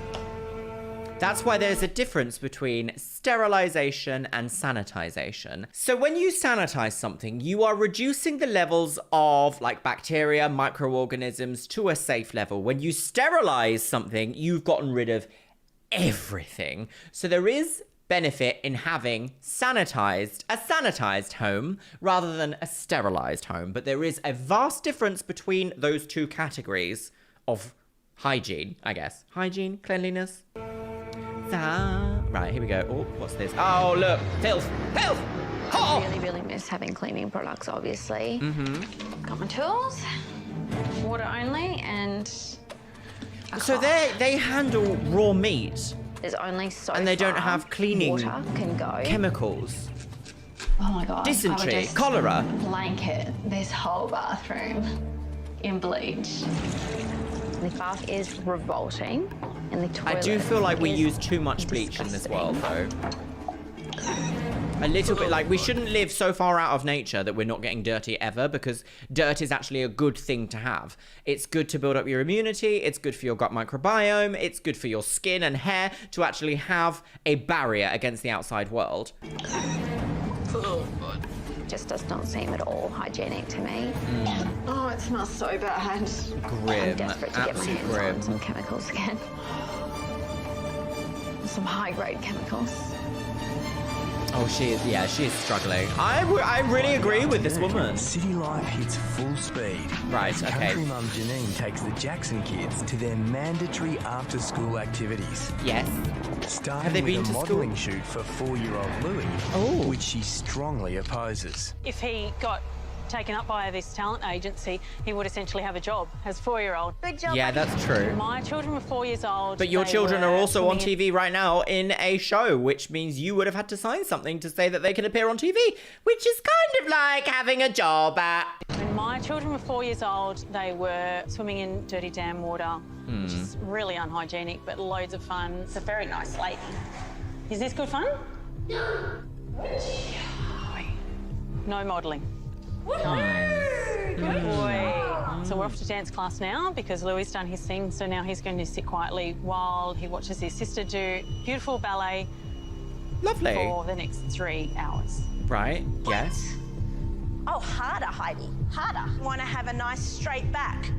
That's why there's a difference between sterilization and sanitization. So when you sanitize something, you are reducing the levels of like bacteria, microorganisms to a safe level. When you sterilize something, you've gotten rid of everything. So there is benefit in having a sanitized home rather than a sterilized home. But there is a vast difference between those two categories of hygiene, I guess. Hygiene, cleanliness. Right, here we go. Oh, what's this? Oh, look, filth, filth. I really miss having cleaning products, obviously. Got my tools, water only, and so they handle raw meat. There's only so and they don't far have cleaning water can go. Chemicals. Oh my god. Dysentery, I would just cholera. Blanket this whole bathroom in bleach. The bath is revolting, and the toilet. I do feel like we use too much bleach in this world, though. A little bit, like, we shouldn't live so far out of nature that we're not getting dirty ever, because dirt is actually a good thing to have. It's good to build up your immunity, it's good for your gut microbiome, it's good for your skin and hair to actually have a barrier against the outside world. Just does not seem at all hygienic to me. Oh, it smells so bad. Grim. I'm desperate to get my hands on some chemicals again. Some high-grade chemicals. Oh, she is struggling. I really agree with this woman. City life hits full speed. Right, okay. Country mum Janine takes the Jackson kids to their mandatory after-school activities. Yes. Starting Have they been with to a modelling school? shoot for 4-year-old Louis, which she strongly opposes. If he got taken up by this talent agency, he would essentially have a job as 4-year-old. Good job. Yeah, that's true. My children were 4 years old. But your They children were are also on swimming TV right now in a show, which means you would have had to sign something to say that they can appear on TV, which is kind of like having a job at... When my children were 4 years old, they were swimming in dirty dam water, which is really unhygienic, but loads of fun. It's a very nice lady. Is this good fun? No. No modelling. Good boy. So we're off to dance class now because Louis done his thing, so now he's going to sit quietly while he watches his sister do beautiful ballet. Lovely. For the next 3 hours. Right, yes. Oh, harder, Heidi. Harder. Want to have a nice straight back.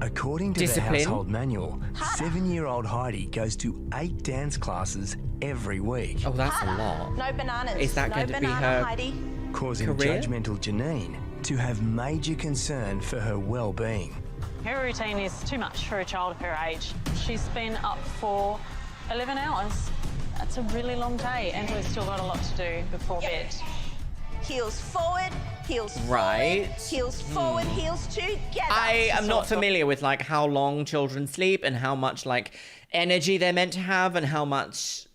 According to the household manual, 7-year-old Heidi goes to 8 dance classes every week. Oh, that's a lot. No bananas. Is that no going to be banana, her Heidi. Causing career? judgmental Janine to have major concern for her well-being. Her routine is too much for a child of her age. She's been up for 11 hours. That's a really long day, and we've still got a lot to do before bed. Heels forward, heels Right. forward, heels forward, heels together. I am not familiar with like how long children sleep and how much like energy they're meant to have and how much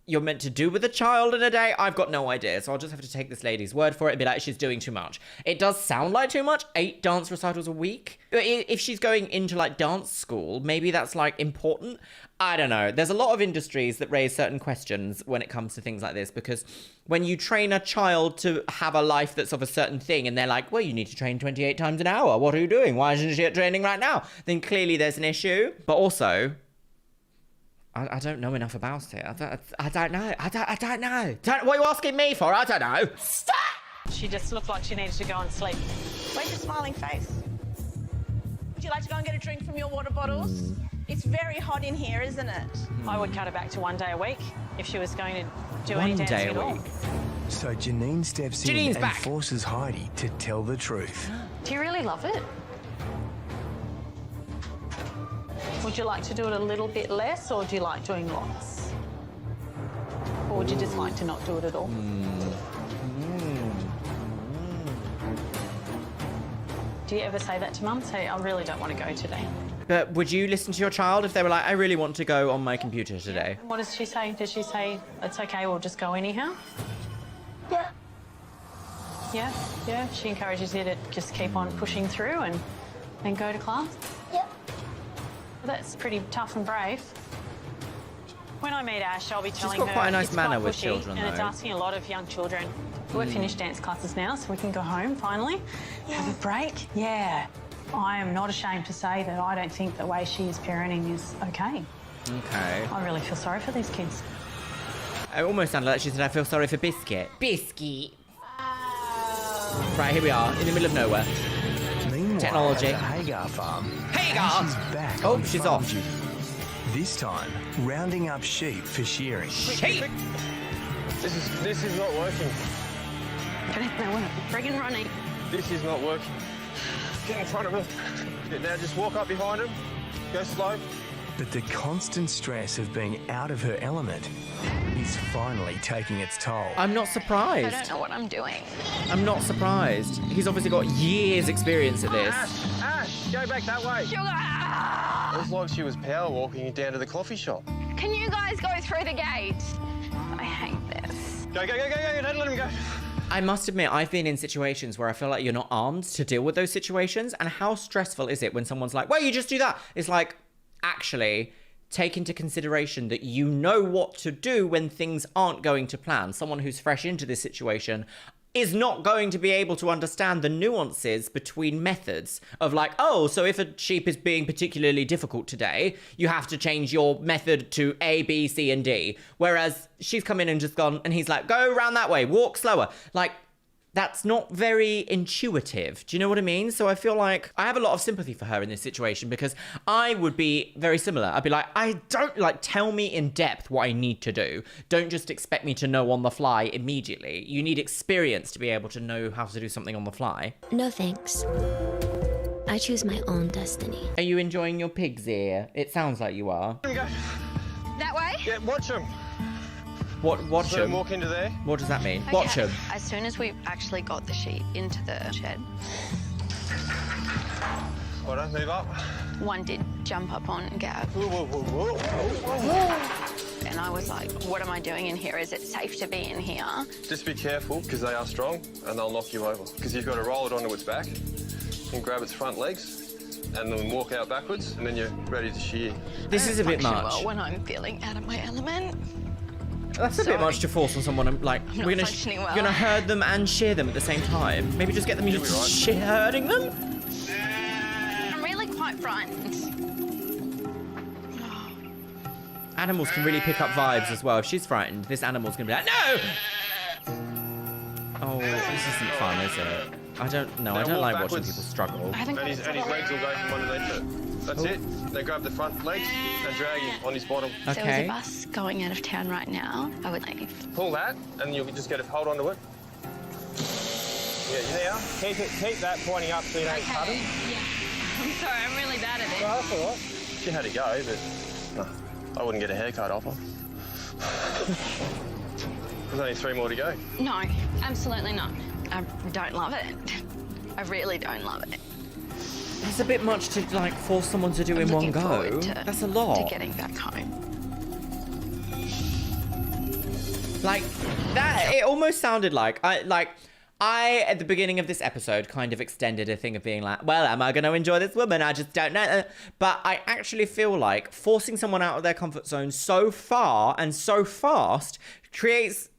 you're meant to do with a child in a day. I've got no idea, so I'll just have to take this lady's word for it and be like, she's doing too much. It does sound like too much, 8 dance recitals a week. If she's going into like dance school, maybe that's like important. I don't know. There's a lot of industries that raise certain questions when it comes to things like this, because when you train a child to have a life that's of a certain thing and they're like, well, you need to train 28 times an hour. What are you doing? Why isn't she at training right now? Then clearly there's an issue. But also, I don't know enough about it. I don't know. I don't know. What are you asking me for? I don't know. Stop! She just looked like she needed to go and sleep. Where's your smiling face? Would you like to go and get a drink from your water bottles? It's very hot in here, isn't it? I would cut her back to 1 day a week if she was going to do 1 any dancing day at a all. week. So Janine steps in Janine's and back. forces Heidi to tell the truth. Do you really love it? Would you like to do it a little bit less, or do you like doing lots? Or would you just like to not do it at all? Do you ever say that to Mum? Say, I really don't want to go today. But would you listen to your child if they were like, I really want to go on my computer today? What does she say? Does she say, it's okay, we'll just go anyhow? Yeah. Yeah? She encourages you to just keep on pushing through and go to class? Yep. That's pretty tough and brave. When I meet Ash, I'll be telling her got quite a nice it's manner quite with pushy, children, and it's though. asking a lot of young children. We've finished dance classes now, so we can go home finally. Have a break. Yeah. I am not ashamed to say that I don't think the way she is parenting is okay. Okay. I really feel sorry for these kids. It almost sounded like she said, I feel sorry for Biscuit. Biscuit. Right, here we are, in the middle of nowhere. Meanwhile, Technology. at the Hagar farm. Hagar! She's back. Oh, on she's farm off. duty. This time, rounding up sheep for shearing. Sheep! This is not working. Friggin' running. This is not working. Get in front of him. Now just walk up behind him. Go slow. But the constant stress of being out of her element is finally taking its toll. I'm not surprised. I don't know what I'm doing. I'm not surprised. He's obviously got years experience at this. Ash, go back that way. It was like she was power walking down to the coffee shop. Can you guys go through the gate? I hate this. Go. Don't let him go. I must admit, I've been in situations where I feel like you're not armed to deal with those situations. And how stressful is it when someone's like, well, you just do that. It's like, actually, take into consideration that you know what to do when things aren't going to plan. Someone who's fresh into this situation is not going to be able to understand the nuances between methods of like, oh, so if a sheep is being particularly difficult today, you have to change your method to A, B, C, and D. Whereas she's come in and just gone, and he's like, go around that way, walk slower. Like, that's not very intuitive. Do you know what I mean? So I feel like I have a lot of sympathy for her in this situation because I would be very similar. I'd be like, I don't tell me in depth what I need to do. Don't just expect me to know on the fly immediately. You need experience to be able to know how to do something on the fly. No thanks. I choose my own destiny. Are you enjoying your pig's ear? It sounds like you are. That way? Yeah, watch him. Watch So him? walk into there. What does that mean? Okay. Watch him. As soon as we actually got the sheep into the shed, Hold on, move up. one did jump up on Gab. Whoa. And I was like, what am I doing in here? Is it safe to be in here? Just be careful because they are strong and they'll knock you over. Because you've got to roll it onto its back and grab its front legs and then walk out backwards and then you're ready to shear. This is a bit Function much. well when I'm feeling out of my element. That's a bit much to force on someone. Like, I'm we're not gonna functioning well. you're gonna herd them and shear them at the same time. Maybe just get them used to herding them. I'm really quite frightened. Animals can really pick up vibes as well. If she's frightened, this animal's gonna be like, no! Oh, this isn't fun, is it? I don't know. I don't like watching people struggle. And his legs will go from underneath it. That's it. They grab the front legs and drag him on his bottom. If there was a bus going out of town right now, I would leave. Pull that and you'll just get a hold onto it. Yeah, now keep that pointing up so you don't cut him. Yeah. I'm sorry, I'm really bad at it. No, that's all right. She had to go, but no, I wouldn't get a haircut off her. There's only 3 more to go. No, absolutely not. I don't love it. I really don't love it. That's a bit much to like force someone to do in one go. That's a lot. To getting back home. Like that, it almost sounded like I at the beginning of this episode kind of extended a thing of being like, well, am I going to enjoy this woman? I just don't know. But I actually feel like forcing someone out of their comfort zone so far and so fast creates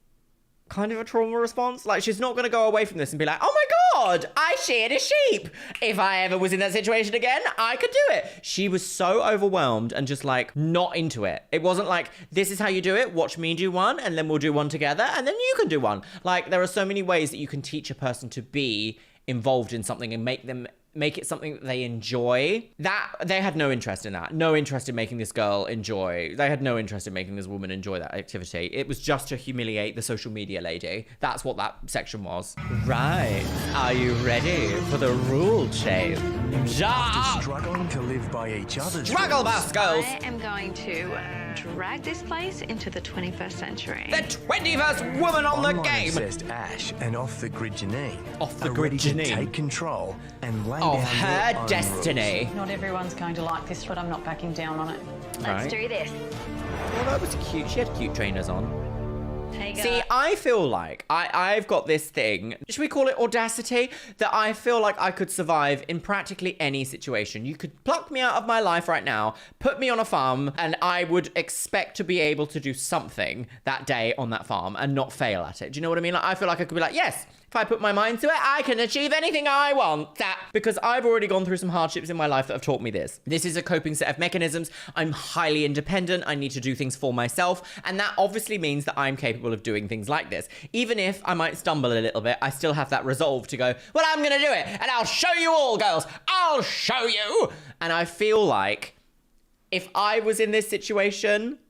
kind of a trauma response. Like, she's not going to go away from this and be like, oh my God, I sheared a sheep. If I ever was in that situation again, I could do it. She was so overwhelmed and just like not into it. It wasn't like, this is how you do it. Watch me do one and then we'll do one together and then you can do one. Like, there are so many ways that you can teach a person to be involved in something and make it something that they enjoy. That they had no interest in that. No interest in making this girl enjoy. They had no interest in making this woman enjoy that activity. It was just to humiliate the social media lady. That's what that section was. Right. Are you ready for the rule change? After struggling to live by each other's Struggle rules, bus girls. I am going to drag this place into the 21st century. The 21st woman on the game. Online-obsessed Ash and off-the-grid Janine Off-the-grid are ready to Janine. take control and lay Of down her their own destiny. rules. Not everyone's going to like this, but I'm not backing down on it. Right. do this. Well, that was cute. She had cute trainers on. Hey, See, I feel like I've got this thing, should we call it audacity, that I feel like I could survive in practically any situation. You could pluck me out of my life right now, put me on a farm, and I would expect to be able to do something that day on that farm and not fail at it. Do you know what I mean? Like, I feel like I could be like, yes, If I put my mind to it, I can achieve anything I want. Because I've already gone through some hardships in my life that have taught me this. This is a coping set of mechanisms. I'm highly independent. I need to do things for myself. And that obviously means that I'm capable of doing things like this. Even if I might stumble a little bit, I still have that resolve to go, well, I'm going to do it. And I'll show you all, girls. I'll show you. And I feel like if I was in this situation,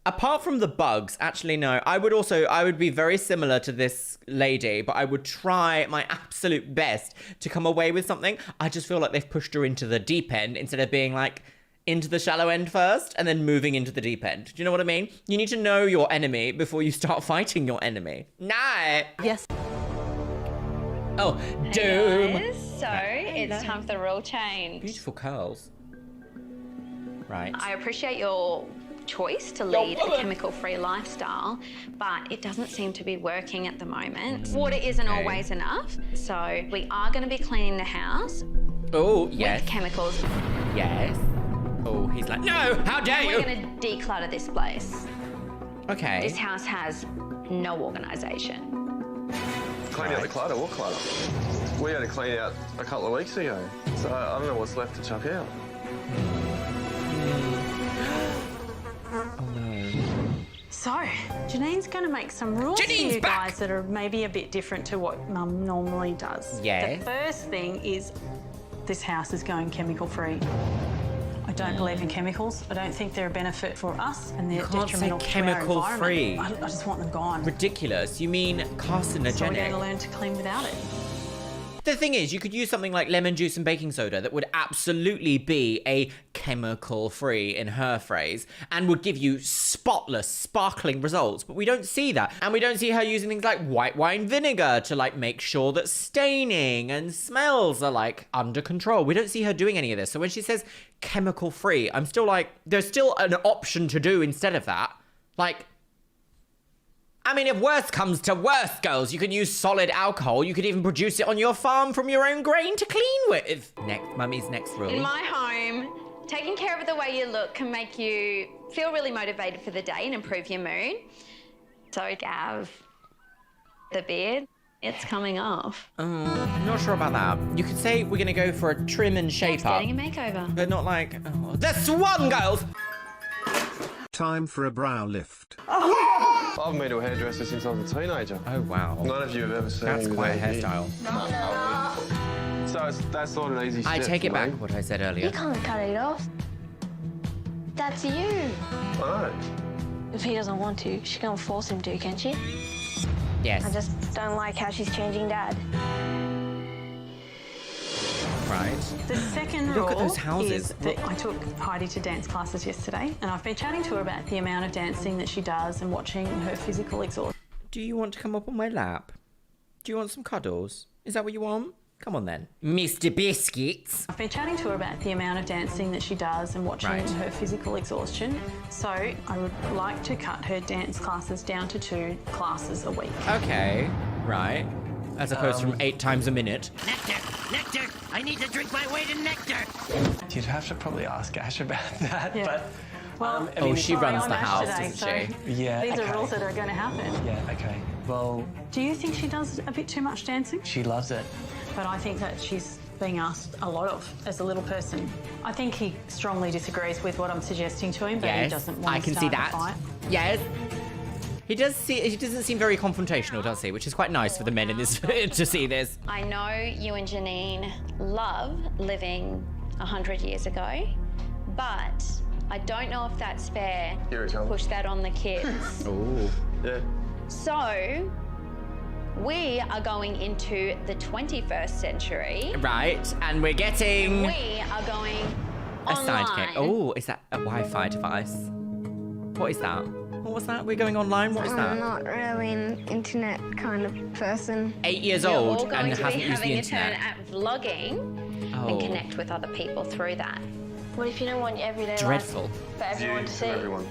apart from the bugs, actually, no, I would be very similar to this lady, but I would try my absolute best to come away with something. I just feel like they've pushed her into the deep end instead of being like into the shallow end first and then moving into the deep end. Do you know what I mean? You need to know your enemy before you start fighting your enemy. No. Yes. Oh, doom. So it's time for the rule change. Beautiful curls. Right. I appreciate your choice to lead a chemical-free lifestyle, but it doesn't seem to be working at the moment. Water isn't always enough, so we are going to be cleaning the house. Oh, yes. With chemicals. Yes. Oh, he's like, no, how dare you? We're going to declutter this place. Okay. This house has no organisation. Clean out the clutter. What clutter? We had to clean out a couple of weeks ago, so I don't know what's left to chuck out. Oh no. So, Janine's going to make some rules for you guys that are maybe a bit different to what Mum normally does. Yes. The first thing is this house is going chemical free. I don't believe in chemicals. I don't think they're a benefit for us, and they're detrimental to our environment. chemical free. I just want them gone. Ridiculous. You mean carcinogenic? So we're going to learn to clean without it. The thing is, you could use something like lemon juice and baking soda that would absolutely be a chemical-free, in her phrase, and would give you spotless, sparkling results. But we don't see that. And we don't see her using things like white wine vinegar to, like, make sure that staining and smells are, like, under control. We don't see her doing any of this. So when she says chemical-free, I'm still like, there's still an option to do instead of that. Like, I mean, if worse comes to worse, girls, you can use solid alcohol. You could even produce it on your farm from your own grain to clean with. Mummy's next rule. In my home, taking care of the way you look can make you feel really motivated for the day and improve your mood. So, Gav, the beard, it's coming off. I'm not sure about that. You could say we're gonna go for a trim and shape up. Getting a makeover. But not like, oh, the swan, girls! Time for a brow lift. I've been to a hairdresser since I was a teenager. Oh, wow. None of you have ever seen That's me quite a with hairstyle. No. So that's not an easy step. I take it for back me. what I said earlier. You can't cut it off. That's you. I know. If he doesn't want to, she can't force him to, can she? Yes. I just don't like how she's changing Dad. Right. The second Look at rule those houses. is that I took Heidi to dance classes yesterday, and I've been chatting to her about the amount of dancing that she does and watching her physical exhaustion. Do you want to come up on my lap? Do you want some cuddles? Is that what you want? Come on then. Mr. Biscuits. I've been chatting to her about the amount of dancing that she does and watching her physical exhaustion. So I would like to cut her dance classes down to 2 classes a week. Okay, right. As opposed from 8 times a minute. Nectar! I need to drink my weight in nectar! You'd have to probably ask Ash about that, Yeah. but... Well, I mean, she runs the I'm Ash house, today, doesn't she? Yeah, These okay. are rules that are going to happen. Yeah, okay. Well, Do you think she does a bit too much dancing? she loves it. But I think that she's being asked a lot of as a little person. I think he strongly disagrees with what I'm suggesting to him, but he doesn't want I to can start see that. a fight. Yes. He doesn't seem very confrontational, does he? Which is quite nice for the men in this to see this. I know you and Janine love living 100 years ago, but I don't know if that's fair Here it to comes. push that on the kids. Oh. Yeah. So, we are going into the 21st century. Right, and we're getting We are going a online. sidekick. Oh, is that a Wi-Fi device? What is that? What was that? We're going online? What is I'm that? not really an internet kind of person. 8 years We're all old going and to be hasn't used the having a turn internet. at vlogging Oh. and connect with other people through that. What if you don't want your everyday Dreadful. life for everyone to see? Everyone.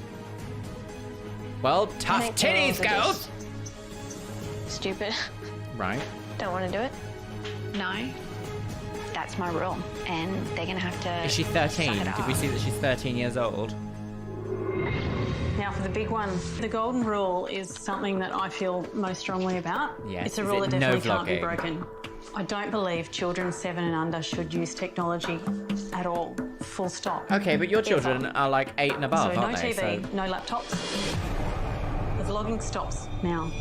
Well, I tough think they're titties, all girls. Stupid. Right. Don't want to do it. No, that's my rule, and they're going to have to. Is she 13? suck it Did we up. see that she's 13 years old? Now, for for the big one. The golden rule is something that I feel most strongly about. Yes, It's a is rule it that definitely no can't be vlogging? broken. I don't believe children 7 and under should use technology at all. Full stop. Okay, but your children are like 8 and above, So no aren't they? TV, no laptops. The vlogging stops now.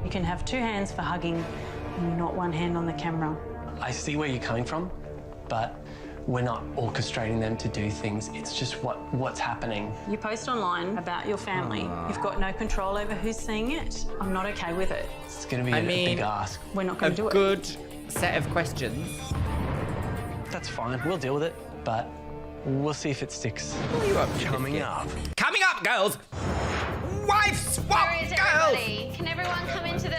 You can have 2 hands for hugging, not 1 hand on the camera. I see where you're coming from, but we're not orchestrating them to do things. It's just what's happening. You post online about your family. You've got no control over who's seeing it. I'm not okay with it. It's going to be a big ask. We're not going to do it. Good set of questions. That's fine. We'll deal with it, but we'll see if it sticks. What are you up to? Coming up. Coming up, girls! Wife swap, Where is girls! everybody? Can everyone come into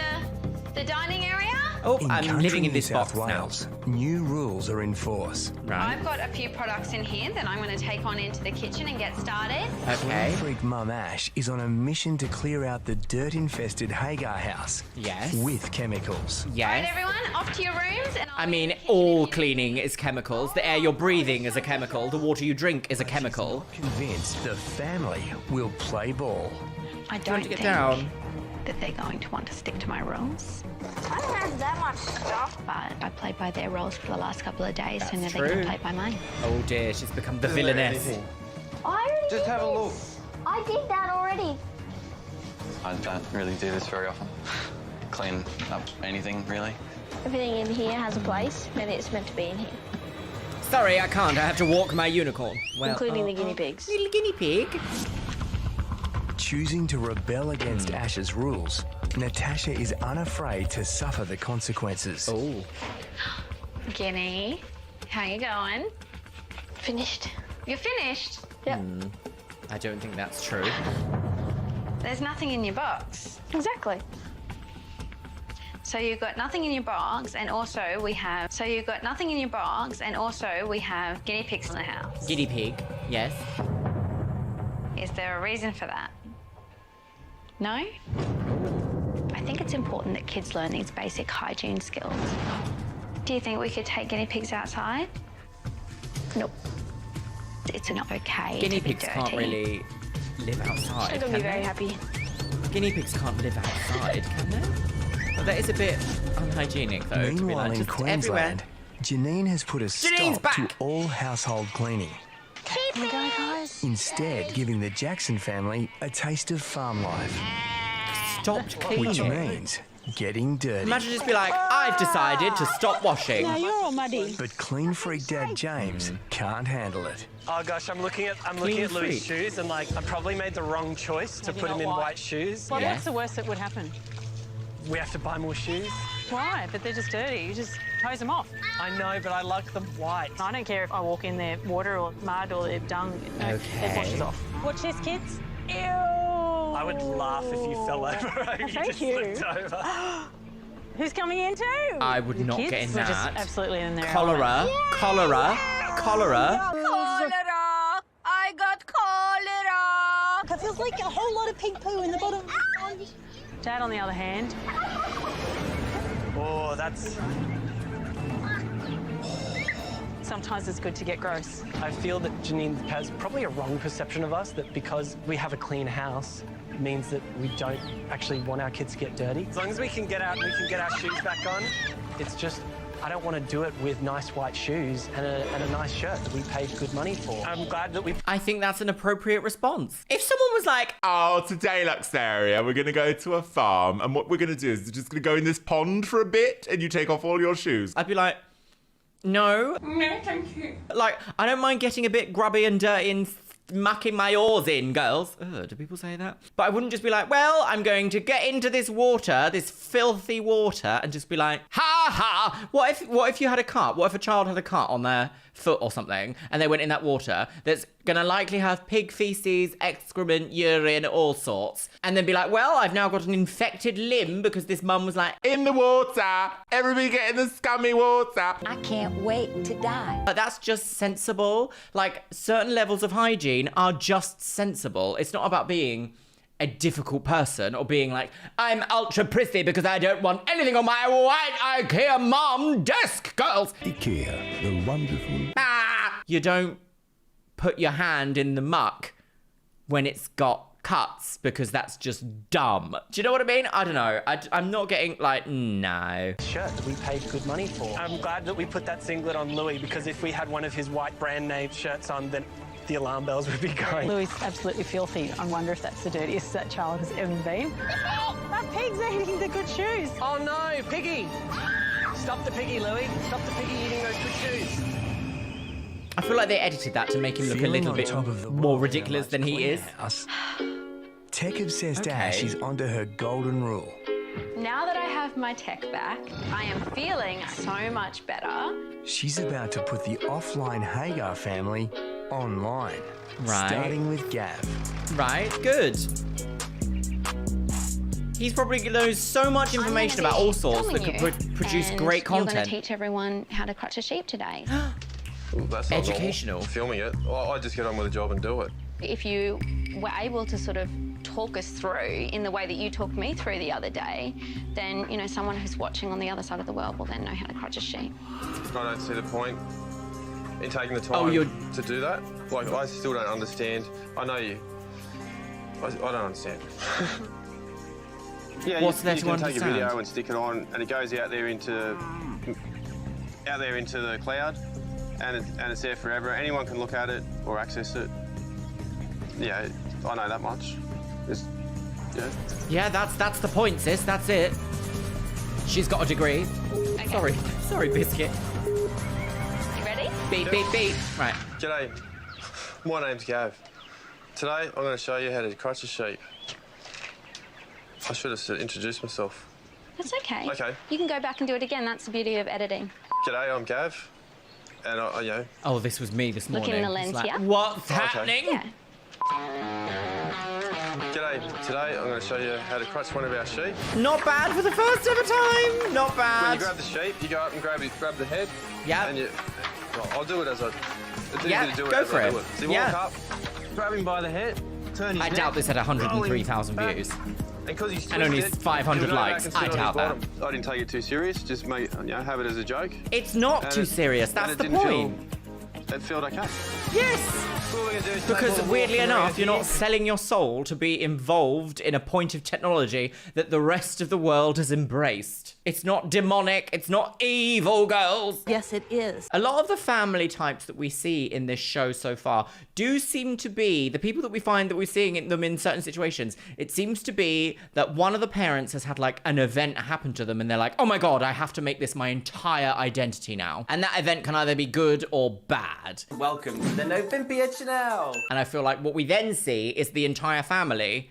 the dining area? Oh, In I'm country living in New this South box now. Wales, new rules are in force. Right. I've got a few products in here that I'm going to take on into the kitchen and get started. Clean freak Mum Ash is on a mission to clear out the dirt-infested Hagar house. Yes. With chemicals. All right, Yes. everyone, off to your rooms. And I mean, all cleaning is chemicals. The air you're breathing is a chemical. The water you drink is a chemical. Convinced the family will play ball. I Do you want don't to get think down? that they're going to want to stick to my rules. I don't have that much stuff. But I played by their roles for the last couple of days, so now That's they're going true. to play by mine. Oh dear, she's become the villainess. I already Just did have a this. look. I did that already. I don't really do this very often. Clean up anything, really. Everything in here has a place, and it's meant to be in here, Sorry, I can't. I have to walk my unicorn. Well, including the guinea pigs. little guinea pig. Choosing to rebel against Ash's rules, Natasha is unafraid to suffer the consequences. Oh. Guinea, how you going? Finished. You're finished? Yep. I don't think that's true. There's nothing in your box. Exactly. So you've got nothing in your box, and also we have. So you've got nothing in your box, and also we have guinea pigs in the house. Guinea pig, yes. Is there a reason for that? No? I think it's important that kids learn these basic hygiene skills. Do you think we could take guinea pigs outside? Nope. It's not okay Guinea to be pigs can't dirty. really live outside. She's gonna can be very they? happy. Guinea pigs can't live outside, can they? Well, that is a bit unhygienic, though. To be Meanwhile, like, in just everywhere. Queensland, Janine has put a Janine's stop to back. all household cleaning. Keep it. Guys. Instead, giving the Jackson family a taste of farm life, Stopped cleaning. which means getting dirty. Imagine just be like, I've decided to stop washing. Now you're all muddy. But clean freak dad James can't handle it. Oh gosh, I'm looking at Clean Louis' freak. shoes, and like I probably made the wrong choice to Maybe put him not in white. white shoes. Well, Yeah. what's the worst that would happen? We have to buy more shoes. Why? But they're just dirty. You just hose them off. I know, but I like them white. I don't care if I walk in their water or mud or their dung. No, Okay. It washes off. Watch this, kids. Ew. I would laugh if you fell over. You Thank just you. slipped over. Who's coming in too? I would The not kids get in were just that. absolutely in there. Cholera, cholera, cholera. Cholera! I got cholera! It feels like a whole lot of pig poo in the bottom. Dad, on the other hand, Oh, that's. sometimes it's good to get gross. I feel that Janine has probably a wrong perception of us, that because we have a clean house means that we don't actually want our kids to get dirty. As long as we can get out and we can get our shoes back on, it's just, I don't want to do it with nice white shoes and a nice shirt that we paid good money for. I'm glad that we... I think that's an appropriate response. If someone was like, Oh, today, Luxeria, we're going to go to a farm, and what we're going to do is we're just going to go in this pond for a bit, and you take off all your shoes. I'd be like, no. No, thank you. Like, I don't mind getting a bit grubby and dirty and mucking my oars in, girls. Ugh, do people say that? But I wouldn't just be like, well, I'm going to get into this water, this filthy water, and just be like, ha ha. What if you had a cut? What if a child had a cut on their foot or something, and they went in that water that's gonna likely have pig feces, excrement, urine, all sorts, and then be like, well, I've now got an infected limb because this mum was like, In the water! Everybody get in the scummy water! I can't wait to die. But that's just sensible. Like, certain levels of hygiene are just sensible. It's not about being a difficult person or being like, I'm ultra prissy because I don't want anything on my white IKEA mom desk, girls. IKEA, the wonderful. Ah! You don't put your hand in the muck when it's got cuts because that's just dumb. Do you know what I mean? I don't know. I'm not getting like, no. Shirt that we paid good money for. I'm glad that we put that singlet on Louis, because if we had one of his white brand name shirts on, then the alarm bells would be going. Louis is absolutely filthy. I wonder if that's the dirtiest that child has ever been. That pig's eating the good shoes. Oh no, Piggy! Stop the piggy, Louis. Stop the piggy eating those good shoes. I feel like they edited that to make him look a little bit more ridiculous than he is. Tech-obsessed Ash is onto her golden rule. Now that I have my tech back, I am feeling so much better. She's about to put the offline Hagar family online. Right. Starting with Gav. Right, good. He's probably knows so much information about all sorts that could produce great You're going content. to teach everyone how to clutch a sheep today. Well, that's not Educational. normal, filming it. I just get on with the job and do it. If you were able to sort of talk us through in the way that you talked me through the other day, then, you know, someone who's watching on the other side of the world will then know how to clutch a sheep. I don't see the point in taking the time to do that. Like, I still don't understand. I know you. I don't understand. Yeah, What's you there to can take a understand? video and stick it on, and it goes out there into the cloud, and it's there forever. Anyone can look at it or access it. Yeah, I know that much. Yeah, that's the point, sis. That's it. She's got a degree. Okay. Sorry, biscuit. You ready? Beep, beep, beep. Right. G'day, my name's Gav. Today I'm going to show you how to crutch a sheep. I should have introduced myself. That's okay. Okay. You can go back and do it again. That's the beauty of editing. G'day, I'm Gav, and Oh, this was me this morning. Look in the lens It's like, here. What's happening? Yeah. G'day, today I'm going to show you how to crutch one of our sheep. Not bad for the first ever time. Not When bad. you grab the sheep, you go up and grab the head. Yeah. And I'll do it as it's Yeah, easy to do it go as for I it. do it. So you Yeah. walk up, grab him by the head, turn his I neck, doubt this had 103,000 roll him views. back, And, he's And only twisted, 500 he'll go back likes. and I sit on doubt his that. bottom. I didn't take it too serious. Just have it as a joke. It's not And too serious. and That's it the didn't point. It felt okay. Yes. So all we're gonna do is take Because all the weirdly water enough, around you're here. not selling your soul to be involved in a point of technology that the rest of the world has embraced. It's not demonic. It's not evil, girls. Yes, it is. A lot of the family types that we see in this show so far do seem to be the people that we find that we're seeing them in certain situations. It seems to be that one of the parents has had like an event happen to them and they're like, oh my God, I have to make this my entire identity now. And that event can either be good or bad. Welcome to the No Pimpia channel. And I feel like what we then see is the entire family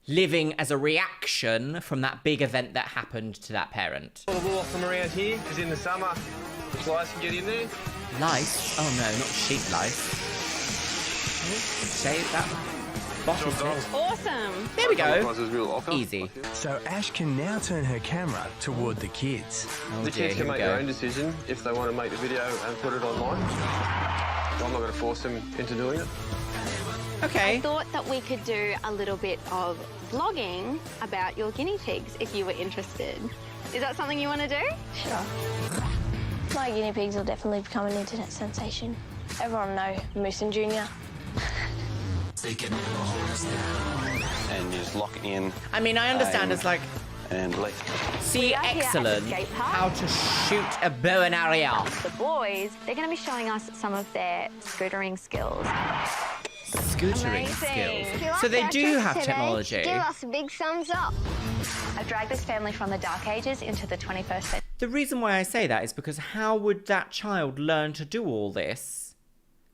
living as a reaction from that big event that happened to that parent. All the wool from around here, because in the summer, the flies can get in there. Lice? Oh no, not sheep lice. Say that. Bottle it. Awesome. There we go. Easy. So Ash can now turn her camera toward the kids. Oh The dear, kids here can we make go. their own decision if they want to make the video and put it online. I'm not going to force them into doing it. Okay. I thought that we could do a little bit of vlogging about your guinea pigs if you were interested. Is that something you want to do? Sure. My guinea pigs will definitely become an internet sensation. Everyone will know Moose and Junior. And you just lock in. I mean, I understand aim, it's like, and left. see, We are here at the excellent, skate park. how to shoot a bow and arrow. The boys, they're going to be showing us some of their scootering skills. Scootering skills. So they do have technology. Give us a big thumbs up. I've dragged this family from the dark ages into the 21st century. The reason why I say that is because how would that child learn to do all this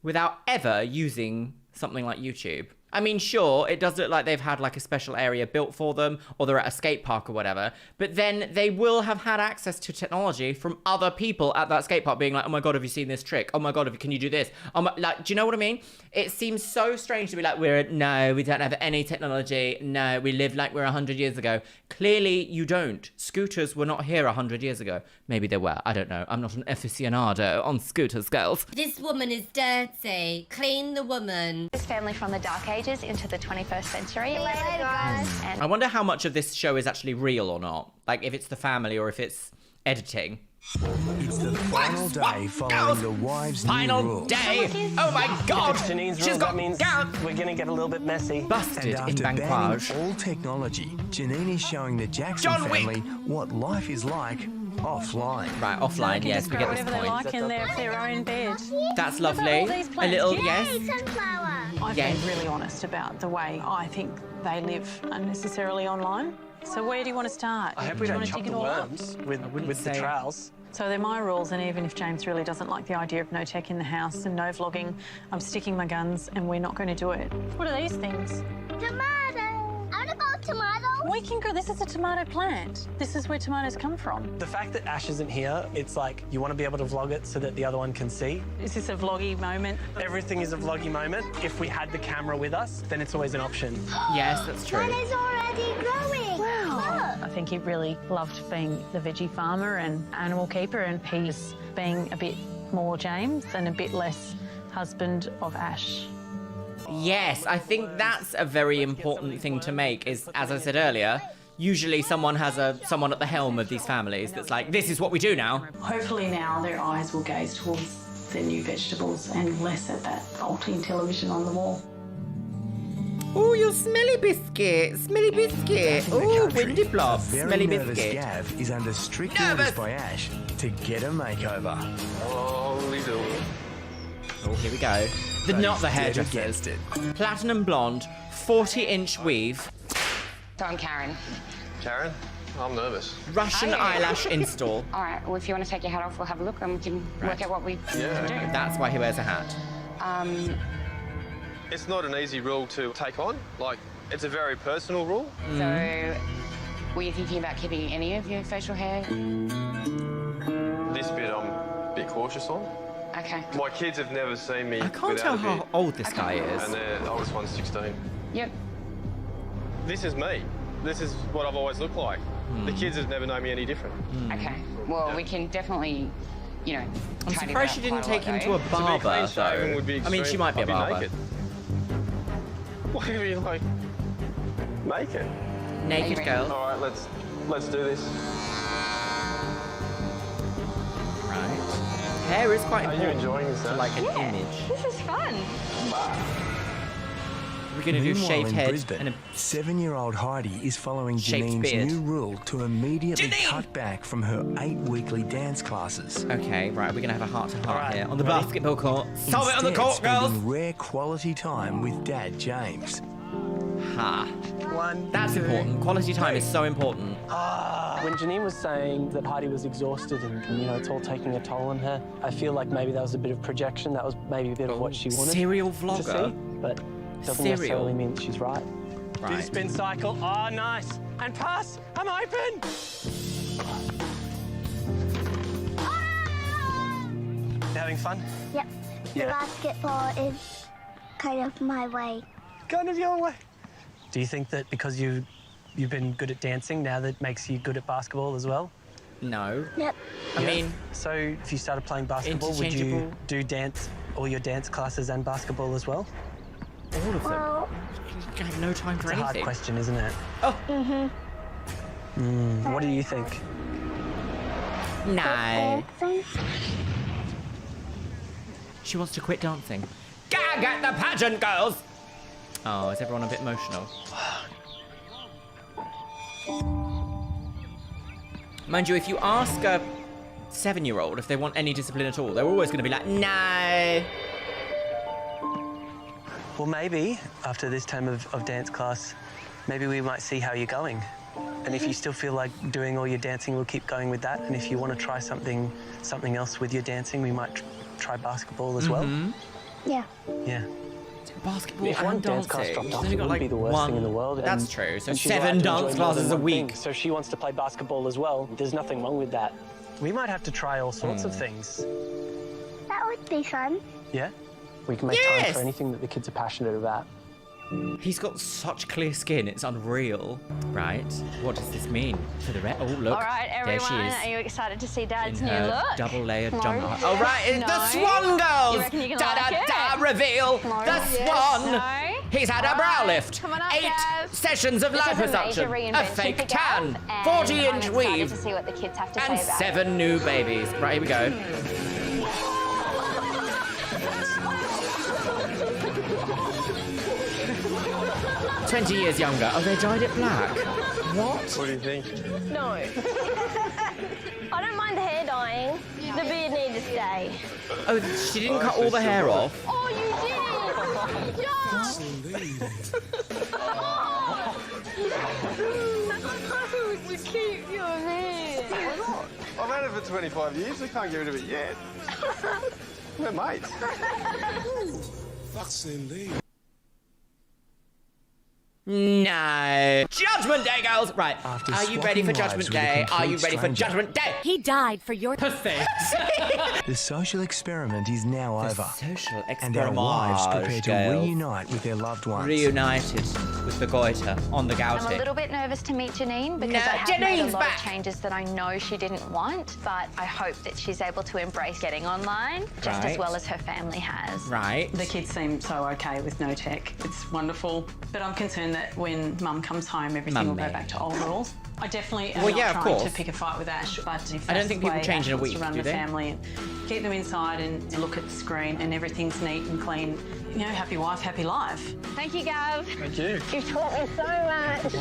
without ever using something like YouTube? I mean, sure, it does look like they've had like a special area built for them or they're at a skate park or whatever, but then they will have had access to technology from other people at that skate park being like, oh my God, have you seen this trick? Oh my God, can you do this? Oh my, like, do you know what I mean? It seems so strange to be like, no, we don't have any technology. No, we live like we're 100 years ago. Clearly you don't. Scooters were not here 100 years ago. Maybe they were. I don't know. I'm not an aficionado on scooters, girls. This woman is dirty. Clean the woman. This family from the dark ages into the 21st century. Later, guys. And I wonder how much of this show is actually real or not. Like if it's the family or if it's editing. It's the final day following the wives' new rules. Day! Oh my God! Janine's She's rules, got that means we're going to get a little bit messy. busted And in after banning Banquage. all technology, Janine is showing the Jackson John Wick. family what life is like offline. Right, offline. They can Yes, just we grow get this whatever they point. like in their own bed. That's Look at lovely. all these A plants. little Yay, yes. Sunflower. I've Yes. been really honest about the way I think they live unnecessarily online. So where do you want to start? I hope Do we you don't want to chop dig the it all up? worms with the say- trowels. So they're my rules, and even if James really doesn't like the idea of no tech in the house and no vlogging, I'm sticking my guns and we're not going to do it. What are these things? Tomato. I want to go tomato. We can go. This is a tomato plant. This is where tomatoes come from. The fact that Ash isn't here, it's like you want to be able to vlog it so that the other one can see. Is this a vloggy moment? Everything is a vloggy moment. If we had the camera with us, then it's always an option. Yes, that's true. One is already growing. Wow. I think he really loved being the veggie farmer and animal keeper, and he's being a bit more James and a bit less husband of Ash. Yes, I think that's a very important thing to make is, as I said earlier, usually someone has someone at the helm of these families that's like, this is what we do now. Hopefully now their eyes will gaze towards their new vegetables and less at that faulty television on the wall. Oh, your smelly biscuit, smelly biscuit. Oh, windy blob, A very smelly nervous biscuit. Gav is under strict orders by Ash to get a makeover. Holy do. Oh, here we go. Not the hairdressers. Against it. Platinum blonde, 40-inch weave, So I'm Karen. Karen, I'm nervous. Russian eyelash install. All right, well, if you want to take your hat off, we'll have a look and we can work out what we can do. That's why he wears a hat. It's not an easy rule to take on. Like, it's a very personal rule. So, were you thinking about keeping any of your facial hair? This bit I'm a bit cautious on. Okay. My kids have never seen me I can't without tell a how beard. old this guy is. And the oldest one's 16. Yep. This is me. This is what I've always looked like. The kids have never known me any different. Okay. Well, we can definitely, you know, I'm tidy surprised she that didn't up take quite him a to a lot, barber, clean shaven though. would be I mean, she extreme. might be a I'd be barber. naked. Why are you like naked? Naked girl. All right, let's do this. Right. Hair is quite Are you important enjoying to yourself? like an image. This is fun. We're gonna do Meanwhile, shaved in head Brisbane, and a 7-year-old Heidi is following Shaped Janine's beard. new rule to immediately cut back from her 8 weekly dance classes. Okay, right, we're gonna have a heart-to-heart Right, here on the ready? basketball court. Solve it on the Instead, court, girls! spending rare quality time with Dad James. Ha. One, That's two, important. Quality time is so important. When Janine was saying that Heidi was exhausted and, you know, it's all taking a toll on her, I feel like maybe that was a bit of projection. That was maybe a bit of what she wanted Serial to vlogger. see, but doesn't Serial. necessarily mean that she's right. Right. Do spin cycle. Oh, nice. And pass. I'm open. You having fun? Yep. The Yeah. basketball is kind of my way. Kind of your way. Do you think that because you've been good at dancing, now that makes you good at basketball as well? No. Yep. I Yeah. mean, So if you started playing basketball, would you Interchangeable. do all your dance classes and basketball as well? all of them. Well, You have no time for It's a hard anything. question, isn't it? Oh. What do you think? No. dancing. She wants to quit dancing. Gag at the pageant, girls! Oh, is everyone a bit emotional? Mind you, if you ask a 7-year-old if they want any discipline at all, they're always going to be like, no. Well, maybe after this time of dance class, maybe we might see how you're going. And if you still feel like doing all your dancing, we'll keep going with that. And if you want to try something else with your dancing, we might try basketball as well. Yeah. Yeah. Basketball If one and dance dancing. class dropped She's off, only it got wouldn't like be the worst one. thing in the world. That's and- true. So and she's allowed 7 to dance enjoy more classes than a one week. thing. So she wants to play basketball as well. There's nothing wrong with that. We might have to try all sorts of things. That would be fun. Yeah? We can make time Yes! for anything that the kids are passionate about. He's got such clear skin, it's unreal. Right, what does this mean for the rest? Oh, look. All right, there she everyone, is. are you excited to see Dad's In new her look? double-layered No. jumper. Oh, right, it's the No. Swan Girls! You reckon you can Da-da-da, like it? reveal No. the Yes. Swan! No. He's had a brow lift, come on up, 8 Gav. sessions of This is a major liposuction, a reinvention fake for Gav, tan, and 40-inch I'm excited weave, to see what the kids have to and say about 7 new babies. Right, here we go. it. 20 years younger. Oh, they dyed it black. What? What do you think? No. I don't mind the hair dyeing. The beard needs to stay. Oh, she didn't cut all the hair off. Oh, you did! Yes! We keep your hair. I've had it for 25 years. We can't get rid of it yet. We're mates. No. Judgment Day, girls! Right, After are you ready for swapping Judgment lives with a Day? Are complete you ready for stranger. Judgment Day? He died for your Perfect. The social experiment is now over. Social And our wives experiment, prepare to girls. reunite with their loved ones. Reunited with the goiter on the I'm a gouty. little bit nervous to meet Janine because No, I have made a Janine's lot back. of changes that I know she didn't want, but I hope that she's able to embrace getting online just Right. as well as her family has. Right. The kids seem so okay with no tech. It's wonderful. But I'm concerned that when Mum comes home, everything will Mummy. go back to old rules. I definitely am Well, not yeah, of trying to course. pick a fight with Ash, but if I don't that's think the people way change Ash in a wants week, to run do the they? family and keep them inside and look at the screen and everything's neat and clean. You know, happy wife, happy life. Thank you, Gav. Thank you. You've taught me so much.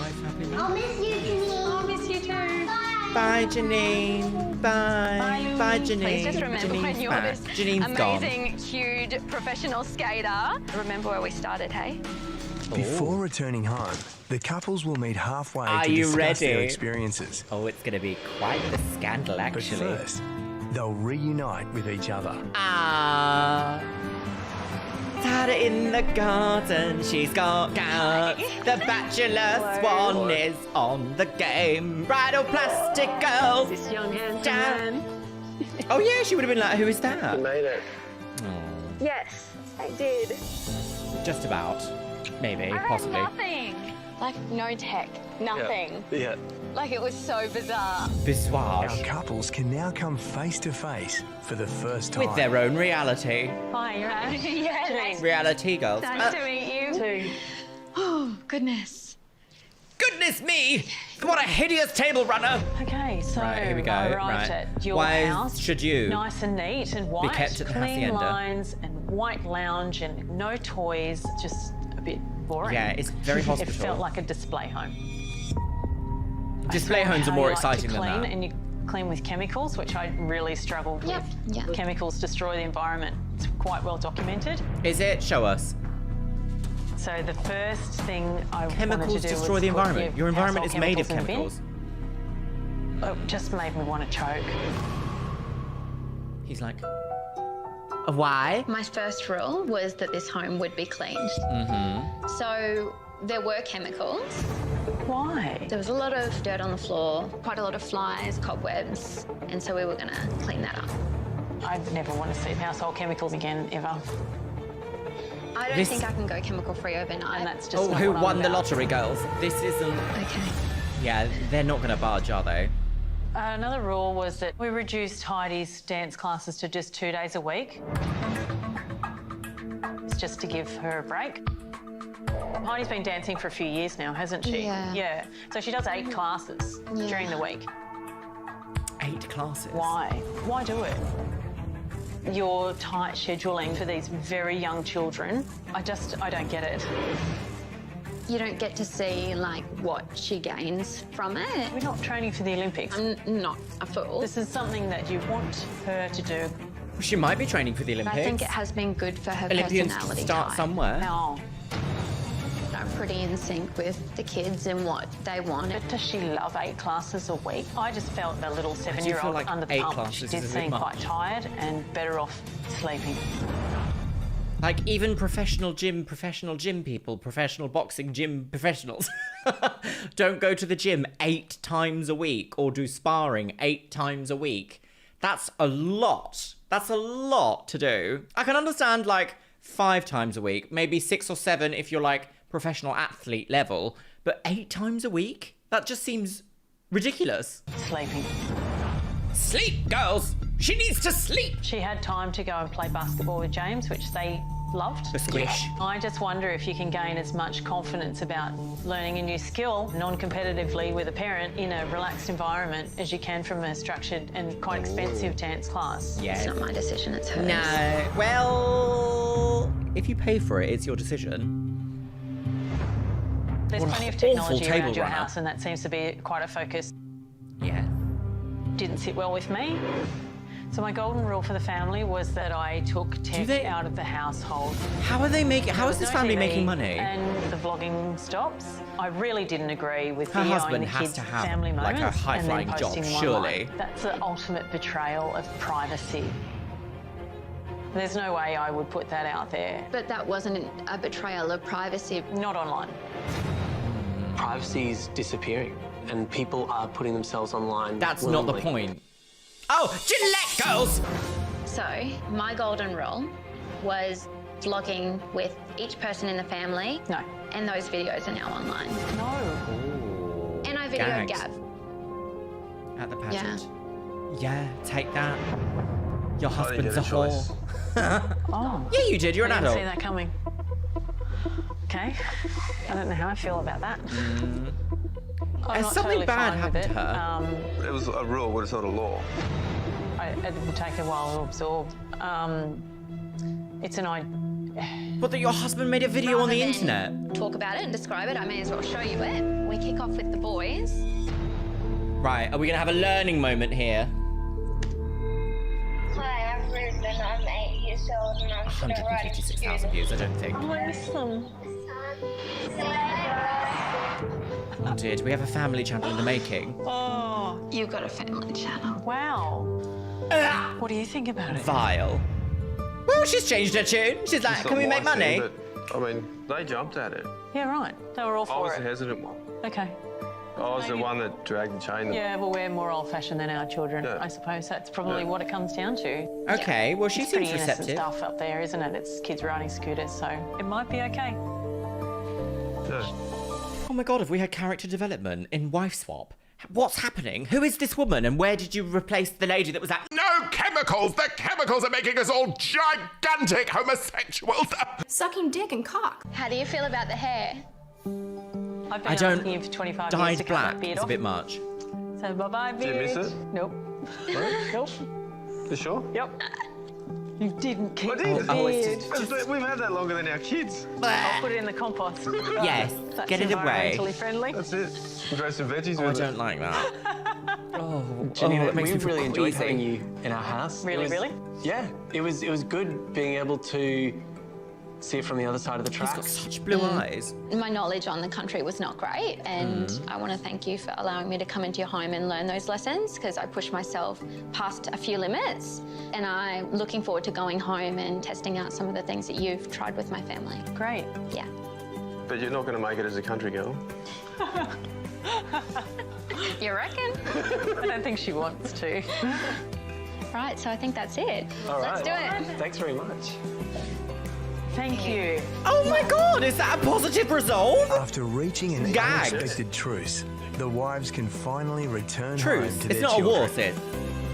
I'll miss you, Janine. I'll miss you too. Bye, Janine. Bye. Bye, Janine. Please just remember when Janine's you're back. this Janine's gone. amazing, huge professional skater. Remember where we started, hey? Before returning home, the couples will meet halfway Are to you discuss their ready? experiences. Oh, it's going to be quite the scandal, But actually. first, they'll reunite with each other. Ah. Sat in the garden, she's got guts. The bachelor swan is on the game. Bridal plastic girls. This young handsome Down. man. Oh yeah, she would have been like, who is that? You made it. Yes, I did. Just about. Maybe, I had possibly. nothing. Like, no tech. Nothing. Yeah. Like, it was so bizarre. Visage. Our couples can now come face to face for the first time. With their own reality. Hi, you're right. Yeah, nice, Reality girls. nice to meet you. Too. Oh, goodness. Goodness me! What a hideous table runner! Okay, so Right, here we go. I arrived Right. at your Why house. should you Nice and neat and white. kept at the clean hacienda? lines and white lounge and no toys. Just a bit boring. Yeah, it's very hospital. It felt like a display home. Display I saw homes are how more you like to exciting than clean, that. And you clean with chemicals, which I really struggled with. Yeah. Chemicals destroy the environment. It's quite well documented. Is it? Show us. So the first thing I wanted Chemicals to do destroy was the put environment. Your environment is household made of in the bin. chemicals. It just made me want to choke. He's like, why? My first rule was that this home would be cleaned. Mm-hmm. So there were chemicals. Why? There was a lot of dirt on the floor, quite a lot of flies, cobwebs, and so we were going to clean that up. I'd never want to see household chemicals again, ever. I don't This- think I can go chemical-free overnight. And that's just Oh, not who what I'm won the about. lottery, girls? This isn't... Okay. Yeah, they're not going to budge, are they? Another rule was that we reduced Heidi's dance classes to just 2 days a week. It's just to give her a break. Heidi's been dancing for a few years now, hasn't she? Yeah. Yeah. So she does 8 classes during the week. 8 classes. Why? Why do it? Your tight scheduling for these very young children, I don't get it. You don't get to see, like, what she gains from it. We're not training for the Olympics. I'm not a fool. This is something that you want her to do. She might be training for the But Olympics. I think it has been good for her Olympians personality start type. somewhere. No. I'm pretty in sync with the kids and what they want. But does she love 8 classes a week? I just felt a little feel 7-year-old like under the 8 pump. classes She is did a bit seem much. quite tired and better off sleeping. Like, even professional gym people, professional boxing gym professionals, don't go to the gym 8 times a week or do sparring 8 times a week. That's a lot. That's a lot to do. I can understand, like, 5 times a week, maybe 6 or 7 if you're, like, professional athlete level, but 8 times a week? That just seems ridiculous. Sleeping. Sleep, girls! She needs to sleep. She had time to go and play basketball with James, which they loved. The squish. I just wonder if you can gain as much confidence about learning a new skill non-competitively with a parent in a relaxed environment as you can from a structured and quite expensive dance class. Yes. It's not my decision, it's hers. No. Well, if you pay for it, it's your decision. There's What an plenty of awful technology table around your runner. house, and that seems to be quite a focus. Yeah. Didn't sit well with me. So my golden rule for the family was that I took tech out of the household. How are they making? How There is was this no family TV making money? And the vlogging stops. I really didn't agree with Her videoing husband the has kids' to have, family like, a moments high-flying and then job, posting them surely. online. That's the ultimate betrayal of privacy. There's no way I would put that out there. But that wasn't a betrayal of privacy. Not online. Privacy is disappearing, and people are putting themselves online. That's not the point. Oh, Gillette girls! So, my golden rule was vlogging with each person in the family. No. And those videos are now online. No. And I videoed Gags. Gav. At the pageant. Yeah, take that. Your husband's a get a choice. whore. Oh. Yeah, you did. You're an I didn't adult. see that coming. Okay. I don't know how I feel about that. I'm Has not something totally bad fine with happened it. to her? It was a rule, but it's not a law. It would take a while to absorb. It's an idea. But that your husband made a video on the internet. Talk about it and describe it. I may as well show you it. We kick off with the boys. Right, are we gonna have a learning moment here? Hi, I'm Ruben. I'm 8 years old and I'm still writing 156,000 views, I don't think. Oh, I miss them. Oh dear, do we have a family channel in the making? Oh. You've got a family channel. Wow. What do you think about it? Vile. Well, she's changed her tune. She's like, It's can not we my make money? thing, but, I mean, they jumped at it. Yeah, right. They were all I was for the it. hesitant one. Okay. I was the one that dragged the chain. Yeah, well, we're more old-fashioned than our children, Yeah. I suppose. That's probably Yeah. what it comes down to. Okay, well, she It's seems pretty innocent receptive. stuff up there, isn't it? It's kids riding scooters, so it might be okay. Yeah. Oh my god, have we had character development in Wife Swap? What's happening? Who is this woman and where did you replace the lady that was at? No chemicals! The chemicals are making us all gigantic homosexuals! Sucking dick and cock. How do you feel about the hair? I've been I don't asking you for 25 years dyed to cut black. that beard It's a off. bit much. So bye-bye, Do you beard. miss it? Nope. Nope. You sure? Yep. You didn't keep I did. the beard. We've had that longer than our kids. I'll put it in the compost. Yes, That's get it away. environmentally friendly. That's it. Grow some veggies Oh, I with it. don't like that. Oh, Janine, it makes we me feel really enjoyed queasy. having you in our house. Really, It was- really? Yeah, it was good being able to see it from the other side of the He's tracks. got such blue eyes. My knowledge on the country was not great, and I want to thank you for allowing me to come into your home and learn those lessons, because I pushed myself past a few limits, and I'm looking forward to going home and testing out some of the things that you've tried with my family. Great. Yeah. But you're not going to make it as a country girl. You reckon? I don't think she wants to. Right, so I think that's it. All Let's right. do it. Thanks very much. Thank you. Oh my god, is that a positive resolve? After reaching an Gagged. unexpected truce, the wives can finally return home Truce. to It's their not children. a war, Sid.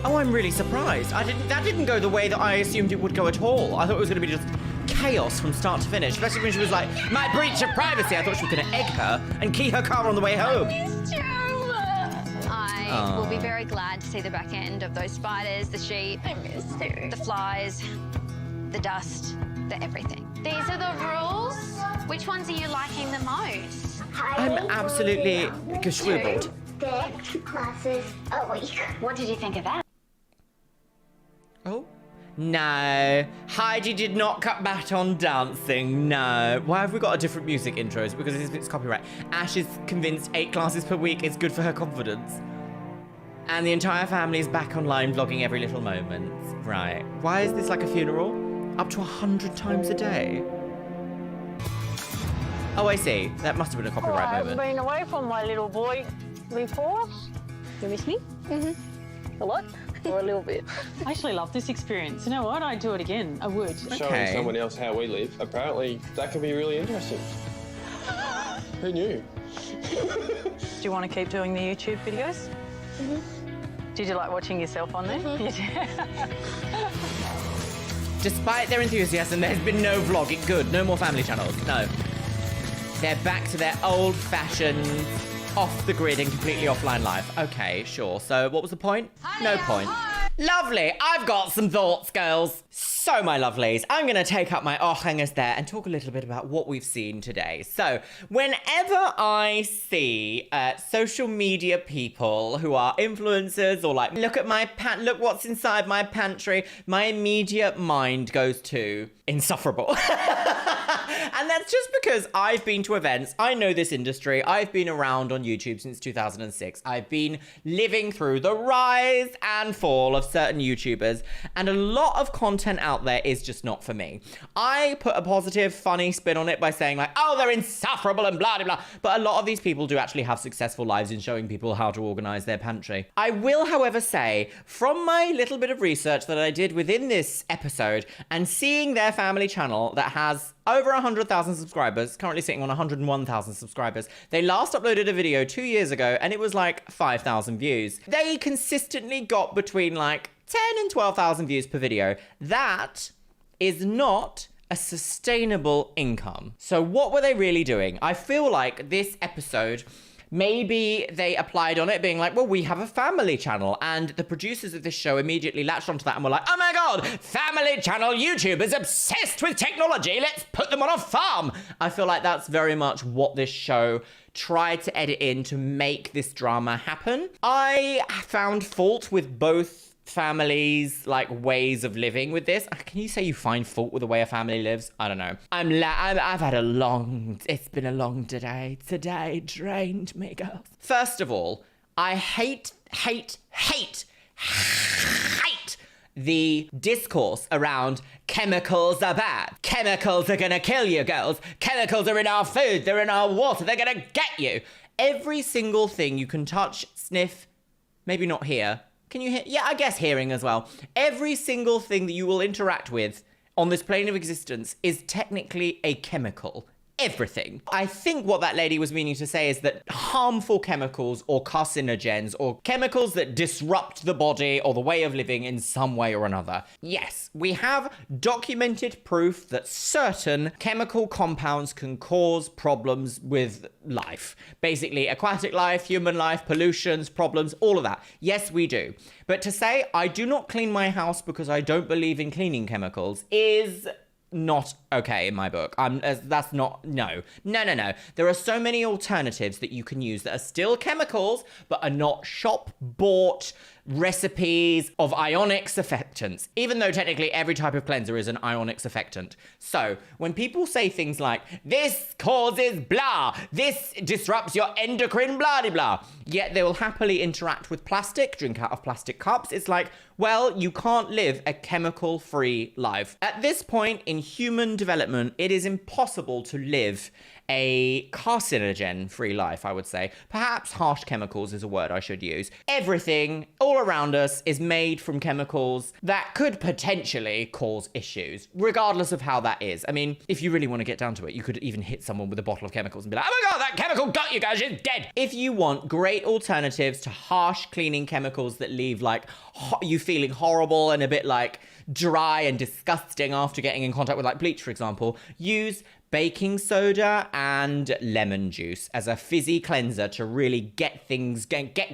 Oh, I'm really surprised. That didn't go the way that I assumed it would go at all. I thought it was going to be just chaos from start to finish. Especially when she was like, my breach of privacy. I thought she was going to egg her and key her car on the way home. I will be very glad to see the back end of those spiders, the sheep, the flies, the dust, the everything. These are the rules. Which ones are you liking the most? I'm absolutely geschwibbled. 6 classes a week. What did you think of that? Oh. No. Heidi did not cut back on dancing. No. Why have we got a different music intro? Is it because it's copyright? Ash is convinced 8 classes per week is good for her confidence. And the entire family is back online vlogging every little moment. Right. Why is this like a funeral? Up to 100 times a day? Oh, I see. That must have been a copyright I've moment. been away from my little boy before. You miss me? Mm-hmm. A lot? Or a little bit? I actually love this experience. You know what? I'd do it again. I would. Showing someone else how we live, apparently that can be really interesting. Who knew? Do you want to keep doing the YouTube videos? Did you like watching yourself on there? Despite their enthusiasm, there's been no vlogging. Good, no more family channels. No. They're back to their old-fashioned, off-the-grid and completely offline life. Okay, sure. So what was the point? No point. Lovely. I've got some thoughts, girls. So, my lovelies, I'm going to take up my hangers there and talk a little bit about what we've seen today. So, whenever I see social media people who are influencers or like, look at my look what's inside my pantry, my immediate mind goes to insufferable. And that's just because I've been to events. I know this industry. I've been around on YouTube since 2006. I've been living through the rise and fall of certain YouTubers, and a lot of content out there is just not for me. I put a positive, funny spin on it by saying like, oh, they're insufferable and blah, blah, blah. But a lot of these people do actually have successful lives in showing people how to organize their pantry. I will, however, say from my little bit of research that I did within this episode and seeing their family channel that has over 100,000 subscribers, currently sitting on 101,000 subscribers. They last uploaded a video 2 years ago and it was like 5,000 views. They consistently got between like 10 and 12,000 views per video. That is not a sustainable income. So what were they really doing? I feel like this episode, maybe they applied on it being like, well, we have a family channel. And the producers of this show immediately latched onto that and were like, oh my God, family channel YouTubers obsessed with technology. Let's put them on a farm. I feel like that's very much what this show tried to edit in to make this drama happen. I found fault with both families, like, ways of living with this. Can you say you find fault with the way a family lives? I don't know. I've had it's been a long day. Today drained me, girls. First of all, I hate the discourse around chemicals are bad. Chemicals are gonna kill you, girls. Chemicals are in our food, they're in our water, they're gonna get you. Every single thing you can touch, sniff, maybe not hear. Can you hear? Yeah, I guess hearing as well. Every single thing that you will interact with on this plane of existence is technically a chemical. Everything. I think what that lady was meaning to say is that harmful chemicals or carcinogens or chemicals that disrupt the body or the way of living in some way or another. Yes, we have documented proof that certain chemical compounds can cause problems with life. Basically, aquatic life, human life, pollutions, problems, all of that. Yes, we do. But to say I do not clean my house because I don't believe in cleaning chemicals is not okay in my book. That's not, no. There are so many alternatives that you can use that are still chemicals, but are not shop-bought recipes of ionic surfactants, even though technically every type of cleanser is an ionic surfactant. So when people say things like, this causes blah, this disrupts your endocrine blah, blah, blah, yet they will happily interact with plastic, drink out of plastic cups, it's like, well, you can't live a chemical-free life. At this point in human development, it is impossible to live a carcinogen-free life, I would say. Perhaps harsh chemicals is a word I should use. Everything all around us is made from chemicals that could potentially cause issues, regardless of how that is. I mean, if you really want to get down to it, you could even hit someone with a bottle of chemicals and be like, oh my God, that chemical got you guys, she's dead. If you want great alternatives to harsh cleaning chemicals that leave like you feeling horrible and a bit like dry and disgusting after getting in contact with like bleach, for example, use baking soda and lemon juice as a fizzy cleanser to really get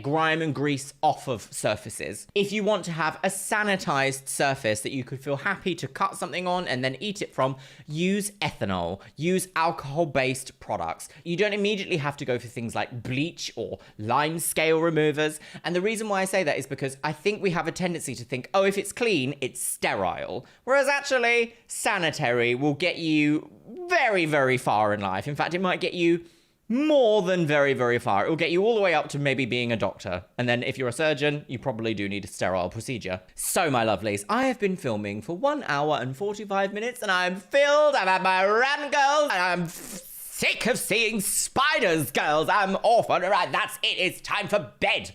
grime and grease off of surfaces. If you want to have a sanitized surface that you could feel happy to cut something on and then eat it from, use ethanol, use alcohol-based products. You don't immediately have to go for things like bleach or lime scale removers. And the reason why I say that is because I think we have a tendency to think, oh, if it's clean, it's sterile. Whereas actually, sanitary will get you very, very far in life. In fact, it might get you more than very, very far. It will get you all the way up to maybe being a doctor. And then if you're a surgeon, you probably do need a sterile procedure. So, my lovelies, I have been filming for 1 hour and 45 minutes and I'm filled. I've had my run, girls, and I'm sick of seeing spiders, girls. I'm off. All right, that's it. It's time for bed.